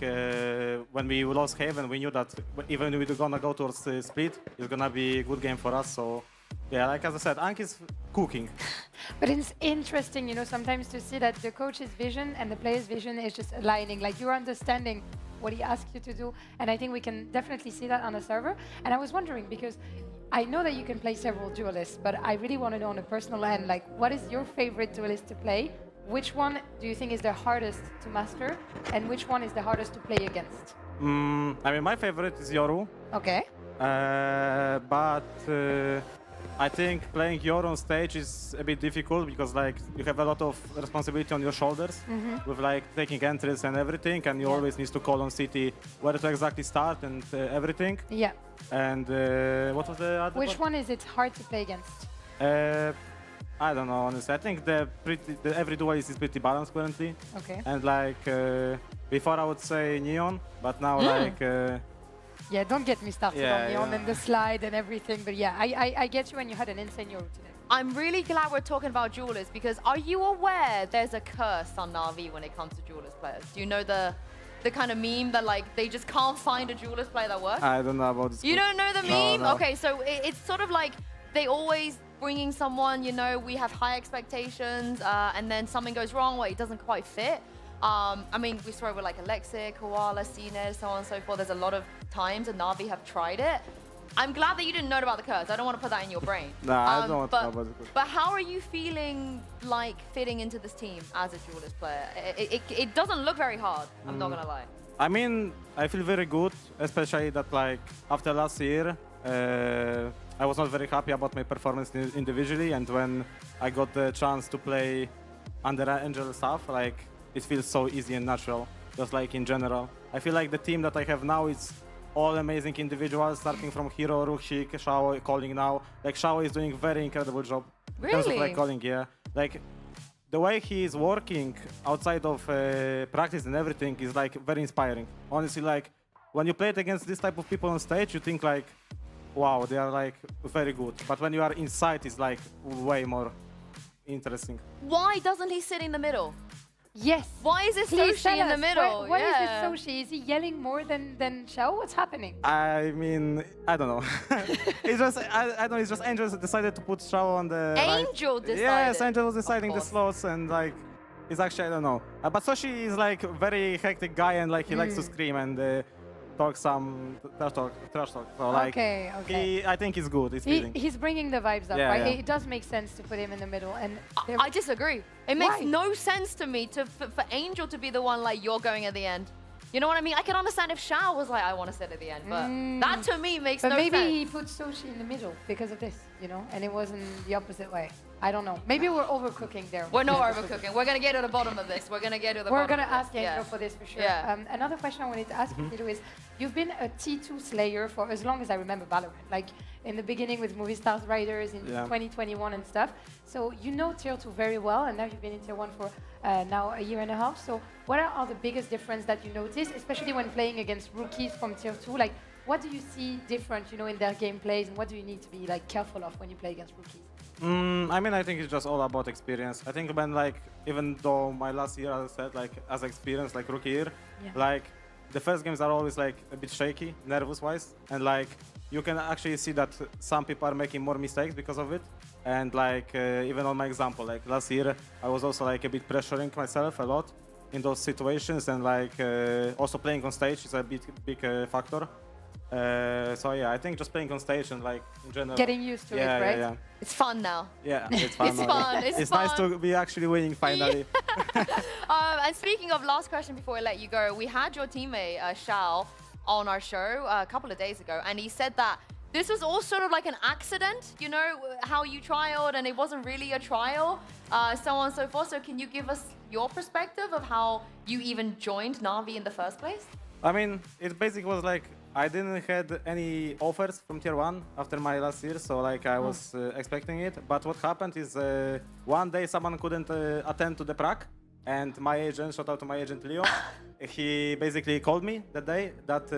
when we lost Haven, we knew that even if we're gonna go towards split, it's gonna be a good game for us, so yeah, like as I said, Ank is cooking. But it's interesting, you know, sometimes to see that the coach's vision and the player's vision is just aligning, like you're understanding what he asks you to do, and I think we can definitely see that on the server. And I was wondering, because I know that you can play several duelists, but I really want to know on a personal end, like, what is your favorite duelist to play? Which one do you think is the hardest to master, and which one is the hardest to play against? I mean, my favorite is Yoru. Okay. But I think playing Yoru on stage is a bit difficult because like you have a lot of responsibility on your shoulders with like taking entries and everything, and you always need to call on City where to exactly start and everything. Yeah. And what was the other Which one is it hard to play against? I don't know, honestly. I think every duelist is pretty balanced currently. Okay. And like before I would say Neon, but now like yeah, don't get me started Yeah, on Neon yeah. and the slide and everything, but yeah, I get you, and you had an insane Euro today. I'm really glad we're talking about duelists, because are you aware there's a curse on Na'Vi when it comes to duelist players? Do you know the kind of meme that like they just can't find a duelist player that works? I don't know about this. You don't know the meme? No. Okay, so it's sort of like they always bringing someone, you know, we have high expectations, and then something goes wrong where it doesn't quite fit. I mean, we saw it with like Alexic, Koala, Cine, so on and so forth. There's a lot of times that Na'Vi have tried it. I'm glad that you didn't know about the curse. I don't want to put that in your brain. Nah, I don't want to know about the curse. But how are you feeling like fitting into this team as a duelist player? It doesn't look very hard, I'm not going to lie. I mean, I feel very good, especially that like after last year, I was not very happy about my performance individually, and when I got the chance to play under Angel stuff, like it feels so easy and natural, just like in general. I feel like the team that I have now is all amazing individuals, starting from Hero, Ruxik, Shao calling now. Like Shao is doing very incredible job. Really? In terms of like calling, yeah. Like the way he is working outside of practice and everything is like very inspiring. Honestly, like when you play it against this type of people on stage, you think like, wow, they are like very good. But when you are inside, it's like way more interesting. Why doesn't he sit in the middle? Yes. Why is it Please Soshi in the tell us, middle? Why is it Soshi? Is he yelling more than Xiao? What's happening? I mean, I don't know. It's just, I don't know, it's just Angel decided to put Xiao on the... Angel like, decided? Yes, Angel was deciding the slots and like, it's actually, I don't know. But Soshi is like a very hectic guy and like he likes to scream and talk some trash talk. So like, I think he's good. He's bringing the vibes up, Yeah, right? yeah. It does make sense to put him in the middle. And I disagree. It makes Why? no sense to me for Angel to be the one like, you're going at the end. You know what I mean? I can understand if Xiao was like, I want to sit at the end, but that to me makes no sense. But maybe he put Soshi in the middle because of this, you know, and it wasn't the opposite way. I don't know. Maybe we're overcooking there. We're not overcooking. We're going to get to the bottom of this. We're going to get to the We're bottom going to of ask this. Angel for this for sure. Yeah. Another question I wanted to ask you, Tilo, is you've been a T2 Slayer for as long as I remember Valorant. Like in the beginning with Movie Stars Riders in 2021 and stuff. So you know Tier 2 very well, and now you've been in Tier 1 for now a year and a half. So what are the biggest difference that you notice, especially when playing against rookies from Tier 2? Like what do you see different, you know, in their gameplays, and what do you need to be like careful of when you play against rookies? I mean, I think it's just all about experience. I think when like, even though my last year, as I said, like as experience, like rookie year, like the first games are always like a bit shaky, nervous-wise, and like you can actually see that some people are making more mistakes because of it. And like even on my example, like last year, I was also like a bit pressuring myself a lot in those situations, and like also playing on stage is a big factor. So yeah, I think just playing on stage and like in general, getting used to it, right? Yeah. It's fun now. Yeah, it's fun. It's fun. It's nice to be actually winning finally. And speaking of, last question before I let you go, we had your teammate Xiao on our show a couple of days ago, and he said that this was all sort of like an accident, you know, how you trialed and it wasn't really a trial, so on and so forth. So can you give us your perspective of how you even joined Na'Vi in the first place? I mean, it basically was like, I didn't had any offers from Tier 1 after my last year, so like I was expecting it. But what happened is one day someone couldn't attend to the prac, and my agent, shout out to my agent Leo, he basically called me that day that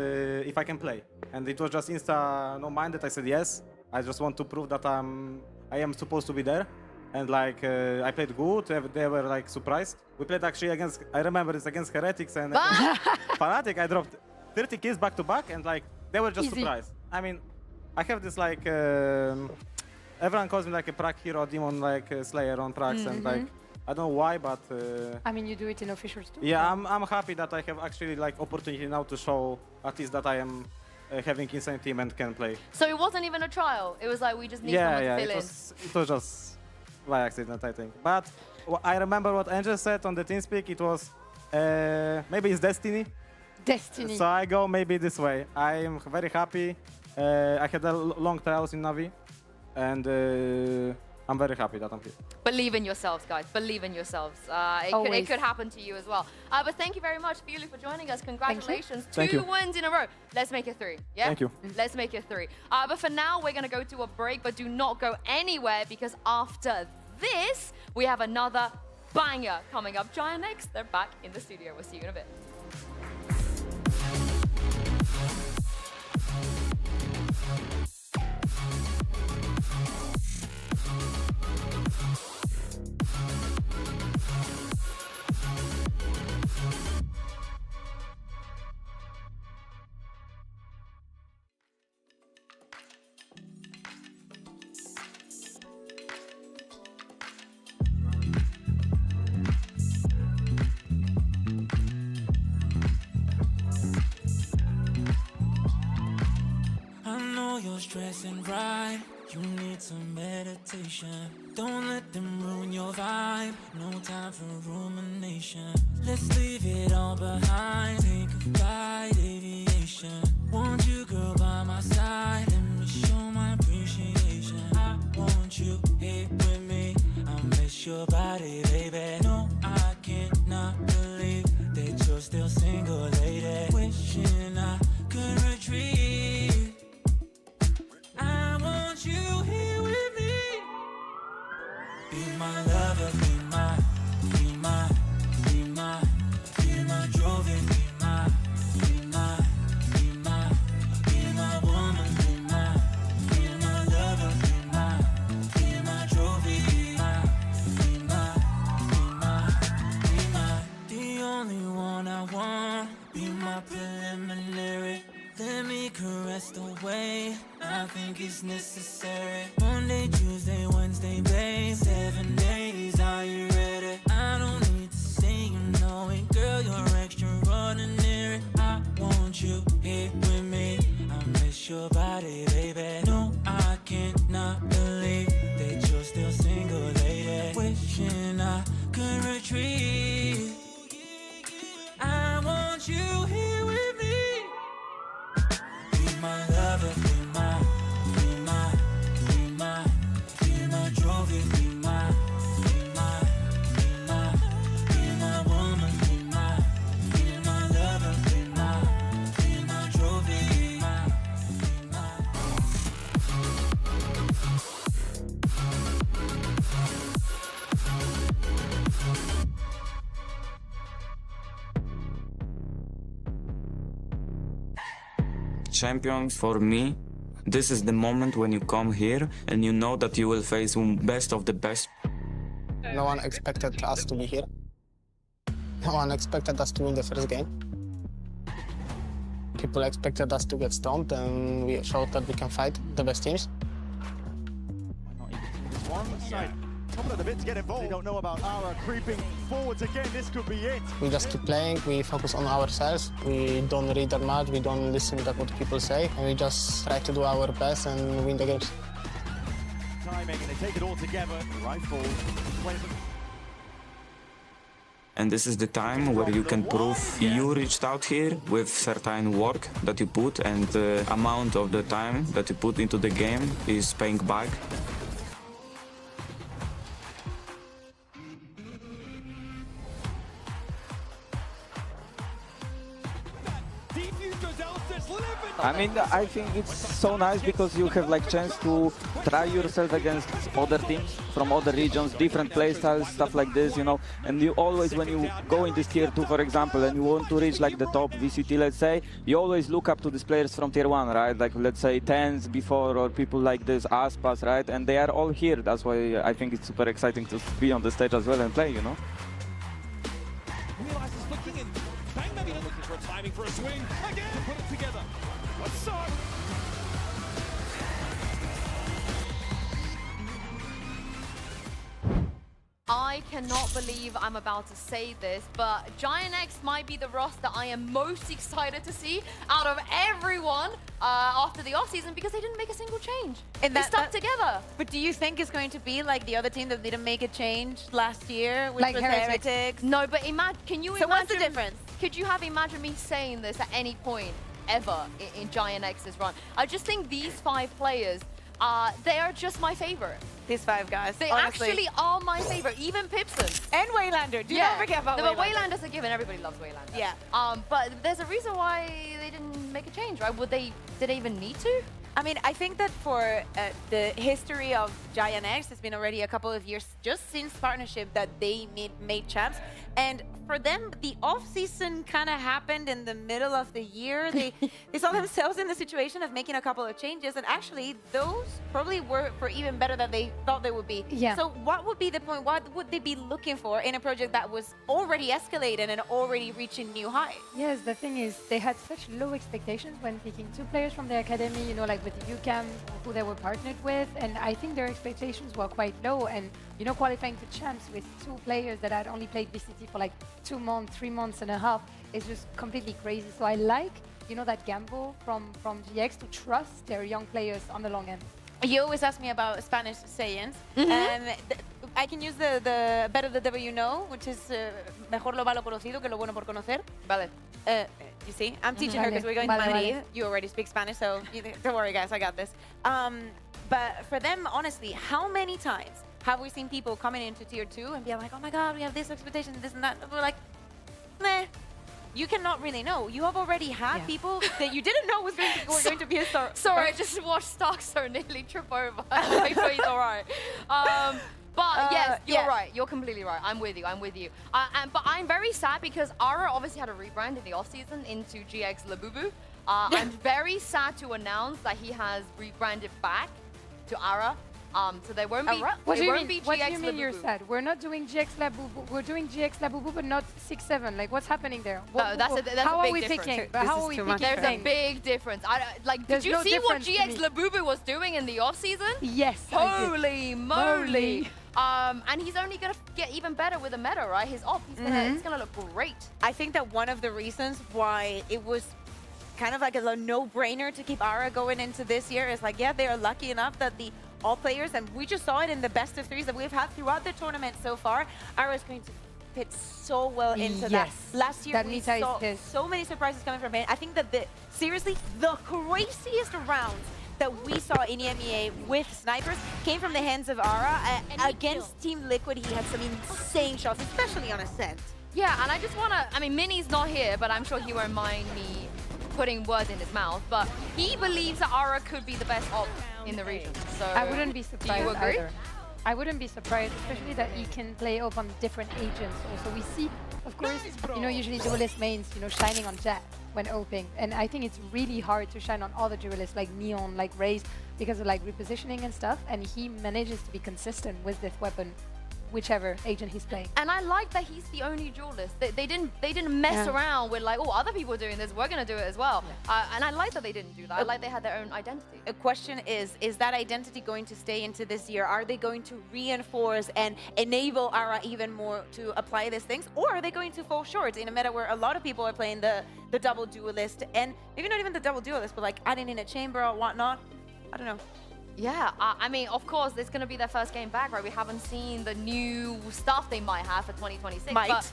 if I can play. And it was just no-minded. I said yes. I just want to prove that I am supposed to be there. And like I played good. They were like surprised. We played actually against, I remember it's against Heretics and Fnatic. I dropped 30 kills back to back, and like they were just surprised. I mean, I have this like everyone calls me like a prac hero, demon like slayer on pracs, and like I don't know why, but I mean, you do it in officials too. Yeah, I'm happy that I have actually like opportunity now to show at least that I am having insane team and can play. So it wasn't even a trial. It was like we just need someone to fill in. It was just by accident, I think. But I remember what Angel said on the TeamSpeak. It was maybe it's destiny. Destiny. So I go maybe this way. I am very happy. I had a long trials in Na'Vi, and I'm very happy that I'm here. Believe in yourselves, guys. Believe in yourselves. It could happen to you as well. But thank you very much, Fiulu, for joining us. Congratulations. Thank you. 2 wins in a row. Let's make it 3. Yeah? Thank you. Let's make it 3. But for now, we're going to go to a break, but do not go anywhere, because after this, we have another banger coming up. Giant X, they're back in the studio. We'll see you in a bit. You're stressing right, you need some meditation. Don't let them ruin your vibe, no time for rumination. Let's leave it all behind, take a flight, aviation. Want you, girl, by my side, let me show my appreciation. I want you here with me, I miss your body, baby. No, I cannot believe that you're still single, lady. Wishing I could retreat. I want you here with me. Be my lover, be my what's necessary. Monday, Tuesday, Wednesday, babe. 7 days, are you ready? I don't need to say you know it, girl. You're extraordinary. I want you here with me. I miss your body, baby. No, I cannot believe that you're still single, lady. Wishing I could retreat. I want you here with me. Be my lover, be my trophy, be my woman, be my lover, be my trophy, Champions, for me, this is the moment when you come here and you know that you will face best of the best. No one expected us to be here. No one expected us to win the first game. People expected us to get stoned, and we showed that we can fight the best teams. One side, couple of the bits get involved. They don't know about Ara creeping forwards again. This could be it. We just keep playing, we focus on ourselves, we don't read that much, we don't listen to what people say, and we just try to do our best and win the games. Timing, and they take it all together. Rifle. And this is the time where you can prove you reached out here with certain work that you put, and the amount of the time that you put into the game is paying back. I mean, I think it's so nice because you have like chance to try yourself against other teams from other regions, different playstyles, stuff like this, you know. And you always, when you go in this tier 2, for example, and you want to reach like the top VCT, let's say, you always look up to these players from tier 1, right? Like, let's say, Tens before, or people like this, Aspas, right? And they are all here. That's why I think it's super exciting to be on the stage as well and play, you know. Realizes looking in. Bang maybe looking for a timing for a swing. Again, put it together. What's up? I cannot believe I'm about to say this, but Giant X might be the roster I am most excited to see out of everyone after the offseason, because they didn't make a single change. And they stuck together. But do you think it's going to be like the other team that didn't make a change last year, which Like was Heretics? Heretics? No, but can you So imagine? what's the difference? Could you have imagined me saying this at any point ever in Giant X's run? I just think these 5 players, they are just my favorite. These 5 guys, They honestly. actually are my favorite, even Pipson. And Waylander, do not forget about Waylander. Waylander. But Waylander's a given, everybody loves Waylander. Yeah. But there's a reason why they didn't make a change, right? Did they even need to? I mean, I think that for the history of Giant X, it's been already a couple of years just since partnership that they made champs. And for them, the off-season kind of happened in the middle of the year. They saw themselves in the situation of making a couple of changes, and actually those probably were for even better than they thought they would be. Yeah. So what would be the point? What would they be looking for in a project that was already escalating and already reaching new heights? Yes, the thing is, they had such low expectations when picking 2 players from the academy, you know, like with the UCAM, who they were partnered with, and I think their expectations were quite low. And, you know, qualifying to champs with 2 players that had only played VCT for like 2 months, 3 months and a half is just completely crazy. So I like, you know, that gamble from GX to trust their young players on the long end. You always ask me about Spanish sayings, and I can use the better the devil you know, which is mejor lo malo conocido que lo bueno por conocer. Vale. You see, I'm teaching her because we're going to Madrid. You already speak Spanish, so don't worry, guys, I got this. But for them, honestly, how many times have we seen people coming into tier 2 and be like, oh my god, we have this expectation, this and that? We're like, meh. You cannot really know. You have already had people that you didn't know were going to be a star. Sorry, I just watched Starkster nearly trip over. Make sure he's all right. But yes, you're right. You're completely right. I'm with you. I'm with you. But I'm very sad because Ara obviously had a rebrand in the offseason into GX Labubu. I'm very sad to announce that he has rebranded back to Ara. So there won't be. What do you mean? Be What do GX you mean you're Labubu. sad? We're not doing GX Labubu. We're doing GX Labubu, but not 6-7. Like, what's happening there? No, that's a how big are we difference. picking? This How is are we too picking? much. There's a things? big difference. Like, There's did you no see what difference to GX me. Labubu was doing in the off season? Yes. I did. Holy moly! And he's only gonna get even better with the meta, right? His op, he's gonna look great. I think that one of the reasons why it was kind of like a no-brainer to keep Ara going into this year is like, yeah, they are lucky enough that the all players, and we just saw it in the best of threes that we've had throughout the tournament so far, Ara is going to fit so well into that. Last year we saw so many surprises coming from him. I think that seriously, the craziest rounds that we saw in EMEA with snipers came from the hands of Ara. Against Team Liquid, he had some insane shots, especially on Ascent. Yeah, and I just wanna, I mean, Minnie's not here, but I'm sure he won't mind me putting words in his mouth, but he believes that Ara could be the best op in the region. So I wouldn't be surprised do you agree? either. I wouldn't be surprised, especially that he can play op on different agents. Also, we see, of course, you know, usually duelist mains, you know, shining on Jet when oping, and I think it's really hard to shine on other duelists like Neon, like Raze, because of like repositioning and stuff. And he manages to be consistent with this weapon, whichever agent he's playing. And I like that he's the only duelist. They didn't mess around with like, oh, other people are doing this, we're gonna do it as well. And I like that they didn't do that. I like they had their own identity. A question is that identity going to stay into this year? Are they going to reinforce and enable Ara even more to apply these things? Or are they going to fall short in a meta where a lot of people are playing the double duelist, and maybe not even the double duelist, but like adding in a chamber or whatnot? I don't know. Yeah, I mean, of course, it's going to be their first game back, right? We haven't seen the new stuff they might have for 2026. Might. But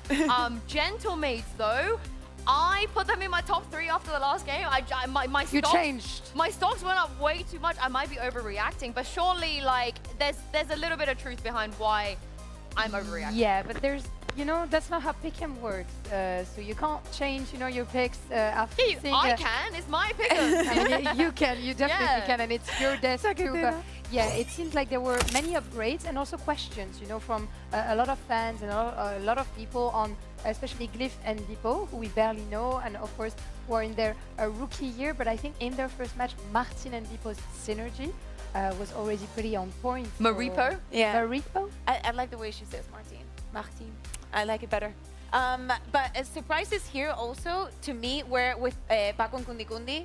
Gentlemates, though, I put them in my top 3 after the last game. My stocks, changed. My stocks went up way too much. I might be overreacting, but surely, like, there's a little bit of truth behind why I'm overreacting. Yeah, but there's, you know, that's not how pick'em works. So you can't change, you know, your picks after seeing I can. It's my pick. I mean, you can. You definitely can, and it's your desk too. But yeah, it seems like there were many upgrades and also questions, you know, from a lot of fans and a lot of people on, especially Glyph and Depot, who we barely know, and of course, who are in their rookie year. But I think in their first match, Martin and Depot's synergy was already pretty on point. Maripo? Yeah. Maripo? I like the way she says Martin. Martin. I like it better. But a surprise is here also to me, where with Paco and Kundi Kundi,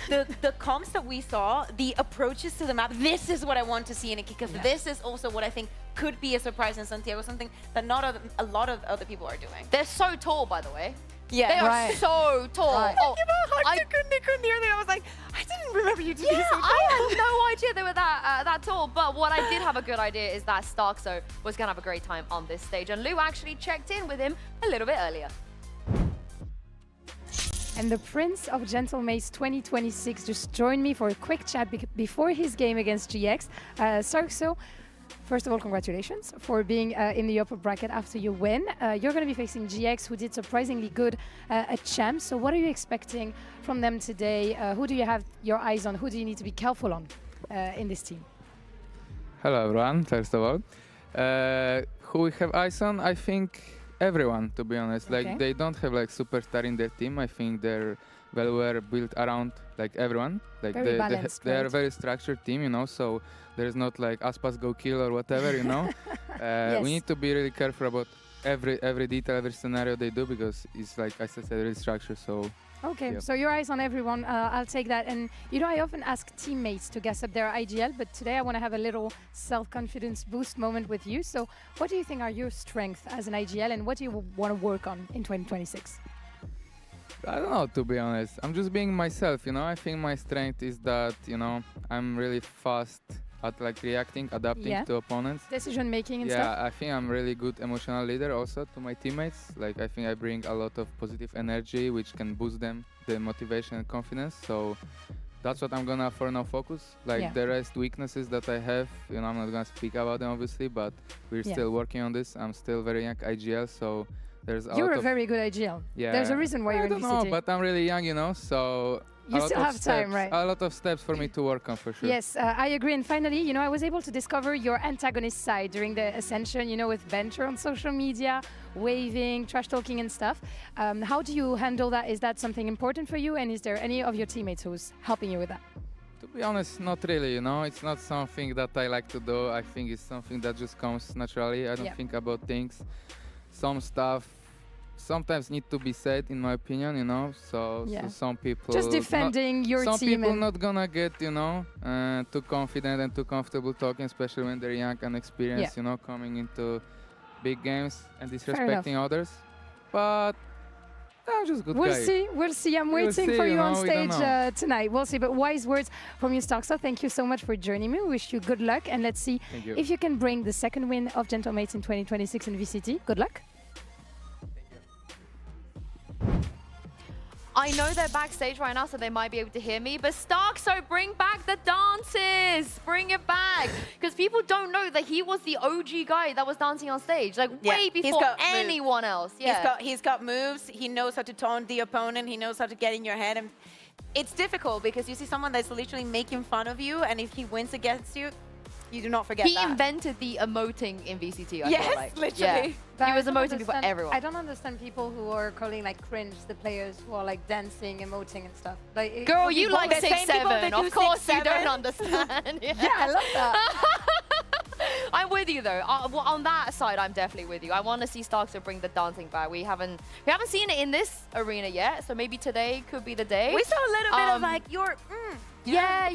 the comps that we saw, the approaches to the map, this is what I want to see in a kickoff. Yeah. This is also what I think could be a surprise in Santiago, something that not a lot of other people are doing. They're so tall, by the way. Yeah, they are so tall. Right. Oh, I was like, I didn't remember you to be so tall. I had no idea they were that tall. But what I did have a good idea is that Starkso was gonna have a great time on this stage, and Lou actually checked in with him a little bit earlier. And the Prince of Gentlemates 2026 just joined me for a quick chat before his game against GX. Starkso, first of all, congratulations for being in the upper bracket after you win. You're going to be facing GX, who did surprisingly good at Champs. So what are you expecting from them today? Who do you have your eyes on? Who do you need to be careful on in this team? Hello, everyone, first of all. Who we have eyes on? I think everyone, to be honest. Okay. Like, they don't have like superstar in their team. I think they're well built around like everyone. Like Very balanced, they are a right? very structured team, you know, so there's not like Aspas go kill or whatever, you know. We need to be really careful about every detail, every scenario they do, because it's like, as I said, really structured. So Okay, yeah. so your eyes on everyone. I'll take that. And you know, I often ask teammates to guess up their IGL, but today I want to have a little self-confidence boost moment with you. So what do you think are your strengths as an IGL, and what do you want to work on in 2026? I don't know, to be honest. I'm just being myself, you know. I think my strength is that, you know, I'm really fast at like reacting, adapting to opponents. Decision making and stuff. Yeah, I think I'm really good emotional leader also to my teammates. Like, I think I bring a lot of positive energy, which can boost them, the motivation and confidence. So that's what I'm gonna for now focus. Like the rest weaknesses that I have, you know, I'm not gonna speak about them obviously, but we're still working on this. I'm still very young IGL, so there's a You're lot a of very good IGL. Yeah. There's a reason why you're in I don't VCT. know, but I'm really young, you know, so You still have time, right? A lot of steps for me to work on, for sure. Yes, I agree. And finally, you know, I was able to discover your antagonist side during the Ascension, you know, with Bencher on social media, waving, trash talking and stuff. How do you handle that? Is that something important for you? And is there any of your teammates who's helping you with that? To be honest, not really, you know. It's not something that I like to do. I think it's something that just comes naturally. I don't think about things. Some stuff sometimes need to be said, in my opinion, you know. So some people just defending your some team. Some people not gonna get, you know, too confident and too comfortable talking, especially when they're young and experienced, you know, coming into big games and disrespecting others. But I'm just a good guy. We'll see. I'm waiting for you on stage tonight. We'll see. But wise words from you, Starkso. Thank you so much for joining me. We wish you good luck. And let's see if you can bring the second win of Gentlemates in 2026 in VCT. Good luck. I know they're backstage right now, so they might be able to hear me, but Starkso, bring back the dances! Bring it back! Because people don't know that he was the OG guy that was dancing on stage, like way before anyone else. Yeah. He's got moves, he knows how to taunt the opponent, he knows how to get in your head. And it's difficult because you see someone that's literally making fun of you, and if he wins against you, you do not forget He invented the emoting in VCT, I feel like. Literally. Yeah. He was emoting before everyone. I don't understand people who are calling like cringe the players who are like dancing, emoting and stuff. Like, girl, you like 6'7". Of course you don't understand. Yeah, I love that. I'm with you though. Well, on that side, I'm definitely with you. I want to see Starkso bring the dancing back. We haven't seen it in this arena yet, so maybe today could be the day. We saw a little bit of like your yeah.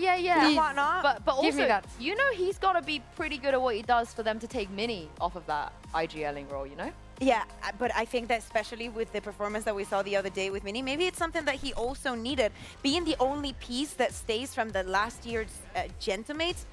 and whatnot. But Give me also, that. you know, he's got to be pretty good at what he does for them to take Mini off of that IGLing role, you know? Yeah, but I think that especially with the performance that we saw the other day with Mini, maybe it's something that he also needed. Being the only piece that stays from the last year's Gentlemates,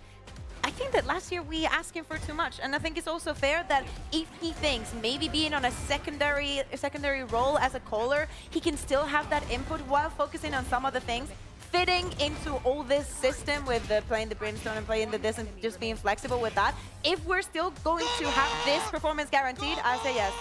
I think that last year we asked him for too much, and I think it's also fair that if he thinks maybe being on a secondary role as a caller, he can still have that input while focusing on some other things, fitting into all this system with playing the Brimstone and playing the this and just being flexible with that. If we're still going to have this performance guaranteed, I say yes.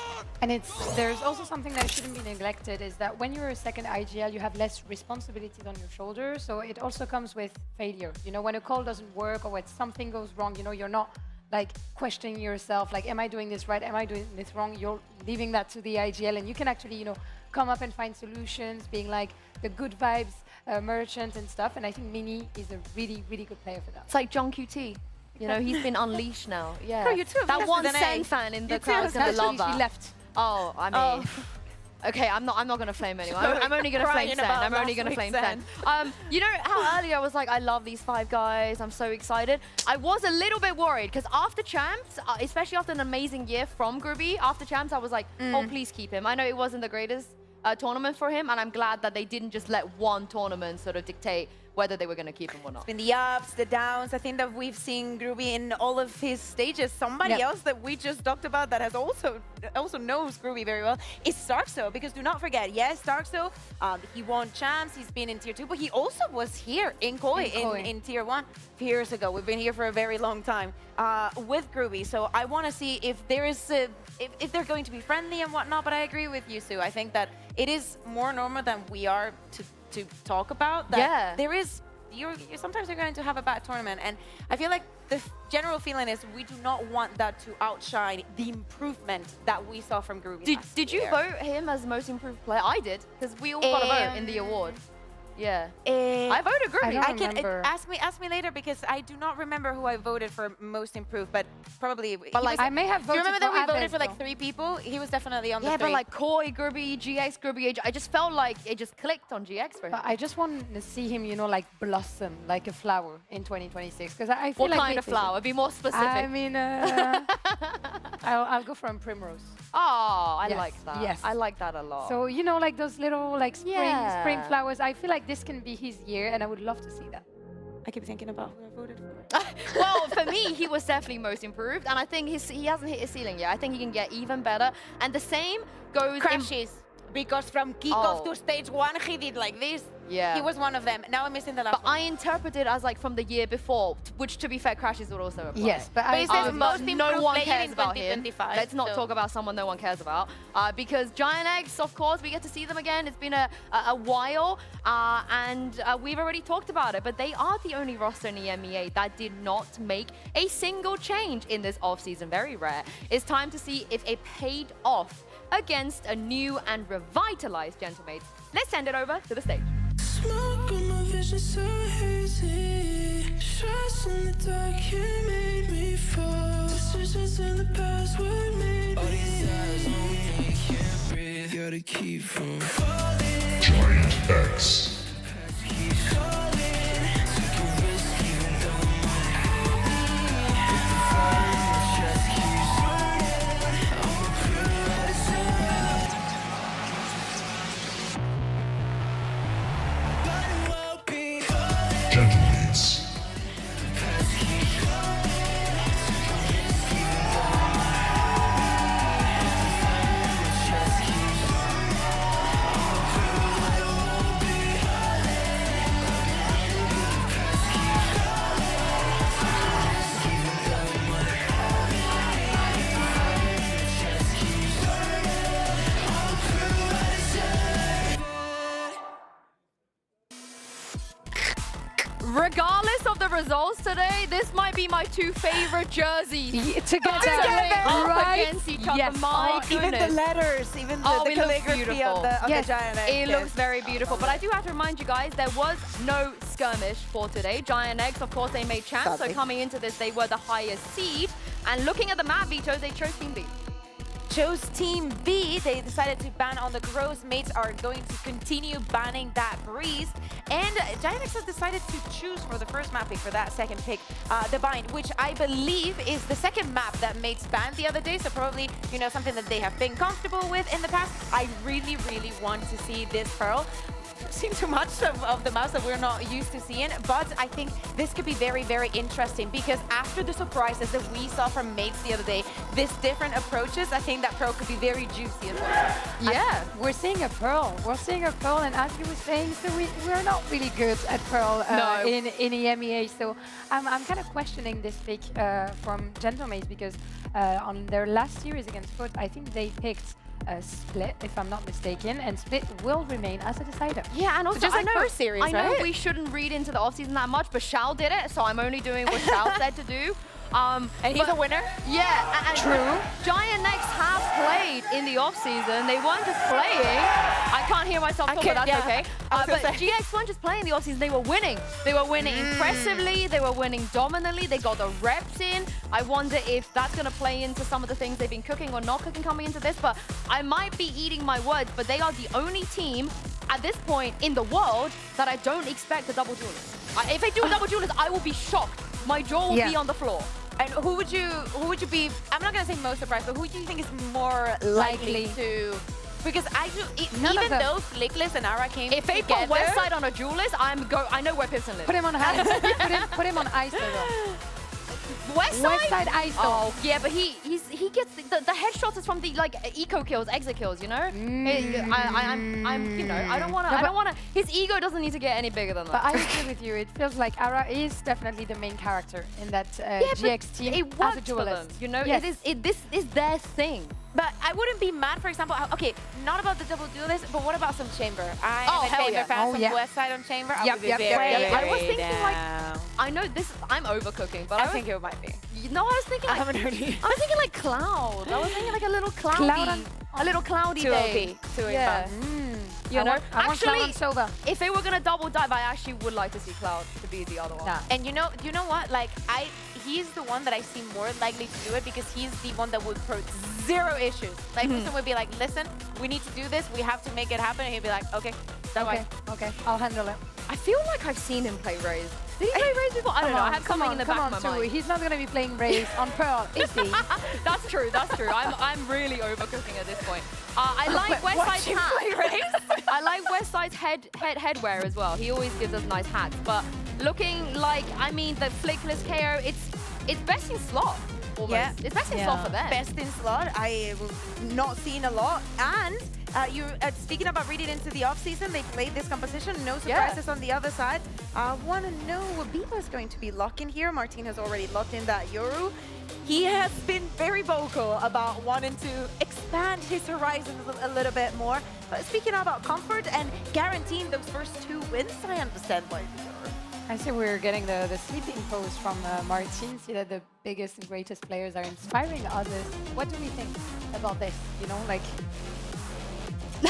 And there's also something that shouldn't be neglected is that when you're a second IGL, you have less responsibilities on your shoulders. So it also comes with failure. You know, when a call doesn't work or when something goes wrong, you know, you're not like questioning yourself, like, am I doing this right? Am I doing this wrong? You're leaving that to the IGL, and you can actually, you know, come up and find solutions, being like the good vibes merchant and stuff. And I think Mini is a really, really good player for that. It's like John QT. You know, he's been unleashed now. Yeah. Oh, you too. That one Sen fan in the crowd's gonna love that. He left. Oh, I mean. Okay, I'm not gonna flame anyone. I'm only gonna flame Sen. I'm only gonna flame Sen. You know how earlier I was like, I love these 5 guys. I'm so excited. I was a little bit worried because after Champs, especially after an amazing year from Gruby, after Champs, I was like, oh, please keep him. I know it wasn't the greatest tournament for him, and I'm glad that they didn't just let one tournament sort of dictate whether they were going to keep him or not. It's been the ups, the downs. I think that we've seen Gruby in all of his stages. Somebody else that we just talked about that has also knows Gruby very well is Starkso, because do not forget, yes, Starkso, he won Champs, he's been in Tier 2, but he also was here in Koi in Tier 1 a few years ago. We've been here for a very long time with Gruby, so I want to see if there is if they're going to be friendly and whatnot, but I agree with you, Sue. I think that it is more normal than we are to talk about that there is sometimes you're going to have a bad tournament, and I feel like the general feeling is we do not want that to outshine the improvement that we saw from Gruby. Did you vote him as most improved player? I did, because we all got a vote in the award. Yeah, I voted Gruby. I don't remember. Ask me later, because I do not remember who I voted for most improved, but probably. But like, I may have voted. Do you remember that we voted for though. like 3 people? He was definitely on the 3. Yeah, but like Koi, Gruby, GX, Gruby, I just felt like it just clicked on GX for him. But I just want to see him, you know, like blossom like a flower in 2026, because I feel what like kind of flower? Be more specific. I mean, I'll go for a primrose. Oh, I like that. Yes, I like that a lot. So you know, like those little like spring flowers. I feel like this can be his year, and I would love to see that. I keep thinking about who I voted for. Well, for me, he was definitely most improved, and I think he hasn't hit his ceiling yet. I think he can get even better, and the same goes. Crashes, because from kickoff to stage 1, he did like this. Yeah. He was one of them. Now I'm missing the last one. I interpret it as like from the year before, which to be fair, Crashes would also apply. Yes, but it says most no one cares about him. 2025. Let's not talk about someone no one cares about. Because Giant Eggs, of course, we get to see them again. It's been a while, and we've already talked about it, but they are the only roster in the EMEA that did not make a single change in this offseason. Very rare. It's time to see if it paid off against a new and revitalized Gentlemates. Let's send it over to the stage. Smoke on my vision so hazy. Shots in the dark, you made me fall. Decisions in the past, what made me? All these eyes on me, I can't breathe. Gotta keep from falling. Giant X. Keep calling. Took a risk even though my heart with the fire in my chest keeps burning. I'ma prove what it's up. But it won't be calling. Gentleman's. Regardless of the results today, this might be my two favorite jerseys. Together, up right? against each other. Yes. My Even goodness. the letters, even the it looks calligraphy beautiful. of the Giant Egg. It looks very beautiful. But I do have to remind you guys, there was no skirmish for today. Giant Eggs, of course, they made champs. So coming into this, they were the highest seed. And looking at the map, Vito, they chose Team B. Chose Team B. They decided to ban on the Gross. Mates are going to continue banning that Breeze. And Giant X has decided to choose for the first map pick, for that second pick, the Bind, which I believe is the second map that Mates banned the other day. So probably, you know, something that they have been comfortable with in the past. I really, really want to see this Pearl. Seen too much of the maps that we're not used to seeing, but I think this could be very, very interesting because after the surprises that we saw from Mates the other day, this different approaches, I think that Pearl could be very juicy as well. Yeah, we're seeing a Pearl. We're seeing a Pearl, and as you were saying, so we're not really good at Pearl in EMEA. So I'm kind of questioning this pick from Gentlemates because on their last series against Foot, I think they picked Split, if I'm not mistaken, and Split will remain as a decider. Yeah, and also just like first series, I know right? we shouldn't read into the offseason that much, but Shao did it, so I'm only doing what Shao said to do. And he's a winner? Yeah, and true. Giant Next have played in the offseason. They weren't just playing. I can't hear myself talk, but that's okay. But GX weren't just playing in the offseason, they were winning. They were winning impressively, they were winning dominantly, they got the reps in. I wonder if that's going to play into some of the things they've been cooking or not cooking coming into this, but I might be eating my words, but they are the only team at this point in the world that I don't expect a double duelist. If they do a double duelist, I will be shocked. My jaw will be on the floor. And who would you be, I'm not going to say most surprised, but who do you think is more likely to, because even though Flickless and Ara came if they put Westside on a duelist, I know where Pipson lives. Put him on ice. put him on ice though. Westside ice. Oh yeah, but he gets the headshots is from the like eco kills, exit kills. You know, I'm you know I don't wanna. His ego doesn't need to get any bigger than that. But I agree with you. It feels like Ara is definitely the main character in that GX team. It works as a duelist. for them, you know, yes. this is their thing. But I wouldn't be mad, for example, okay, not about the double duelist, but what about some Chamber? I am a Chamber fan, some Westside on Chamber. I would be very I was thinking like, I know this, I'm overcooking, but I think it might be. No, I was thinking like, I was thinking like Cloud. I was thinking like a little cloudy, a little cloudy day. Yeah. You know, actually, if they were gonna double dive, I actually would like to see Cloud to be the other one. Yeah. And you know what? Like he's the one that I see more likely to do it because he's the one that would put zero issues. Like Wilson would be like, listen, we need to do this. We have to make it happen. And he'd be like, okay, okay, I'll handle it. I feel like I've seen him play Raze. Did he play Raze before? I don't know. I have something in the back of my mind. He's not going to be playing Raze on Pearl, is he? That's true. That's true. I'm really overcooking at this point. I like Westside's hat. I like Westside's headwear as well. He always gives us nice hats. But looking like, I mean, the Flickless KO, it's best in slot. Almost. Yeah. It's best in slot for them. Best in slot. I have not seen a lot. And speaking about reading into the offseason, they played this composition. No surprises on the other side. I want to know what Biba is going to be locking here. Martin has already locked in that Yoru. He has been very vocal about wanting to expand his horizons a little bit more. But speaking about comfort and guaranteeing those first 2 wins, I understand why Yoru. I say we're getting the sleeping pose from Martin. See that the biggest and greatest players are inspiring others. What do we think about this? You know, like...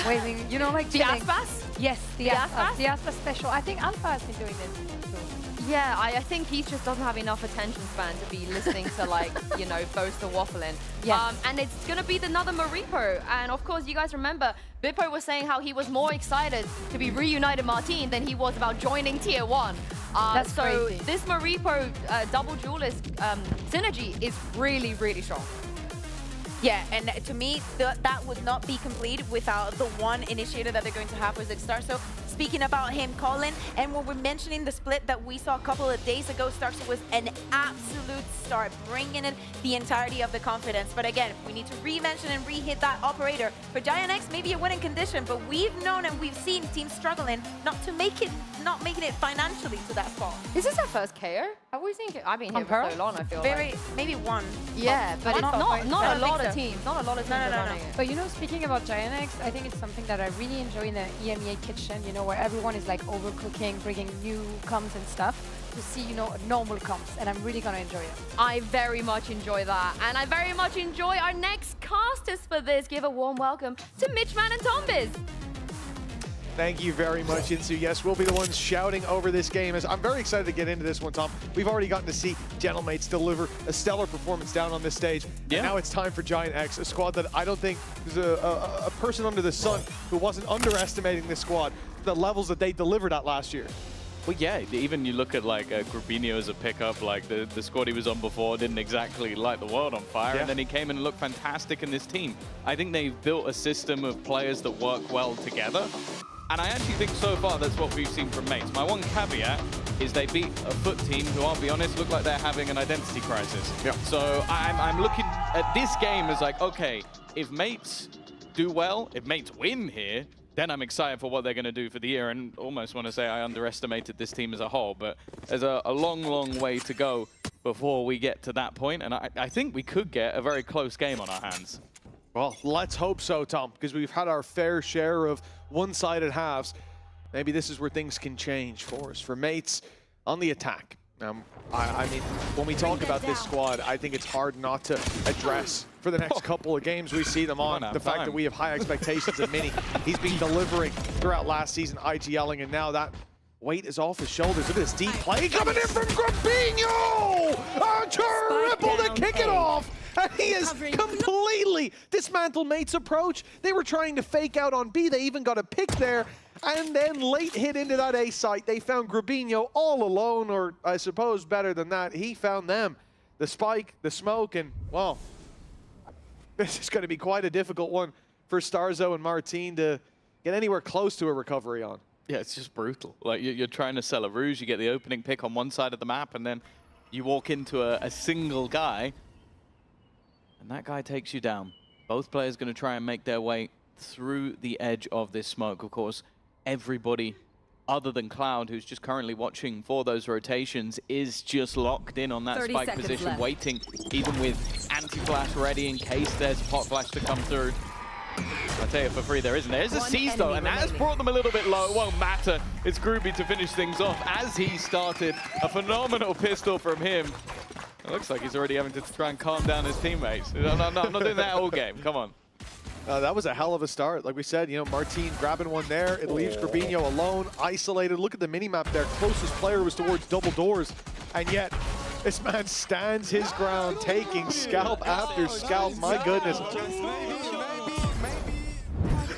waving, you know, like the chilling. Aspas? Yes, the Aspas. The Aspas special. I think Alpha has been doing this. So. Yeah, I think he just doesn't have enough attention span to be listening to, like, you know, Boaster waffling. Yes. And it's going to be another Maripo. And of course, you guys remember, Bippo was saying how he was more excited to be reunited Martin than he was about joining Tier 1. That's so crazy. this Maripo double duelist synergy is really, really strong. Yeah, and to me, that would not be complete without the one initiator that they're going to have with Star. So speaking about him, Colin, and when we're mentioning the split that we saw a couple of days ago, Starso was an absolute star, bringing in the entirety of the confidence. But again, we need to re-mention and re-hit that operator. For Giant X, maybe a winning condition, but we've known and we've seen teams struggling not making it financially to that spot. Is this our first KO? Have we seen I've been here for so long, I feel like. Maybe one. Yeah, but it's not a lot of teams. Not a lot of teams are running it. But you know, speaking about Giant X, I think it's something that I really enjoy in the EMEA kitchen, you know, where everyone is like overcooking, bringing new comms and stuff, to see, you know, normal comms, and I'm really gonna enjoy it. I very much enjoy that, and I very much enjoy our next casters for this. Give a warm welcome to Mitchman and Tombiz. Thank you very much, Insu. Yes, we'll be the ones shouting over this game. As I'm very excited to get into this one, Tom. We've already gotten to see Gentlemates deliver a stellar performance down on this stage. Yeah. And now it's time for Giant X, a squad that I don't think there's a person under the sun who wasn't underestimating this squad, the levels that they delivered at last year. Well, yeah, even you look at like Grubinho as a pickup, like the squad he was on before didn't exactly light the world on fire, and then he came in and looked fantastic in this team. I think they've built a system of players that work well together. And I actually think so far that's what we've seen from Mates. My one caveat is they beat a FUT team who, I'll be honest, look like they're having an identity crisis. Yeah. So I'm looking at this game as like, okay, if Mates do well, if Mates win here, then I'm excited for what they're going to do for the year, and almost want to say I underestimated this team as a whole. But there's a long, long way to go before we get to that point, and I think we could get a very close game on our hands. Well, let's hope so, Tom, because we've had our fair share of one-sided halves. Maybe this is where things can change for us. For Mates, on the attack. I mean, when we talk about this squad, I think it's hard not to address for the next couple of games we see them on. The fact that we have high expectations of Mini. He's been delivering throughout last season, IGLing, and now that weight is off his shoulders. Look at this deep play coming in from Grubinho! A triple to kick it off! And he has completely dismantled Mates' approach. They were trying to fake out on B. They even got a pick there. And then late hit into that A site. They found Grubinho all alone, or I suppose better than that, he found them. The spike, the smoke, and, well, this is going to be quite a difficult one for Starzo and Martin to get anywhere close to a recovery on. Yeah, it's just brutal. Like, you're trying to sell a ruse, you get the opening pick on one side of the map, and then you walk into a single guy, and that guy takes you down. Both players going to try and make their way through the edge of this smoke. Of course, everybody other than Cloud, who's just currently watching for those rotations, is just locked in on that spike position, left. Waiting, even with anti-flash ready in case there's a pot flash to come through. I'll tell you for free there isn't. There's a seize though, and that has brought them a little bit low. It won't matter. It's Groovy to finish things off as he started. A phenomenal pistol from him. It looks like he's already having to try and calm down his teammates. No, I'm not doing that all game. Come on. That was a hell of a start. Like we said, you know, Martin grabbing one there. It leaves Grubinho alone, isolated. Look at the mini-map there. Closest player was towards double doors. And yet, this man stands his ground, taking scalp after scalp. My goodness.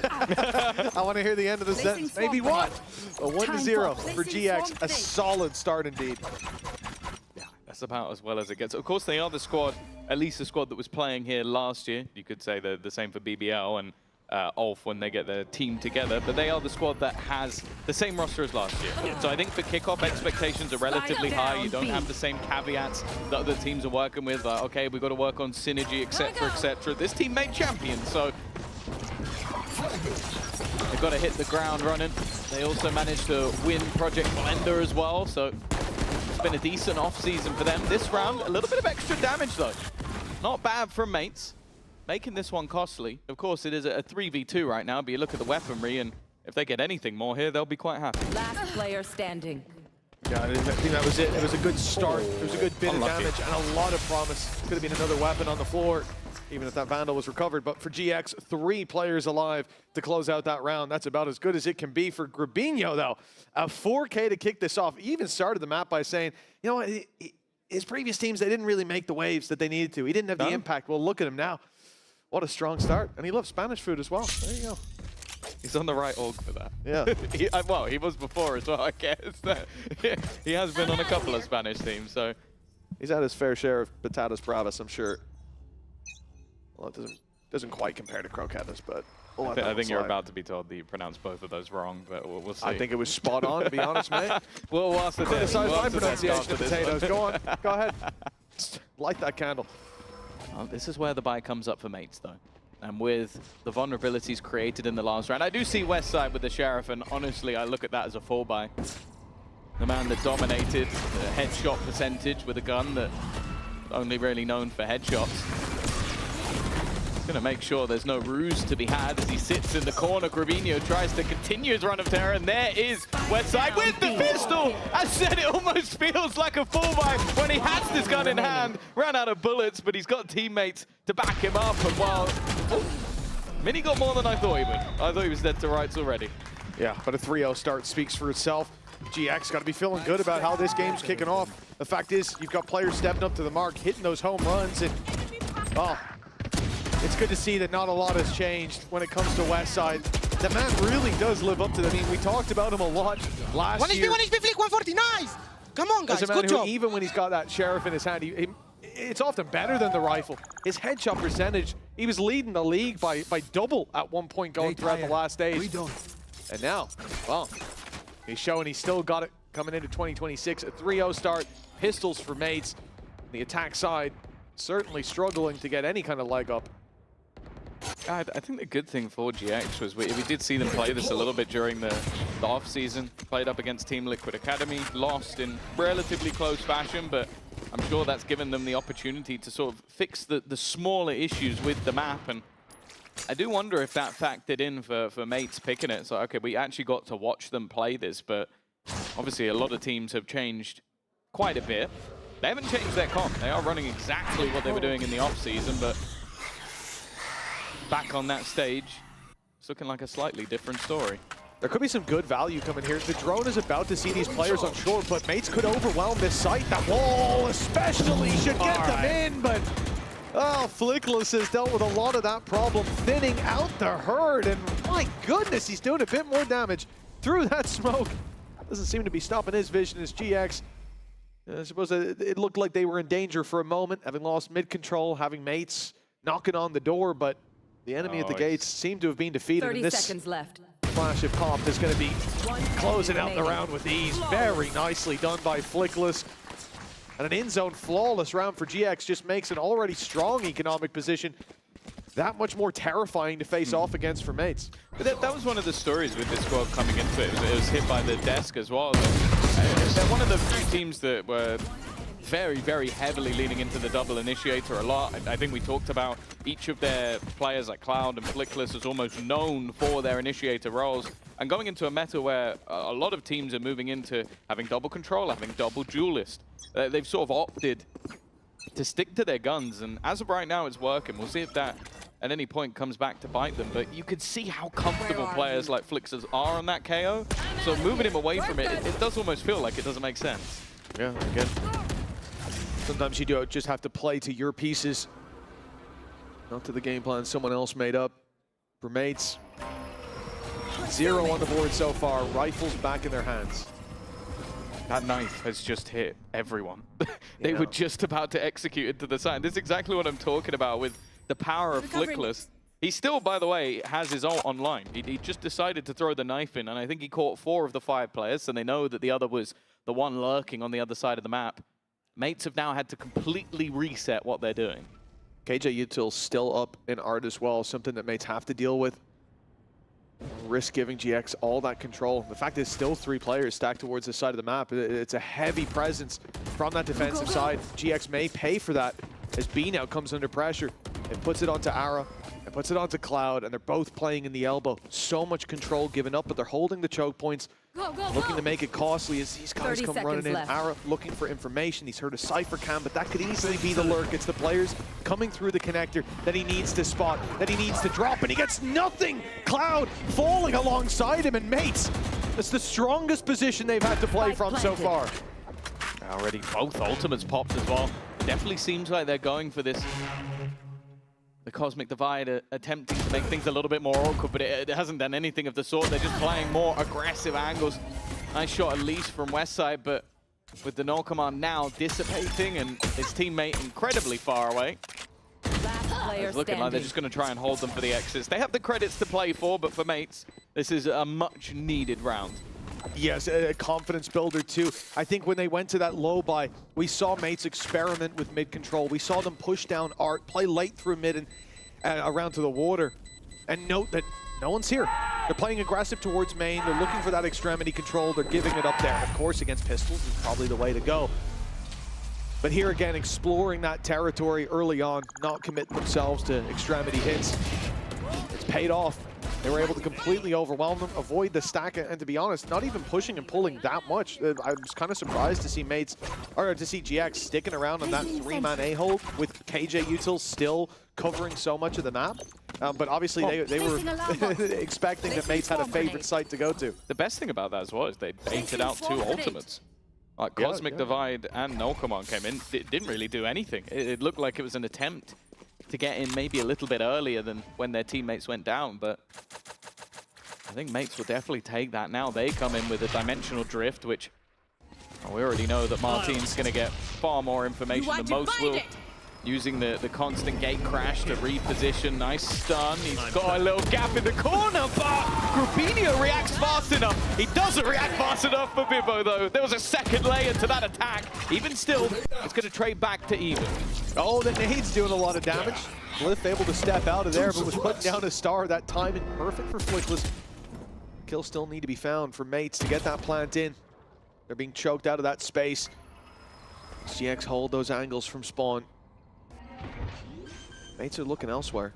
I want to hear the end of the sentence. Maybe what? A 1-0 for GX. A solid start indeed. That's about as well as it gets. Of course, they are the squad, at least the squad that was playing here last year. You could say the same for BBL and Ulf when they get their team together, but they are the squad that has the same roster as last year. So I think for kickoff, expectations are relatively high. You don't have the same caveats that other teams are working with. Like, okay, we've got to work on synergy, etc., etc. This team made champions, so they've got to hit the ground running. They also managed to win Project Blender as well, so it's been a decent off-season for them. This round, a little bit of extra damage though. Not bad from Mates, making this one costly. Of course, it is a 3v2 right now, but you look at the weaponry, and if they get anything more here, they'll be quite happy. Last player standing. Yeah, I think that was it. It was a good start. It was a good bit of damage and a lot of promise. Could have been another weapon on the floor. even if that Vandal was recovered. But for GX, 3 players alive to close out that round. That's about as good as it can be for Grabinho, though. A 4K to kick this off. He even started the map by saying, you know what, his previous teams, they didn't really make the waves that they needed to. He didn't have the impact. Well, look at him now. What a strong start. And he loves Spanish food as well. There you go. He's on the right org for that. Yeah. Well, he was before as well, I guess. He has been on a couple of Spanish teams, so. He's had his fair share of patatas bravas, I'm sure. Well, it doesn't quite compare to croquetas, but I think you're about to be told that you pronounced both of those wrong, but we'll see. I think it was spot on, to be honest, mate. We'll ask the Criticize my pronunciation of potatoes. Go on, go ahead. Light that candle. Well, this is where the buy comes up for Mates, though. And with the vulnerabilities created in the last round, I do see Westside with the Sheriff, and honestly, I look at that as a 4-buy. The man that dominated the headshot percentage with a gun that only really known for headshots. He's going to make sure there's no ruse to be had as he sits in the corner. Grabinho tries to continue his run of terror, and there is Westside with the pistol. I said it almost feels like a 4-buy when he has this gun in hand. Ran out of bullets, but he's got teammates to back him up. And while Mini got more than I thought he would. I thought he was dead to rights already. Yeah, but a 3-0 start speaks for itself. GX got to be feeling good about how this game's kicking off. The fact is, you've got players stepping up to the mark, hitting those home runs, and oh, it's good to see that not a lot has changed when it comes to Westside. The man really does live up to them. I mean, we talked about him a lot last year. 1 HP flick, 140, nice! Come on, guys, As a man good who, job. even when he's got that Sheriff in his hand, it's often better than the rifle. His headshot percentage, he was leading the league by double at one point going throughout the last stage. And now, well, he's showing he's still got it coming into 2026. A 3-0 start, pistols for Mates. The attack side certainly struggling to get any kind of leg up. I think the good thing for GX was we did see them play this a little bit during the off-season. Played up against Team Liquid Academy, lost in relatively close fashion, but I'm sure that's given them the opportunity to sort of fix the smaller issues with the map. And I do wonder if that factored in for Mates picking it. So, okay, we actually got to watch them play this, but obviously a lot of teams have changed quite a bit. They haven't changed their comp. They are running exactly what they were doing in the off-season, but back on that stage, it's looking like a slightly different story. There could be some good value coming here. The drone is about to see these players on shore, but Mates could overwhelm this site. That wall especially should get them in, but oh, Flickless has dealt with a lot of that problem, thinning out the herd, and my goodness, he's doing a bit more damage through that smoke. Doesn't seem to be stopping his vision as GX. I suppose it looked like they were in danger for a moment, having lost mid-control, having Mates knocking on the door, but the enemy at the gates seemed to have been defeated. 30 and this seconds left. flash of pop is going to be closing out the round with ease. Very nicely done by Flickless. And an in-zone flawless round for GX just makes an already strong economic position that much more terrifying to face off against for Mates. But that was one of the stories with this squad coming into it. It was hit by the desk as well. They're one of the few teams that were very, very heavily leaning into the double initiator a lot. I think we talked about each of their players like Cloud and Flickless as almost known for their initiator roles. And going into a meta where a lot of teams are moving into having double control, having double duelist. They've sort of opted to stick to their guns, and as of right now, it's working. We'll see if that at any point comes back to bite them, but you can see how comfortable players like Flickless are on that KO. So moving him away from it, it does almost feel like it doesn't make sense. Yeah, again. Sometimes you do just have to play to your pieces, not to the game plan someone else made up. For Mates, 0 on the board so far, rifles back in their hands. That knife has just hit everyone. They were just about to execute it to the side. This is exactly what I'm talking about with the power of Flickless. He still, by the way, has his ult online. He just decided to throw the knife in, and I think he caught 4 of the 5 players, so they know that the other was the one lurking on the other side of the map. Mates have now had to completely reset what they're doing. KJ Util still up in art as well, something that Mates have to deal with. Risk giving GX all that control. The fact is still 3 players stacked towards this side of the map. It's a heavy presence from that defensive side. GX may pay for that as B now comes under pressure. It puts it onto Ara, it puts it onto Cloud, and they're both playing in the elbow. So much control given up, but they're holding the choke points. looking to make it costly as these guys 30 come seconds running in. left. Ara looking for information. He's heard a Cypher cam, but that could easily be the lurk. It's the players coming through the connector that he needs to spot, that he needs to drop, and he gets nothing. Cloud falling alongside him, and Mates, that's the strongest position they've had to play from so far. Already both ultimates popped as well. Definitely seems like they're going for this. The Cosmic Divide attempting to make things a little bit more awkward, but it hasn't done anything of the sort. They're just playing more aggressive angles. Nice shot at least from Westside, but with the null command now dissipating and his teammate incredibly far away. It's looking like they're just going to try and hold them for the exits. They have the credits to play for, but for Mates, this is a much needed round. Yes, a confidence builder too. I think when they went to that low buy, we saw Mates experiment with mid control. We saw them push down Art, play late through mid and around to the water. And note that no one's here. They're playing aggressive towards main. They're looking for that extremity control. They're giving it up there. Of course, against pistols is probably the way to go. But here again, exploring that territory early on, not commit themselves to extremity hits. It's paid off. They were able to completely overwhelm them, avoid the stack, and to be honest, not even pushing and pulling that much. I was kind of surprised to see Mates, or to see GX sticking around on that 3-man A-hold with KJ Util still covering so much of the map. But obviously they were expecting that Mates had a favorite site to go to. The best thing about that as well is they baited out 2 ultimates. Like Cosmic Divide and Null Command came in, it didn't really do anything. It looked like it was an attempt to get in maybe a little bit earlier than when their teammates went down, but I think Mates will definitely take that now. They come in with a dimensional drift, which we already know that Martin's going to get far more information than most will. Using the constant gate crash to reposition. Nice stun. He's got a little gap in the corner, but Grubinho reacts fast enough. He doesn't react fast enough for Bibbo, though. There was a second layer to that attack. Even still, it's going to trade back to even. Oh, the nade's doing a lot of damage. Glyph able to step out of there, but was putting down a star. That timing perfect for Flickless. Kills still need to be found for Mates to get that plant in. They're being choked out of that space. GX hold those angles from spawn. Mates are looking elsewhere.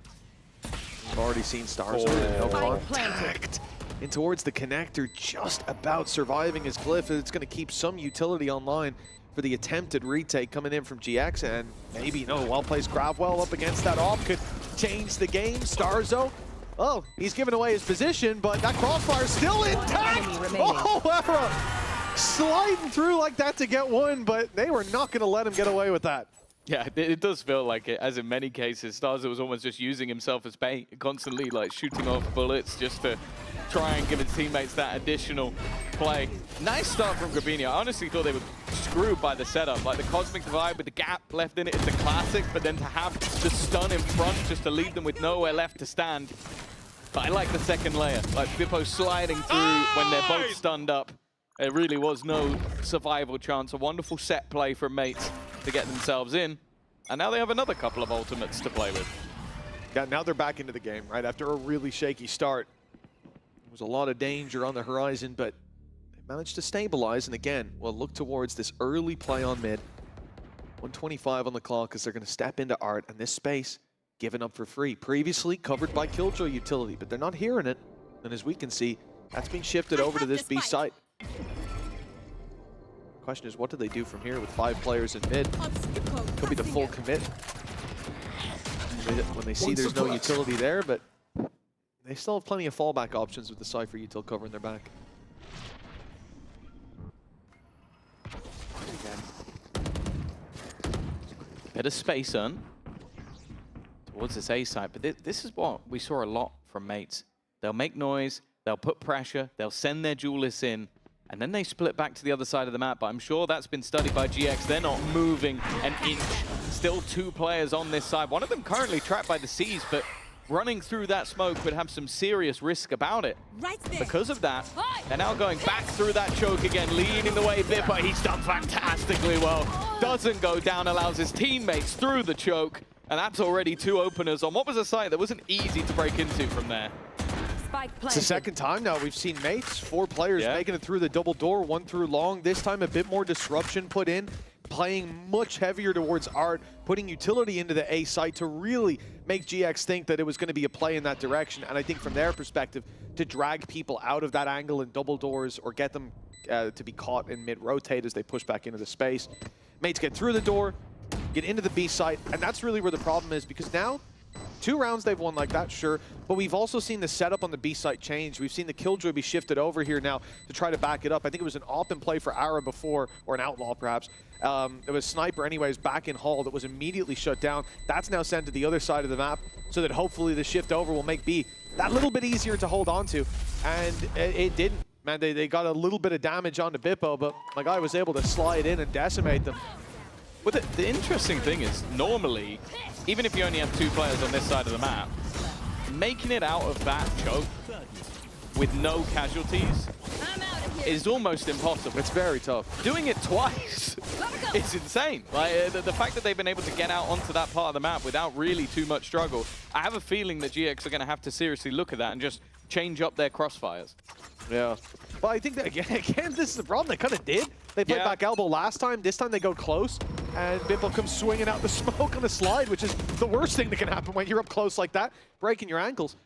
We've already seen stars no contact. And towards the connector, just about surviving his Glyph. It's going to keep some utility online for the attempted retake coming in from GX, and maybe, well-placed Gravwell up against that off could change the game. Starzo, oh, he's given away his position, but that crossfire is still intact! Oh, Ara sliding through like that to get one, but they were not going to let him get away with that. Yeah, it does feel like it, as in many cases, Starzo was almost just using himself as bait, constantly like shooting off bullets just to try and give his teammates that additional play. Nice start from Grubinho. I honestly thought they were screwed by the setup. Like the Cosmic Divide with the gap left in it is a classic, but then to have the stun in front just to leave them with nowhere left to stand. But I like the second layer, like Bippo sliding through when they're both stunned up. There really was no survival chance. A wonderful set play from Mates to get themselves in. And now they have another couple of ultimates to play with. Yeah, now they're back into the game, right? After a really shaky start. There was a lot of danger on the horizon, but they managed to stabilize. And again, we'll look towards this early play on mid. 125 on the clock as they're going to step into Art, and this space given up for free. Previously covered by Killjoy utility, but they're not hearing it. And as we can see, that's been shifted over to this B site. Question is, what do they do from here with 5 players in mid? Could be the full commit when they see there's no utility there, but they still have plenty of fallback options with the Cypher util covering their back. Bit of space on towards this A site, but this is what we saw a lot from Mates. They'll make noise, they'll put pressure, they'll send their duelists in, and then they split back to the other side of the map. But I'm sure that's been studied by GX. They're not moving an inch. Still 2 players on this side. One of them currently trapped by the seas, but running through that smoke would have some serious risk about it. Because of that, they're now going back through that choke again, leading the way Bippo. He's done fantastically well. Doesn't go down, allows his teammates through the choke, and that's already 2 openers on what was a site that wasn't easy to break into from there. It's the second time now we've seen Mates, 4 players making it through the double door, 1 through long. This time a bit more disruption put in. playing much heavier towards Art, putting utility into the A site to really make GX think that it was going to be a play in that direction. And I think from their perspective, to drag people out of that angle in double doors or get them to be caught in mid-rotate as they push back into the space. Mates get through the door, get into the B site, and that's really where the problem is, because now 2 rounds they've won like that, sure, but we've also seen the setup on the B site change. We've seen the Killjoy be shifted over here now to try to back it up. I think it was an op in play for Ara before, or an Outlaw perhaps. It was Sniper anyways back in Hall that was immediately shut down. That's now sent to the other side of the map so that hopefully the shift over will make B that little bit easier to hold on to. And it didn't. Man, they got a little bit of damage onto Bippo, but my guy was able to slide in and decimate them. But the interesting thing is, normally, even if you only have 2 players on this side of the map, making it out of that choke with no casualties is almost impossible. It's very tough. Doing it twice is insane. Like, the fact that they've been able to get out onto that part of the map without really too much struggle, I have a feeling that GX are going to have to seriously look at that and just change up their crossfires. Yeah. Well, I think that, again, this is the problem. They kind of did. They played back elbow last time. This time they go close, and Bippo comes swinging out the smoke on the slide, which is the worst thing that can happen when you're up close like that, breaking your ankles.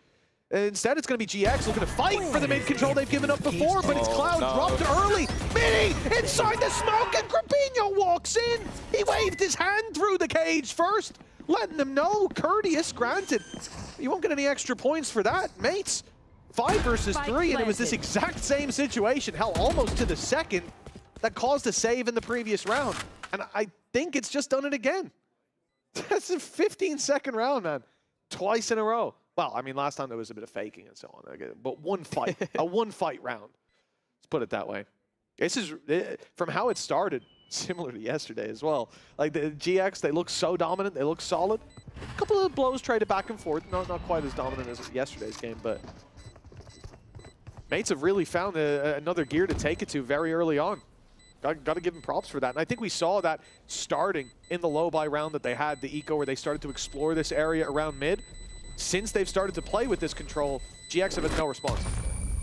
Instead, it's going to be GX looking to fight for the mid control they've given up before, but it's Cloud dropped early. Mini inside the smoke, and Grabinho walks in. He waved his hand through the cage first, letting them know, courteous, granted. You won't get any extra points for that, mates. 5 versus 3, and it was this exact same situation, hell, almost to the second, that caused a save in the previous round. And I think it's just done it again. That's a 15-second round, man. Twice in a row. Well, I mean, last time there was a bit of faking and so on. But one fight, a one-fight round. Let's put it that way. This is, from how it started, similar to yesterday as well. Like, the GX, they look so dominant. They look solid. A couple of blows traded back and forth. Not quite as dominant as yesterday's game, but mates have really found another gear to take it to very early on. Got to give them props for that. And I think we saw that starting in the low-buy round that they had, the eco, where they started to explore this area around mid. Since they've started to play with this control, GX have had no response.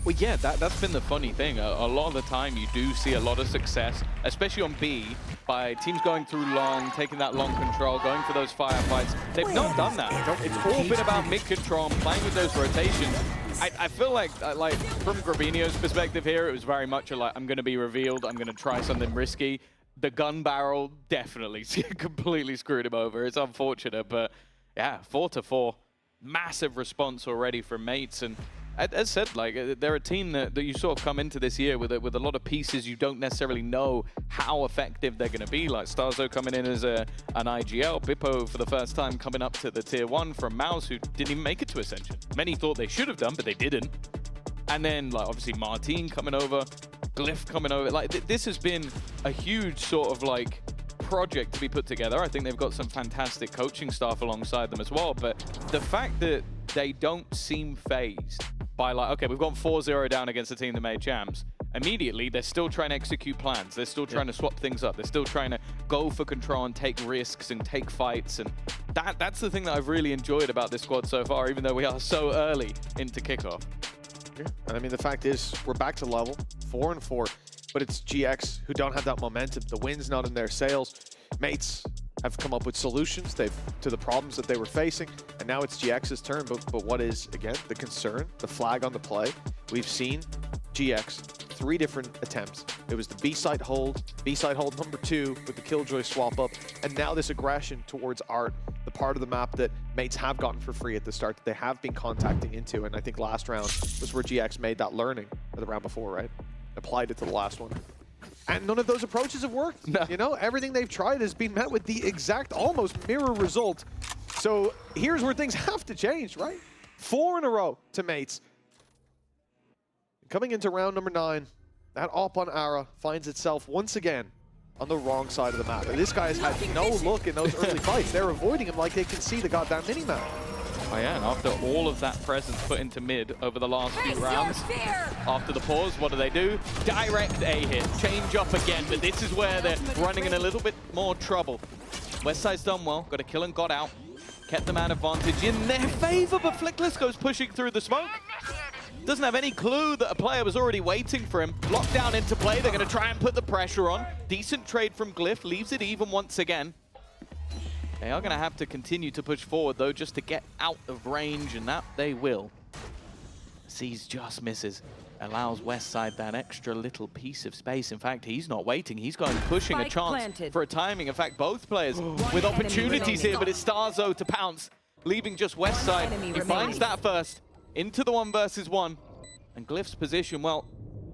Well, yeah, that's been the funny thing. A lot of the time, you do see a lot of success, especially on B, by teams going through long, taking that long control, going for those firefights. They've not done that. It's all been about mid-control and playing with those rotations. I feel like from Grabinho's perspective here, it was very much like, I'm going to be revealed, I'm going to try something risky. The gun barrel definitely completely screwed him over. It's unfortunate, but yeah, 4-4. Massive response already from mates. And as said, like, they're a team that you sort of come into this year with a lot of pieces you don't necessarily know how effective they're going to be. Like Starzo coming in as an IGL, Bippo for the first time coming up to the tier 1 from Mouse, who didn't even make it to Ascension. Many thought they should have done, but they didn't. And then, like, obviously Martin coming over, Glyph coming over. Like, this has been a huge sort of, like, project to be put together. I think they've got some fantastic coaching staff alongside them as well, but the fact that they don't seem phased by, like, okay, we've gone 4-0 down against a team that made champs. Immediately, they're still trying to execute plans. They're still trying to swap things up. They're still trying to go for control and take risks and take fights. And that's the thing that I've really enjoyed about this squad so far, even though we are so early into kickoff. Yeah. And I mean, the fact is, we're back to level 4-4, but it's GX who don't have that momentum. The wind's not in their sails. Mates have come up with solutions to the problems that they were facing, and now it's GX's turn. But what is, again, the concern, the flag on the play? We've seen GX 3 different attempts. It was the B-site hold number 2 with the Killjoy swap up, and now this aggression towards Art, the part of the map that mates have gotten for free at the start, that they have been contacting into. And I think last round was where GX made that learning, or the round before, right? Applied it to the last one. And none of those approaches have worked. No. You know, everything they've tried has been met with the exact, almost mirror result. So here's where things have to change, right? 4 in a row to mates. Coming into round number 9, that op on Ara finds itself once again on the wrong side of the map. And this guy has had no look in those early fights. They're avoiding him like they can see the goddamn mini-map. Oh yeah, and after all of that presence put into mid over the last few rounds, after the pause, what do? Direct A hit, change up again, but this is where they're running in a little bit more trouble. Westside's done well, got a kill and got out, kept the man advantage in their favor, but Flickless goes pushing through the smoke. Doesn't have any clue that a player was already waiting for him. Lockdown into play, they're going to try and put the pressure on. Decent trade from Glyph, leaves it even once again. They are going to have to continue to push forward, though, just to get out of range, and that they will. Sees just misses. Allows Westside that extra little piece of space. In fact, he's not waiting. He's going pushing a chance for a timing. In fact, both players with opportunities here, but it's Starzo to pounce, leaving just Westside. He finds that first into the 1 versus 1. And Glyph's position, well,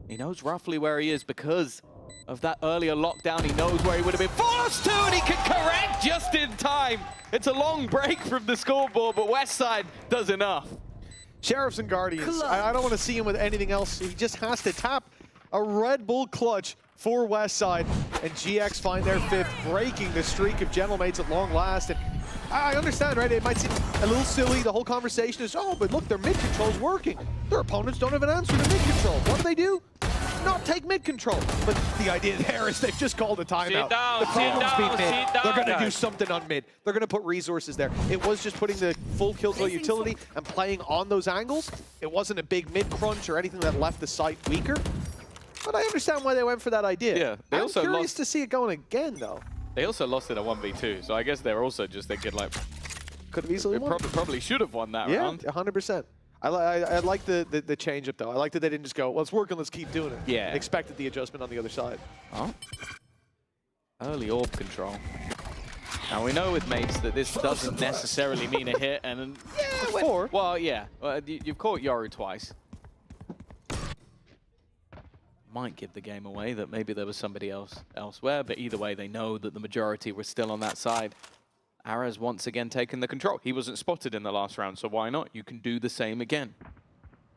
he knows roughly where he is because of that earlier lockdown. He knows where he would have been forced to, and he can correct just in time. It's a long break from the scoreboard, but Westside does enough. Sheriffs and Guardians, I don't want to see him with anything else. He just has to tap a Red Bull clutch for Westside, and GX find their 5th, breaking the streak of Gentlemates at long last. And I understand, right? It might seem a little silly. The whole conversation is, oh, but look, their mid control's working. Their opponents don't have an answer to mid control. What do? Not take mid control. But the idea there is they've just called a timeout. The problem's being mid. They're going to do something on mid. They're going to put resources there. It was just putting the full kill throw utility and playing on those angles. It wasn't a big mid crunch or anything that left the site weaker. But I understand why they went for that idea. Yeah, they I'm curious to see it going again, though. They also lost in a 1v2, so I guess they're also just thinking, like, could have easily won. Probably should have won that round. Yeah, 100%. I like the change-up, though. I like that they didn't just go, well, it's working, let's keep doing it. Yeah. Expected the adjustment on the other side. Oh. Early orb control. Now, we know with mates that this doesn't necessarily mean a hit, and well, yeah. You've caught Yoru twice. Might give the game away that maybe there was somebody else elsewhere, but either way, they know that the majority were still on that side. Ara's once again taken the control. He wasn't spotted in the last round, so why not? You can do the same again.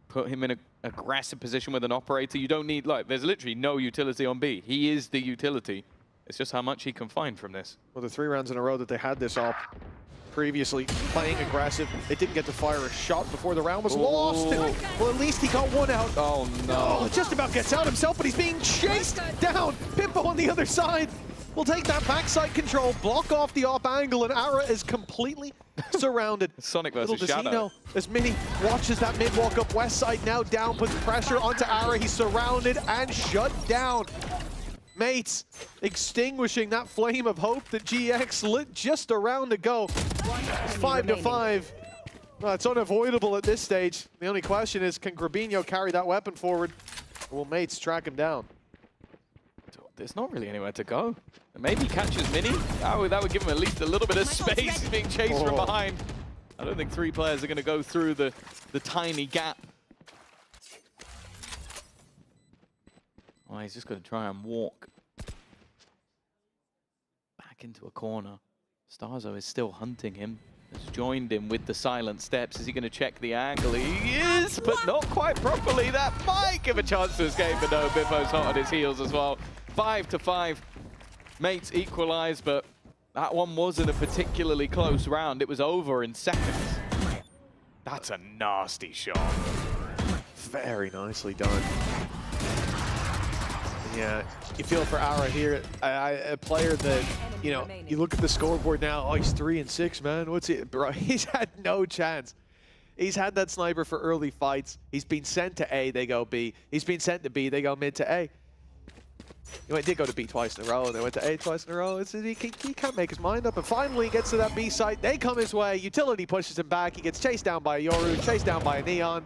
Put him in an aggressive position with an operator. You don't need, like, there's literally no utility on B. He is the utility. It's just how much he can find from this. Well, the 3 rounds in a row that they had this op, previously playing aggressive, they didn't get to fire a shot before the round was lost. Well, at least he got one out. Oh, no. Oh, just about gets out himself, but he's being chased down. Pippo on the other side will take that backside control, block off the op angle, and Ara is completely surrounded. Sonic versus Little does Shadow. he know, as Mini watches that mid walk up Westside now down, puts pressure onto Ara. He's surrounded and shut down. Mates extinguishing that flame of hope that GX lit just a round to go. It's 5-5. Well, it's unavoidable at this stage. The only question is, can Grabinho carry that weapon forward? Or will Mates track him down? There's not really anywhere to go. Maybe he catches Mini. That would give him at least a little bit of space. He's being chased from behind. I don't think 3 players are going to go through the tiny gap. Oh, he's just going to try and walk back into a corner. Starzo is still hunting him. Has joined him with the silent steps. Is he going to check the angle? He is, but not quite properly. That might give a chance to escape, but no, Biffo's hot on his heels as well. 5-5. Mates equalize, but that one wasn't a particularly close round. It was over in seconds. That's a nasty shot. Very nicely done. Yeah, you feel for Ara here, a player that, you know, you look at the scoreboard now, oh, he's 3-6, man. What's it, bro? He's had no chance. He's had that sniper for early fights. He's been sent to A, they go B. He's been sent to B, they go mid to A. He did go to B twice in a row, and they went to A twice in a row. He can't make his mind up, and finally he gets to that B site. They come his way. Utility pushes him back. He gets chased down by a Yoru, chased down by a Neon,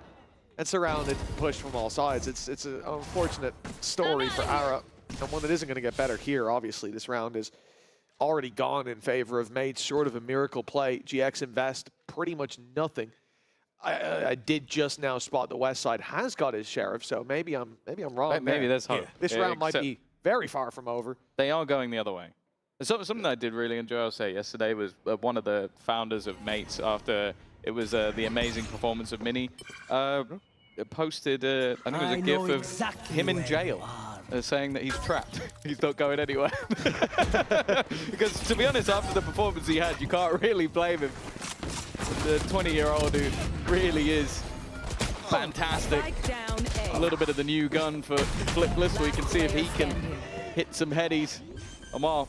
and surrounded, pushed from all sides. It's an unfortunate story for Ara, and one that isn't going to get better here. Obviously, this round is already gone in favor of Mates, short of a miracle play. GX invest pretty much nothing. I did just now spot the West Side has got his sheriff, so maybe I'm wrong. Maybe there's hope. Yeah. This round might be very far from over. They are going the other way. Something I did really enjoy, I'll say, yesterday was one of the founders of Mates, after it was the amazing performance of Mini, posted, I think it was a gif of him in jail, saying that he's trapped. He's not going anywhere. Because, to be honest, after the performance he had, you can't really blame him. The 20-year-old who really is fantastic. A little bit of the new gun for Flipless, so we can see if he can hit some headies. Amal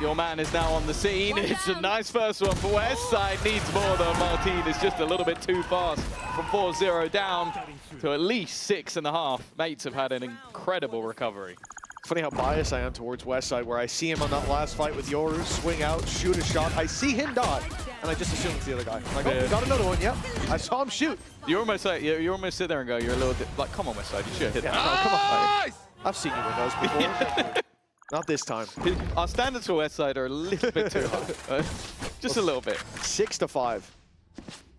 Your man is now on the scene. It's a nice first one for West Side. Needs more though. Martin is just a little bit too fast from 4-0 down to at least 6.5. Mates have had an incredible recovery. It's funny how biased I am towards Westside, where I see him on that last fight with Yoru, swing out, shoot a shot. I see him dodge, and I just assume it's the other guy. I'm like, oh, we got another one, yep. I saw him shoot. You almost sit there and go, you're a little bit like, come on, Westside, you should hit that. No, come on. Nice! I've seen you with those before. Not this time. Our standards for Westside are a little bit too high. Just a little bit. 6-5.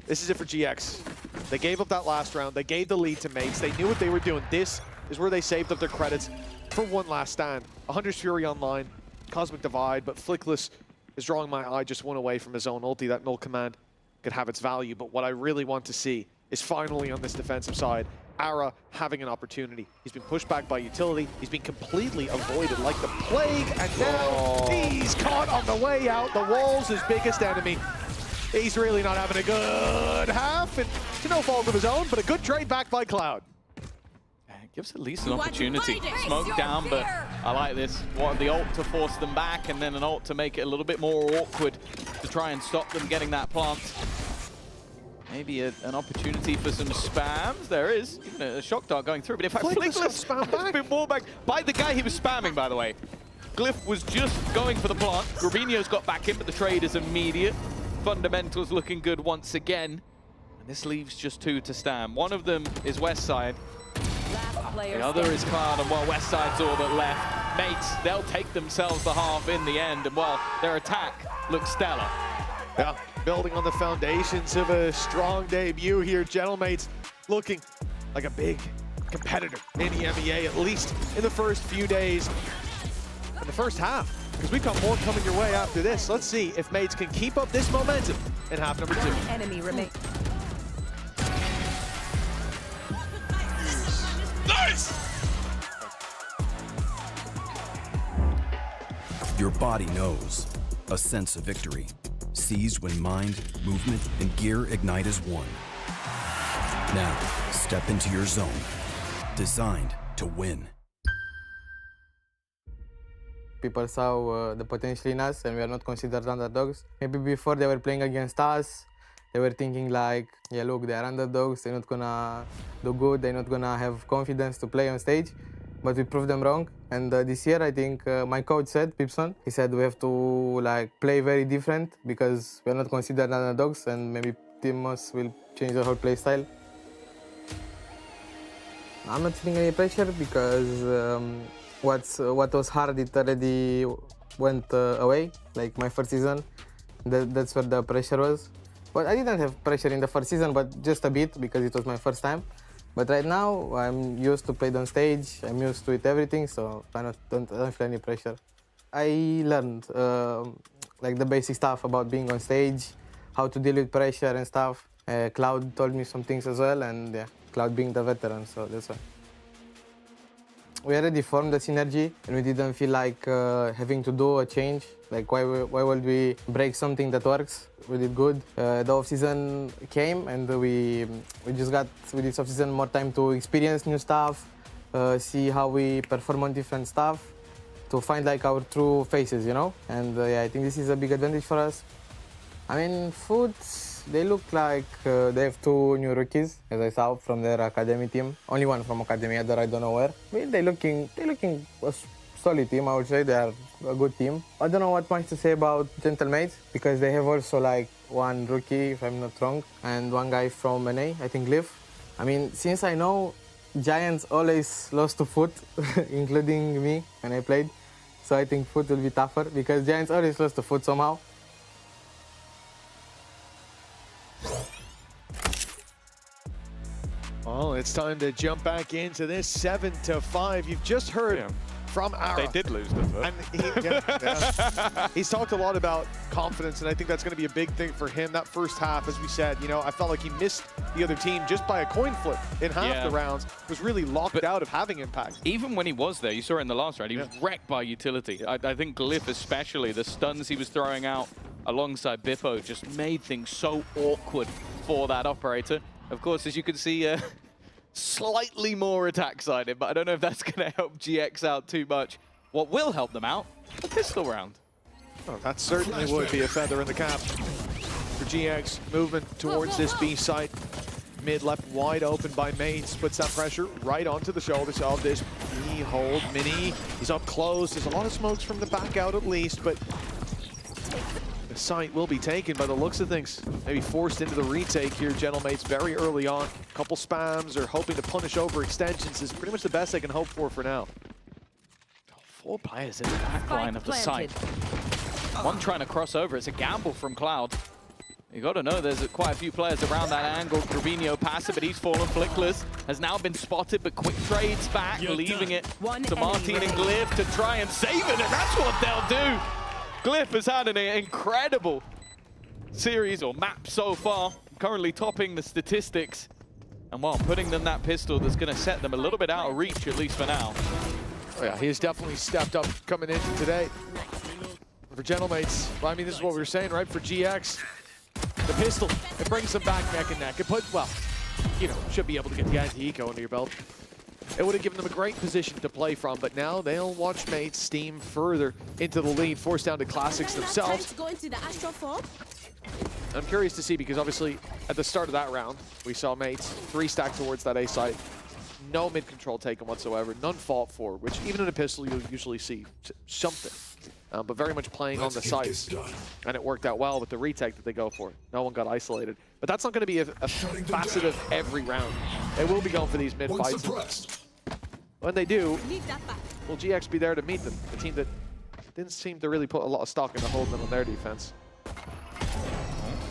This is it for GX. They gave up that last round. They gave the lead to Mates. They knew what they were doing. This is where they saved up their credits for one last stand. 100's Fury online, Cosmic Divide, but Flickless is drawing my eye just one away from his own ulti. That null command could have its value, but what I really want to see is finally on this defensive side, Ara having an opportunity. He's been pushed back by utility. He's been completely avoided like the plague, and now he's caught on the way out. The wall's his biggest enemy. He's really not having a good half, and to no fault of his own, but a good trade back by Cloud. Gives at least an opportunity. Smoke down, but I like this. What, the ult to force them back, and then an ult to make it a little bit more awkward to try and stop them getting that plant. Maybe an opportunity for some spams. There is. Even a shock dart going through, but in fact, Flickless has been more back by the guy he was spamming, by the way. Glyph was just going for the plant. Rubinho's got back in, but the trade is immediate. Fundamentals looking good once again. And this leaves just 2 to stand. One of them is Westside. The other is Cloud, and while Westside's all but left, Mates, they'll take themselves the half in the end, and well, their attack looks stellar. Yeah, building on the foundations of a strong debut here, Gentlemates looking like a big competitor in the EMEA, at least in the first few days, in the first half, because we've got more coming your way after this. Let's see if Mates can keep up this momentum in half number 2. Enemy remains. Nice! Your body knows. A sense of victory. Seized when mind, movement, and gear ignite as one. Now, step into your zone. Designed to win. People saw the potential in us, and we are not considered underdogs. Maybe before they were playing against us, they were thinking like, yeah, look, they are underdogs, they're not gonna do good, they're not gonna have confidence to play on stage. But we proved them wrong. And this year, I think my coach said, Pipson, he said we have to like play very different because we're not considered underdogs, and maybe Timos will change the whole play style. I'm not feeling any pressure because what was hard, it already went away, like my first season. That's where the pressure was. But I didn't have pressure in the first season, but just a bit because it was my first time. But right now, I'm used to play on stage, I'm used to it everything, so I don't feel any pressure. I learned like the basic stuff about being on stage, how to deal with pressure and stuff. Cloud told me some things as well, and yeah, Cloud being the veteran, so that's why. We already formed the synergy, and we didn't feel like having to do a change. Like, why would we break something that works? We did good. The off-season came, and we just got, with this off-season, more time to experience new stuff, see how we perform on different stuff, to find like our true faces, you know? And yeah, I think this is a big advantage for us. I mean, food, they look like they have 2 new rookies, as I saw from their academy team. Only one from academy, other I don't know where. But they're looking a solid team, I would say. They are a good team. I don't know what much to say about Gentlemates, because they have also like 1 rookie, if I'm not wrong, and 1 guy from NA, I think Glyph. I mean, since I know Giants always lost to Foot, including me when I played, so I think Foot will be tougher, because Giants always lost to Foot somehow. Well, it's time to jump back into this 7-5. You've just heard from Ara. They did lose the foot. And he's talked a lot about confidence, and I think that's going to be a big thing for him. That first half, as we said, you know, I felt like he missed the other team just by a coin flip in half the rounds. Was really locked out of having impact. Even when he was there, you saw it in the last round, he was wrecked by utility. I think Glyph especially, the stuns he was throwing out alongside Bippo just made things so awkward for that operator. Of course, as you can see, slightly more attack-sided, but I don't know if that's going to help GX out too much. What will help them out? A pistol round. Oh, that certainly would be a feather in the cap for GX. Movement towards this B site. Mid left wide open by Mates. Puts that pressure right onto the shoulders of this B hold. Mini, he's up close. There's a lot of smokes from the back out at least, but the site will be taken by the looks of things. Maybe forced into the retake here, Gentlemates, very early on. A couple spams or hoping to punish over extensions is pretty much the best they can hope for now. 4 players in the back line of the site. One trying to cross over. It's a gamble from Cloud. You got to know there's quite a few players around that angle. Grubinho passive, but he's fallen. Flickless has now been spotted, but quick trades back, leaving it to Martin and Glyph to try and save it, and that's what they'll do. Glyph has had an incredible series or map so far, currently topping the statistics, and while putting them that pistol that's going to set them a little bit out of reach, at least for now. Oh yeah, he has definitely stepped up coming into today. For Gentlemates, well, I mean, this is what we were saying, right? For GX, the pistol, it brings them back neck and neck. It puts, well, you know, should be able to get the anti-eco under your belt. It would have given them a great position to play from, but now they'll watch Mates steam further into the lead, forced down to Classics themselves. I'm curious to see, because obviously at the start of that round, we saw Mates 3-stack towards that A site. No mid-control taken whatsoever, none fought for, which even in a pistol you'll usually see something. But very much playing on the sides. And it worked out well with the retake that they go for. No one got isolated. But that's not going to be a facet of every round. They will be going for these mid-fights. When they do, will GX be there to meet them? The team that didn't seem to really put a lot of stock into holding them on their defense.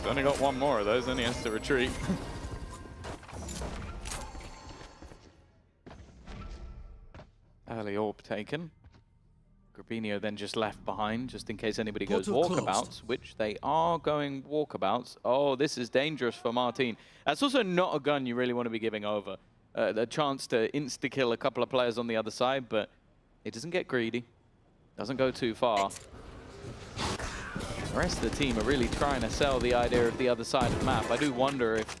Only got one more of those, then he has to retreat. Early orb taken. Grubinho then just left behind, just in case anybody goes walkabouts, which they are going walkabouts. Oh, this is dangerous for Martin. That's also not a gun you really want to be giving over. The chance to insta-kill a couple of players on the other side, but it doesn't get greedy. Doesn't go too far. The rest of the team are really trying to sell the idea of the other side of the map. I do wonder if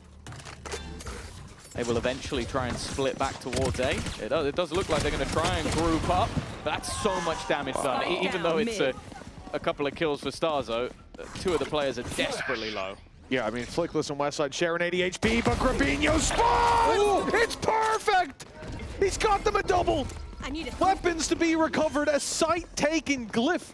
they will eventually try and split back towards A. It does look like they're going to try and group up. But that's so much damage done. Even though it's a couple of kills for Starzo, 2 of the players are desperately low. Yeah, I mean, Flickless and Westside sharing 80 HP, but Grubinho spawns! It's perfect! He's got them a double! Weapons to be recovered, a site taken Glyph.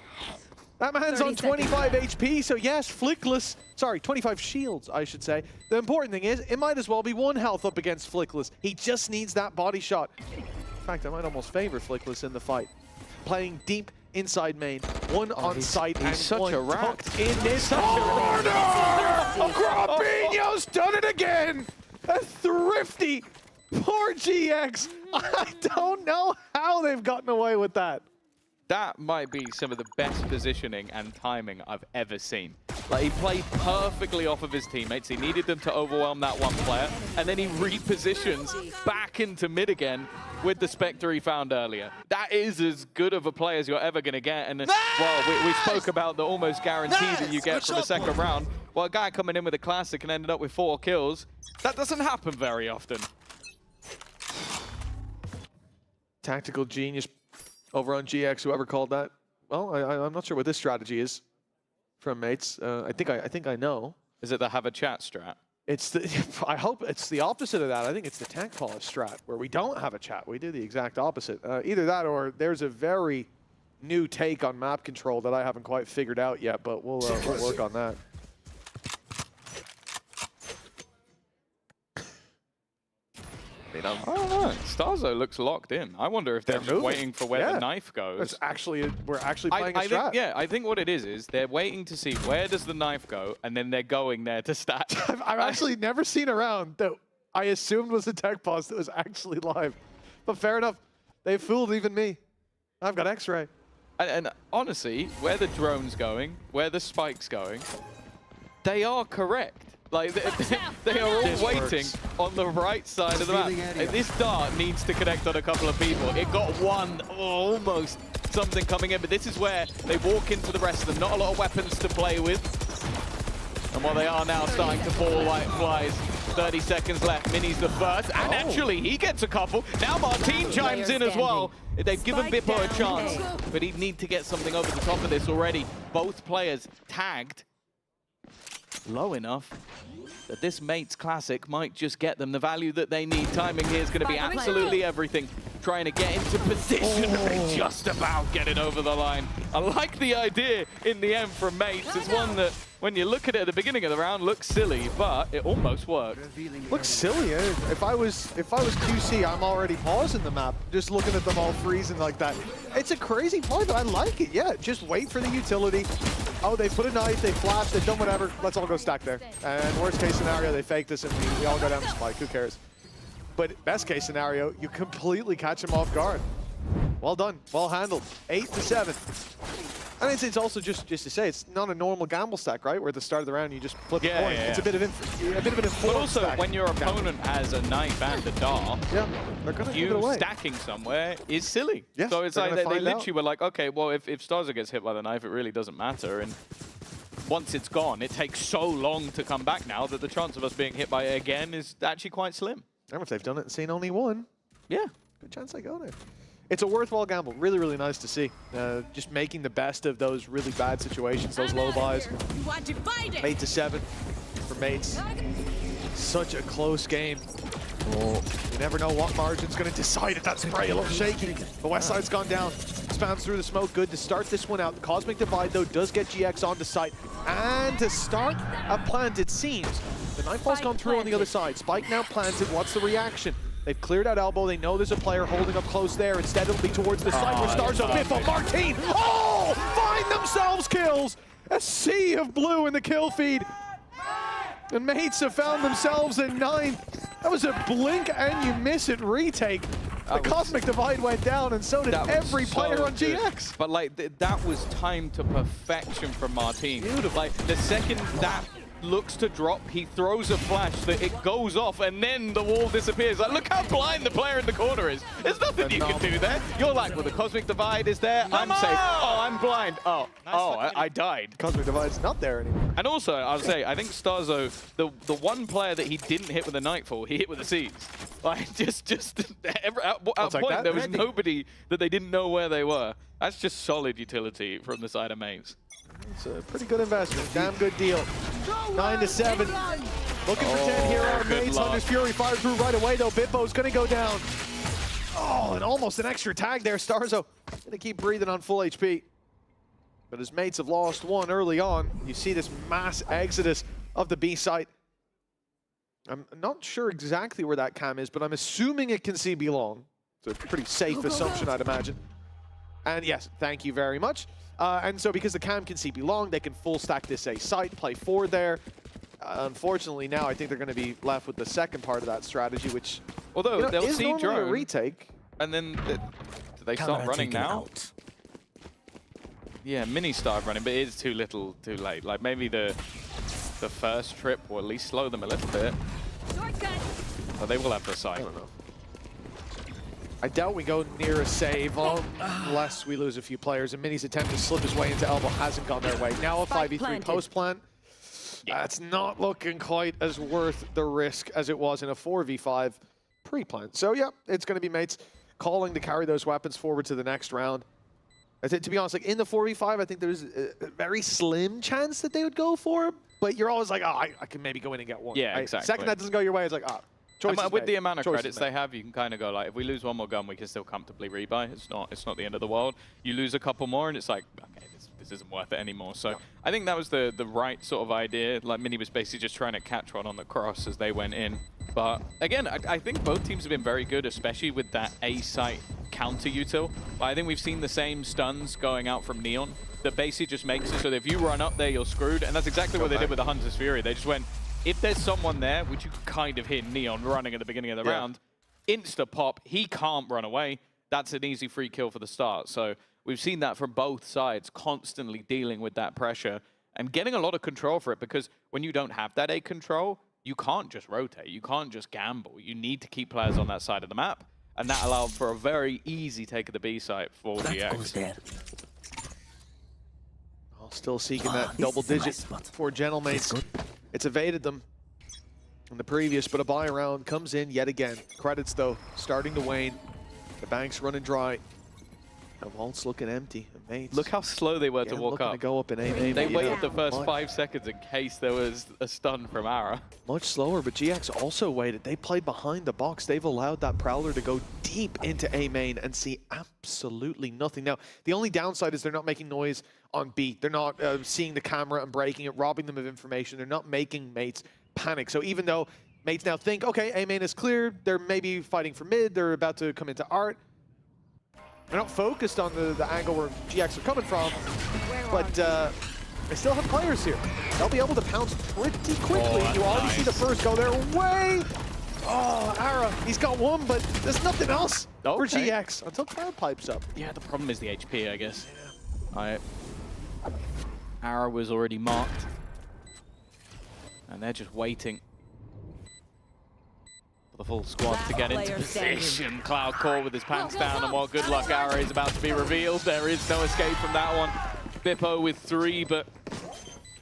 That man's on 25 HP, so yes, Flickless, sorry, 25 shields, I should say. The important thing is, it might as well be 1 health up against Flickless. He just needs that body shot. In fact, I might almost favor Flickless in the fight. Playing deep inside main, 1 on site, and such 1 a rat. tucked in this corner! Grubinho's done it again! A thrifty, poor GX. I don't know how they've gotten away with that. That might be some of the best positioning and timing I've ever seen. Like, he played perfectly off of his teammates. He needed them to overwhelm that one player, and then he repositions back into mid again with the Spectre he found earlier. That is as good of a play as you're ever going to get. And well, we spoke about the almost guarantee that you get from a second round. Well, a guy coming in with a classic and ended up with 4 kills, that doesn't happen very often. Tactical genius over on GX, whoever called that. Well, I'm not sure what this strategy is from Mates. I think I know. Is it the have a chat strat? It's the, I hope it's the opposite of that. I think it's the tank polish strat, where we don't have a chat. We do the exact opposite. Either that or there's a very new take on map control that I haven't quite figured out yet, but we'll work on that. I don't know. Starzo looks locked in. I wonder if they're just waiting for where the knife goes. It's actually, we're actually playing a strat. I think what it is they're waiting to see where does the knife go, and then they're going there to stat. I've actually never seen a round that I assumed was a tech pause that was actually live. But fair enough. They fooled even me. I've got X-ray. And honestly, where the drone's going, where the spike's going, they are correct. Like, they are all waiting on the right side of the map. And this dart needs to connect on a couple of people. It got one, almost something coming in, but this is where they walk into the rest of them. Not a lot of weapons to play with. And while they are now starting to fall like flies, 30 seconds left. Mini's the first, and actually he gets a couple. Now Martin chimes in as well. They've given Bippo a chance, but he'd need to get something over the top of this already. both players tagged low enough that this Mates Classic might just get them the value that they need. Timing here is going to be absolutely everything. Trying to get into position, they just about get it over the line. I like the idea in the end from Mates. It's one that, when you look at it at the beginning of the round, looks silly, but it almost worked. Looks silly. If I was QC, I'm already pausing the map, just looking at them all freezing like that. It's a crazy play, but I like it. Yeah, just wait for the utility. Oh, they put a knife, they flashed, they've done whatever. Let's all go stack there. And worst case scenario, they fake this and we all go down to spike. Who cares? But best case scenario, you completely catch them off guard. Well done, well handled. 8-7. And it's also just to say, it's not a normal gamble stack, right? Where at the start of the round you just flip a coin. It's a bit of an informed But also, stack. when your opponent has a knife and a dart, they're gonna give it you away. stacking somewhere is silly. Yes, so it's they're like gonna they find literally out. were like, okay, well, if Starzo gets hit by the knife, it really doesn't matter. And once it's gone, it takes so long to come back now that the chance of us being hit by it again is actually quite slim. And if they've done it and seen only one, yeah, good chance they go there. It's a worthwhile gamble. Really, really nice to see. Just making the best of those really bad situations, those low buys. 8-7 for Mates. Such a close game. Oh, you never know what margin's going to decide it. That spray a little shaky. The west side's gone down. Spams through the smoke. Good to start this one out. The Cosmic Divide, though, does get GX onto site. And to start a plant, it seems. The Nightfall's gone through on the other side. Spike now planted. What's the reaction? They've cleared out elbow. They know there's a player holding up close there. Instead, it'll be towards the side where Starzo Biffo. Martine! Oh! Find themselves kills! A sea of blue in the kill feed. And Mates have found themselves in 9th. That was a blink and you miss it retake. The Cosmic Divide went down, and so did every player on GX. But like that was timed to perfection from Martine. Beautiful. Like the second that looks to drop, he throws a flash that it goes off, and then the wall disappears. Like, look how blind the player in the corner is. There's nothing you can do there. You're like, well, the Cosmic Divide is there. I'm safe. Oh, I'm blind. Oh, I died. Cosmic Divide's not there anymore. And also, I'll say, I think Starzo, the one player that he didn't hit with a Nightfall, he hit with a Seas. Like, just at point, there was nobody that they didn't know where they were. That's just solid utility from the side of Mates. It's a pretty good investment. Damn good deal. 9-7. Looking for 10 here are Mates. Hunter's Fury fired through right away, though. Bippo's going to go down. Oh, and almost an extra tag there. Starzo going to keep breathing on full HP. But his Mates have lost one early on. You see this mass exodus of the B site. I'm not sure exactly where that cam is, but I'm assuming it can see B long. It's a pretty safe assumption, I'd imagine. And yes, thank you very much. And so because the cam can see B long, they can full stack this A site, play forward there. Unfortunately, now I think they're going to be left with the second part of that strategy, which although they'll is see normally drone a retake. And then do they start running now? Yeah, Mini start running, but it is too little, too late. Like maybe the first trip will at least slow them a little bit. But they will have the site. I don't know. I doubt we go near a save unless we lose a few players. And Mini's attempt to slip his way into elbow hasn't gone their way. Now a 5v3 post plant. That's not looking quite as worth the risk as it was in a 4v5 pre-plant. So yeah, it's going to be Mates calling to carry those weapons forward to the next round. I think, to be honest, like in the 4v5, I think there's a very slim chance that they would go for it. But you're always like, oh, I can maybe go in and get one. Yeah, right? exactly. Second that doesn't go your way, it's like, with the amount of credits they have, you can kind of go like, if we lose one more gun, we can still comfortably rebuy. It's not the end of the world. You lose a couple more, and it's like, okay, this isn't worth it anymore. So I think that was the right sort of idea. Like Mini was basically just trying to catch one on the cross as they went in. But again, I think both teams have been very good, especially with that A site counter util. I think we've seen the same stuns going out from Neon that basically just makes it so that if you run up there, you're screwed. And that's exactly what they did with the Hunter's Fury. They just went, if there's someone there, which you could kind of hear Neon running at the beginning of the round, insta pop, he can't run away. That's an easy free kill for the start. So we've seen that from both sides, constantly dealing with that pressure and getting a lot of control for it, because when you don't have that A control, you can't just rotate. You can't just gamble. You need to keep players on that side of the map. And that allowed for a very easy take of the B site for GX. Still seeking that double digit for Gentle Mates. It's evaded them in the previous, but a buy round comes in yet again. Credits, though, starting to wane. The bank's running dry. The vault's looking empty. Mates. Look how slow they were to walk up. To go up in A. They waited the first 5 seconds in case there was a stun from Ara. Much slower, but GX also waited. They played behind the box. They've allowed that Prowler to go deep into A main and see absolutely nothing. Now, the only downside is they're not making noise on B. They're not seeing the camera and breaking it, robbing them of information. They're not making mates panic. So even though mates now think, okay, A main is cleared, they're maybe fighting for mid, they're about to come into art. They're not focused on the angle where GX are coming from, but they still have players here. They'll be able to pounce pretty quickly. You already see the first go their way. Oh, Ara, he's got one, but there's nothing else for GX until Cloud pipes up. Yeah, the problem is the HP, I guess. Ara was already marked, and they're just waiting the full squad to get into position. Cloud caught with his pants down, and while good luck Ara is about to be revealed, there is no escape from that one. Bippo with 3, but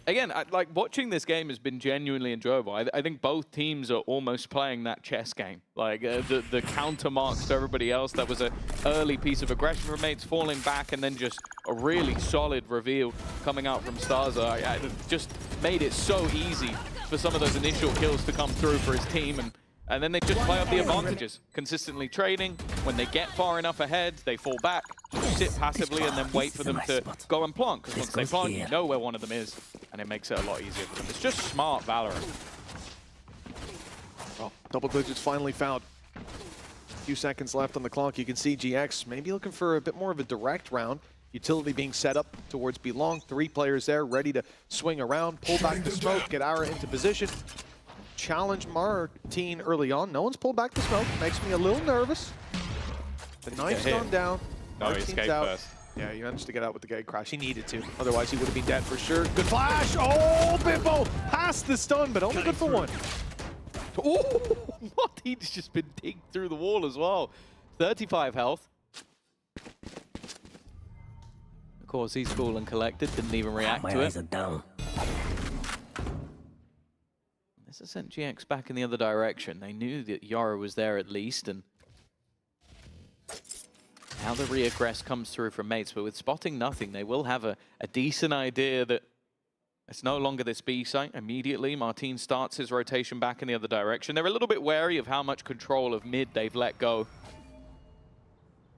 again, like watching this game has been genuinely enjoyable. I think both teams are almost playing that chess game. Like the counter marks to everybody else, that was an early piece of aggression from mates, falling back, and then just a really solid reveal coming out from Starza. It just made it so easy for some of those initial kills to come through for his team, and then they just play up the advantages, consistently trading. When they get far enough ahead, they fall back, sit passively, and then wait for them to go and plant. Because once they plant, you know where one of them is, and it makes it a lot easier for them. It's just smart VALORANT. Oh, double digits finally found. A few seconds left on the clock. You can see GX maybe looking for a bit more of a direct round. Utility being set up towards B long. 3 players there ready to swing around, pull back the smoke, get Ara into position. Challenge Martin early on. No one's pulled back the smoke. Makes me a little nervous. The knife's gone down. No, he escaped first. Yeah, he managed to get out with the gate crash. He needed to. Otherwise, he would have been dead for sure. Good flash. Oh, Bimbo past the stun, but only good for 1. Oh, what? He's just been digged through the wall as well. 35 health. Of course, he's cool and collected. Didn't even react to it. My eyes are down. This has sent GX back in the other direction. They knew that Yara was there at least, and now the re-aggress comes through from mates, but with spotting nothing, they will have a decent idea that it's no longer this B site. Immediately, Martin starts his rotation back in the other direction. They're a little bit wary of how much control of mid they've let go.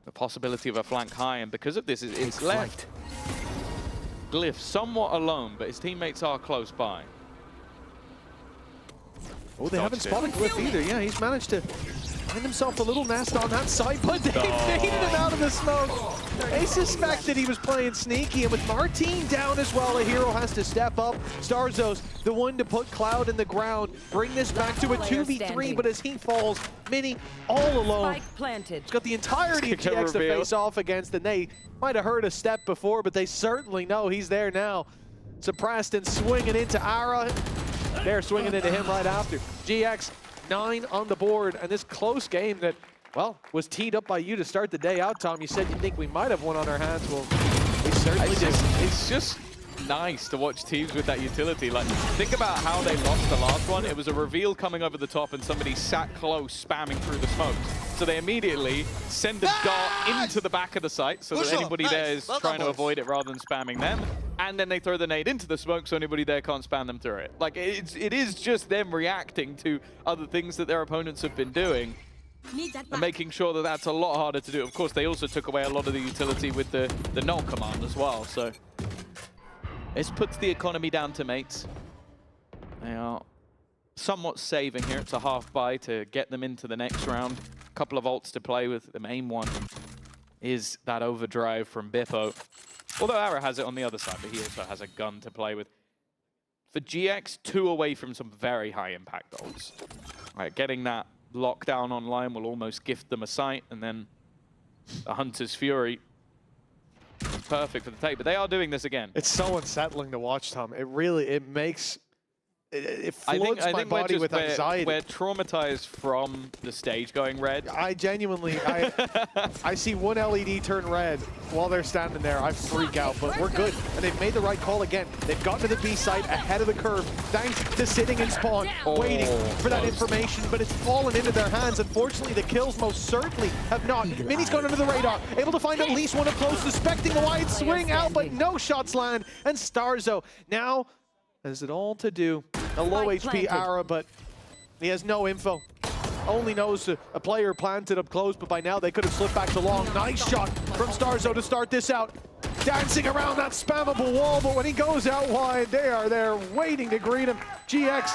The possibility of a flank high, and because of this, it's left Glyph somewhat alone, but his teammates are close by. Oh, they haven't spotted Glyph either. Yeah, he's managed to find himself a little nest on that side, but they faded him out of the smoke. They suspected he was playing sneaky, and with Martin down as well, a hero has to step up. Starzo's the one to put Cloud in the ground, bring this back to a 2v3, but as he falls, Mini all alone. Planted. He's got the entirety of GX to face off against, and they might have heard a step before, but they certainly know he's there now. Suppressed and swinging into Ara. They're swinging into him right after. GX, 9 on the board, and this close game that, well, was teed up by you to start the day out, Tom. You said you think we might have one on our hands. Well, we certainly did. It's just nice to watch teams with that utility. Like, think about how they lost the last one. It was a reveal coming over the top, and somebody sat close, spamming through the smokes. So they immediately send a dart into the back of the site, so that anybody there is trying to avoid it rather than spamming them. And then they throw the nade into the smoke, so anybody there can't spam them through it. Like, it is just them reacting to other things that their opponents have been doing, and making sure that that's a lot harder to do. Of course, they also took away a lot of the utility with the null command as well, so this puts the economy down to mates. They are somewhat saving here. It's a half buy to get them into the next round. A couple of ults to play with. The main one is that overdrive from Bippo. Although Ara has it on the other side, but he also has a gun to play with. For GX, 2 away from some very high impact ults. Right, getting that lockdown online will almost gift them a sight, and then the Hunter's Fury is perfect for the take. But they are doing this again. It's so unsettling to watch, Tom. It really, it makes it floods my body with anxiety. We're traumatized from the stage going red. I genuinely, I see one LED turn red while they're standing there. I freak out, but we're good. And they've made the right call again. They've gotten to the B site ahead of the curve, thanks to sitting in spawn, waiting for that information, but it's fallen into their hands. Unfortunately, the kills most certainly have not. Mini's gone under the radar, able to find at least one up close, suspecting a wide swing out, but no shots land. And Starzo now has it all to do. A low HP Ara, but he has no info. Only knows a player planted up close, but by now they could have slipped back to long. Nice shot from Starzo to start this out. Dancing around that spammable wall, but when he goes out wide, they are there waiting to greet him. GX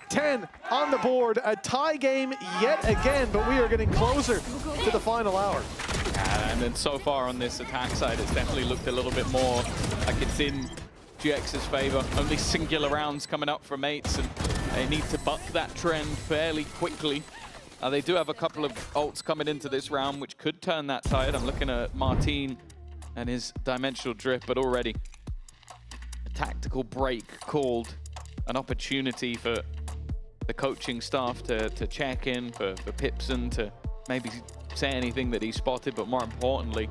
10 on the board. A tie game yet again, but we are getting closer to the final hour. And then so far on this attack side, it's definitely looked a little bit more like it's in GX's favor. Only singular rounds coming up from Mates, and they need to buck that trend fairly quickly. They do have a couple of ults coming into this round, which could turn that tide. I'm looking at Martin and his dimensional drift, but already a tactical break called, an opportunity for the coaching staff to check in, for Pipson to maybe say anything that he spotted, but more importantly,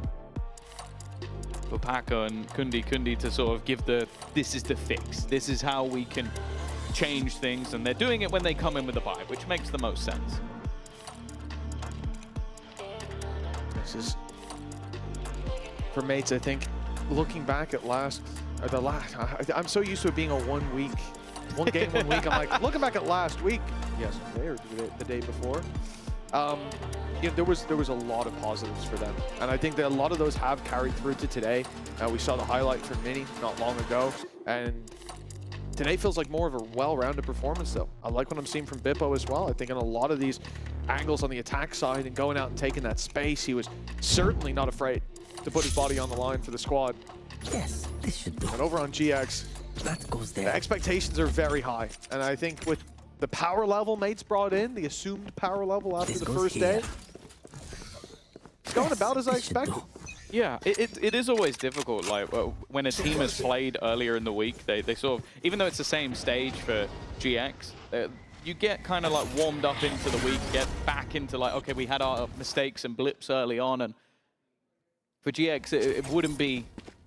for Paco and Kundi to sort of give this is the fix. This is how we can change things, and they're doing it when they come in with a buy, which makes the most sense. This is, for Mates, I think, looking back at I'm so used to it being a 1 week, one game, 1 week. I'm like, looking back at last week, yesterday or the day before, you know, there was a lot of positives for them, and I think that a lot of those have carried through to today. We saw the highlight from Mini not long ago, and today feels like more of a well-rounded performance, though. I like what I'm seeing from Bippo as well. I think in a lot of these angles on the attack side and going out and taking that space, he was certainly not afraid to put his body on the line for the squad. Yes, this should do. And over on GX, that goes there. The expectations are very high, and I think with the power level Mates brought in, the assumed power level after the first day, it's going about as I expected. Yeah, it is always difficult. Like when a team has played earlier in the week, they sort of, even though it's the same stage for GX, you get kind of like warmed up into the week, get back into like, okay, we had our mistakes and blips early on, and for GX, it wouldn't be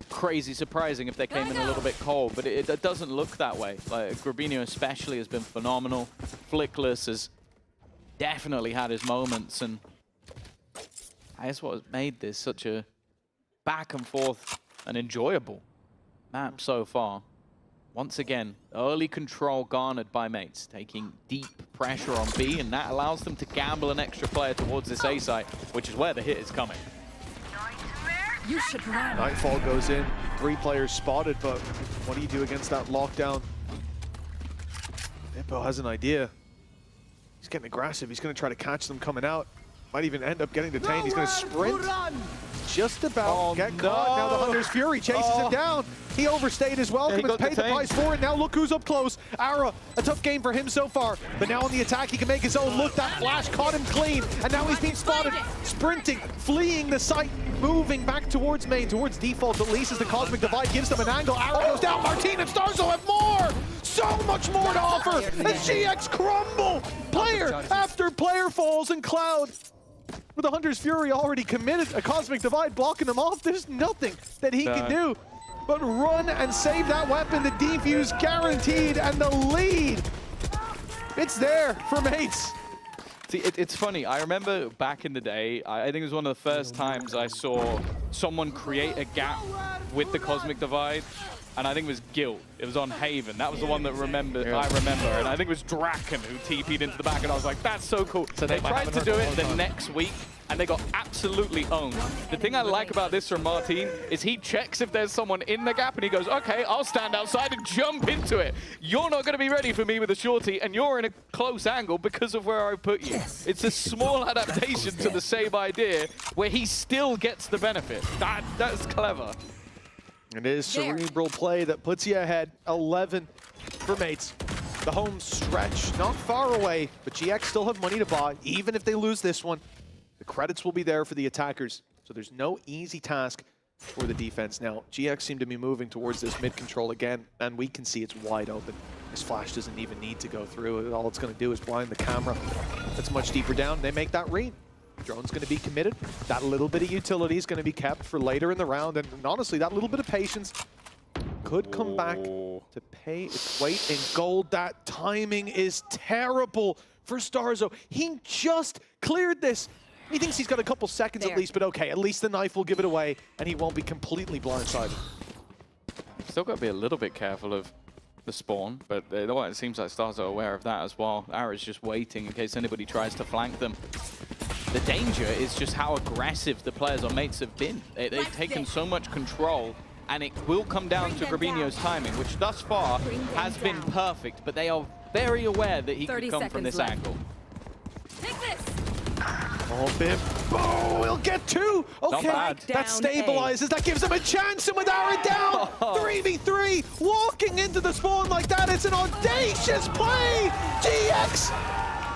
crazy surprising if they came in a little bit cold, but it doesn't look that way. Like Grabinho especially has been phenomenal. Flickless has definitely had his moments, and I guess what has made this such a back and forth and enjoyable map so far. Once again, early control garnered by Mates, taking deep pressure on B, and that allows them to gamble an extra player towards this A site, which is where the hit is coming. You should run. Nightfall goes in, 3 players spotted, but what do you do against that lockdown? Bippo has an idea. He's getting aggressive. He's going to try to catch them coming out. Might even end up getting detained. He's going to sprint. Just about get caught. Now the Hunter's Fury chases him down. He overstayed his welcome and paid the price for it. Now look who's up close. Ara, a tough game for him so far. But now on the attack, he can make his own. Look, that flash caught him clean. And now he's being spotted, sprinting, fleeing the site, moving back towards main, towards default, at least as the Cosmic Divide gives them an angle. Ara goes down. Martin and Starzo have more. So much more to offer as GX crumble. Player after player falls, and Cloud, with the Hunter's Fury already committed, a Cosmic Divide blocking them off, there's nothing that he can do but run and save that weapon. The defuse guaranteed, and the lead, it's there for Mates. See, it's funny. I remember back in the day, I think it was one of the first times I saw someone create a gap with the Cosmic Divide, and I think it was Guilt. It was on Haven. That was the one that I remember, and I think it was Draken who TP'd into the back, and I was like, that's so cool. So they tried to do it the next week, and they got absolutely owned. The thing I like about this from Martin is he checks if there's someone in the gap, and he goes, okay, I'll stand outside and jump into it. You're not going to be ready for me with a shorty, and you're in a close angle because of where I put you. It's a small adaptation to the same idea where he still gets the benefit. That's clever. It is cerebral play that puts you ahead. 11 for Mates. The home stretch, not far away, but GX still have money to buy. Even if they lose this one, the credits will be there for the attackers. So there's no easy task for the defense. Now, GX seem to be moving towards this mid control again, and we can see it's wide open. This flash doesn't even need to go through it. All it's going to do is blind the camera. That's much deeper down. They make that read. Drone's going to be committed. That little bit of utility is going to be kept for later in the round, and honestly, that little bit of patience could come back to pay its weight in gold. That timing is terrible for Starzo. He just cleared this. He thinks he's got a couple seconds at least, but okay, at least the knife will give it away, and he won't be completely blindsided. Still got to be a little bit careful of the spawn, but it seems like Starzo are aware of that as well. Ara's just waiting in case anybody tries to flank them. The danger is just how aggressive the players on Mates have been. They've taken so much control, and it will come down to Grabinho's timing, which thus far has been perfect, but they are very aware that he could come from this angle. Take this! Oh, Bib. Oh, he'll get two! Okay, that stabilizes. That gives him a chance, and with Ara down, 3v3, walking into the spawn like that, it's an audacious play! GX!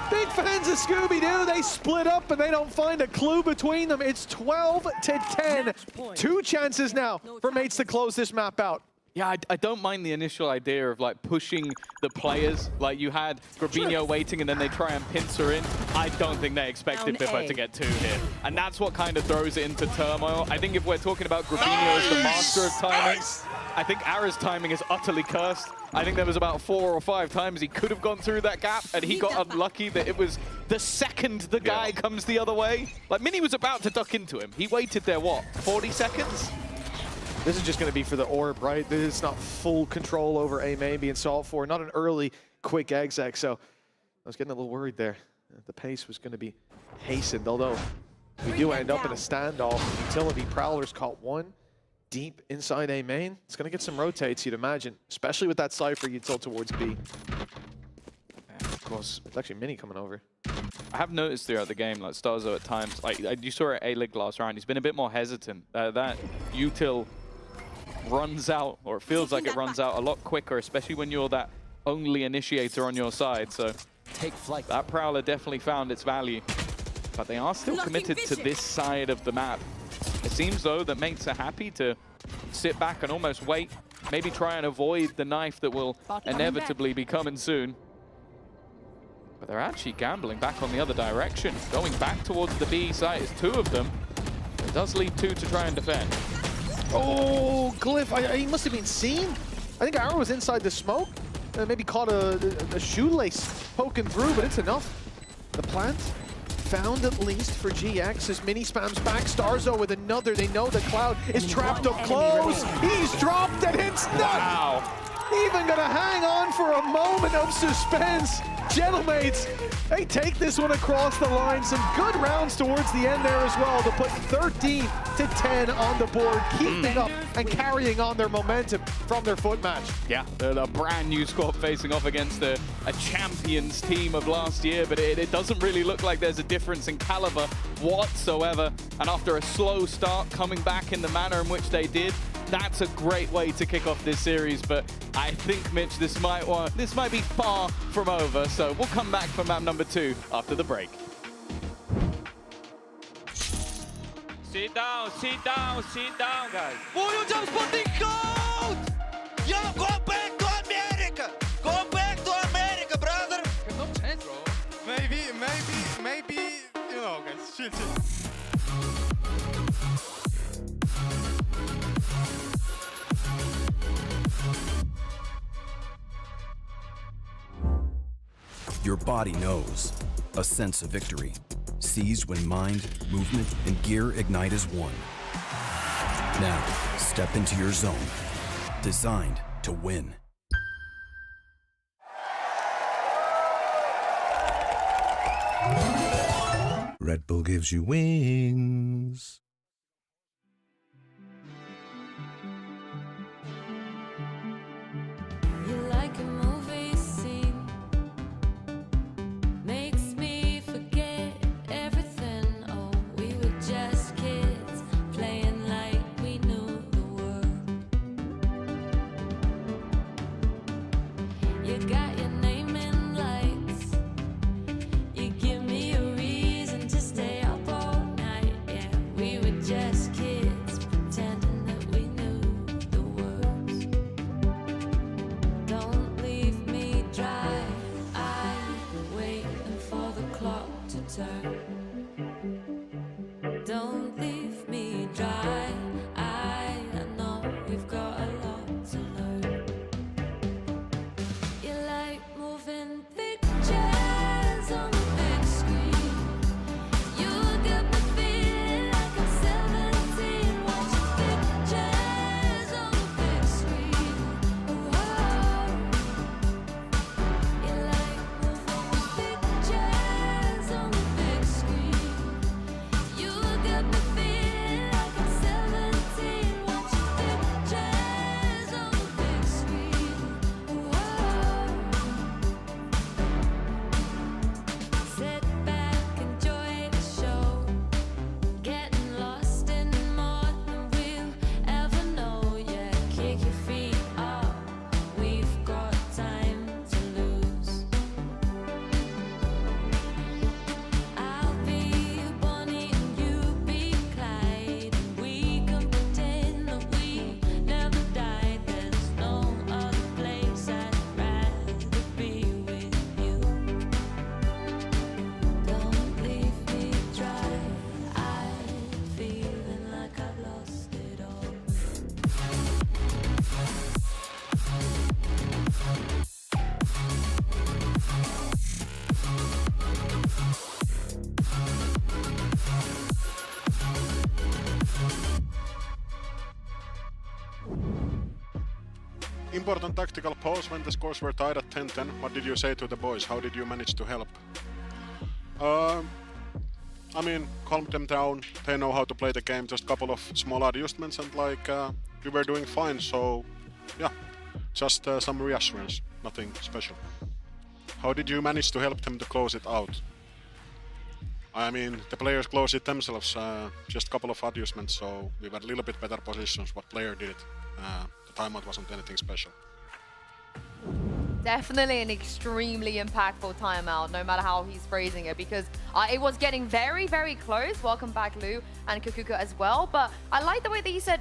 Big fans of Scooby-Doo, they split up and they don't find a clue between them. It's 12 to 10. 2 chances now for Mates to close this map out. Yeah, I don't mind the initial idea of like pushing the players. Like you had Grabinho waiting and then they try and pincer in. I don't think they expected Bippo to get 2 here. And that's what kind of throws it into turmoil. I think if we're talking about Grabinho as the master of timing, I think Ara's timing is utterly cursed. I think there was about 4 or 5 times he could have gone through that gap, and he got unlucky that it was the second the guy comes the other way. Like, Mini was about to duck into him. He waited there, what, 40 seconds? This is just going to be for the orb, right? It's not full control over A main being solved for. Not an early, quick exec, so I was getting a little worried there. The pace was going to be hastened, although we do end up in a standoff. Utility Prowler's caught 1. Deep inside A main. It's going to get some rotates, you'd imagine, especially with that Cypher you'd tilt towards B. And of course, it's actually Mini coming over. I have noticed throughout the game, like Starzo at times, like you saw at A-Lig last round, he's been a bit more hesitant. That util runs out, or it feels like it runs out a lot quicker, especially when you're that only initiator on your side. So take flight. That Prowler definitely found its value, but they are still committed to this side of the map. It seems, though, that Mates are happy to sit back and almost wait, maybe try and avoid the knife that will inevitably be coming soon. But they're actually gambling back on the other direction, going back towards the B site. It's 2 of them. It does leave 2 to try and defend. Oh, Glyph, he must have been seen. I think Ara was inside the smoke. Maybe caught a shoelace poking through, but it's enough. The plant found at least for GX as Mini spams back. Starzo with another. They know the Cloud is trapped up close. He's dropped and it's not even gonna hang on for a moment of suspense. Gentlemates, they take this one across the line. Some good rounds towards the end there as well to put 13 to 10 on the board, keeping up and carrying on their momentum from their foot match. Yeah, a brand new squad facing off against a champions team of last year, but it doesn't really look like there's a difference in caliber whatsoever. And after a slow start, coming back in the manner in which they did, that's a great way to kick off this series. But I think, Mitch, this might be far from over. So we'll come back for map number 2 after the break. Sit down, guys. Will you just put the code? Yo, go back to America! Go back to America, brother! No chance, bro. Maybe, you know, guys. Chill. Your body knows. A sense of victory. Seized when mind, movement, and gear ignite as one. Now, step into your zone. Designed to win. Red Bull gives you wings. We water. Don't leave me dry. I know we've got a lot to learn. You like moving pictures on the big screen. You got me feeling like I'm 17 watching pictures on the big screen. Whoa. You like moving pictures on the big screen. You got me feeling like I'm 17 watching pictures on the big screen. Whoa. Sit back, enjoy the show. Getting lost in more than we'll ever know. Yeah, kick your feet up. We've got time to lose. I'll be Bonnie and you be Clyde, and we can pretend that we never died. There's no other place I'd rather be with you. Don't leave me dry. I'm feeling like I've lost it all. Important tactical pause when the scores were tied at 10-10. What did you say to the boys? How did you manage to help? I mean, calm them down. They know how to play the game. Just a couple of small adjustments and we were doing fine. So yeah, just some reassurance. Nothing special. How did you manage to help them to close it out? I mean, the players closed it themselves. Just a couple of adjustments. So we were a little bit better positions. What player did it? The timeout wasn't anything special. Definitely an extremely impactful timeout, no matter how he's phrasing it, because it was getting very, very close. Welcome back, Lou and Kukuka as well. But I like the way that you said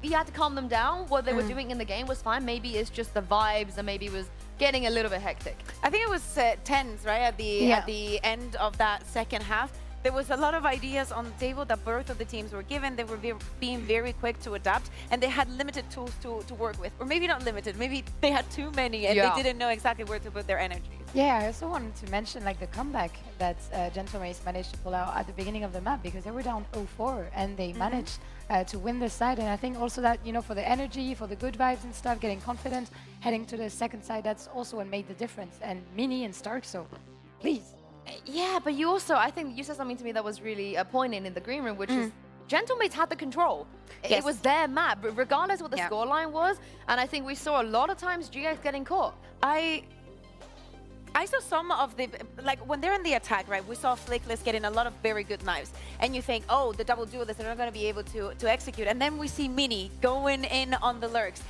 he had to calm them down. What they were doing in the game was fine. Maybe it's just the vibes, and maybe it was getting a little bit hectic. I think it was tense, right? At the end of that second half. There was a lot of ideas on the table that both of the teams were given. They were being very quick to adapt, and they had limited tools to work with. Or maybe not limited, maybe they had too many and they didn't know exactly where to put their energies. Yeah, I also wanted to mention the comeback that Gentlemates managed to pull out at the beginning of the map, because they were down 0-4 and they managed to win this side. And I think also that, for the energy, for the good vibes and stuff, getting confident, heading to the second side, that's also what made the difference. And Mini and Stark, so please. Yeah, but you also, I think you said something to me that was really poignant in the green room, which is Gentlemates had the control. Yes. It was their map, regardless what the scoreline was. And I think we saw a lot of times GX getting caught. I saw some of the, when they're in the attack, right, we saw Flickless getting a lot of very good knives. And you think, oh, the double duelist, they're not going to be able to execute. And then we see Mini going in on the lurks,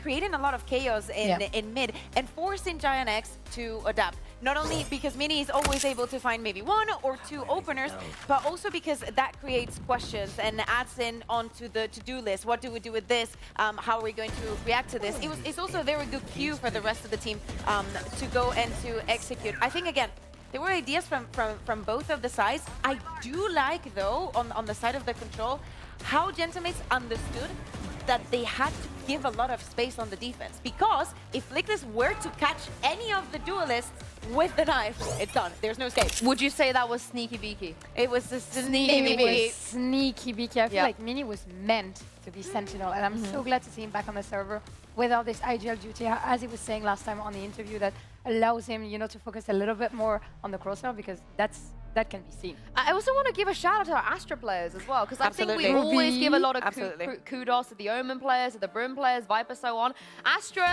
creating a lot of chaos in mid, and forcing Giant X to adapt. Not only because Mini is always able to find maybe one or two openers, but also because that creates questions and adds in onto the to-do list. What do we do with this? How are we going to react to this? It's also a very good cue for the rest of the team to go and to execute. I think, again, there were ideas from both of the sides. I do like, though, on the side of the control, how Gentlemates understood that they had to give a lot of space on the defense. Because if Flickless were to catch any of the duelists with the knife, it's done. There's no escape. Would you say that was sneaky beaky? It was a sneaky beaky. It was sneaky beaky. I feel like Mini was meant to be Sentinel, and I'm so glad to see him back on the server without this IGL duty, as he was saying last time on the interview, that allows him, to focus a little bit more on the crosshair, because that can be seen. I also want to give a shout out to our Astra players as well, because I think we always give a lot of kudos to the Omen players, to the Brim players, Viper, so on. Astra,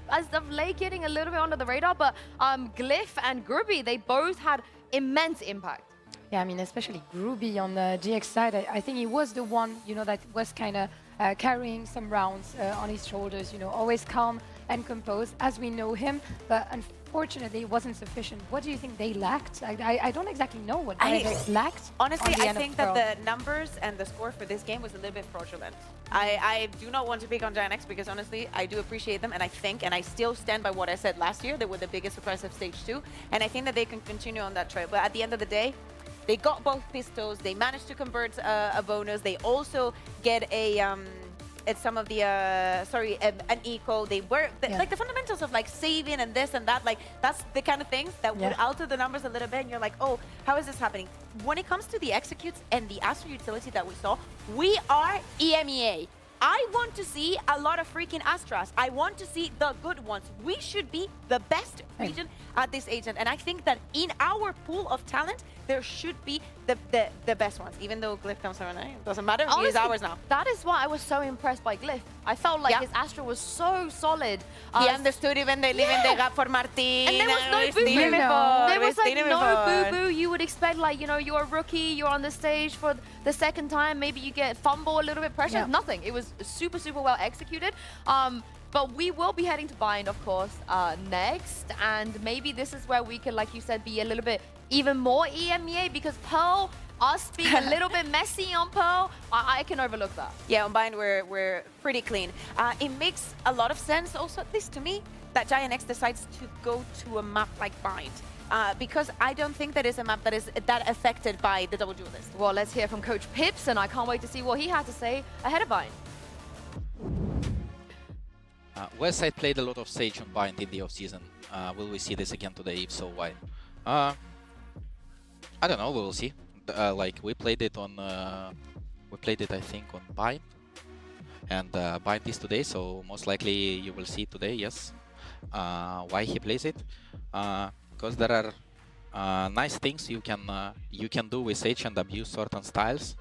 as of late, getting a little bit under the radar, but Glyph and Grubby, they both had immense impact. Yeah, I mean, especially Grubby on the GX side. I think he was the one, that was kind of carrying some rounds on his shoulders, always calm and composed, as we know him, but unfortunately it wasn't sufficient. What do you think they lacked? I don't exactly know what they lacked. Honestly, I think that the numbers and the score for this game was a little bit fraudulent. I do not want to pick on Giant X, because honestly, I do appreciate them, and I think, and I still stand by what I said last year, they were the biggest surprise of Stage 2, and I think that they can continue on that trail. But at the end of the day, They got both pistols. They managed to convert a bonus. They also get a at some of the an eco. They were like the fundamentals of like saving and this and that. Like that's the kind of things that would alter the numbers a little bit. And you're like, oh, how is this happening? When it comes to the executes and the Astra utility that we saw, we are EMEA. I want to see a lot of freaking Astras. I want to see the good ones. We should be the best region at this agent. And I think that in our pool of talent, there should be the best ones. Even though Glyph comes from it doesn't matter. Honestly, he is ours now. That is why I was so impressed by Glyph. I felt like his Astra was so solid. He understood even they live in the gap for Martin. And there was no boo-boo. There was like no boo-boo. You would expect like, you know, you're a rookie, you're on the stage for the second time, maybe you get fumble, a little bit pressure. Nothing. It was super, super well executed. But we will be heading to Bind, of course, next. And maybe this is where we can, like you said, be a little bit even more EMEA, because Pearl, us being a little bit messy on Pearl, I can overlook that. Yeah, on Bind, we're pretty clean. It makes a lot of sense also, at least to me, that Giant X decides to go to a map like Bind. Because I don't think that is a map that is that affected by the double duelist. Well, let's hear from Coach Pips, and I can't wait to see what he had to say ahead of Bind. Westside played a lot of Sage on Bind in the off-season. Will we see this again today? If so, why? I don't know. We will see. Like we played it on, I think, on Bind, and Bind is today, so most likely you will see today. Yes. Why he plays it? Because there are nice things you can do with Sage and abuse certain styles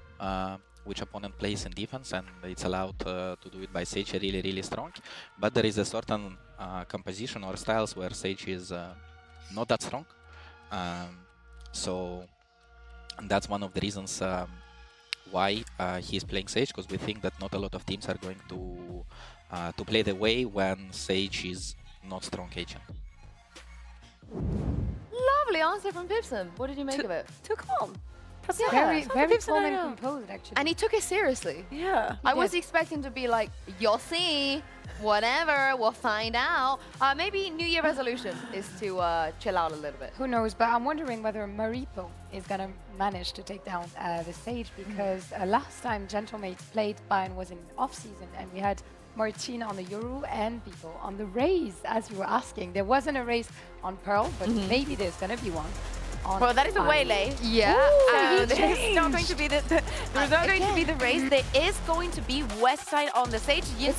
which opponent plays in defense, and it's allowed to do it by Sage really, really strong. But there is a certain composition or styles where Sage is not that strong. So that's one of the reasons why he's playing Sage, because we think that not a lot of teams are going to play the way when Sage is not strong agent. Lovely answer from Pipson. What did you make of it? Too calm. Yeah, very calm and composed, actually. And he took it seriously. Yeah. I was expecting to be like, you'll see, whatever, we'll find out. Maybe New Year resolution is to chill out a little bit. Who knows, but I'm wondering whether Maripo is going to manage to take down the Sage, because last time Gentlemate played Bayern was in off-season, and we had Martin on the Yoru and people on the Raze, as you were asking. There wasn't a race on Pearl, but maybe there's going to be one. Well, that is a waylay. Yeah. There's not going to be the race. There is going to be Westside on the stage. You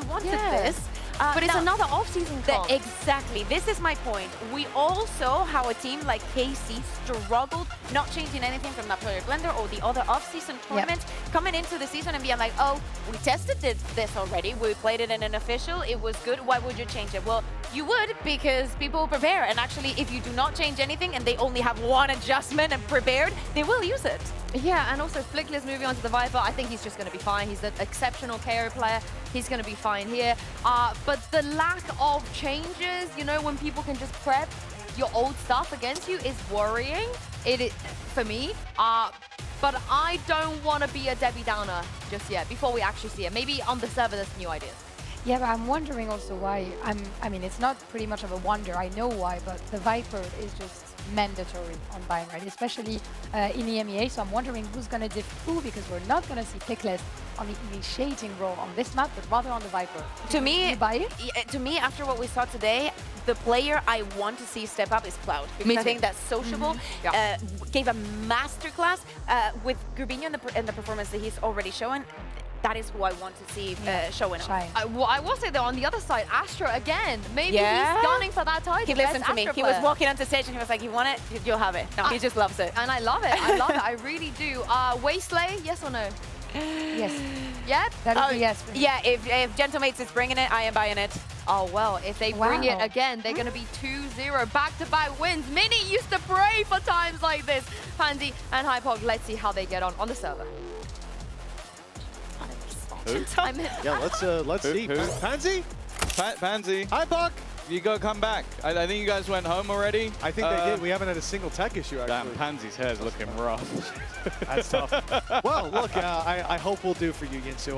wanted this. But it's another off-season comp. Exactly. This is my point. We all saw how a team like KC struggled, not changing anything from that player blender or the other off-season tournaments, coming into the season and being like, oh, we tested this already. We played it in an official. It was good. Why would you change it? Well, you would, because people prepare. And actually, if you do not change anything and they only have one adjustment and prepared, they will use it. Yeah, and also Flickless moving on to the Viper. I think he's just going to be fine. He's an exceptional KO player. He's going to be fine here. But the lack of changes, you know, when people can just prep your old stuff against you is worrying. It is for me. But I don't want to be a Debbie Downer just yet before we actually see it. Maybe on the server there's new ideas. Yeah, but I'm wondering also why. I mean, it's not pretty much of a wonder. I know why, but the Viper is just mandatory on Bayern, right? Especially in EMEA. So I'm wondering who's going to diff who, because we're not going to see Pickless on the initiating role on this map, but rather on the Viper. To me, after what we saw today, the player I want to see step up is Cloud. Because I think that Sociable gave a masterclass with Gurbinho and the performance that he's already shown. That is who I want to see showing up. I will say though, on the other side, Astra again. Maybe he's gunning for that title. He listened to me. He was walking onto stage and he was like, you want it? You'll have it. No, he just loves it. And I love it. I love it. I really do. Wasteland, yes or no? Yes. Yep. That is yes. Yeah, if Gentlemates is bringing it, I am buying it. Oh, well, if they bring it again, they're going to be 2-0 back-to-back wins. Mini used to pray for times like this. Pansy and Hypog, let's see how they get on the server. Yeah, let's see. Pansy? Pansy. Hi, Buck. You gotta come back. I think you guys went home already. I think they did. We haven't had a single tech issue, actually. Damn, Pansy's hair's looking rough. That's tough. Well, look, I hope we'll do for you, Yinsu.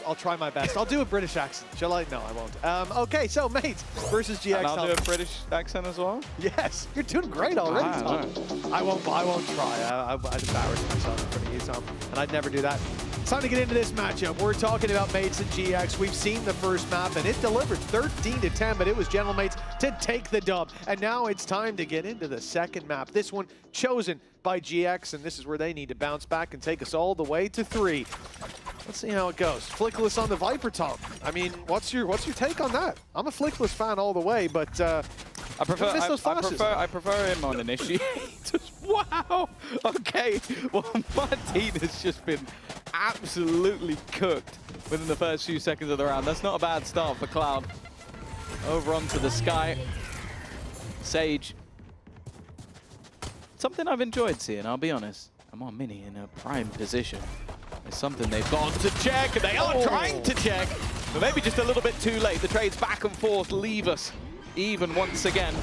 I'll try my best. I'll do a British accent. Shall I? No, I won't. Okay, so Mates versus GX. And I'll do a British accent as well? Yes. You're doing great already, Tom. I won't try. I'd embarrass myself in front of you, Tom. And I'd never do that. It's time to get into this matchup. We're talking about Mates and GX. We've seen the first map, and it delivered 13-10, but it was Gentlemates to take the dub. And now it's time to get into the second map. This one chosen by GX, and this is where they need to bounce back and take us all the way to 3. Let's see how it goes. Flickless on the Viper, Tom. I mean, what's your take on that? I'm a Flickless fan all the way, but I prefer him on Initiate. Wow. Okay. Well, Martin has just been absolutely cooked within the first few seconds of the round. That's not a bad start for Cloud. Over onto the Sky. Sage. Something I've enjoyed seeing, I'll be honest. I'm on Mini in a prime position. It's something they've got to check, and they are trying to check, but maybe just a little bit too late. The trades back and forth leave us even once again.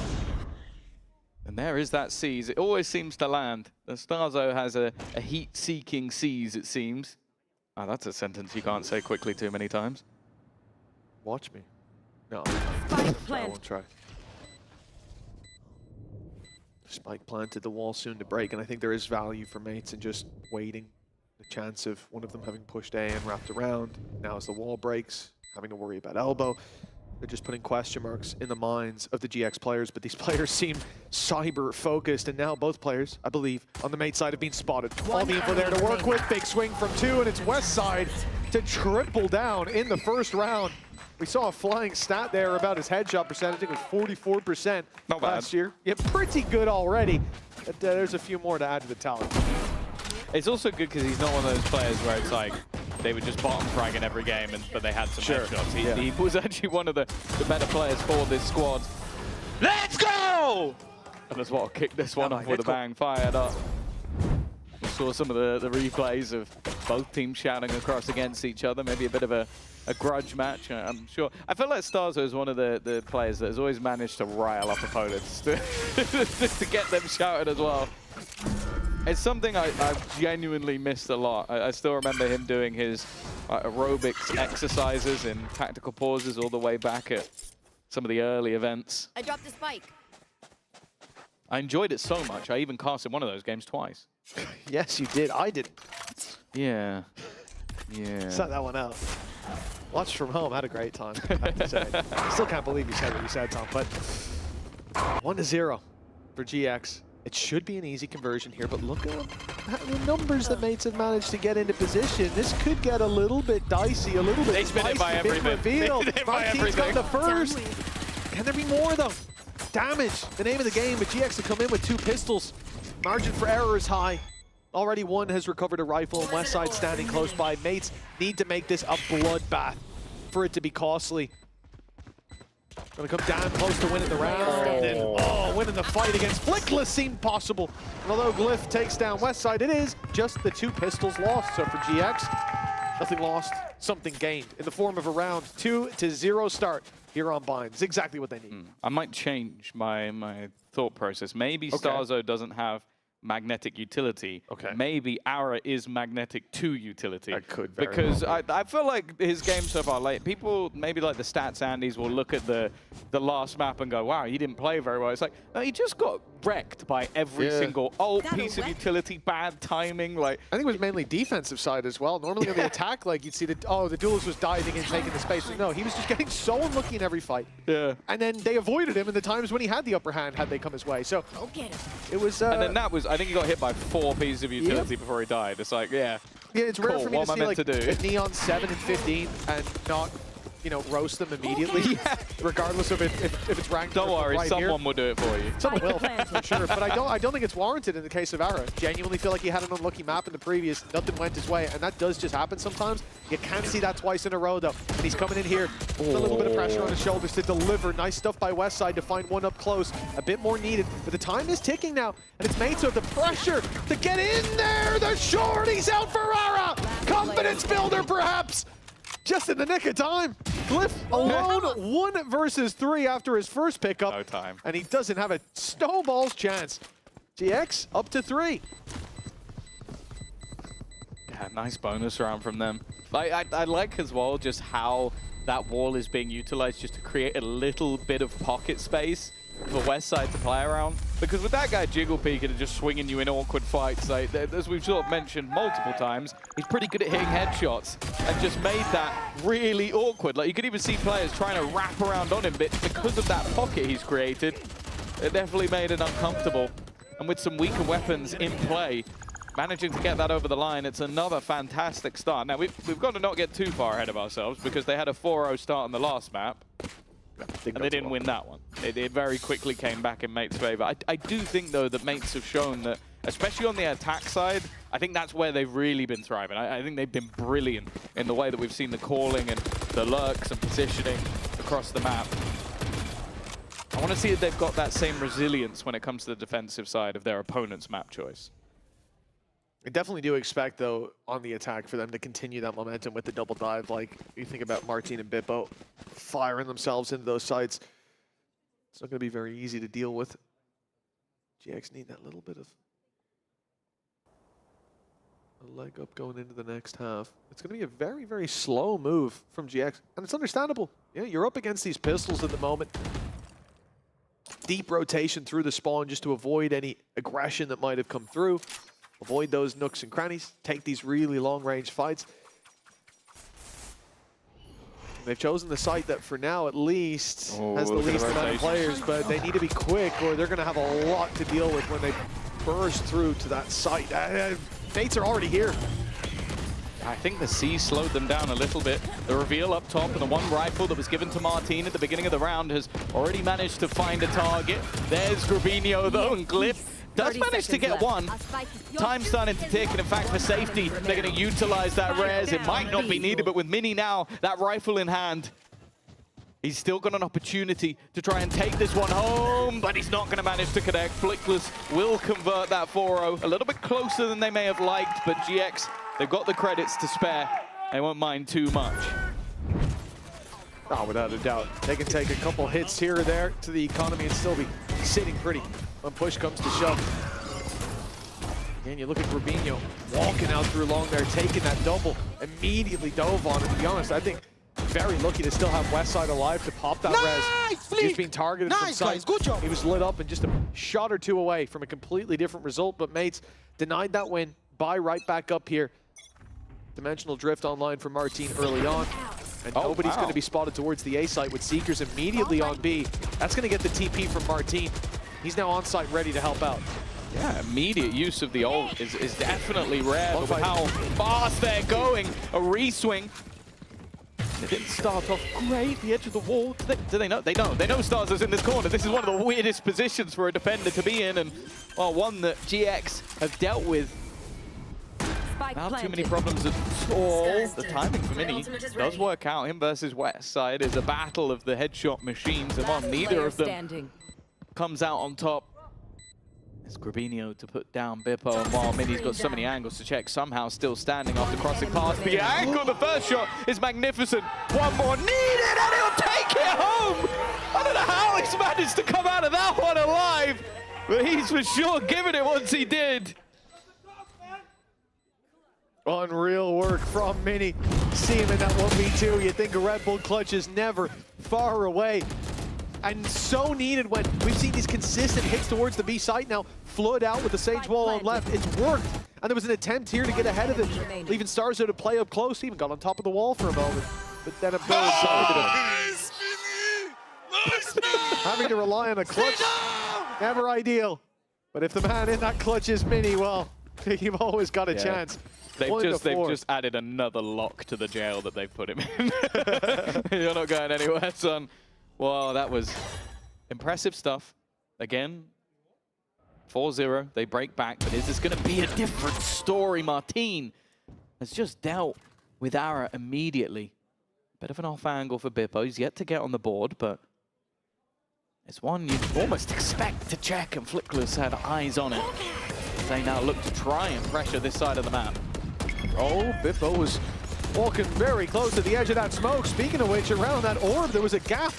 And there is that Seize. It always seems to land. The Starzo has a heat-seeking Seize, it seems. Oh, that's a sentence you can't say quickly too many times. Watch me. No. I won't try. Spike planted, the wall soon to break, and I think there is value for Mates in just waiting. The chance of one of them having pushed A and wrapped around. Now as the wall breaks, having to worry about elbow. They're just putting question marks in the minds of the GX players, but these players seem cyber-focused, and now both players, I believe, on the Mate side have been spotted. All the info there to work with. Big swing from 2, and it's West side to triple down in the first round. We saw a flying stat there about his headshot percentage. I think it was 44% last year. Yeah, pretty good already. But, there's a few more to add to the tally. It's also good because he's not one of those players where it's like they would just bottom frag in every game, but they had some headshots. He was actually one of the better players for this squad. Let's go! And that's what kicked this one off with a bang, fired up. We saw some of the replays of both teams shouting across against each other, maybe a bit of a grudge match, I'm sure. I feel like Starzo is one of the players that has always managed to rile up opponents to get them shouted as well. It's something I've genuinely missed a lot. I still remember him doing his aerobics exercises in tactical pauses all the way back at some of the early events. I dropped the spike. I enjoyed it so much, I even casted one of those games twice. Yes, you did. I didn't. Yeah. Yeah. Set that one out. Watched from home, had a great time, I have to say. Still can't believe you said what you said, Tom, but 1-0 for GX. It should be an easy conversion here, but look at the numbers that Mates have managed to get into position. This could get a little bit dicey, a little bit They spin it by everything. Martin's got the first. Can there be more, though? Damage, the name of the game, but GX to come in with 2 pistols. Margin for error is high. Already one has recovered a rifle, and Westside standing close by. Mates need to make this a bloodbath for it to be costly. Gonna come down close to winning the round, and then, winning the fight against Flickless seemed possible. And although Glyph takes down Westside, it is just the 2 pistols lost. So for GX, nothing lost, something gained in the form of a round 2-0 start here on Bind. It's exactly what they need. I might change my thought process. Maybe Starzo doesn't have magnetic utility. Maybe Aura is magnetic to utility. That could very because well be. I feel like his game so far, like people maybe like the stats Andes will look at the last map and go, wow, he didn't play very well. It's like, no, he just got wrecked by every single piece of utility, bad timing. Like I think it was mainly defensive side as well. Normally on the attack, like you'd see the duelist was diving and taking the space. No, he was just getting so unlucky in every fight. Yeah. And then they avoided him in the times when he had the upper hand had they come his way. So it was and then that was, I think he got hit by 4 pieces of utility before he died. It's like, yeah, it's rare for me what to am see I meant like to do? Neon 7 and 15 and not, you know, roast them immediately, regardless of if it's ranked. Don't worry, right someone here. will do it for you. Someone will, for sure. But I don't think it's warranted in the case of Ara. Genuinely feel like he had an unlucky map in the previous. Nothing went his way, and that does just happen sometimes. You can't see that twice in a row, though. And he's coming in here with a little bit of pressure on his shoulders to deliver. Nice stuff by Westside to find one up close. A bit more needed, but the time is ticking now, and it's Mates with the pressure to get in there. The short, he's out for Ara. Confidence builder, perhaps. Just in the nick of time. Glyph alone, 1 versus 3 after his first pickup. No time. And he doesn't have a snowball's chance. GX up to 3. Yeah, nice bonus round from them. I like as well just how that wall is being utilized just to create a little bit of pocket space for Westside to play around. Because with that guy jiggle peeking and just swinging you in awkward fights, like, as we've sort of mentioned multiple times, he's pretty good at hitting headshots and just made that really awkward. Like, you could even see players trying to wrap around on him, but because of that pocket he's created, it definitely made it uncomfortable. And with some weaker weapons in play, managing to get that over the line, it's another fantastic start. Now, we've got to not get too far ahead of ourselves because they had a 4-0 start on the last map. And they didn't win that one. It very quickly came back in Mates' favor. I do think, though, that Mates have shown that, especially on the attack side, I think that's where they've really been thriving. I think they've been brilliant in the way that we've seen the calling and the lurks and positioning across the map. I want to see if they've got that same resilience when it comes to the defensive side of their opponent's map choice. I definitely do expect, though, on the attack for them to continue that momentum with the double dive. Like, you think about Martin and Bippo firing themselves into those sites. It's not going to be very easy to deal with. GX need that little bit of a leg up going into the next half. It's going to be a very, very slow move from GX, and it's understandable. Yeah, you're up against these pistols at the moment. Deep rotation through the spawn just to avoid any aggression that might have come through. Avoid those nooks and crannies. Take these really long-range fights. They've chosen the site that, for now at least, has the least amount of players, but they need to be quick or they're going to have a lot to deal with when they burst through to that site. Mates are already here. I think the C slowed them down a little bit. The reveal up top and the one rifle that was given to Martin at the beginning of the round has already managed to find a target. There's Grabinho, though, and Glyph does manage to get one. Time's starting to tick, and in fact, for safety, they're going to utilize that res. It might not be needed, but with Mini now, that rifle in hand, he's still got an opportunity to try and take this one home, but he's not going to manage to connect. Flickless will convert that 4-0. A little bit closer than they may have liked, but GX, they've got the credits to spare. They won't mind too much. Oh, without a doubt. They can take a couple hits here or there to the economy and still be sitting pretty when push comes to shove. Again, you look at Rubinho walking out through long there, taking that double, immediately dove on it. To be honest, I think very lucky to still have Westside alive to pop that res. He's being targeted from sight. Good job. He was lit up and just a shot or two away from a completely different result, but Mates denied that win. Buy right back up here. Dimensional drift online for Martin early on. And nobody's going to be spotted towards the A site with Seekers immediately on B. That's going to get the TP from Martin. He's now on site ready to help out. Yeah, immediate use of the ult is definitely rare, but how fast they're going. A re-swing. They didn't start off great, the edge of the wall. Do they know? They know. They know Stars is in this corner. This is one of the weirdest positions for a defender to be in, and well, one that GX have dealt with. Not too many problems at all. The timing for Mini does work out. Him versus Westside is a battle of the headshot machines, and while neither of them comes out on top, it's Grabinho to put down Bippo, and while Mini's got so many angles to check, somehow still standing after crossing past the angle. The first shot is magnificent. One more needed, and he'll take it home. I don't know how he's managed to come out of that one alive, but he's for sure giving it once he did. Unreal work from Mini. See him in that 1v2. You think a Red Bull clutch is never far away. And so needed when we've seen these consistent hits towards the B site now. Flood out with the Sage Wall on left. It's worked. And there was an attempt here to get ahead of it, leaving Starzo to play up close. He even got on top of the wall for a moment. But then a build sided him. Having to rely on a clutch, never ideal. But if the man in that clutch is Mini, well, you've always got a chance. They've just added another lock to the jail that they've put him in. You're not going anywhere, son. Well, that was impressive stuff. Again, 4-0, they break back, but is this going to be a different story? Martin has just dealt with Ara immediately. Bit of an off angle for Bippo. He's yet to get on the board, but it's one you'd almost expect to check, and Flickless had eyes on it. They now look to try and pressure this side of the map. Oh, Bippo was Walking very close to the edge of that smoke. Speaking of which, around that orb, there was a gap.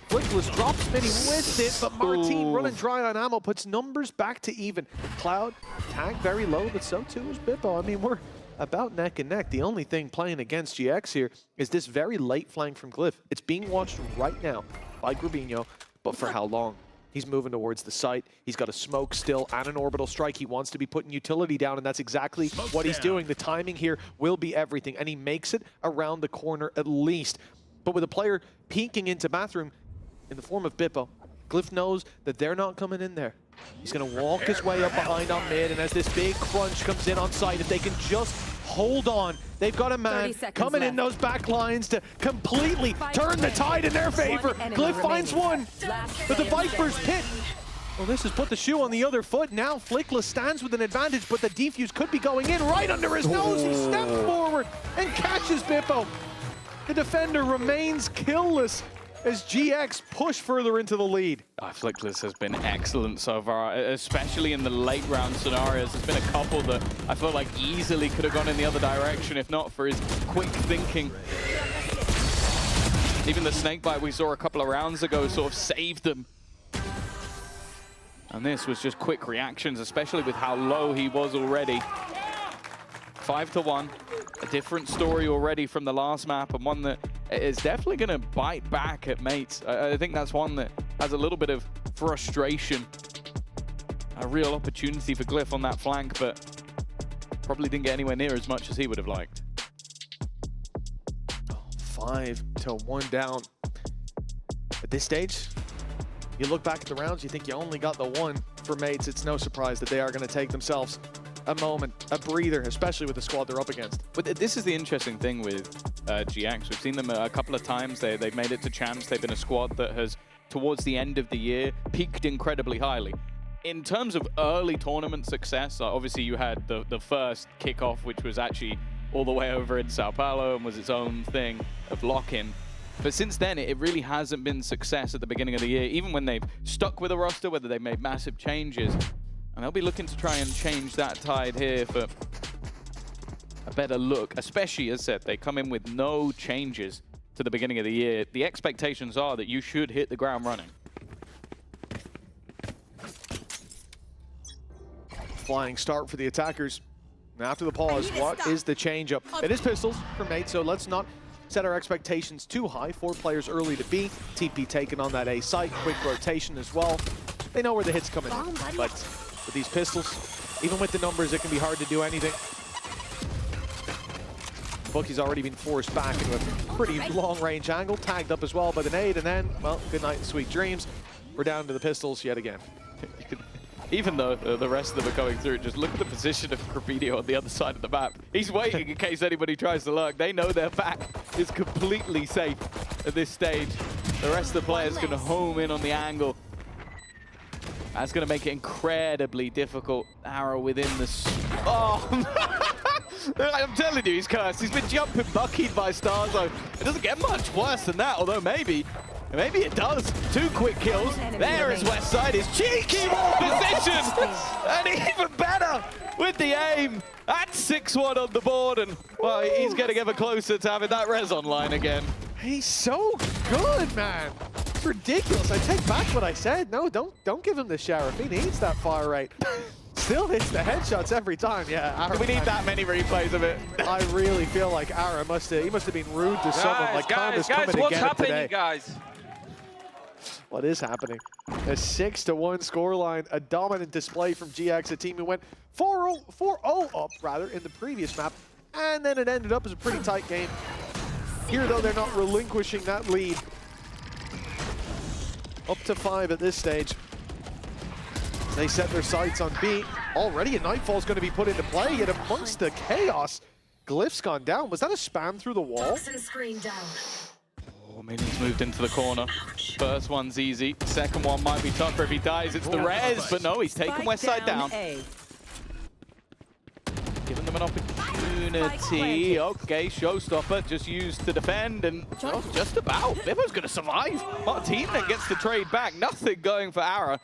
Flickless drops Smitty with it, but Martin running dry on ammo puts numbers back to even. Cloud tag very low, but so too is Bippo. I mean, we're about neck and neck. The only thing playing against GX here is this very late flank from Glyph. It's being watched right now by Grubinho, but for how long? He's moving towards the site. He's got a smoke still and an orbital strike. He wants to be putting utility down, and that's exactly what he's doing. The timing here will be everything, and he makes it around the corner at least. But with a player peeking into bathroom in the form of Bippo, Glyph knows that they're not coming in there. He's going to walk his way up behind on mid, and as this big crunch comes in on site, if they can just hold on, they've got a man coming in those back lines to completely turn the tide in their favor. Glyph finds one, but the Vipers hit. Well, this has put the shoe on the other foot. Now Flickless stands with an advantage, but the defuse could be going in right under his nose. He steps forward and catches Bippo. The defender remains killless as GX push further into the lead. Flickless has been excellent so far, especially in the late round scenarios. There's been a couple that I feel like easily could have gone in the other direction if not for his quick thinking. Even the snakebite we saw a couple of rounds ago sort of saved them. And this was just quick reactions, especially with how low he was already. 5-1, a different story already from the last map, and one that is definitely going to bite back at mates. I think that's one that has a little bit of frustration. A real opportunity for Glyph on that flank, but probably didn't get anywhere near as much as he would have liked. 5-1 down. At this stage, you look back at the rounds, you think you only got the one for mates. It's no surprise that they are going to take themselves a moment, a breather, especially with the squad they're up against. But this is the interesting thing with GX. We've seen them a couple of times. They've made it to champs. They've been a squad that has, towards the end of the year, peaked incredibly highly. In terms of early tournament success, obviously you had the first kickoff, which was actually all the way over in Sao Paulo and was its own thing of lock-in. But since then, it really hasn't been success at the beginning of the year, even when they've stuck with a roster, whether they've made massive changes. And they'll be looking to try and change that tide here for a better look, especially, as said, they come in with no changes to the beginning of the year. The expectations are that you should hit the ground running. Flying start for the attackers. And after the pause, what is the change-up? It is pistols for mate, so let's not set our expectations too high. 4 players early to B. TP taken on that A site. Quick rotation as well. They know where the hit's coming in, but with these pistols, even with the numbers, it can be hard to do anything. Bookie's already been forced back into a pretty long-range angle, tagged up as well by the nade, and then, well, good night and sweet dreams. We're down to the pistols yet again. Even though the rest of them are going through, just look at the position of Grubinho on the other side of the map. He's waiting in case anybody tries to lurk. They know their back is completely safe at this stage. The rest of the players can home in on the angle. That's going to make it incredibly difficult. Arrow within the... Oh, I'm telling you, he's cursed. He's been jumping buckied by Starzo. It doesn't get much worse than that, although maybe it does. 2 quick kills. There is Westside. His cheeky wall position. And even better with the aim. That's 6-1 on the board. And, well, he's getting ever closer to having that res online again. He's so good, man. It's ridiculous. I take back what I said. No, don't give him the sheriff. He needs that fire rate. Still hits the headshots every time. Yeah, Ara, we need that many replays of it. I really feel like Ara must have been rude to someone. Like guys, what's happening, guys? What is happening? A 6-1 scoreline, a dominant display from GX, a team who went 4-0 up rather in the previous map, and then it ended up as a pretty tight game. Here, though, they're not relinquishing that lead. Up to 5 at this stage. They set their sights on B. Already a Nightfall's going to be put into play, yet amongst the chaos, Glyph's gone down. Was that a spam through the wall? Screen down. Oh, Mini's moved into the corner. First one's easy. Second one might be tougher if he dies. It's the res, but no, he's taken Westside down. Giving them an opportunity. Okay, showstopper just used to defend, and oh, just about. Bibbo's going to survive. Martina gets the trade back. Nothing going for Ara.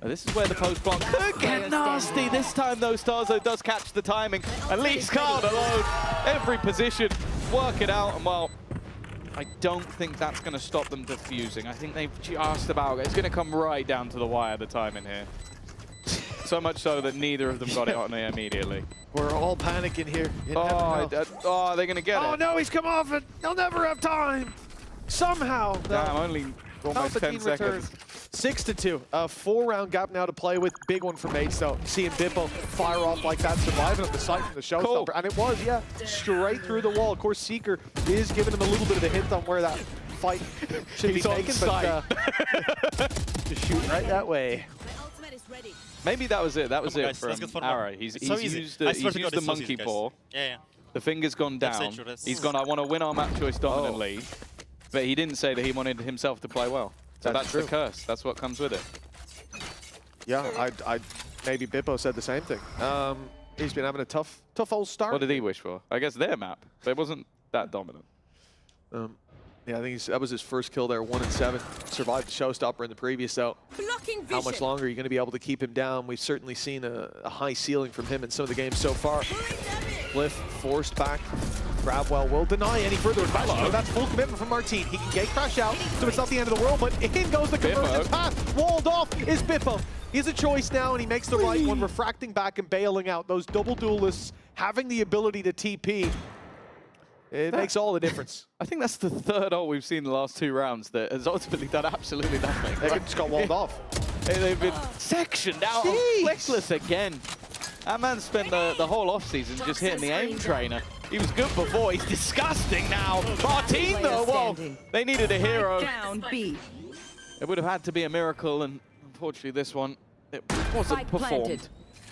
This is where the post block could get nasty. This time, though, Starzo does catch the timing. And leaves Cloud alone. Every position, work it out. And, well, I don't think that's going to stop them defusing. I think they've just about... It's going to come right down to the wire, the timing here. So much so that neither of them got it on it immediately. We're all panicking here. Oh, they're going to get it. Oh, no, he's come off it. He'll never have time. Somehow. Damn, only almost 10 seconds. 6-2. A 4-round gap now to play with. Big one for Mates, though. Seeing Bippo fire off like that, surviving at the site from the showstopper. And it was, yeah, straight through the wall. Of course, Seeker is giving him a little bit of a hint on where that fight should be taken. But just shoot right that way. Maybe that was it. That was it from Arrow. He's used the monkey paw. Yeah. The finger's gone down. He's gone, I want to win our map choice dominantly. But he didn't say that he wanted himself to play well. So that's the curse. That's what comes with it. Yeah, I maybe Bippo said the same thing. He's been having a tough old start. What did he wish for? I guess their map. But it wasn't that dominant. Yeah, I think that was his first kill there, 1-7. Survived the showstopper in the previous, though. How much longer are you going to be able to keep him down? We've certainly seen a high ceiling from him in some of the games so far. Cliff forced back. Grabwell will deny any further advancement. No, that's full commitment from Martine. He can gate crash out, so it's not the end of the world, but in goes the conversion path. Walled off is Bippo. He has a choice now, and he makes the right one, refracting back and bailing out. Those double duelists having the ability to TP. It makes all the difference. I think that's the third ult we've seen in the last 2 rounds that has ultimately done absolutely nothing. They just got walled off. They've been sectioned out of Flickless again. That man spent the whole offseason just hitting the aim trainer. He was good before, he's disgusting now. Martine though, whoa, they needed a hero. It would have had to be a miracle, and unfortunately this one, it wasn't performed.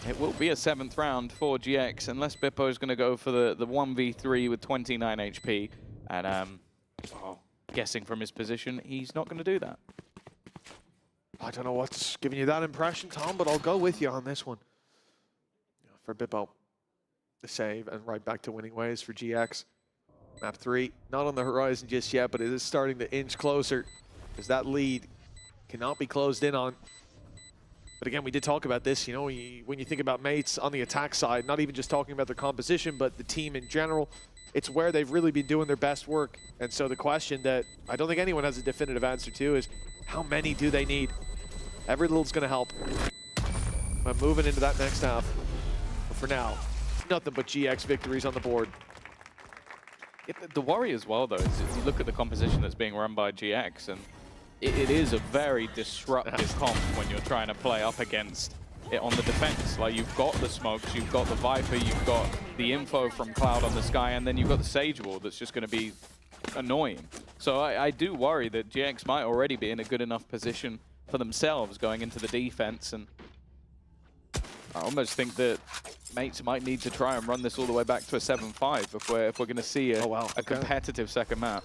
It will be a 7th round for GX, unless Bippo is going to go for the 1v3 with 29 HP. And guessing from his position, he's not going to do that. I don't know what's giving you that impression, Tom, but I'll go with you on this one. For Bippo, the save, and right back to winning ways for GX. Map 3, not on the horizon just yet, but it is starting to inch closer, as that lead cannot be closed in on. But again, we did talk about this, you know, when you think about Mates on the attack side, not even just talking about their composition, but the team in general, it's where they've really been doing their best work. And so the question that I don't think anyone has a definitive answer to is, how many do they need? Every little's going to help. I'm moving into that next half. But for now, nothing but GX victories on the board. The worry as well, though, is if you look at the composition that's being run by GX, and it is a very disruptive comp when you're trying to play up against it on the defense. Like, you've got the smokes, you've got the Viper, you've got the info from Cloud on the sky, and then you've got the Sage Wall that's just going to be annoying. So I do worry that GX might already be in a good enough position for themselves going into the defense, and I almost think that Mates might need to try and run this all the way back to a 7-5 if we're going to see a competitive second map.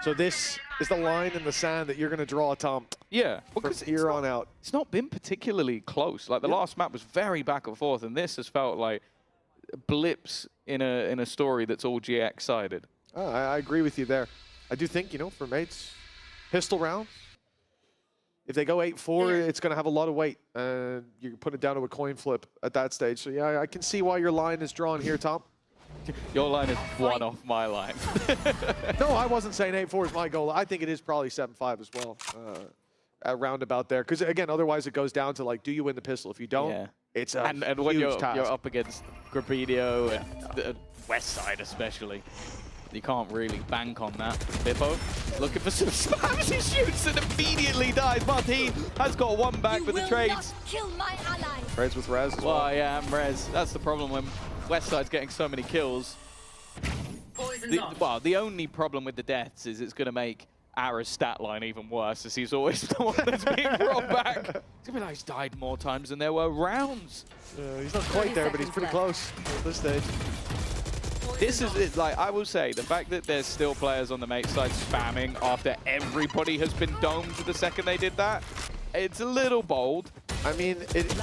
So this is the line in the sand that you're going to draw, Tom. Yeah, from here on out. It's not been particularly close. Like, the last map was very back and forth, and this has felt like blips in a story that's all GX sided. Oh, I agree with you there. I do think, you know, for Mates, pistol rounds, if they go 8-4, it's going to have a lot of weight. You can put it down to a coin flip at that stage. So yeah, I can see why your line is drawn here, Tom. Your line is one off my line. No, I wasn't saying 8-4 is my goal. I think it is probably 7-5 as well, at roundabout there. Because again, otherwise it goes down to, like, do you win the pistol? If you don't, it's a and when huge task. You're up against Grapedio and the West Side especially, you can't really bank on that. Bippo looking for some spams. He shoots and immediately dies. Martine has got one back with the trades. Kill my ally. Trades with Rez as well. Well, yeah, and Rez. That's the problem when West Side's getting so many kills. The only problem with the deaths is it's going to make Ara's stat line even worse, as he's always the one that's being brought back. He's died more times than there were rounds. He's not quite there, but he's pretty close at this stage. This is it. Like, I will say, the fact that there's still players on the Mate side spamming after everybody has been domed the second they did that, it's a little bold. I mean, it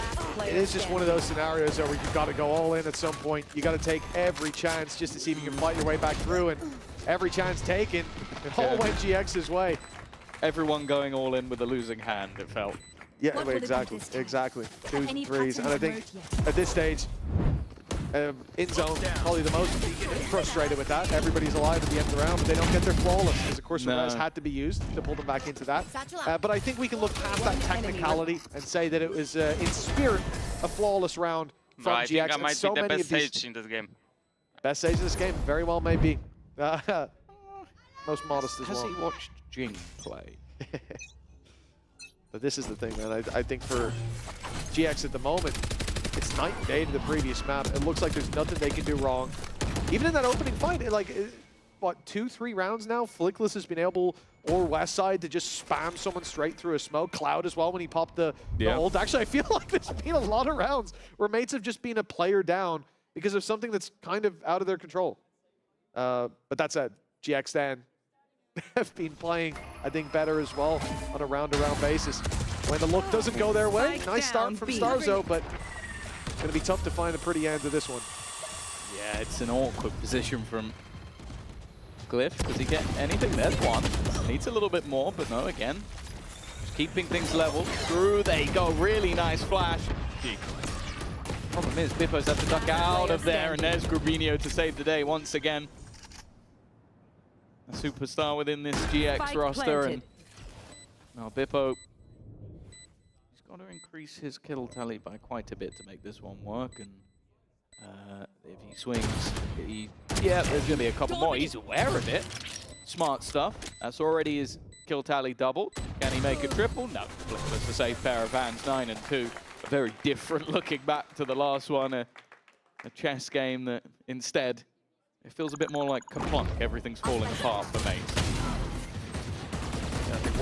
is just one of those scenarios where you've got to go all in at some point. You got to take every chance just to see if you can fight your way back through, and every chance taken, it all went GX's way. Everyone going all in with a losing hand, it felt. Yeah, exactly. 2s and 3s. And I think at this stage, in zone, probably the most frustrated with that. Everybody's alive at the end of the round, but they don't get their flawless, because of course Res had to be used to pull them back into that. But I think we can look past that technicality and say that it was, in spirit, a flawless round from GX. I think I might so be the many best sage in this game. Best sage in this game, very well may be. Most modest as well. Has he watched Jing play? But this is the thing, man. I think for GX at the moment, it's night and day to the previous map. It looks like there's nothing they can do wrong. Even in that opening fight, what, 2-3 rounds now, Flickless has been able, or Westside, to just spam someone straight through a smoke. Cloud as well when he popped the ult. Actually, I feel like there's been a lot of rounds where mates have just been a player down because of something that's kind of out of their control. But that said, GX then have been playing, I think, better as well on a round-to-round basis. When the look doesn't go their way, nice start from Starzo, but it's going to be tough to find the pretty end of this one. Yeah, it's an awkward position from Glyph. Does he get anything? There's one. Needs a little bit more, but no, again. Just keeping things level. Through, there you go. Really nice flash. Problem is, Bippo's have to duck out of there, and there's Grubinho to save the day once again. A superstar within this GX roster. And now Bippo, he's got to increase his kill tally by quite a bit to make this one work. And if he swings, there's going to be a couple more. He's aware of it. Smart stuff. That's already his kill tally doubled. Can he make a triple? No. Flickless, a safe pair of hands, 9 and 2. A very different looking back to the last one. A chess game that instead, it feels a bit more like Kaplunk. Everything's falling apart for mates. Yeah, I think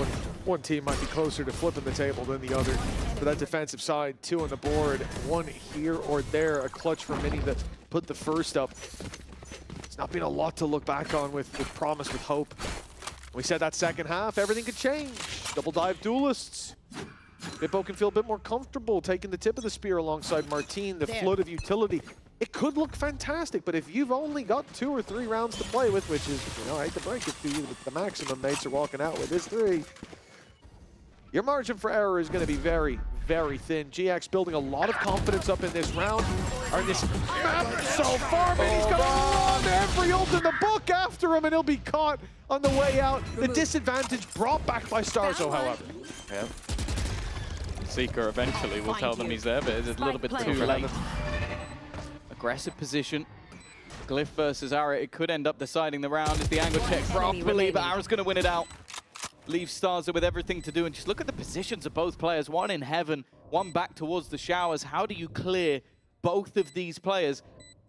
one team might be closer to flipping the table than the other. For that defensive side, 2 on the board, 1 here or there. A clutch for Mini that put the first up. It's not been a lot to look back on with promise, with hope. We said that second half, everything could change. Double dive duelists. Bippo can feel a bit more comfortable taking the tip of the spear alongside Martine, the flood of utility. It could look fantastic, but if you've only got 2 or 3 rounds to play with, which is, I hate to break it to you, but the maximum mates are walking out with is 3. Your margin for error is going to be very, very thin. GX building a lot of confidence up in this round, or in this map so far, but he's going to run every ult in the book after him, and he'll be caught on the way out. The disadvantage brought back by Starzo, however. Yeah. Seeker eventually will tell them he's there, but it's a little bit too late. Aggressive position. Glyph versus Ara. It could end up deciding the round if the angle checks properly, but Ara's going to win it out. Leave Starzo with everything to do, and just look at the positions of both players. One in heaven, one back towards the showers. How do you clear both of these players?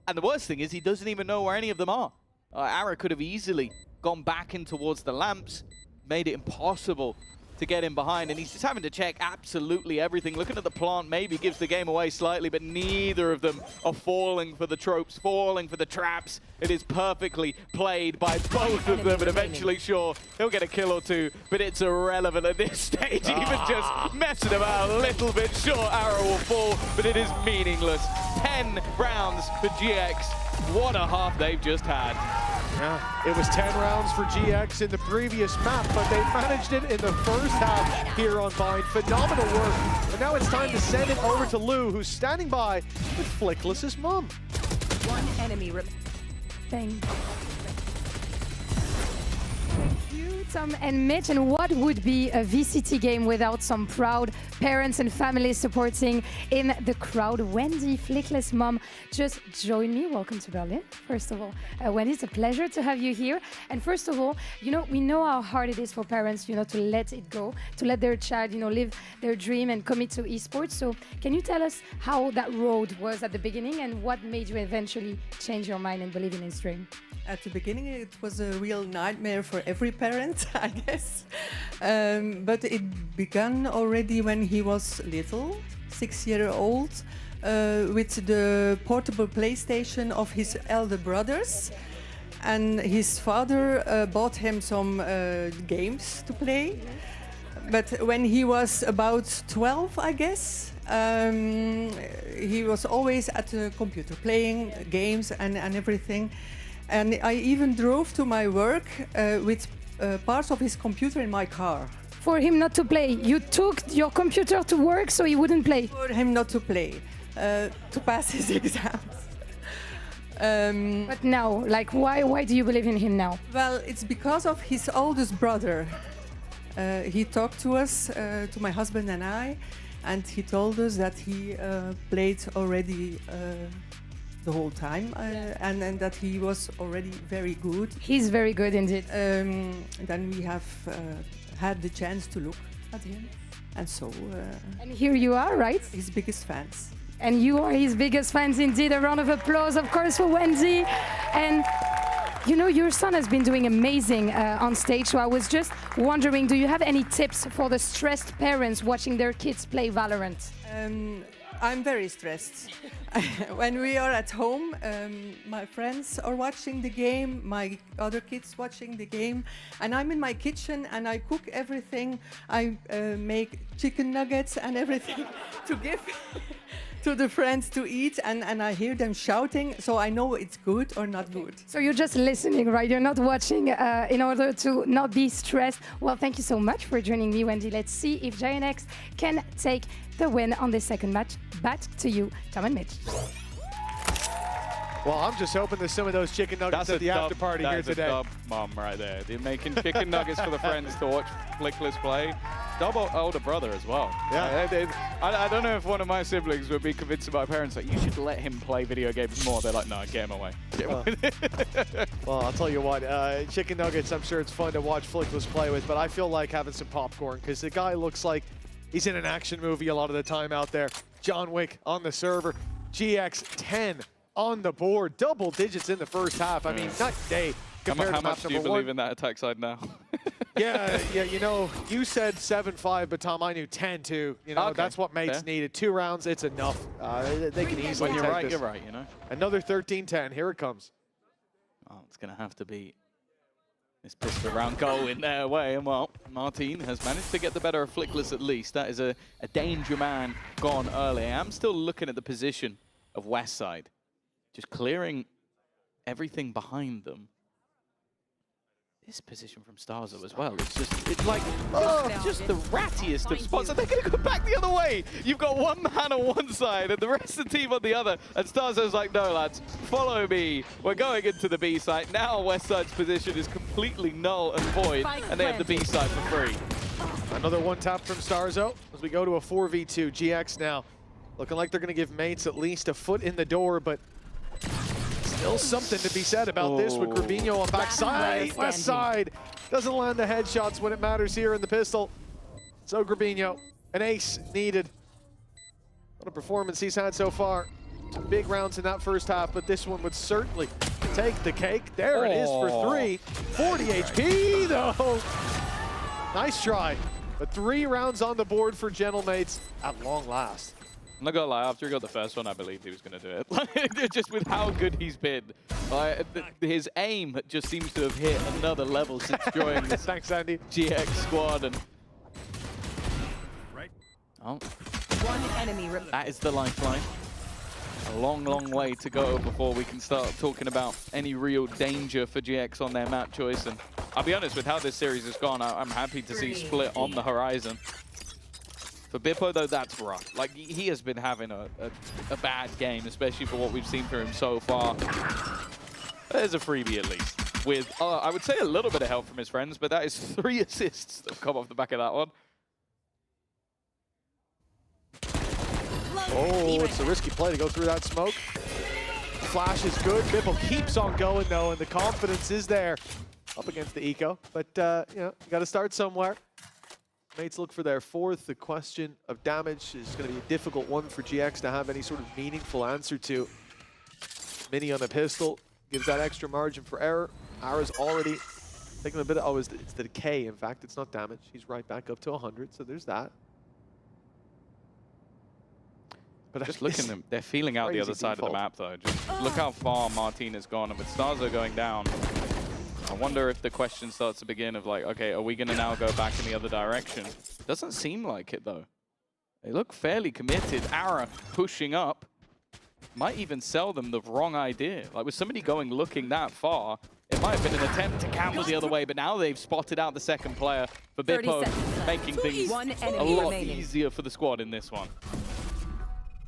And the worst thing is he doesn't even know where any of them are. Ara could have easily gone back in towards the lamps, made it impossible to get him behind, and he's just having to check absolutely everything. Looking at the plant maybe gives the game away slightly, but neither of them are falling for the tropes, falling for the traps. It is perfectly played by both of them, and eventually, sure, he'll get a kill or 2, but it's irrelevant at this stage. Even just messing about a little bit, sure, Arrow will fall, but it is meaningless. 10 rounds for GX. What a half they've just had. Yeah, it was 10 rounds for GX in the previous map, but they managed it in the first half here on Bind. Phenomenal work. And now it's time to send it over to Lou, who's standing by with Flickless's mom. One enemy remaining. Thank you, Tom and Mitch. And what would be a VCT game without some proud parents and families supporting in the crowd? Wendy, Flickless mom, just joined me. Welcome to Berlin, first of all. Wendy, it's a pleasure to have you here. And first of all, we know how hard it is for parents, to let it go, to let their child, live their dream and commit to esports. So can you tell us how that road was at the beginning and what made you eventually change your mind and believe in stream? At the beginning, it was a real nightmare for every parent, I guess. But it began already when he was little, 6-year-old, with the portable PlayStation of his elder brothers. And his father bought him some games to play. But when he was about 12, I guess, he was always at the computer playing games and everything. And I even drove to my work with parts of his computer in my car for him not to play? You took your computer to work so he wouldn't play? For him not to play, to pass his exams. But now, like, why do you believe in him now? Well, it's because of his oldest brother. He talked to us, to my husband and I, and he told us that he played already the whole time, and that he was already very good. He's very good indeed. Then we have had the chance to look at him, and so... and here you are, right? His biggest fans. And you are his biggest fans indeed. A round of applause, of course, for Wendy. And you know, your son has been doing amazing on stage, so I was just wondering, do you have any tips for the stressed parents watching their kids play Valorant? I'm very stressed. When we are at home, my friends are watching the game, my other kids watching the game, and I'm in my kitchen and I cook everything. I make chicken nuggets and everything to give to the friends to eat, and I hear them shouting, so I know it's good or not good. So you're just listening, right? You're not watching in order to not be stressed. Well, thank you so much for joining me, Wendy. Let's see if GINX can take the win on this second match. Back to you, Tom and Mitch. Well, I'm just hoping there's some of those chicken nuggets at the after party here today. That's a dub mom right there. They're making chicken nuggets for the friends to watch Flickless play. Double older brother as well. Yeah. I don't know if one of my siblings would be convinced of my parents that you should let him play video games more. They're like, no, get him away. Well, I'll tell you what, chicken nuggets, I'm sure it's fun to watch Flickless play with, but I feel like having some popcorn because the guy looks like he's in an action movie a lot of the time out there. John Wick on the server, GX 10 on the board, double digits in the first half. I mean, night and day compared how to map much do you number believe one. in that attack side now? Yeah, you know, you said 7-5, but Tom, I knew 10-2. You know, Okay, that's what mates fair. needed. 2 rounds, it's enough. They can easily When you're take right, this. you're right, you know. Another 13-10, here it comes. Oh, it's going to have to be this pistol round goal in their way. And well, Martin has managed to get the better of Flickless at least. That is a danger man gone early. I'm still looking at the position of Westside. Just clearing everything behind them. This position from Starzo as well. It's like just the rattiest of spots. And they're going to go back the other way. You've got one man on one side and the rest of the team on the other. And Starzo's like, no, lads, follow me. We're going into the B side. Now Westside's position is completely null and void. And they have the B side for free. Another one tap from Starzo as we go to a 4v2. GX now looking like they're going to give mates at least a foot in the door, but still something to be said about this with Grabinho on backside. West side doesn't land the headshots when it matters here in the pistol. So Grabinho, an ace needed. What a performance he's had so far. Some big rounds in that first half, but this one would certainly take the cake. There it is for 3. 40 HP though. Nice try. But 3 rounds on the board for Gentlemates at long last. I'm not gonna lie, after he got the first one, I believed he was gonna do it. Like, just with how good he's been. His aim just seems to have hit another level since joining this Thanks, Andy. GX squad. And oh, One enemy remaining. that is the lifeline. A long, long way to go before we can start talking about any real danger for GX on their map choice. And I'll be honest, with how this series has gone, I'm happy to see Split on the horizon. For Bippo, though, that's rough. Like, he has been having a bad game, especially for what we've seen from him so far. There's a freebie, at least. With, I would say, a little bit of help from his friends, but that is 3 assists that have come off the back of that one. Oh, it's a risky play to go through that smoke. Flash is good. Bippo keeps on going, though, and the confidence is there up against the eco. But, you know, you got to start somewhere. Mates look for their 4th. The question of damage is going to be a difficult one for GX to have any sort of meaningful answer to. Mini on a pistol gives that extra margin for error. Ara's already taking a bit of, it's the decay, in fact. It's not damage. He's right back up to 100, so there's that. But just look at them. They're feeling out the other side of the map, though. Just look how far Martin has gone. And with Starzo going down, I wonder if the question starts to begin of like, okay, are we going to now go back in the other direction? Doesn't seem like it, though. They look fairly committed. Ara pushing up might even sell them the wrong idea. Like, with somebody going looking that far, it might have been an attempt to camel the other way, but now they've spotted out the second player for Bippo. making things a lot easier for the squad in this one.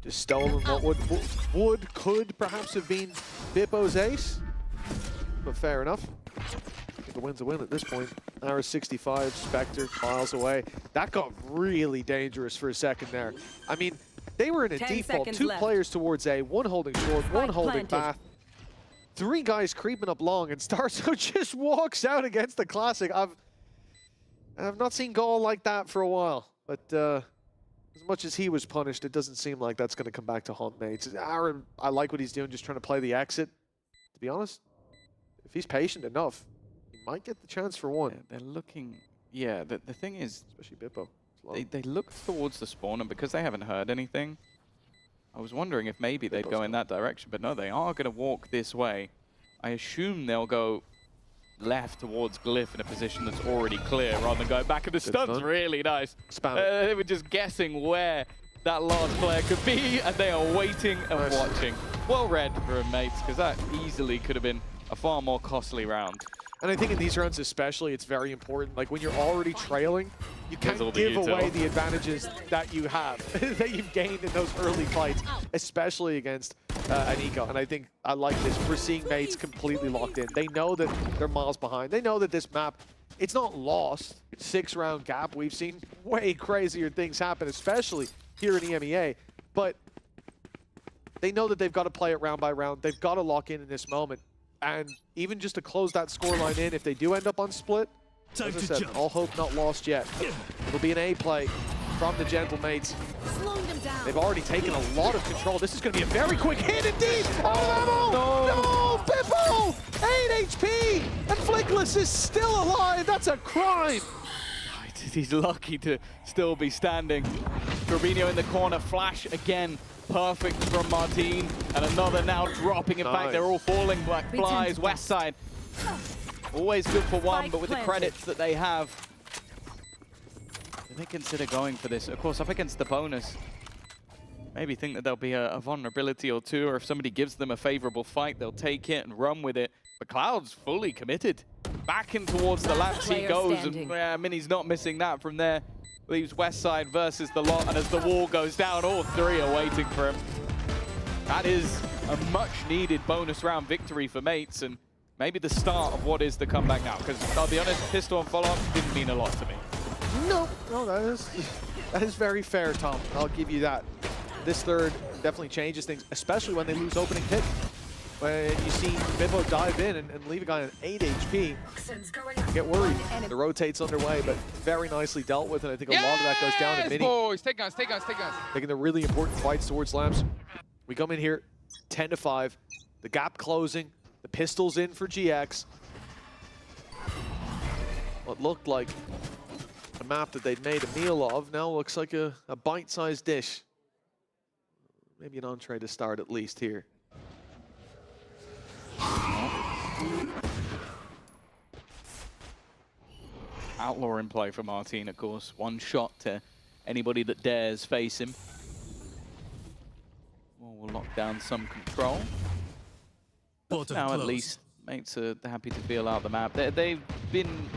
Just stolen what could perhaps have been Bippo's ace, but fair enough. I think a win's a win at this point. Hour 65, Spectre miles away. That got really dangerous for a second there. I mean, they were in a default. 2 players towards A, 1 holding short, 1 holding bath. 3 guys creeping up long, and Starso just walks out against the Classic. I've not seen goal like that for a while, but as much as he was punished, it doesn't seem like that's going to come back to haunt Mates. Aaron, I like what he's doing, just trying to play the exit. To be honest, if he's patient enough, he might get the chance for 1. Yeah, they're looking... Yeah, the thing is... Especially Bippo. They look towards the spawn, and because they haven't heard anything, I was wondering if maybe they'd go in that direction, but no, they are going to walk this way. I assume they'll go left towards Glyph in a position that's already clear, rather than going back. And the stun's really nice. They were just guessing where that last player could be, and they are waiting and watching. Well read from Mates, because that easily could have been a far more costly round. And I think in these rounds especially, it's very important. Like when you're already trailing, you can't give away the advantages that you have, that you've gained in those early fights, especially against an Eco. And I think I like this. We're seeing Mates completely locked in. They know that they're miles behind. They know that this map, it's not lost. 6-round gap. We've seen way crazier things happen, especially here in EMEA. But they know that they've got to play it round by round. They've got to lock in this moment. And even just to close that scoreline in, if they do end up on split, as I said, all hope not lost yet. It'll be an A play from the Gentle Mates. They've already taken a lot of control. This is going to be a very quick hit indeed. Oh, no! Bippo! 8 HP! And Flickless is still alive. That's a crime. He's lucky to still be standing. Turbino in the corner, flash again. Perfect from Martin, and another now dropping. In fact, they're all falling like flies. West side, always good for one, but with the credits that they have, they consider going for this. Of course, up against the bonus, maybe think that there'll be a vulnerability or two, or if somebody gives them a favorable fight, they'll take it and run with it. But Cloud's fully committed. Back in towards the lamps he goes, and Mini's not missing that from there. Leaves West side versus the lot, and as the wall goes down, all 3 are waiting for him. That is a much-needed bonus round victory for Mates, and maybe the start of what is the comeback now. Because I'll be honest, pistol and follow-up didn't mean a lot to me. No, that is very fair, Tom. I'll give you that. This third definitely changes things, especially when they lose opening pick. When you see Bippo dive in and leave a guy on 8 HP, get worried. The rotate's underway, but very nicely dealt with, and I think a lot of that goes down to Mini. Boys, take guns, take guns, take guns. Taking the really important fights towards Lamps. We come in here 10-5, the gap closing, the pistols in for GX. What looked like a map that they'd made a meal of now looks like a bite-sized dish. Maybe an entree to start at least here. Outlaw in play for Martin, of course. One shot to anybody that dares face him. Well, we'll lock down some control. But now at least Mates are happy to feel out the map. They've been,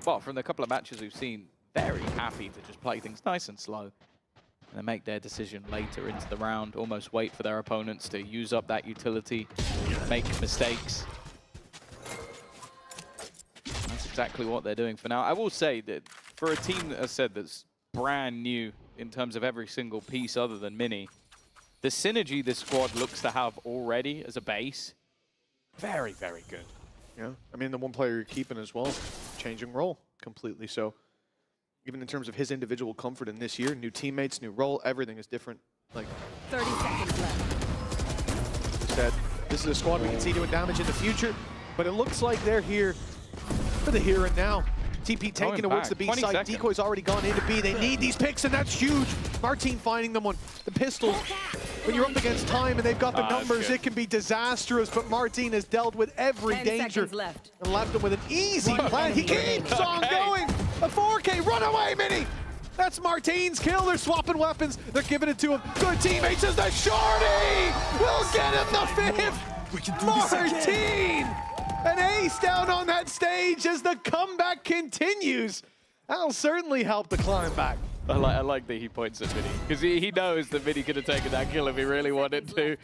well, from the couple of matches we've seen, very happy to just play things nice and slow. And then make their decision later into the round, almost wait for their opponents to use up that utility, make mistakes. That's exactly what they're doing for now. I will say that for a team that, as I said, that's brand new in terms of every single piece other than Mini, the synergy this squad looks to have already as a base, very, very good. Yeah, I mean, the one player you're keeping as well, changing role completely. So even in terms of his individual comfort in this year, new teammates, new role, everything is different. Like 30 seconds left. Said, this is a squad we can see doing damage in the future, but it looks like they're here for the here and now. TP taking towards the B side. Decoy's already gone into B. They need these picks, and that's huge. Martin finding them on the pistols. When you're up against time and they've got the numbers, it can be disastrous, but Martin has dealt with every danger and left them with an easy plan. He keeps on going. A 4K, run away, Mini. That's Martin's kill. They're swapping weapons. They're giving it to him. Good teammates as the shorty will get him the 5th. Martin! An ace down on that stage as the comeback continues. That'll certainly help the climb back. I like that he points at Mini, because he knows that Mini could have taken that kill if he really wanted to.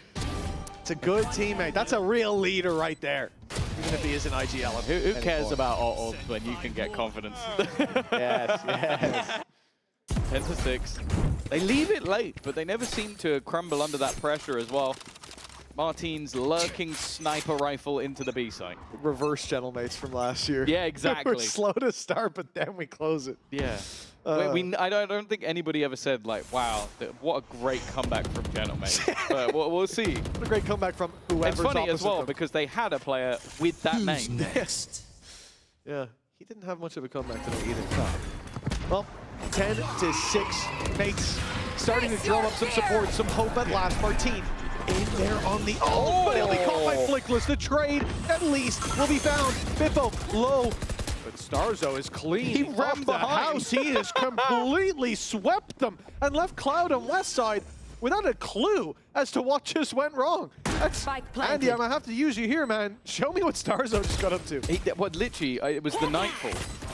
It's a good teammate. That's a real leader right there. Even if he is an IGL. Who cares about ult when you can get confidence? Yes, yes. 10-6. They leave it late, but they never seem to crumble under that pressure as well. Martin's lurking sniper rifle into the B site. Reverse Gentlemates from last year. Yeah, exactly. We're slow to start, but then we close it. Yeah. I don't think anybody ever said, like, wow, what a great comeback from Gentlemates. But we'll see. What a great comeback from whoever's It's funny as opposite well, them. because they had a player with that name. Next. Yeah, he didn't have much of a comeback today either. Well, 10-6. Mates starting to drum up some support, some hope at last. Martin in there on the but he'll be caught by Flickless. The trade, at least, will be found. Bippo low, but Starzo is clean. He ran the house. He has completely swept them and left Cloud on west side without a clue as to what just went wrong. That's, Andy, I'm gonna have to use you here, man. Show me what Starzo just got up to. Literally, it was the Nightfall.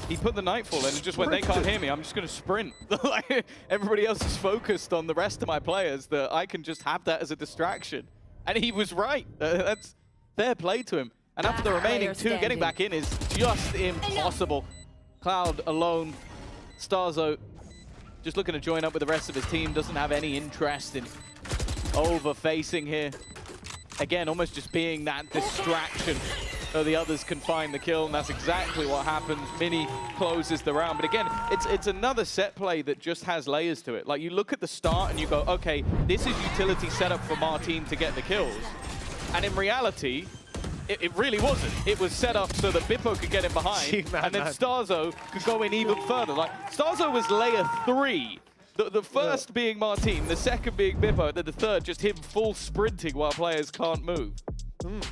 He put the Nightfall and just went, they can't hear me, I'm just going to sprint. Like, everybody else is focused on the rest of my players, that I can just have that as a distraction. And he was right. That's fair play to him. And after the remaining two, getting back in is just impossible. Cloud alone. Starzo just looking to join up with the rest of his team. Doesn't have any interest in over-facing here. Again, almost just being that distraction so the others can find the kill, and that's exactly what happens. Mini closes the round. But again, it's another set play that just has layers to it. Like, you look at the start and you go, okay, this is utility set up for Martin to get the kills. And in reality, it really wasn't. It was set up so that Bippo could get in behind, and then Starzo could go in even further. Like, Starzo was layer 3. The first being Martin, the second being Bippo, and then the third just him full sprinting while players can't move.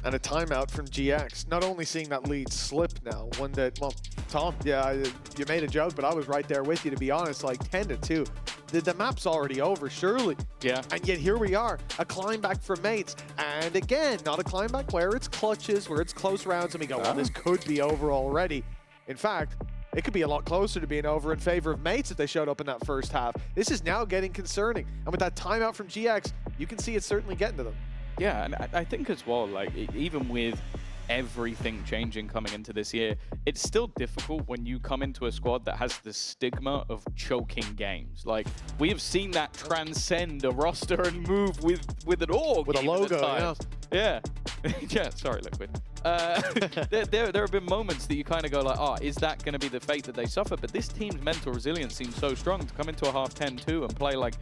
And a timeout from GX. Not only seeing that lead slip now, one that, well, Tom, yeah, you made a joke, but I was right there with you, to be honest, like 10-2. The map's already over, surely. Yeah. And yet here we are, a climb back from Mates. And again, not a climb back where it's clutches, where it's close rounds, and we go, well, this could be over already. In fact, it could be a lot closer to being over in favor of Mates if they showed up in that first half. This is now getting concerning. And with that timeout from GX, you can see it's certainly getting to them. Yeah, and I think as well, like, even with everything changing coming into this year, it's still difficult when you come into a squad that has the stigma of choking games. Like, we have seen that transcend a roster and move with an org. With a logo, yeah. Yeah, sorry, Liquid. There have been moments that you kind of go like, oh, is that going to be the fate that they suffer? But this team's mental resilience seems so strong to come into a half 10-2 and play like,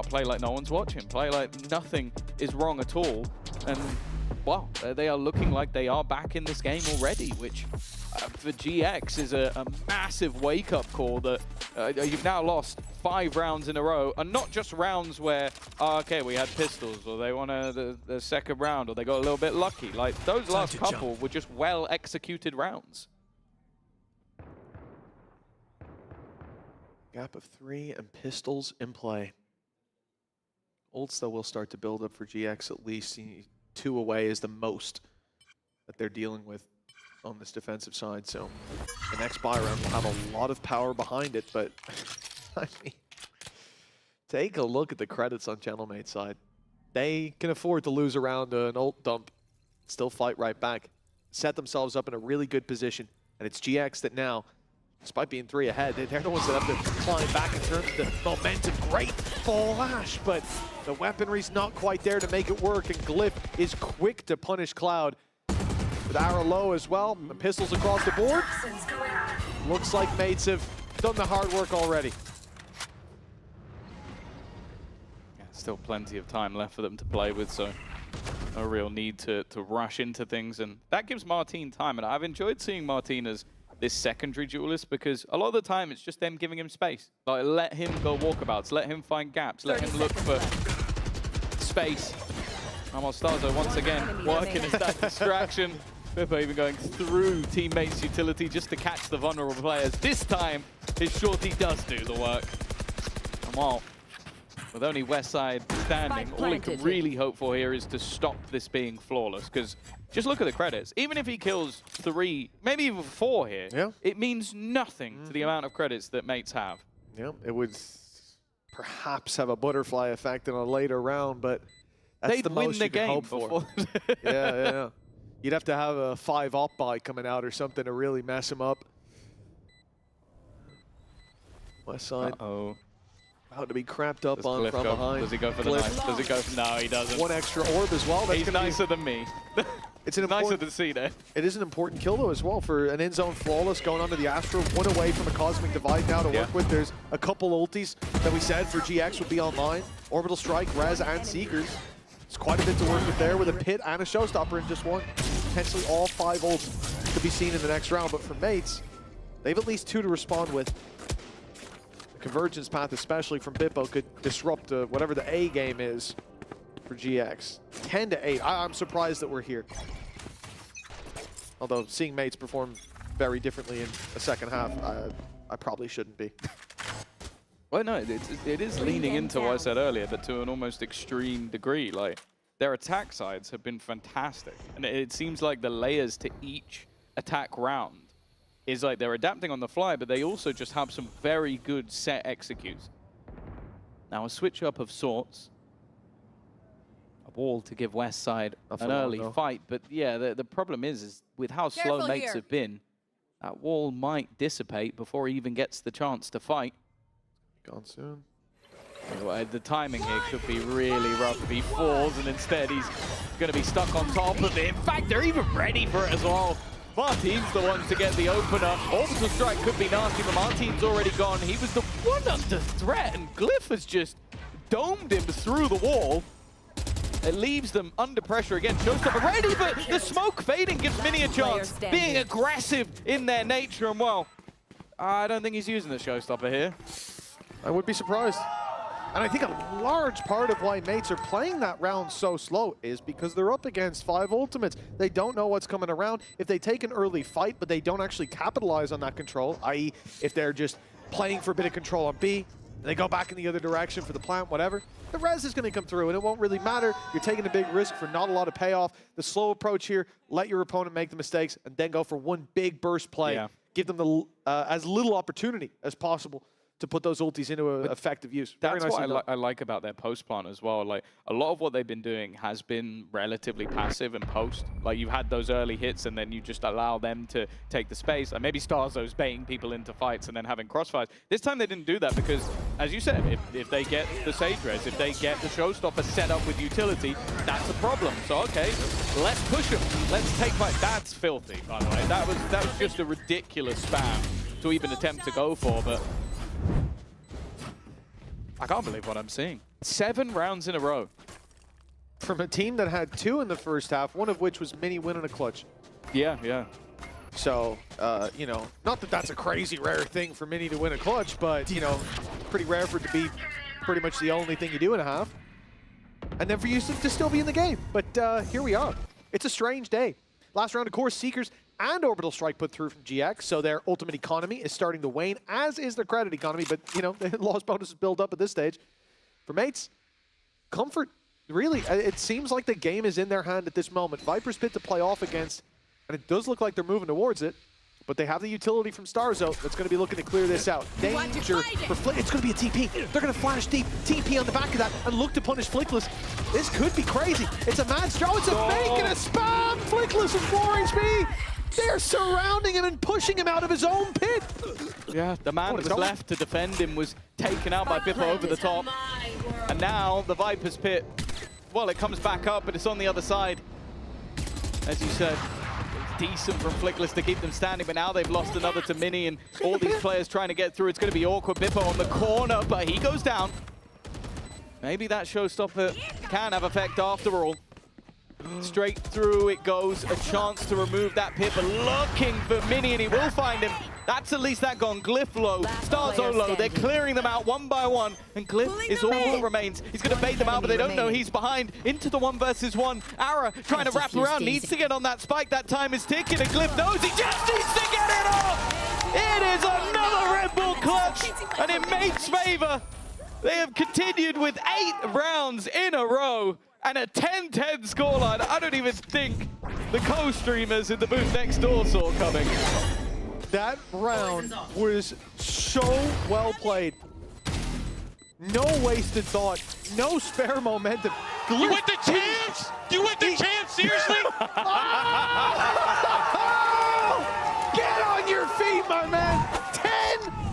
play like no one's watching, play like nothing is wrong at all. And, wow, they are looking like they are back in this game already, which for GX is a massive wake-up call that you've now lost 5 rounds in a row, and not just rounds where, okay, we had pistols, or they won the second round, or they got a little bit lucky. Like, those last couple were just well-executed rounds. Gap of 3 and pistols in play. Ults, though, will start to build up for GX at least. 2 away is the most that they're dealing with on this defensive side. So the next buy round will have a lot of power behind it. But, I mean, take a look at the credits on Gentlemate's side. They can afford to lose around an ult dump, still fight right back, set themselves up in a really good position. And it's GX that now, despite being 3 ahead, they're the ones that have to climb back in terms of the momentum. Great flash, but the weaponry's not quite there to make it work, and Glyph is quick to punish Cloud. With arrow low as well, and pistols across the board. Looks like Mates have done the hard work already. Yeah, still plenty of time left for them to play with, so no real need to rush into things, and that gives Martin time. And I've enjoyed seeing Martin as this secondary duelist, because a lot of the time it's just them giving him space. Like, let him go walkabouts, let him find gaps, let him look for space. Starzo once again working as that distraction. Bippo even going through teammates' utility just to catch the vulnerable players. This time, his shorty does do the work. And while With only Westside standing, all he can really hope for here is to stop this being flawless. Because just look at the credits. Even if he kills 3, maybe even 4 here, it means nothing to the amount of credits that mates have. Yeah, it would perhaps have a butterfly effect in a later round, but that's They'd the win most the you can game hope for. Yeah. You'd have to have a 5-up buy coming out or something to really mess him up. Westside. Uh-oh. About to be crapped up on Glyph from go? behind. Does he go for the knife? Does he go? No, he doesn't. One extra orb as well. That's He's nicer than me. It's an nicer than C-Day. It is an important kill though as well for an in-zone flawless going onto the Astro. 1 away from a Cosmic Divide now to work with. There's a couple ultis that we said for GX would be online. Orbital Strike, Res, and Seekers. It's quite a bit to work with there with a Pit and a Showstopper in just one. Potentially all 5 ults could be seen in the next round, but for mates, they have at least 2 to respond with. The convergence path, especially from Bippo, could disrupt whatever the A game is for GX. 10 to 8. I'm surprised that we're here. Although seeing mates perform very differently in the second half, I probably shouldn't be. Well, no, it is leaning into what I said earlier, but to an almost extreme degree. Like, their attack sides have been fantastic. And it seems like the layers to each attack round is like they're adapting on the fly, but they also just have some very good set executes. Now, a switch up of sorts. A wall to give Westside an early fight, but yeah, the problem is with how slow mates have been, that wall might dissipate before he even gets the chance to fight. Gone soon. The timing here could be really rough if he falls, and instead he's going to be stuck on top of it. In fact, they're even ready for it as well. Martin's the one to get the opener. Orbital Strike could be nasty, but Martin's already gone. He was the one under threat, and Glyph has just domed him through the wall. It leaves them under pressure again. Showstopper ready, but the smoke fading gives Mini a chance. Being aggressive in their nature, and well, I don't think he's using the Showstopper here. I would be surprised. And I think a large part of why mates are playing that round so slow is because they're up against 5 ultimates. They don't know what's coming around. If they take an early fight, but they don't actually capitalize on that control, i.e. if they're just playing for a bit of control on B, they go back in the other direction for the plant, whatever, the res is going to come through, and it won't really matter. You're taking a big risk for not a lot of payoff. The slow approach here, let your opponent make the mistakes, and then go for one big burst play. Yeah. Give them as little opportunity as possible to put those ultis into effective use. That's what I like about their post plant as well. Like, a lot of what they've been doing has been relatively passive in post. Like, you've had those early hits and then you just allow them to take the space. Like, maybe Starzo's baiting people into fights and then having crossfires. This time they didn't do that because, as you said, if they get the Sage Res, if they get the Showstopper set up with utility, that's a problem. So, okay, let's push them. Let's take fight. That's filthy, by the way. That was just a ridiculous spam to even attempt to go for, but I can't believe what I'm seeing. 7 rounds in a row. From a team that had 2 in the first half, one of which was Mini winning a clutch. Yeah. So, you know, not that that's a crazy rare thing for Mini to win a clutch, but, you know, pretty rare for it to be pretty much the only thing you do in a half. And then for you to still be in the game. But here we are. It's a strange day. Last round, of course, Seekers and Orbital Strike put through from GX, so their ultimate economy is starting to wane, as is their credit economy, but, you know, the loss bonuses build up at this stage. For mates, comfort, really, it seems like the game is in their hand at this moment. Viper's Pit to play off against, and it does look like they're moving towards it, but they have the utility from Starzo that's going to be looking to clear this out. Danger for Flick. It's going to be a TP. They're going to flash deep, TP on the back of that, and look to punish Flickless. This could be crazy. It's a mad straw. It's a fake and a spam. Flickless with 4 HP. They're surrounding him and pushing him out of his own pit. Yeah, the man that was left to defend him was taken out by Bippo over the top. And now the Viper's Pit, well, it comes back up, but it's on the other side. As you said, it's decent from Flickless to keep them standing, but now they've lost another to Mini, and all these players trying to get through. It's going to be awkward. Bippo on the corner, but he goes down. Maybe that Showstopper can have effect after all. Straight through it goes, a chance to remove that pit, but looking for Mini, and he will find him. That's at least that gone. Glyph low, Starzo low. They're clearing them out one by one, and Glyph is all that remains. He's going to bait them out, but they don't know he's behind. Into the 1v1. Ara trying to wrap around, needs to get on that spike. That time is ticking, and Glyph knows he just needs to get it off. It is another Red Bull clutch, and in mate's favor. They have continued with 8 rounds in a row and a 10-10 scoreline. I don't even think the co-streamers in the booth next door saw coming. That round was so well played. No wasted thought, no spare momentum. You went the chance? You went the chance, seriously? Get on your feet, my man.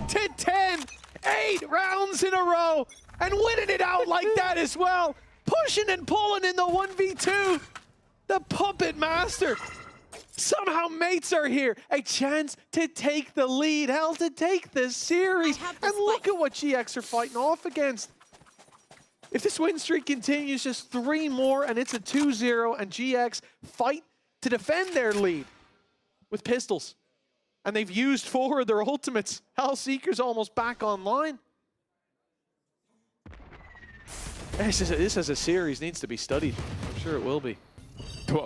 10-10, 8 rounds in a row, and winning it out like that as well. Pushing and pulling in the 1v2. The puppet master. Somehow mates are here. A chance to take the lead, hell, to take the series. And look at what GX are fighting off against. If this win streak continues, just 3 more, and it's a 2-0, and GX fight to defend their lead with pistols. And they've used 4 of their ultimates. Hellseeker's almost back online. This as a series needs to be studied. I'm sure it will be.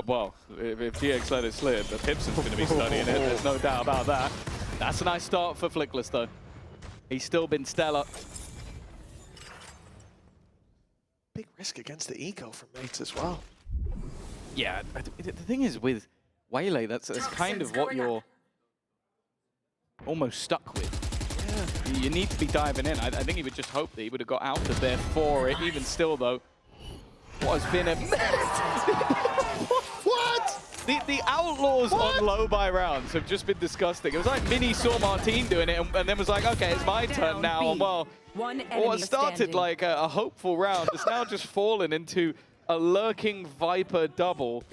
Well, if GX let it slip, the Pipson's going to be studying it. There's no doubt about that. That's a nice start for Flickless, though. He's still been stellar. Big risk against the eco from mates as well. Yeah, the thing is with Waylay, that's kind of what you're almost stuck with. Yeah. You need to be diving in. I think he would just hope that he would have got out of there for it. Even still, though, what has been a what? The Outlaws on low buy rounds have just been disgusting. It was like Mini saw Martine doing it and then was like, okay, it's my turn now. And well, what started like a hopeful round is now just fallen into a lurking Viper double.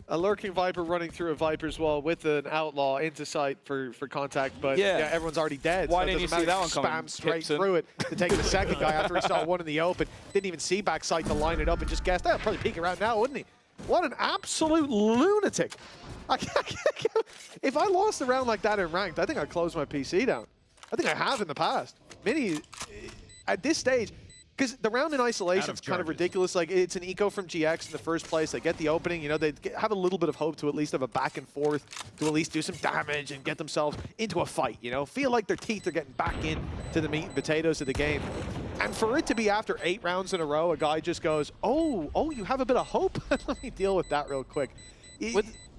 A lurking Viper running through a Viper's wall with an Outlaw into sight for contact, but yeah, everyone's already dead. Why so didn't you see that one coming? Spam straight through it to take the second guy after he saw one in the open. Didn't even see backside to line it up and just guessed. That'll probably peek around now, wouldn't he? What an absolute lunatic. If I lost a round like that in ranked, I think I'd close my PC down. I think I have in the past. Mini, at this stage, because the round in isolation is kind of ridiculous. Like, it's an eco from GX in the first place. They get the opening. You know, they have a little bit of hope to at least have a back and forth, to at least do some damage and get themselves into a fight, you know? Feel like their teeth are getting back into the meat and potatoes of the game. And for it to be after 8 rounds in a row, a guy just goes, oh, you have a bit of hope? Let me deal with that real quick. That's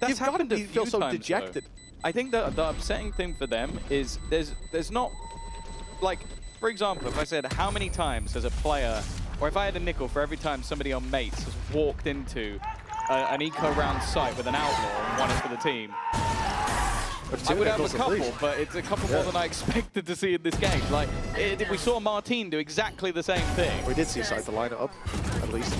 You've got to feel so times, dejected. Though. I think that the upsetting thing for them is there's not, like, for example, if I said how many times has a player, or if I had a nickel for every time somebody on mates has walked into an eco round site with an outlaw and won it for the team, I would have a couple, but it's a couple more than I expected to see in this game. Like, we saw Martine do exactly the same thing. We did see Sight to line it up, at least.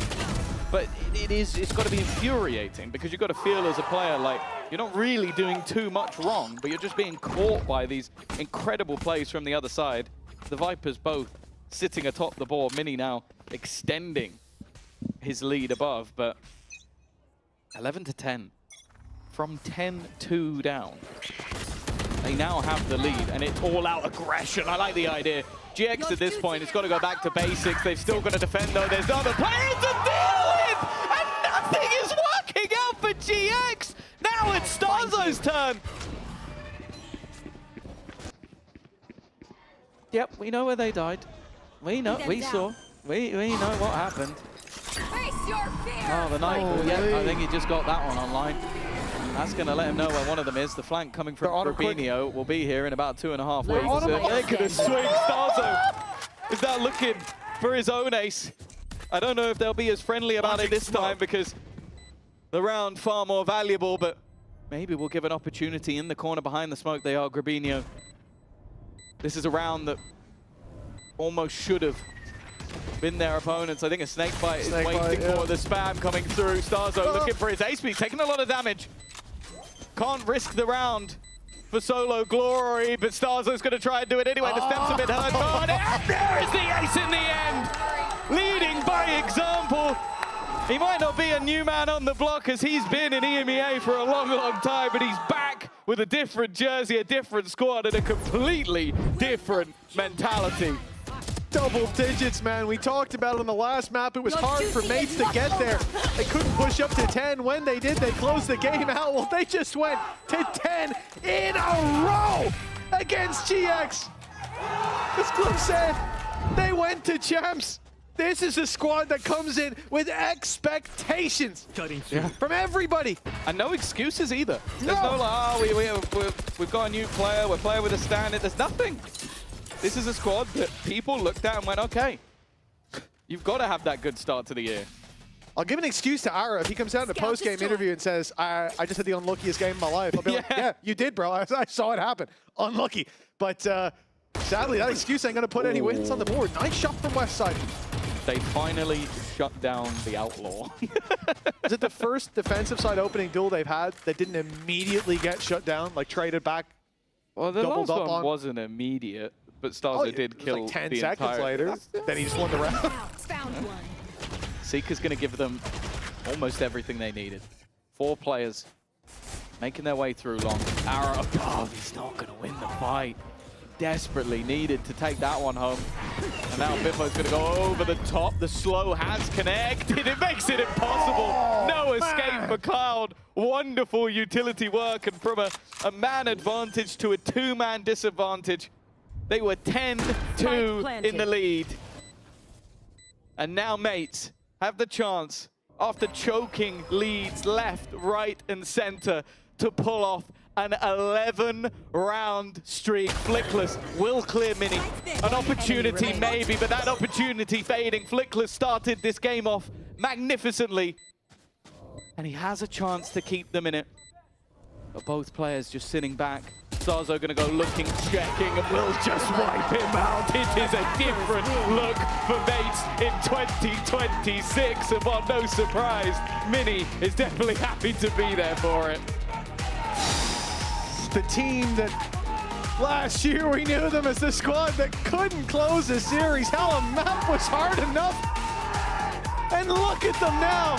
But it's got to be infuriating because you've got to feel as a player like you're not really doing too much wrong, but you're just being caught by these incredible plays from the other side. The Vipers both sitting atop the board. Mini now extending his lead above, but 11-10 from 10-2 down. They now have the lead, and it's all-out aggression. I like the idea. GX at this point, it's got to go back to basics. They've still got to defend, though. There's other players to deal with, and nothing is working out for GX. Now it's Starzo's turn. Yep, we know where they died. We know, we saw. We know what happened. Oh, the Nightfall, yeah, I think he just got that one online. That's going to let him know where one of them is. The flank coming from Rubinho will be here in about 2.5 weeks. They're going to swing. Starzo is now looking for his own ace. I don't know if they'll be as friendly about it this time because the round far more valuable, but maybe we'll give an opportunity in the corner behind the smoke. They are Rubinho. This is a round that almost should have been their opponents. I think a snakebite is waiting for the spam coming through. Starzo looking for his ace, but he's taking a lot of damage. Can't risk the round for solo glory, but Starzo's going to try and do it anyway. The step's a bit hurt, and there is the ace in the end! Leading by example. He might not be a new man on the block as he's been in EMEA for a long, long time, but he's back with a different jersey, a different squad, and a completely different mentality. Double digits, man. We talked about it on the last map. It was hard for mates to get there. They couldn't push up to 10. When they did, they closed the game out. Well, they just went to 10 in a row against GX. As Cliff said, They went to champs. This is a squad that comes in with expectations from everybody. And no excuses either. There's no like, oh, we've got a new player, we're playing with a standard. There's nothing. This is a squad that people looked at and went, okay, you've got to have that good start to the year. I'll give an excuse to Ara if he comes out in a post-game interview and says, I just had the unluckiest game of my life. I'll be like, yeah, you did, bro. I saw it happen. Unlucky. But sadly, that excuse ain't going to put any wins on the board. Nice shot from Westside. They finally shut down the Outlaw. Is it the first defensive side opening duel they've had that didn't immediately get shut down, like traded back? Well, the last one wasn't immediate, but Starzo did kill like 10 the seconds entire... later. Then he just won the round. Seeker's going to give them almost everything they needed. 4 players making their way through long. Ara, oh, he's not going to win the fight. Desperately needed to take that one home. And now Biffo's going to go over the top. The slow has connected. It makes it impossible. No escape for Cloud. Wonderful utility work. And from a man advantage to a 2-man disadvantage, they were 10-2 in the lead. And now mates have the chance, after choking leads left, right, and center, to pull off an 11-round streak. Flickless will clear Mini. An opportunity maybe, but that opportunity fading. Flickless started this game off magnificently. And he has a chance to keep them in it. But both players just sitting back. Starzo gonna go looking, checking, and will just wipe him out. It is a different look for mates in 2026. And while no surprise, Mini is definitely happy to be there for it. The team that last year we knew them as the squad that couldn't close the series. Hell, a map was hard enough. And look at them now.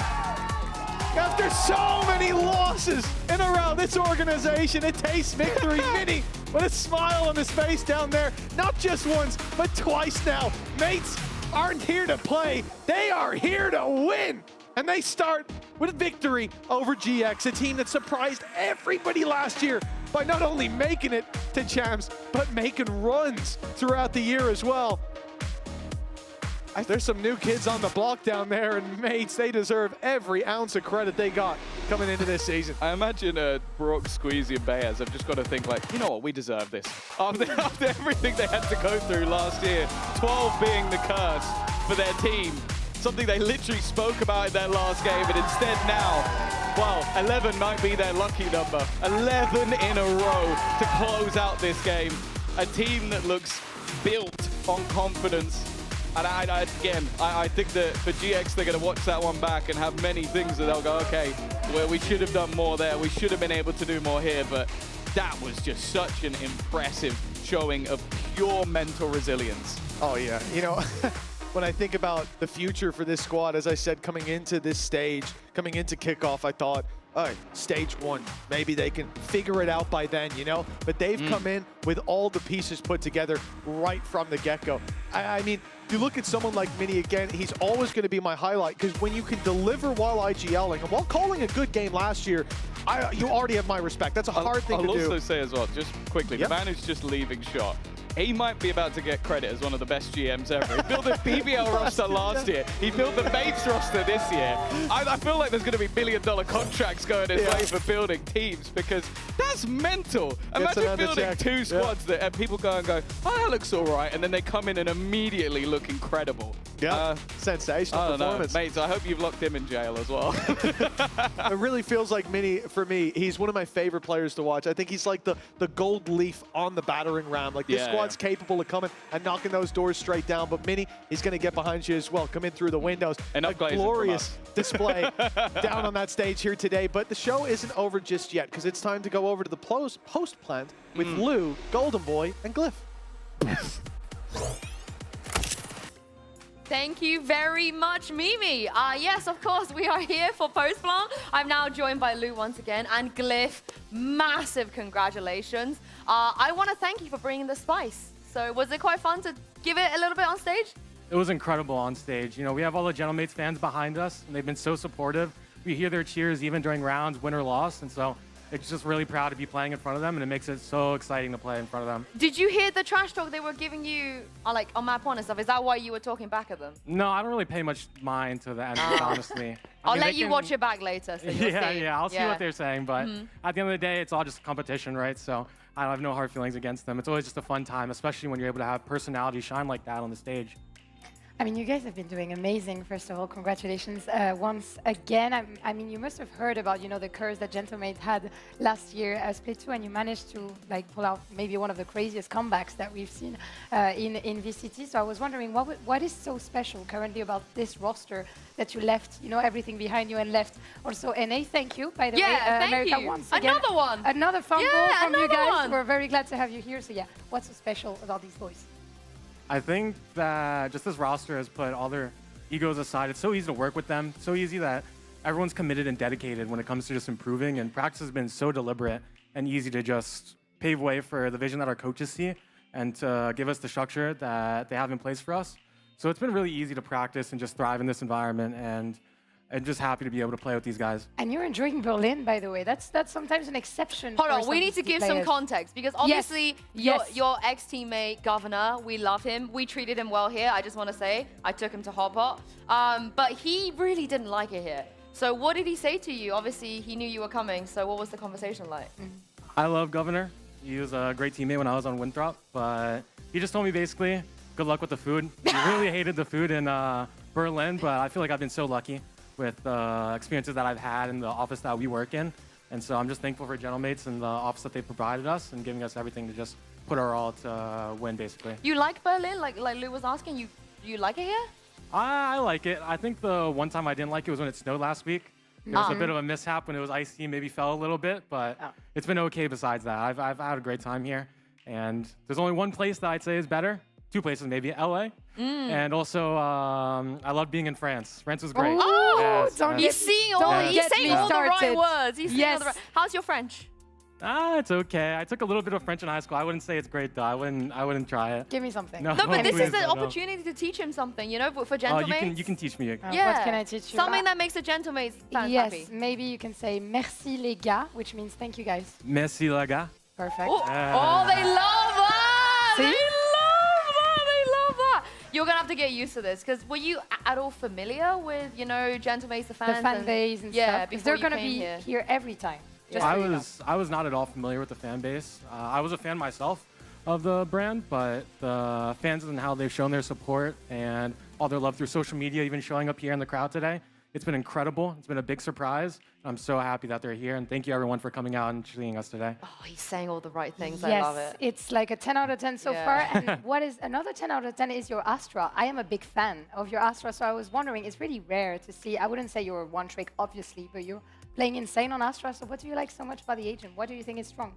After so many losses in a row, this organization, it tastes victory. Mini with a smile on his face down there. Not just once, but twice now. Mates aren't here to play. They are here to win. And they start with a victory over GX, a team that surprised everybody last year by not only making it to champs, but making runs throughout the year as well. There's some new kids on the block down there, and mates, they deserve every ounce of credit they got coming into this season. I imagine Brook, Squeezy, and Bayaz have just got to think like, you know what, we deserve this. After everything they had to go through last year, 12 being the curse for their team, something they literally spoke about in their last game, and instead now, well, 11 might be their lucky number. 11 in a row to close out this game. A team that looks built on confidence. And I think that for GX, they're going to watch that one back and have many things that they'll go, okay, well, we should have done more there. We should have been able to do more here. But that was just such an impressive showing of pure mental resilience. Oh, yeah. You know, when I think about the future for this squad, as I said, coming into this stage, coming into kickoff, I thought, all right, stage 1, maybe they can figure it out by then, you know? But they've come in with all the pieces put together right from the get-go. I mean, you look at someone like Mini again, he's always going to be my highlight, because when you can deliver while IGLing, and while calling a good game last year, you already have my respect. That's a hard thing to do. I'll also say as well, just quickly, the man who's just leaving shot, he might be about to get credit as one of the best GMs ever. He built the BBL roster last year. He built the mates roster this year. I feel like there's going to be billion-dollar contracts going his way for building teams, because that's mental. Imagine building 2 squads that and people go and go, oh, that looks all right, and then they come in and immediately look incredible. Yeah, sensational performance. Mates, I hope you've locked him in jail as well. It really feels like Mini, for me, he's one of my favorite players to watch. I think he's like the gold leaf on the battering ram. Like, this squad's capable of coming and knocking those doors straight down, but Mini, he's going to get behind you as well, come in through the windows. A glorious display down on that stage here today, but the show isn't over just yet, because it's time to go over to the post plant with Lou, Golden Boy, and Glyph. Thank you very much, Mimi. Yes, of course, we are here for Post Plant. I'm now joined by Lou once again, and Glyph, massive congratulations. I want to thank you for bringing the spice. So was it quite fun to give it a little bit on stage? It was incredible on stage. You know, we have all the Gentlemates fans behind us, and they've been so supportive. We hear their cheers even during rounds, win or loss, and so it's just really proud to be playing in front of them, and it makes it so exciting to play in front of them. Did you hear the trash talk they were giving you, like on map one and stuff? Is that why you were talking back at them? No, I don't really pay much mind to the enemies, honestly. I'll let you watch it back later. So I'll see what they're saying, but at the end of the day, it's all just competition, right? So I have no hard feelings against them. It's always just a fun time, especially when you're able to have personality shine like that on the stage. I mean, you guys have been doing amazing. First of all, congratulations once again. I mean, you must have heard about, the curse that Gentlemate had last year at Split 2, and you managed to pull out maybe one of the craziest comebacks that we've seen in VCT. So I was wondering, what is so special currently about this roster that you left, everything behind you and left? Also, NA, thank you, by the way. Thank America you. once again. Another one. Another fumble from you guys. One. We're very glad to have you here. So yeah, what's so special about these boys? I think that just this roster has put all their egos aside. It's so easy to work with them, so easy that everyone's committed and dedicated when it comes to just improving, and practice has been so deliberate and easy to just pave way for the vision that our coaches see and to give us the structure that they have in place for us. So it's been really easy to practice and just thrive in this environment, and I'm just happy to be able to play with these guys. And you're enjoying Berlin, by the way. That's sometimes an exception. Hold on, we need to give some context because obviously your ex-teammate Governor, we love him. We treated him well here. I just want to say I took him to Hot Pot, but he really didn't like it here. So what did he say to you? Obviously he knew you were coming. So what was the conversation like? I love Governor. He was a great teammate when I was on Winthrop, but he just told me basically good luck with the food. He really hated the food in Berlin, but I feel like I've been so lucky with the experiences that I've had in the office that we work in. And so I'm just thankful for Gentlemates and the office that they provided us and giving us everything to just put our all to win, basically. You like Berlin? Like Lou was asking, you like it here? I like it. I think the one time I didn't like it was when it snowed last week. It was a bit of a mishap when it was icy, maybe fell a little bit, but it's been okay besides that. I've had a great time here. And there's only one place that I'd say is better. Two places maybe, LA. And also, I love being in France. France was great. Oh, he's saying all the right words. He's saying all the right. How's your French? It's okay. I took a little bit of French in high school. I wouldn't say it's great though. I wouldn't try it. Give me something. No, but this is the opportunity to teach him something, for Gentlemates. You can teach me. Yeah. What can I teach you? Something that makes the Gentlemates fans happy. Maybe you can say merci les gars, which means thank you guys. Merci les gars. Perfect. Oh, they love that! See? They love that! You're gonna have to get used to this, because were you at all familiar with, Gentlemates, the fans? The fan base and stuff. Because they're gonna be here every time. I was not at all familiar with the fan base. I was a fan myself of the brand, but the fans and how they've shown their support and all their love through social media, even showing up here in the crowd today, it's been incredible. It's been a big surprise. I'm so happy that they're here, and thank you everyone for coming out and seeing us today. Oh, he's saying all the right things. Yes, I love it. It's like a 10 out of 10 so far. And what is another 10 out of 10 is your Astra. I am a big fan of your Astra, so I was wondering, it's really rare to see. I wouldn't say you're one trick, obviously, but you're playing insane on Astra. So what do you like so much about the agent? What do you think is strong?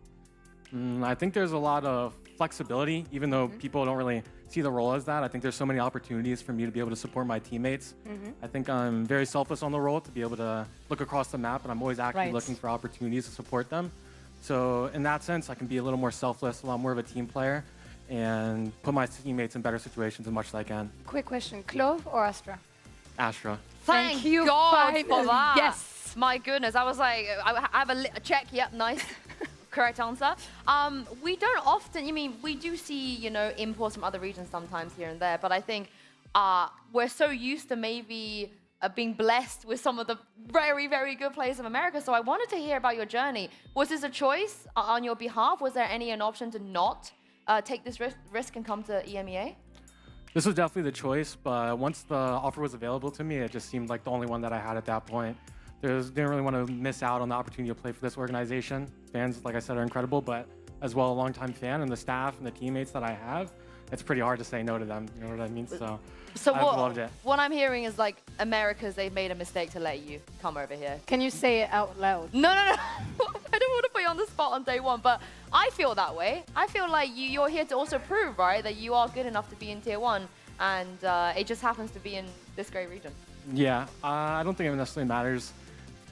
I think there's a lot of flexibility, even though people don't really see the role as that. I think there's so many opportunities for me to be able to support my teammates. I think I'm very selfless on the role to be able to look across the map, and I'm always actively looking for opportunities to support them. So in that sense, I can be a little more selfless, a lot more of a team player, and put my teammates in better situations as much as I can. Quick question, Clove or Astra? Astra. Thank you God for that. Yes. My goodness, I was like, I have a check. Yep, nice. Correct answer. We don't often, we do see, imports from other regions sometimes here and there, but I think we're so used to maybe being blessed with some of the very, very good players of America. So I wanted to hear about your journey. Was this a choice on your behalf? Was there an option to not take this risk and come to EMEA? This was definitely the choice, but once the offer was available to me, it just seemed like the only one that I had at that point. Didn't really want to miss out on the opportunity to play for this organization. Fans, like I said, are incredible, but as well a longtime fan, and the staff and the teammates that I have, it's pretty hard to say no to them. You know what I mean? So I've loved it. What I'm hearing is like they've made a mistake to let you come over here. Can you say it out loud? No. I don't want to put you on the spot on day one, but I feel that way. I feel like you're here to also prove, right, that you are good enough to be in Tier 1, and it just happens to be in this great region. Yeah, I don't think it necessarily matters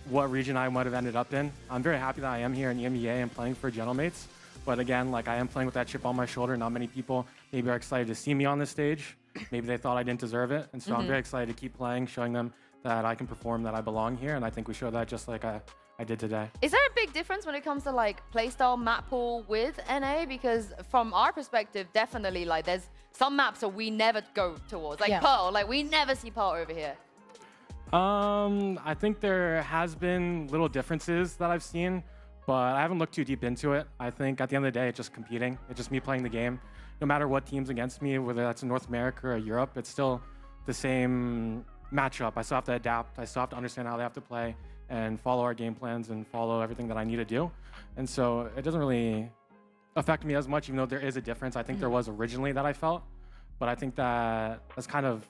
what region I might have ended up in. I'm very happy that I am here in EMEA and playing for Gentlemates. But again, I am playing with that chip on my shoulder. Not many people maybe are excited to see me on this stage. Maybe they thought I didn't deserve it. And so I'm very excited to keep playing, showing them that I can perform, that I belong here, and I think we showed that just like I did today. Is there a big difference when it comes to like playstyle map pool with NA? Because from our perspective, definitely like there's some maps that we never go towards, like Pearl, like we never see Pearl over here. I think there has been little differences that I've seen, but I haven't looked too deep into it. I think at the end of the day, it's just competing. It's just me playing the game. No matter what team's against me, whether that's in North America or Europe, it's still the same matchup. I still have to adapt. I still have to understand how they have to play and follow our game plans and follow everything that I need to do. And so it doesn't really affect me as much, even though there is a difference. I think there was originally that I felt, but I think that that's kind of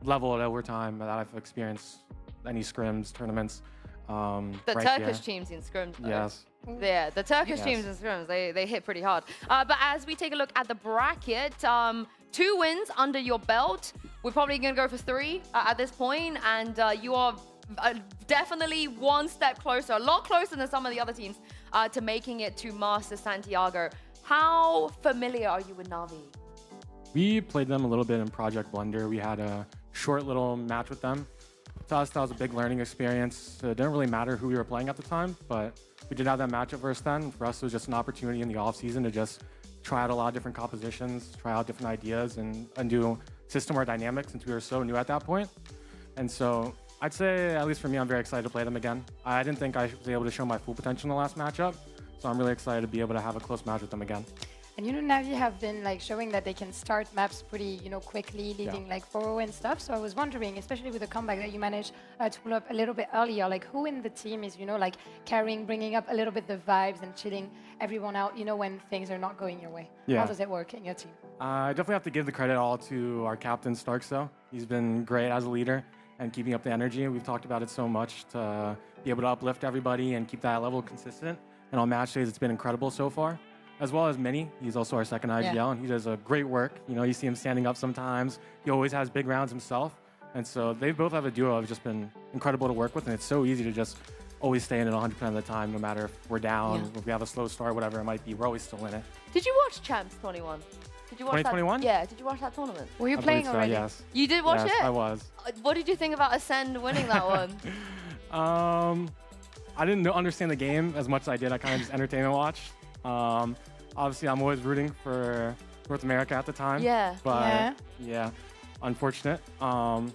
leveled over time that I've experienced any scrims, tournaments. The Turkish teams in scrims, though. Yes. Yeah, the Turkish teams in scrims, they hit pretty hard. But as we take a look at the bracket, 2 wins under your belt. We're probably going to go for 3 at this point, and you are definitely one step closer, a lot closer than some of the other teams, to making it to Masters Santiago. How familiar are you with Na'Vi? We played them a little bit in Project Blunder. We had a short little match with them. To us, that was a big learning experience. It didn't really matter who we were playing at the time, but we did have that matchup versus them. For us, it was just an opportunity in the off-season to just try out a lot of different compositions, try out different ideas, and do system or dynamics, since we were so new at that point. And so I'd say, at least for me, I'm very excited to play them again. I didn't think I was able to show my full potential in the last matchup, so I'm really excited to be able to have a close match with them again. And you know, Na'Vi have been like showing that they can start maps pretty, you know, quickly, leading like 4-0 and stuff. So I was wondering, especially with the comeback that you managed to pull up a little bit earlier, like who in the team is, you know, like carrying, bringing up a little bit the vibes and chilling everyone out, you know, when things are not going your way? Yeah. How does it work in your team? I definitely have to give the credit all to our captain, Starks, though. He's been great as a leader and keeping up the energy. We've talked about it so much to be able to uplift everybody and keep that level consistent. And on match days, it's been incredible so far. As well as Minnie. He's also our second IGL, and he does a great work. You know, you see him standing up sometimes. He always has big rounds himself. And so they both have a duo of just been incredible to work with, and it's so easy to just always stay in it 100% of the time, no matter if we're down, if we have a slow start, whatever it might be, we're always still in it. Did you watch Champs 21? Did you watch 2021? That? Yeah, did you watch that tournament? Were you playing already? Yes. You did watch it? I was. What did you think about Ascend winning that one? I didn't understand the game as much as I did. I kind of just entertainment watched. Obviously, I'm always rooting for North America at the time. Yeah. But yeah, unfortunate. But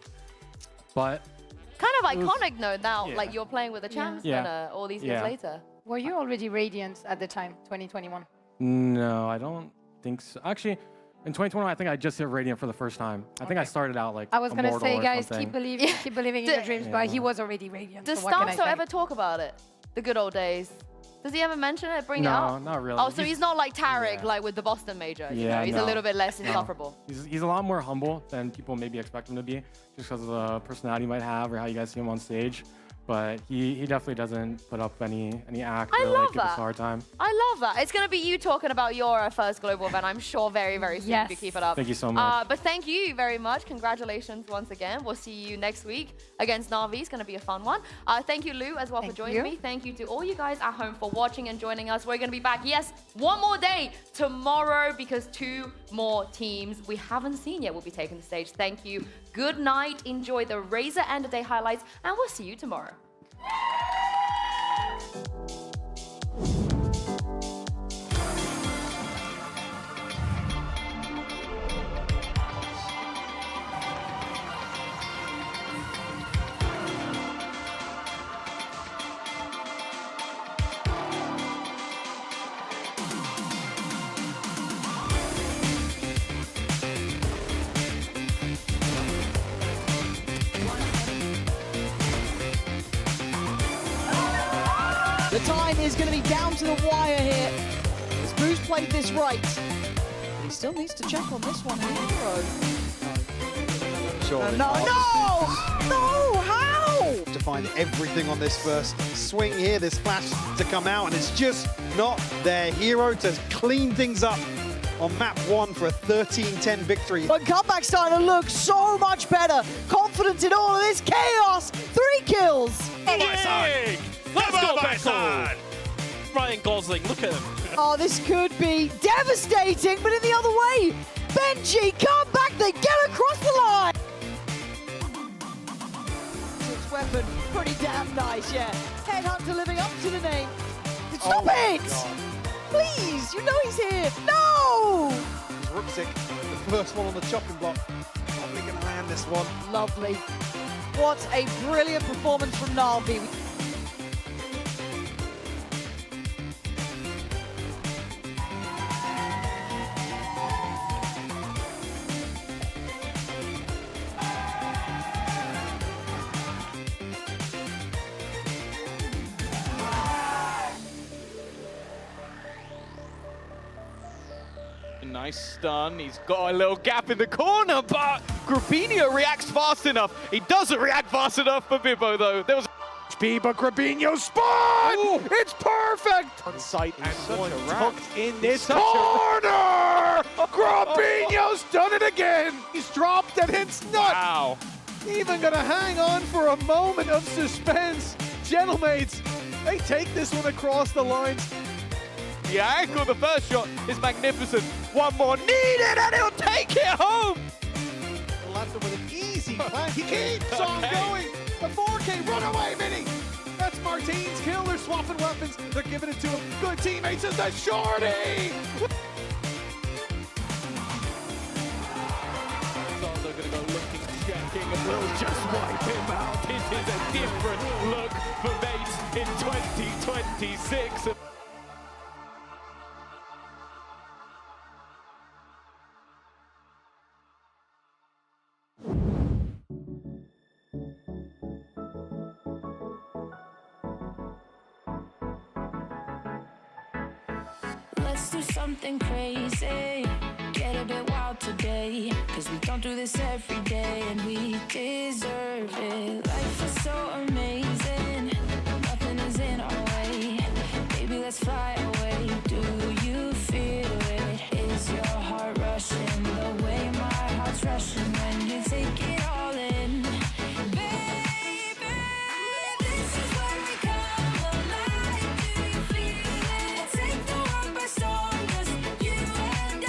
kind of iconic note now, like you're playing with the champs all these years later. Were you already Radiant at the time, 2021? No, I don't think so. Actually, in 2021, I think I just hit Radiant for the first time. I think I started out like I was going to say, guys, something. keep believing in your dreams, but he was already Radiant. Does so what can I Starso say? ever talk about it? The good old days? Does he ever mention it, bring it up? No, not really. Oh, so he's not like Tarek, like with the Boston major. You know? He's a little bit less insufferable. He's a lot more humble than people maybe expect him to be, just because of the personality he might have or how you guys see him on stage. But he definitely doesn't put up any act or like give us a hard time. I love that. It's going to be you talking about your first global event, I'm sure, very, very soon if you keep it up. Thank you so much. But thank you very much. Congratulations once again. We'll see you next week against Na'Vi. It's going to be a fun one. Thank you, Lou, as well for joining me. Thank you to all you guys at home for watching and joining us. We're going to be back, yes, one more day tomorrow because 2 more teams we haven't seen yet will be taking the stage. Thank you. Good night. Enjoy the Razor end of day highlights, and we'll see you tomorrow. The time is going to be down to the wire here. As Boo's played this right. He still needs to check on this one here. No, how? To find everything on this first swing here, this flash to come out, and it's just not their hero to clean things up on map 1 for a 13-10 victory. But comeback's starting to look so much better. Confident in all of this chaos. 3 kills. Let's go backside! Ryan Gosling, look at him. Oh, this could be devastating, but in the other way, Benji, come back, they get across the line! weapon. Pretty damn nice, yeah. Headhunter living up to the name. Stop it! God. Please, you know he's here. No! Rupsik, the first one on the chopping block. Probably going to land this one. Lovely. What a brilliant performance from Na'Vi. Nice stun. He's got a little gap in the corner, but Grabinho reacts fast enough. He doesn't react fast enough for Bibbo, though. There was HP, but Grabinho spawn! Ooh. It's perfect! On site and one tucked in this corner! Grabinho's done it again! He's dropped and it's not wow. Even gonna hang on for a moment of suspense. Gentlemates, they take this one across the lines. The angle, the first shot is magnificent. One more needed and he'll take it home! Left with an easy plan. He keeps on going. The 4K runaway mini. That's Martine's kill. They're swapping weapons. They're giving it to him. Good teammates as the shorty. They're going to go looking, checking, and will just wipe him out. It is a different look for Mates in 2026. Let's do something crazy, get a bit wild today, cause we don't do this every day and we deserve it. Life is so amazing,